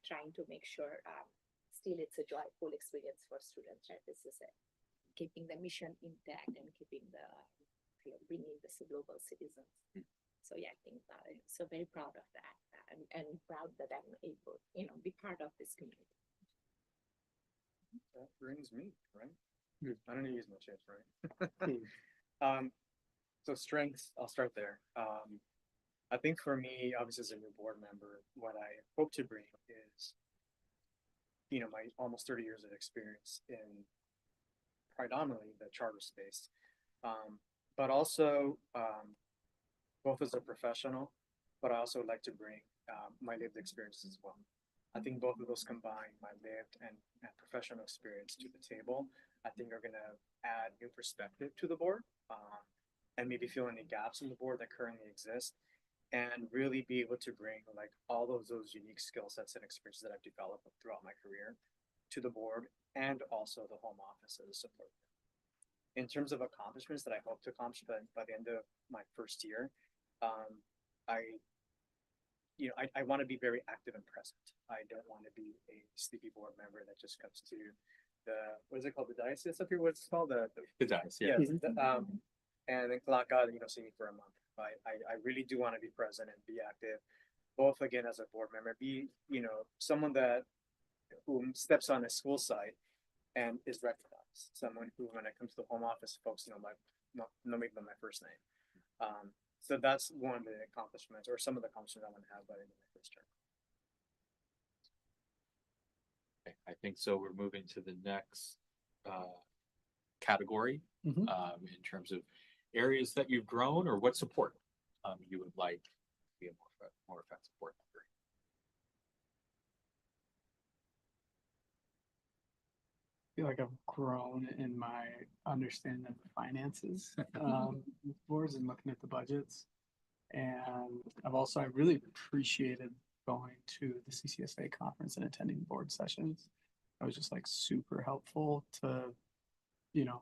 trying to make sure still it's a joyful experience for students, right? This is it. Keeping the mission intact and keeping bringing this to global citizens. So I think so very proud of that and proud that I'm able, be part of this community. That brings me, right? I don't need to use my chips, right? So strengths, I'll start there. I think for me, obviously as a new board member, what I hope to bring is, my almost 30 years of experience in predominantly the charter space, but also both as a professional, but I also like to bring my lived experiences as well. I think both of those combined, my lived and professional experience to the table, I think are going to add new perspective to the board and maybe fill any gaps in the board that currently exist, and really be able to bring all of those unique skill sets and experiences that I've developed throughout my career to the board and also the home office as a support. In terms of accomplishments that I hope to accomplish by the end of my first year, I want to be very active and present. I don't want to be a sleepy board member that just comes to what is it called? The diocese up here? What's it called? The diocese, yeah. And then clock out and see me for a month. I really do want to be present and be active, both again as a board member, be someone who steps on a school site and is recognized. Someone who, when it comes to the home office, folks know me by my first name. So that's one of the accomplishments, or some of the accomplishments I want to have by the end of my first term. Okay, I think so. We're moving to the next category in terms of areas that you've grown or what support you would like to be a more effective board member. feel like I've grown in my understanding of the finances, with boards and looking at the budgets. And I really appreciated going to the CCSA conference and attending board sessions. It was just like super helpful to, you know,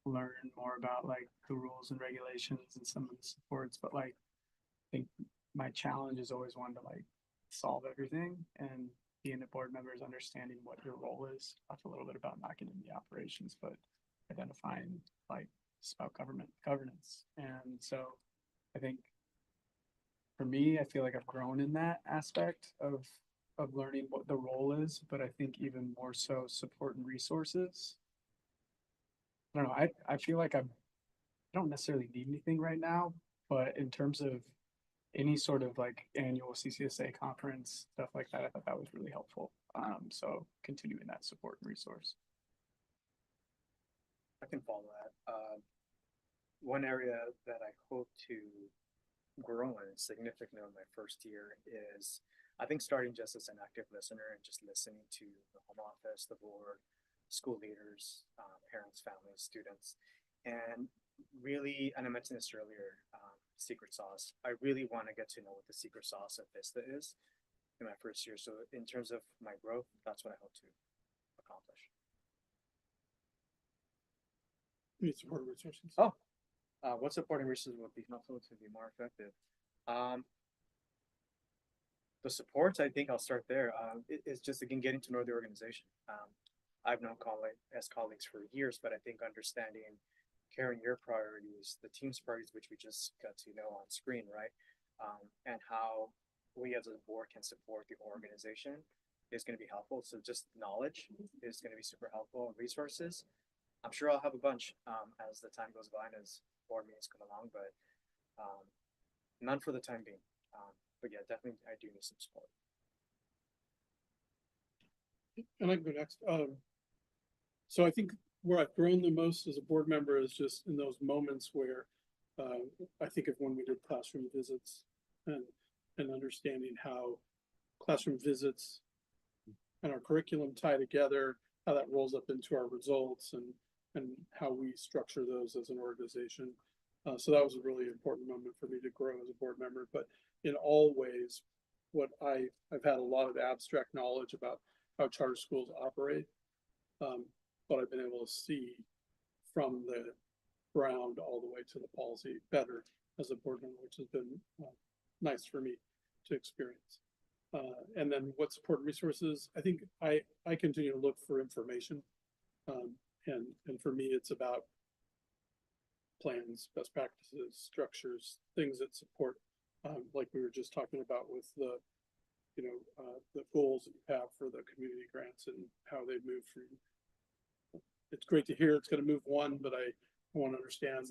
learn more about like the rules and regulations and some of the supports. But like, I think my challenge is always one to like solve everything, and being a board member is understanding what your role is. Talked a little bit about not getting into the operations, but identifying like just about governance. And so I think for me, I feel like I've grown in that aspect of learning what the role is, but I think even more so support and resources. I don't know. I feel like I don't necessarily need anything right now, but in terms of any sort of like annual CCSA conference, stuff like that, I thought that was really helpful. So continuing that support and resource. I can follow that. One area that I hope to grow in significantly in my first year is, I think, starting just as an active listener and just listening to the home office, the board, school leaders, parents, families, students, and really, and I mentioned this earlier, secret sauce. I really want to get to know what the secret sauce of Vista is in my first year. So in terms of my growth, that's what I hope to accomplish. Need support resources. Oh, what supporting resources would be helpful to be more effective? The supports, I think I'll start there. It's just, again, getting to know the organization. I've known colleagues for years, but I think understanding, carrying your priorities, the team's priorities, which we just got to know on screen, right? And how we as a board can support the organization is going to be helpful. So just knowledge is going to be super helpful. Resources, I'm sure I'll have a bunch as the time goes by and as board meetings come along, but none for the time being. But yeah, definitely I do need some support. And I can go next. So I think where I've grown the most as a board member is just in those moments where I think of when we did classroom visits and understanding how classroom visits and our curriculum tie together, how that rolls up into our results and how we structure those as an organization. So that was a really important moment for me to grow as a board member. But in all ways, I've had a lot of abstract knowledge about how charter schools operate, but I've been able to see from the ground all the way to the policy better as a board member, which has been nice for me to experience. And then what support resources? I think I continue to look for information, and for me, it's about plans, best practices, structures, things that support, like we were just talking about with the, the goals that you have for the community grants and how they move from. It's great to hear it's going to move one, but I want to understand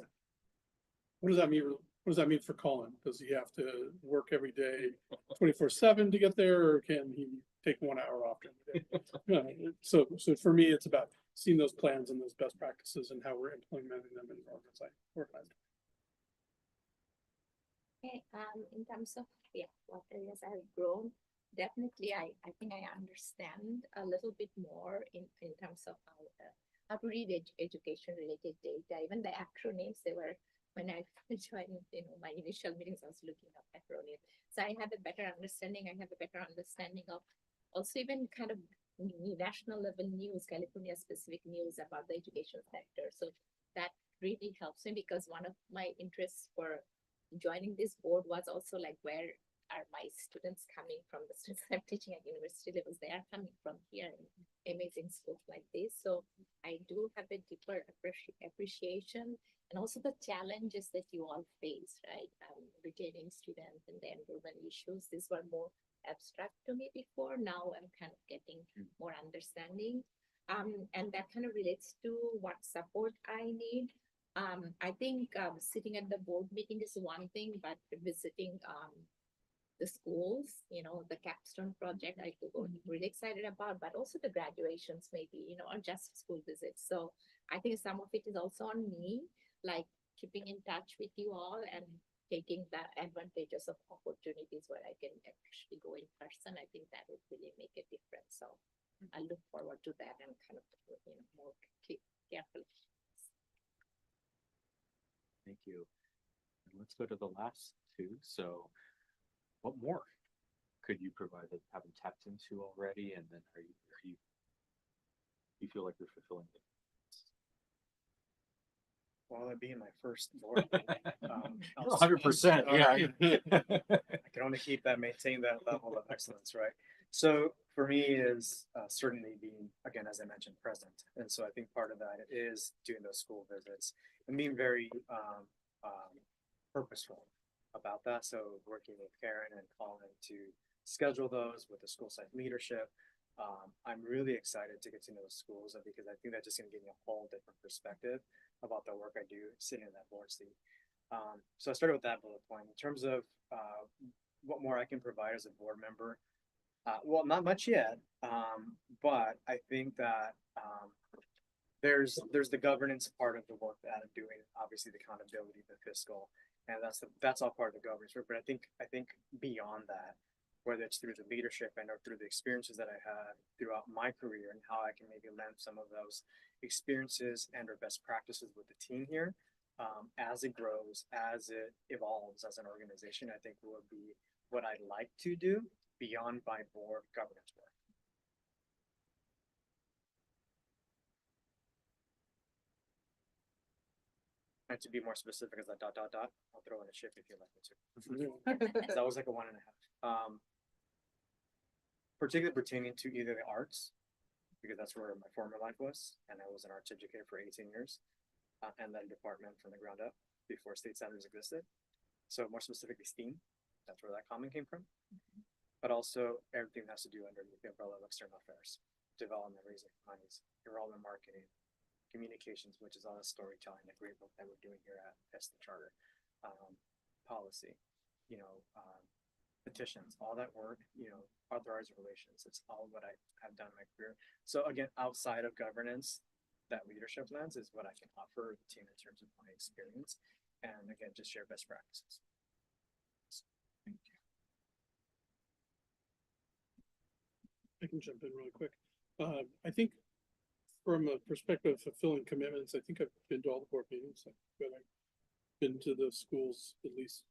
what does that mean? What does that mean for Colin? Does he have to work every day 24/7 to get there, or can he take 1 hour off during the day? So for me, it's about seeing those plans and those best practices and how we're implementing them in organized. Okay, in terms of what areas I have grown, definitely I think I understand a little bit more in terms of how to read education related data, even the acronyms. They were, when I joined, my initial meetings, I was looking up acronyms. So I have a better understanding. I have a better understanding of also even kind of national level news, California specific news about the education sector. So that really helps me, because one of my interests for joining this board was also like, where are my students coming from? The students I'm teaching at university levels, they are coming from here in amazing schools like this. So I do have a deeper appreciation, and also the challenges that you all face, right? Retaining students and the enrollment issues. These were more abstract to me before. Now I'm kind of getting more understanding. And that kind of relates to what support I need. I think sitting at the board meeting is one thing, but visiting the schools, the capstone project I could go really excited about, but also the graduations maybe, or just school visits. So I think some of it is also on me, like keeping in touch with you all and taking the advantages of opportunities where I can actually go in person. I think that would really make a difference. So I look forward to that and kind of, more carefully. Thank you. And let's go to the last two. So what more could you provide that you haven't tapped into already? And then you feel like you're fulfilling it? Well, that being my first board. I'll just- 100%, yeah. I can only maintain that level of excellence, right? So for me is certainly being, again, as I mentioned, present. And so I think part of that is doing those school visits and being very purposeful about that. So working with Karen and Colin to schedule those with the school site leadership. I'm really excited to get to know the schools because I think that's just going to give me a whole different perspective about the work I do sitting in that board seat. So I started with that bullet point. In terms of what more I can provide as a board member, well, not much yet, but I think that there's the governance part of the work that I'm doing, obviously the accountability, the fiscal, and that's all part of the governance work. But I think beyond that, whether it's through the leadership and or through the experiences that I had throughout my career and how I can maybe lend some of those experiences and or best practices with the team here, as it grows, as it evolves as an organization, I think will be what I'd like to do beyond my board governance work. And to be more specific as that ... I'll throw in a chip if you'd like me to. That was like a 1.5. Particularly pertaining to either the arts, because that's where my former life was, and I was an arts educator for 18 years, and then department from the ground up before state centers existed. So more specifically STEAM, that's where that comment came from. But also everything that has to do underneath the umbrella of external affairs, development, raising monies, enrollment marketing, communications, which is all the storytelling, the great book that we're doing here at the Charter, policy, petitions, all that work, authorized relations. It's all what I have done in my career. So again, outside of governance, that leadership lens is what I can offer the team in terms of my experience. And again, just share best practices. Thank you. I can jump in really quick. I think from a perspective of fulfilling commitments, I think I've been to all the board meetings. I've been to the schools at least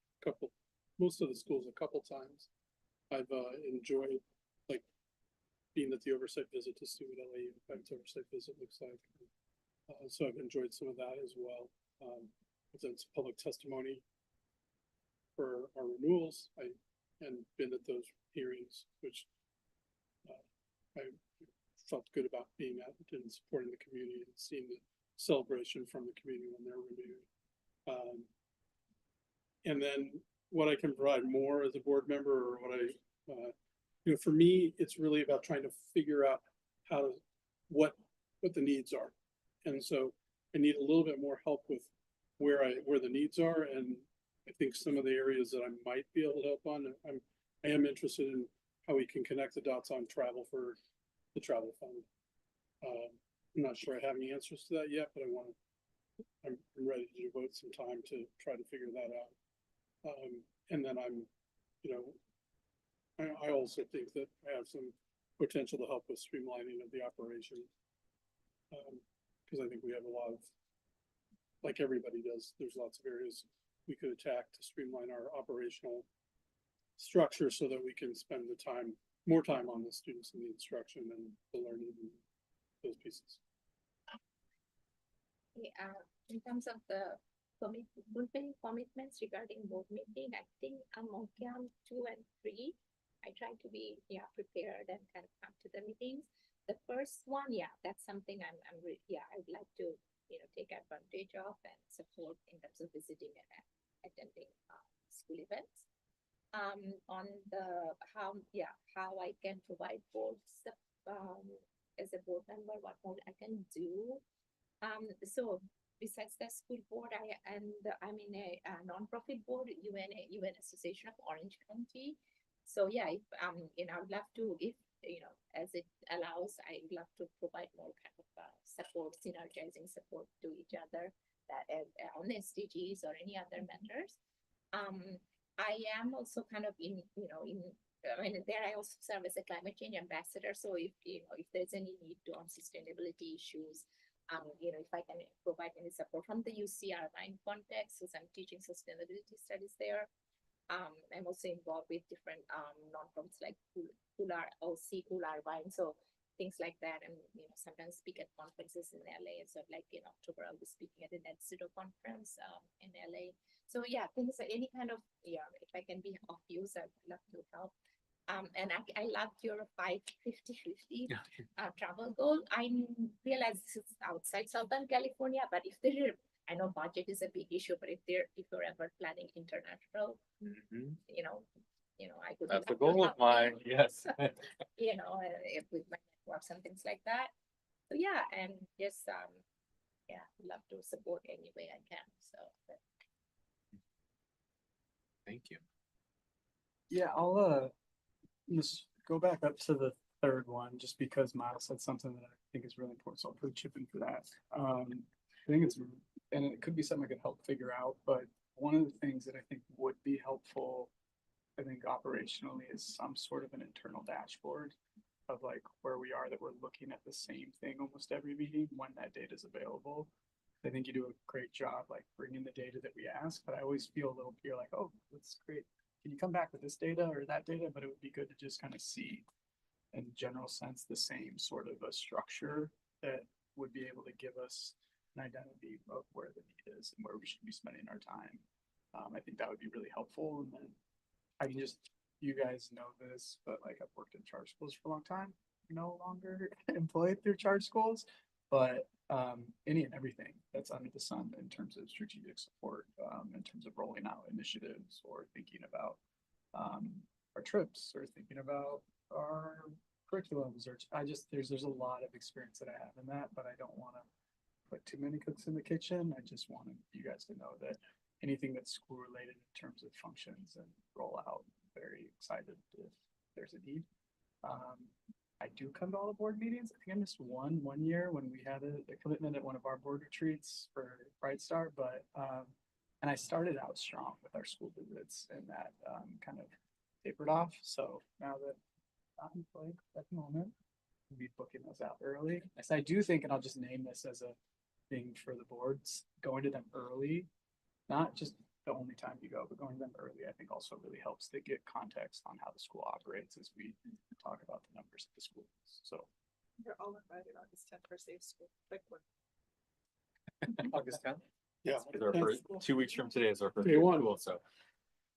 most of the schools a couple times. I've enjoyed like being at the oversight visit to see what LA Impact's oversight visit looks like. So I've enjoyed some of that as well. I've done some public testimony for our renewals. And been at those hearings, which I felt good about being at and supporting the community and seeing the celebration from the community when they're renewed. And then what I can provide more as a board member, or what for me, it's really about trying to figure out what the needs are. And so I need a little bit more help with where the needs are. And I think some of the areas that I might be able to help on, I am interested in how we can connect the dots on travel for the travel fund. I'm not sure I have any answers to that yet, but I'm ready to devote some time to try to figure that out. And then I also think that I have some potential to help with streamlining of the operation. Because I think we have a lot of, like everybody does, there's lots of areas we could attack to streamline our operational structure so that we can spend more time on the students and the instruction and the learning and those pieces. In terms of the fulfilling commitments regarding board meeting, I think I'm okay on 2 and 3. I try to be prepared and kind of come to the meetings. The first one, that's something I would like to take advantage of and support in terms of visiting and attending school events. On the how I can provide boards as a board member, what more I can do. So besides the school board, I'm in a non-profit board, UN Association of Orange County. So if I would love to, if as it allows, I would love to provide more kind of support, synergizing support to each other that on SDGs or any other matters. I am also kind of in I mean, there I also serve as a climate change ambassador. So if, if there's any need to on sustainability issues, if I can provide any support from the UC Irvine context, since I'm teaching sustainability studies there. I'm also involved with different nonprofits like Cool Irvine. So things like that. And, sometimes speak at conferences in LA. So like in October, I'll be speaking at the Net Zero conference in LA. So yeah, things like any kind of, if I can be of use, I'd love to help. And I loved your 50-50 travel goal. I realize this is outside Southern California, but if there, I know budget is a big issue, but if you're ever planning international, I could. That's the goal of mine, yes. If with my networks and things like that. So yeah, and just love to support any way I can. So. Thank you. Yeah, I'll just go back up to the third one, just because Miles said something that I think is really important, so I'll put a chip in for that. I think it's, and it could be something I could help figure out, but one of the things that I think would be helpful, I think operationally, is some sort of an internal dashboard of like where we are, that we're looking at the same thing almost every meeting when that data is available. I think you do a great job like bringing the data that we ask, but I always feel a little, you're like, oh, that's great. Can you come back with this data or that data? But it would be good to just kind of see in general sense the same sort of a structure that would be able to give us an identity of where the need is and where we should be spending our time. I think that would be really helpful. And then I can just, you guys know this, but like I've worked in charter schools for a long time, no longer employed through charter schools, but any and everything that's under the sun in terms of strategic support, in terms of rolling out initiatives or thinking about our trips or thinking about our curriculums, or there's a lot of experience that I have in that, but I don't want to put too many cooks in the kitchen. I just wanted you guys to know that anything that's school related in terms of functions and rollout, very excited if there's a need. I do come to all the board meetings. I think I missed one year when we had a commitment at one of our board retreats for Bright Star, but and I started out strong with our school visits, and that kind of tapered off. So now that I'm employed at the moment, we'll be booking those out early. So I do think, and I'll just name this as a thing for the boards, going to them early, not just the only time you go, but going to them early, I think also really helps to get context on how the school operates as we talk about the numbers of the schools. So You're all invited August 10th for Safe School. Quick one. August 10th? Yeah. Is our first, 2 weeks from today is our first Day one. school, so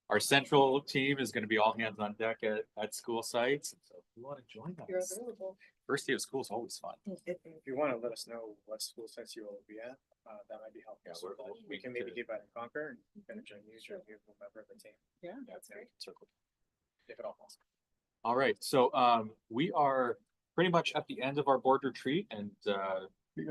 our central team is going to be all hands on deck at school sites. So if you want to join You're us, available. first day of school is always fun. If you want to let us know what school sites you will be at, that might be helpful. Yeah, So we're- that we can maybe divide and conquer and kind of join you or give a member of the team. Yeah, That's great. circle. If it all possible. All right, so we are pretty much at the end of our board retreat, and I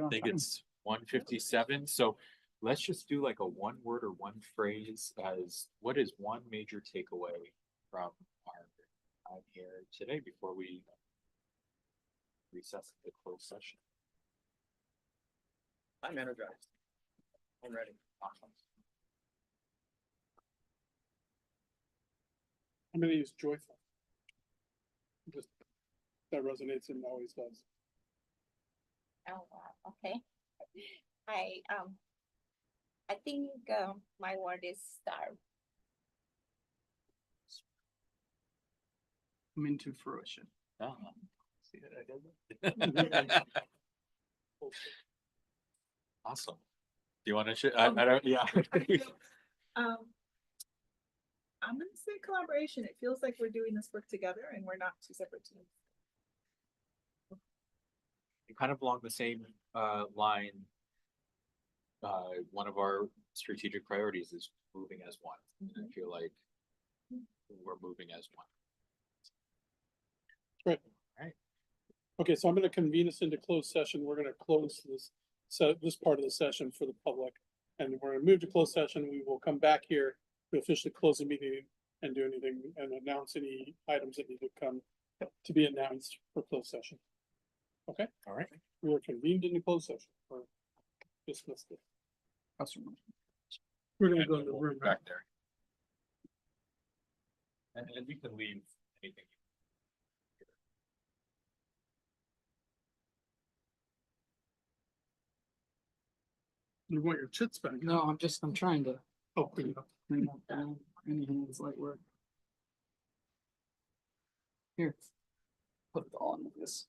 think it's 1:57. So let's just do like a one word or one phrase as what is one major takeaway from our time here today before we recess the closed session. I'm energized. I'm ready. Awesome. I'm gonna use joyful. Just, that resonates and always does. Oh, wow. Okay. I think my word is starve. come into fruition. Oh. See what I did there? Awesome. Do you want to share? I don't, yeah. I'm gonna say collaboration. It feels like we're doing this work together and we're not two separate teams. Kind of along the same line. One of our strategic priorities is moving as one. And I feel like we're moving as one. Right. Right. Okay, so I'm gonna convene us into closed session. We're gonna close this part of the session for the public. And we're gonna move to closed session. We will come back here to officially close the meeting and do anything and announce any items that need to come to be announced for closed session. Okay? All right. We are convened into closed session or dismissed it. We're gonna go to the room. Back there. And we can leave anything. You want your chits back? No, I'm trying to. Oh, there you go. Bring that down. Any hands light work. Here. Put it all into this.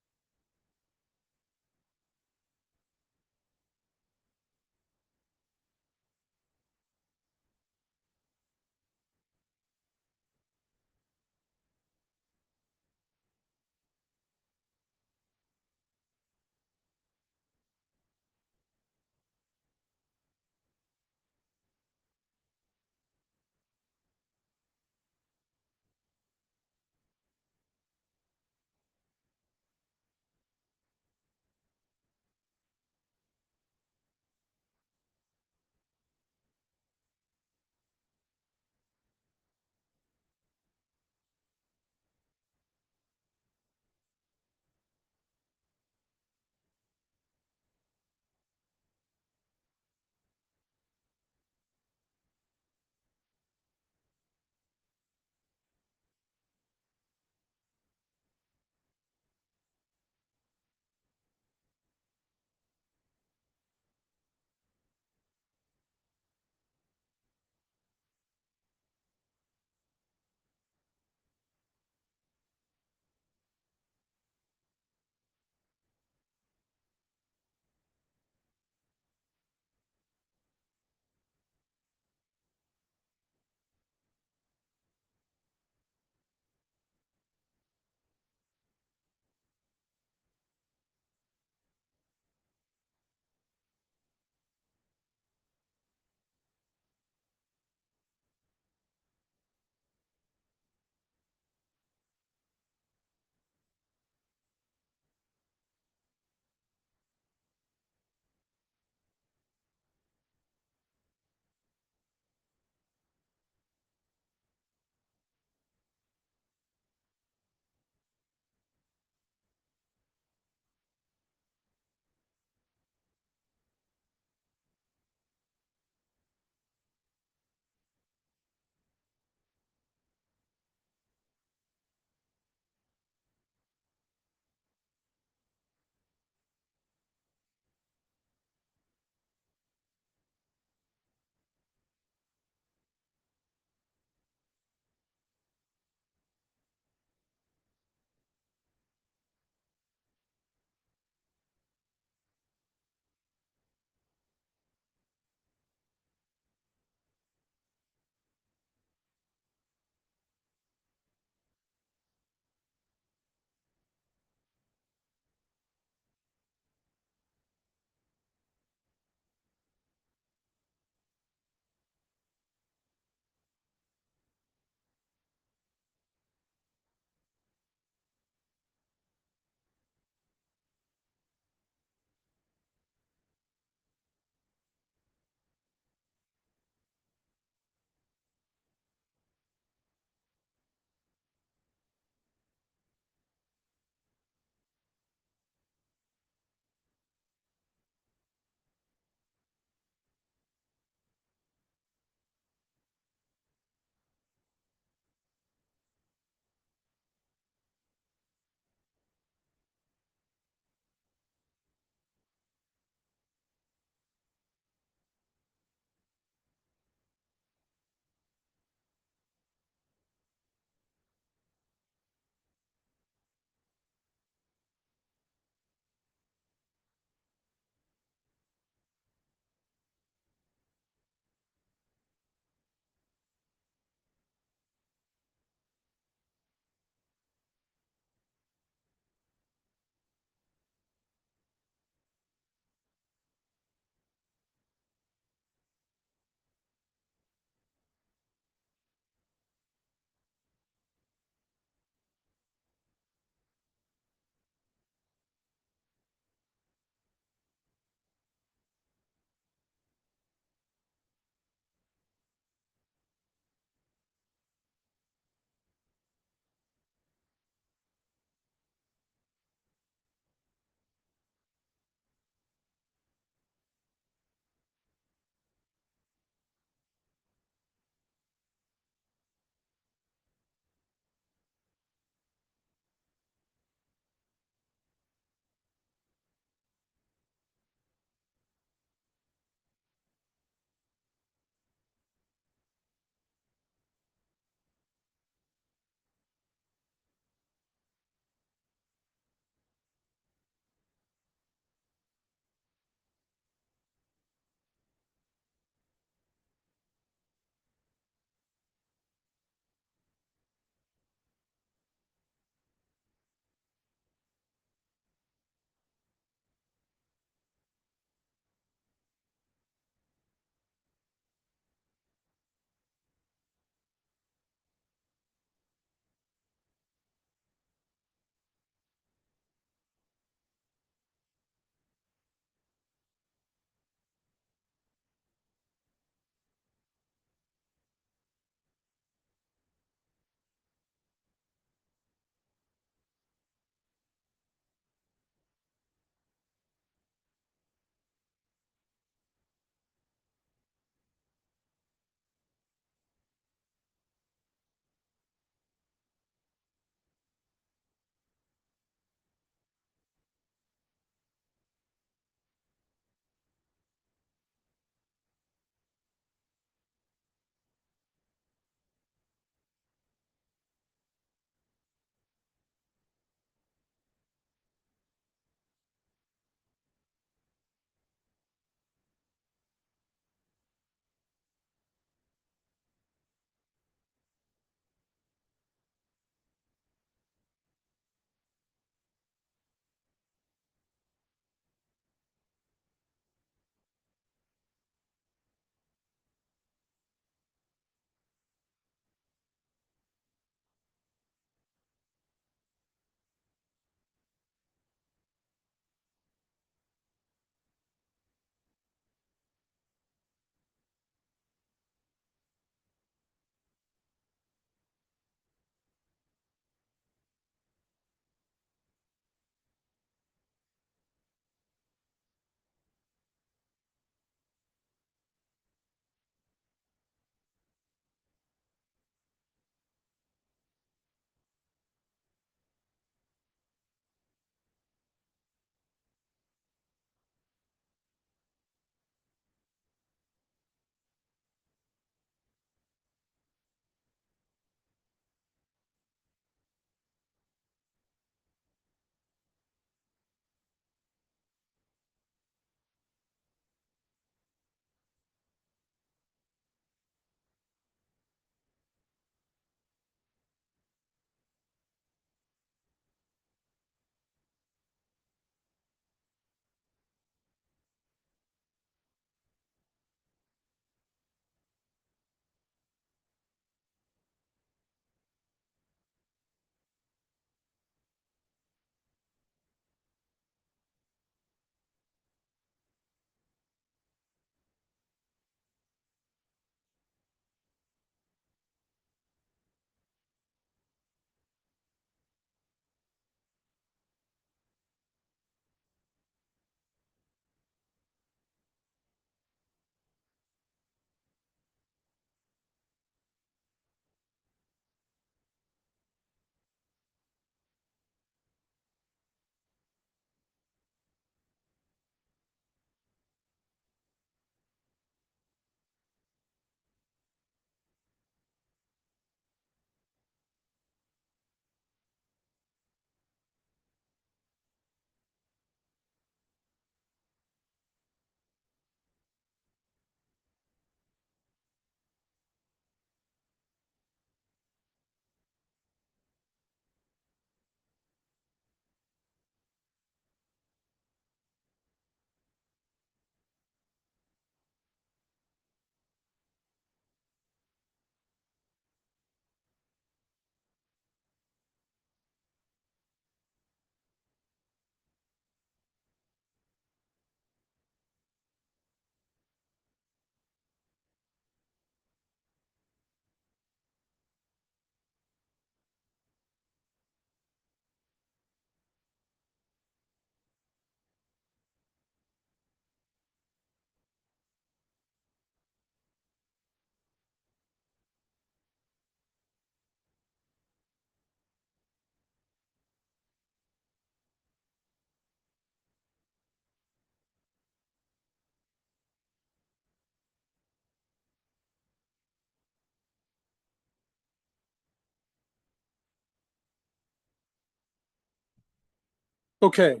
Okay,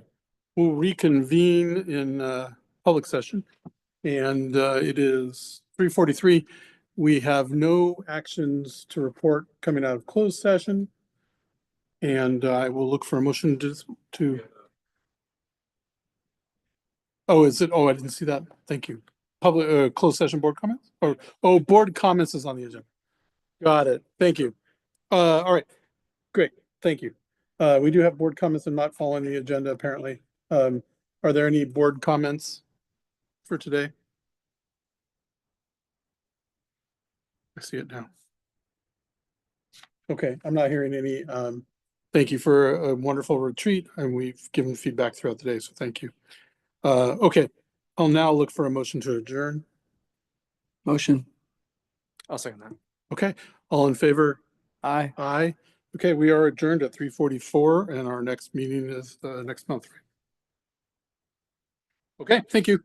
we'll reconvene in public session. And it is 3:43. We have no actions to report coming out of closed session. And I will look for a motion to. Oh, is it? Oh, I didn't see that. Thank you. Public, closed session board comments? Oh, board comments is on the agenda. Got it. Thank you. All right, great. Thank you. We do have board comments and not following the agenda apparently. Are there any board comments for today? I see it now. Okay, I'm not hearing any. Thank you for a wonderful retreat, and we've given feedback throughout the day, so thank you. Okay, I'll now look for a motion to adjourn. Motion. I'll second that. Okay, all in favor? Aye. Aye. Okay, we are adjourned at 3:44, and our next meeting is next month. Okay, thank you.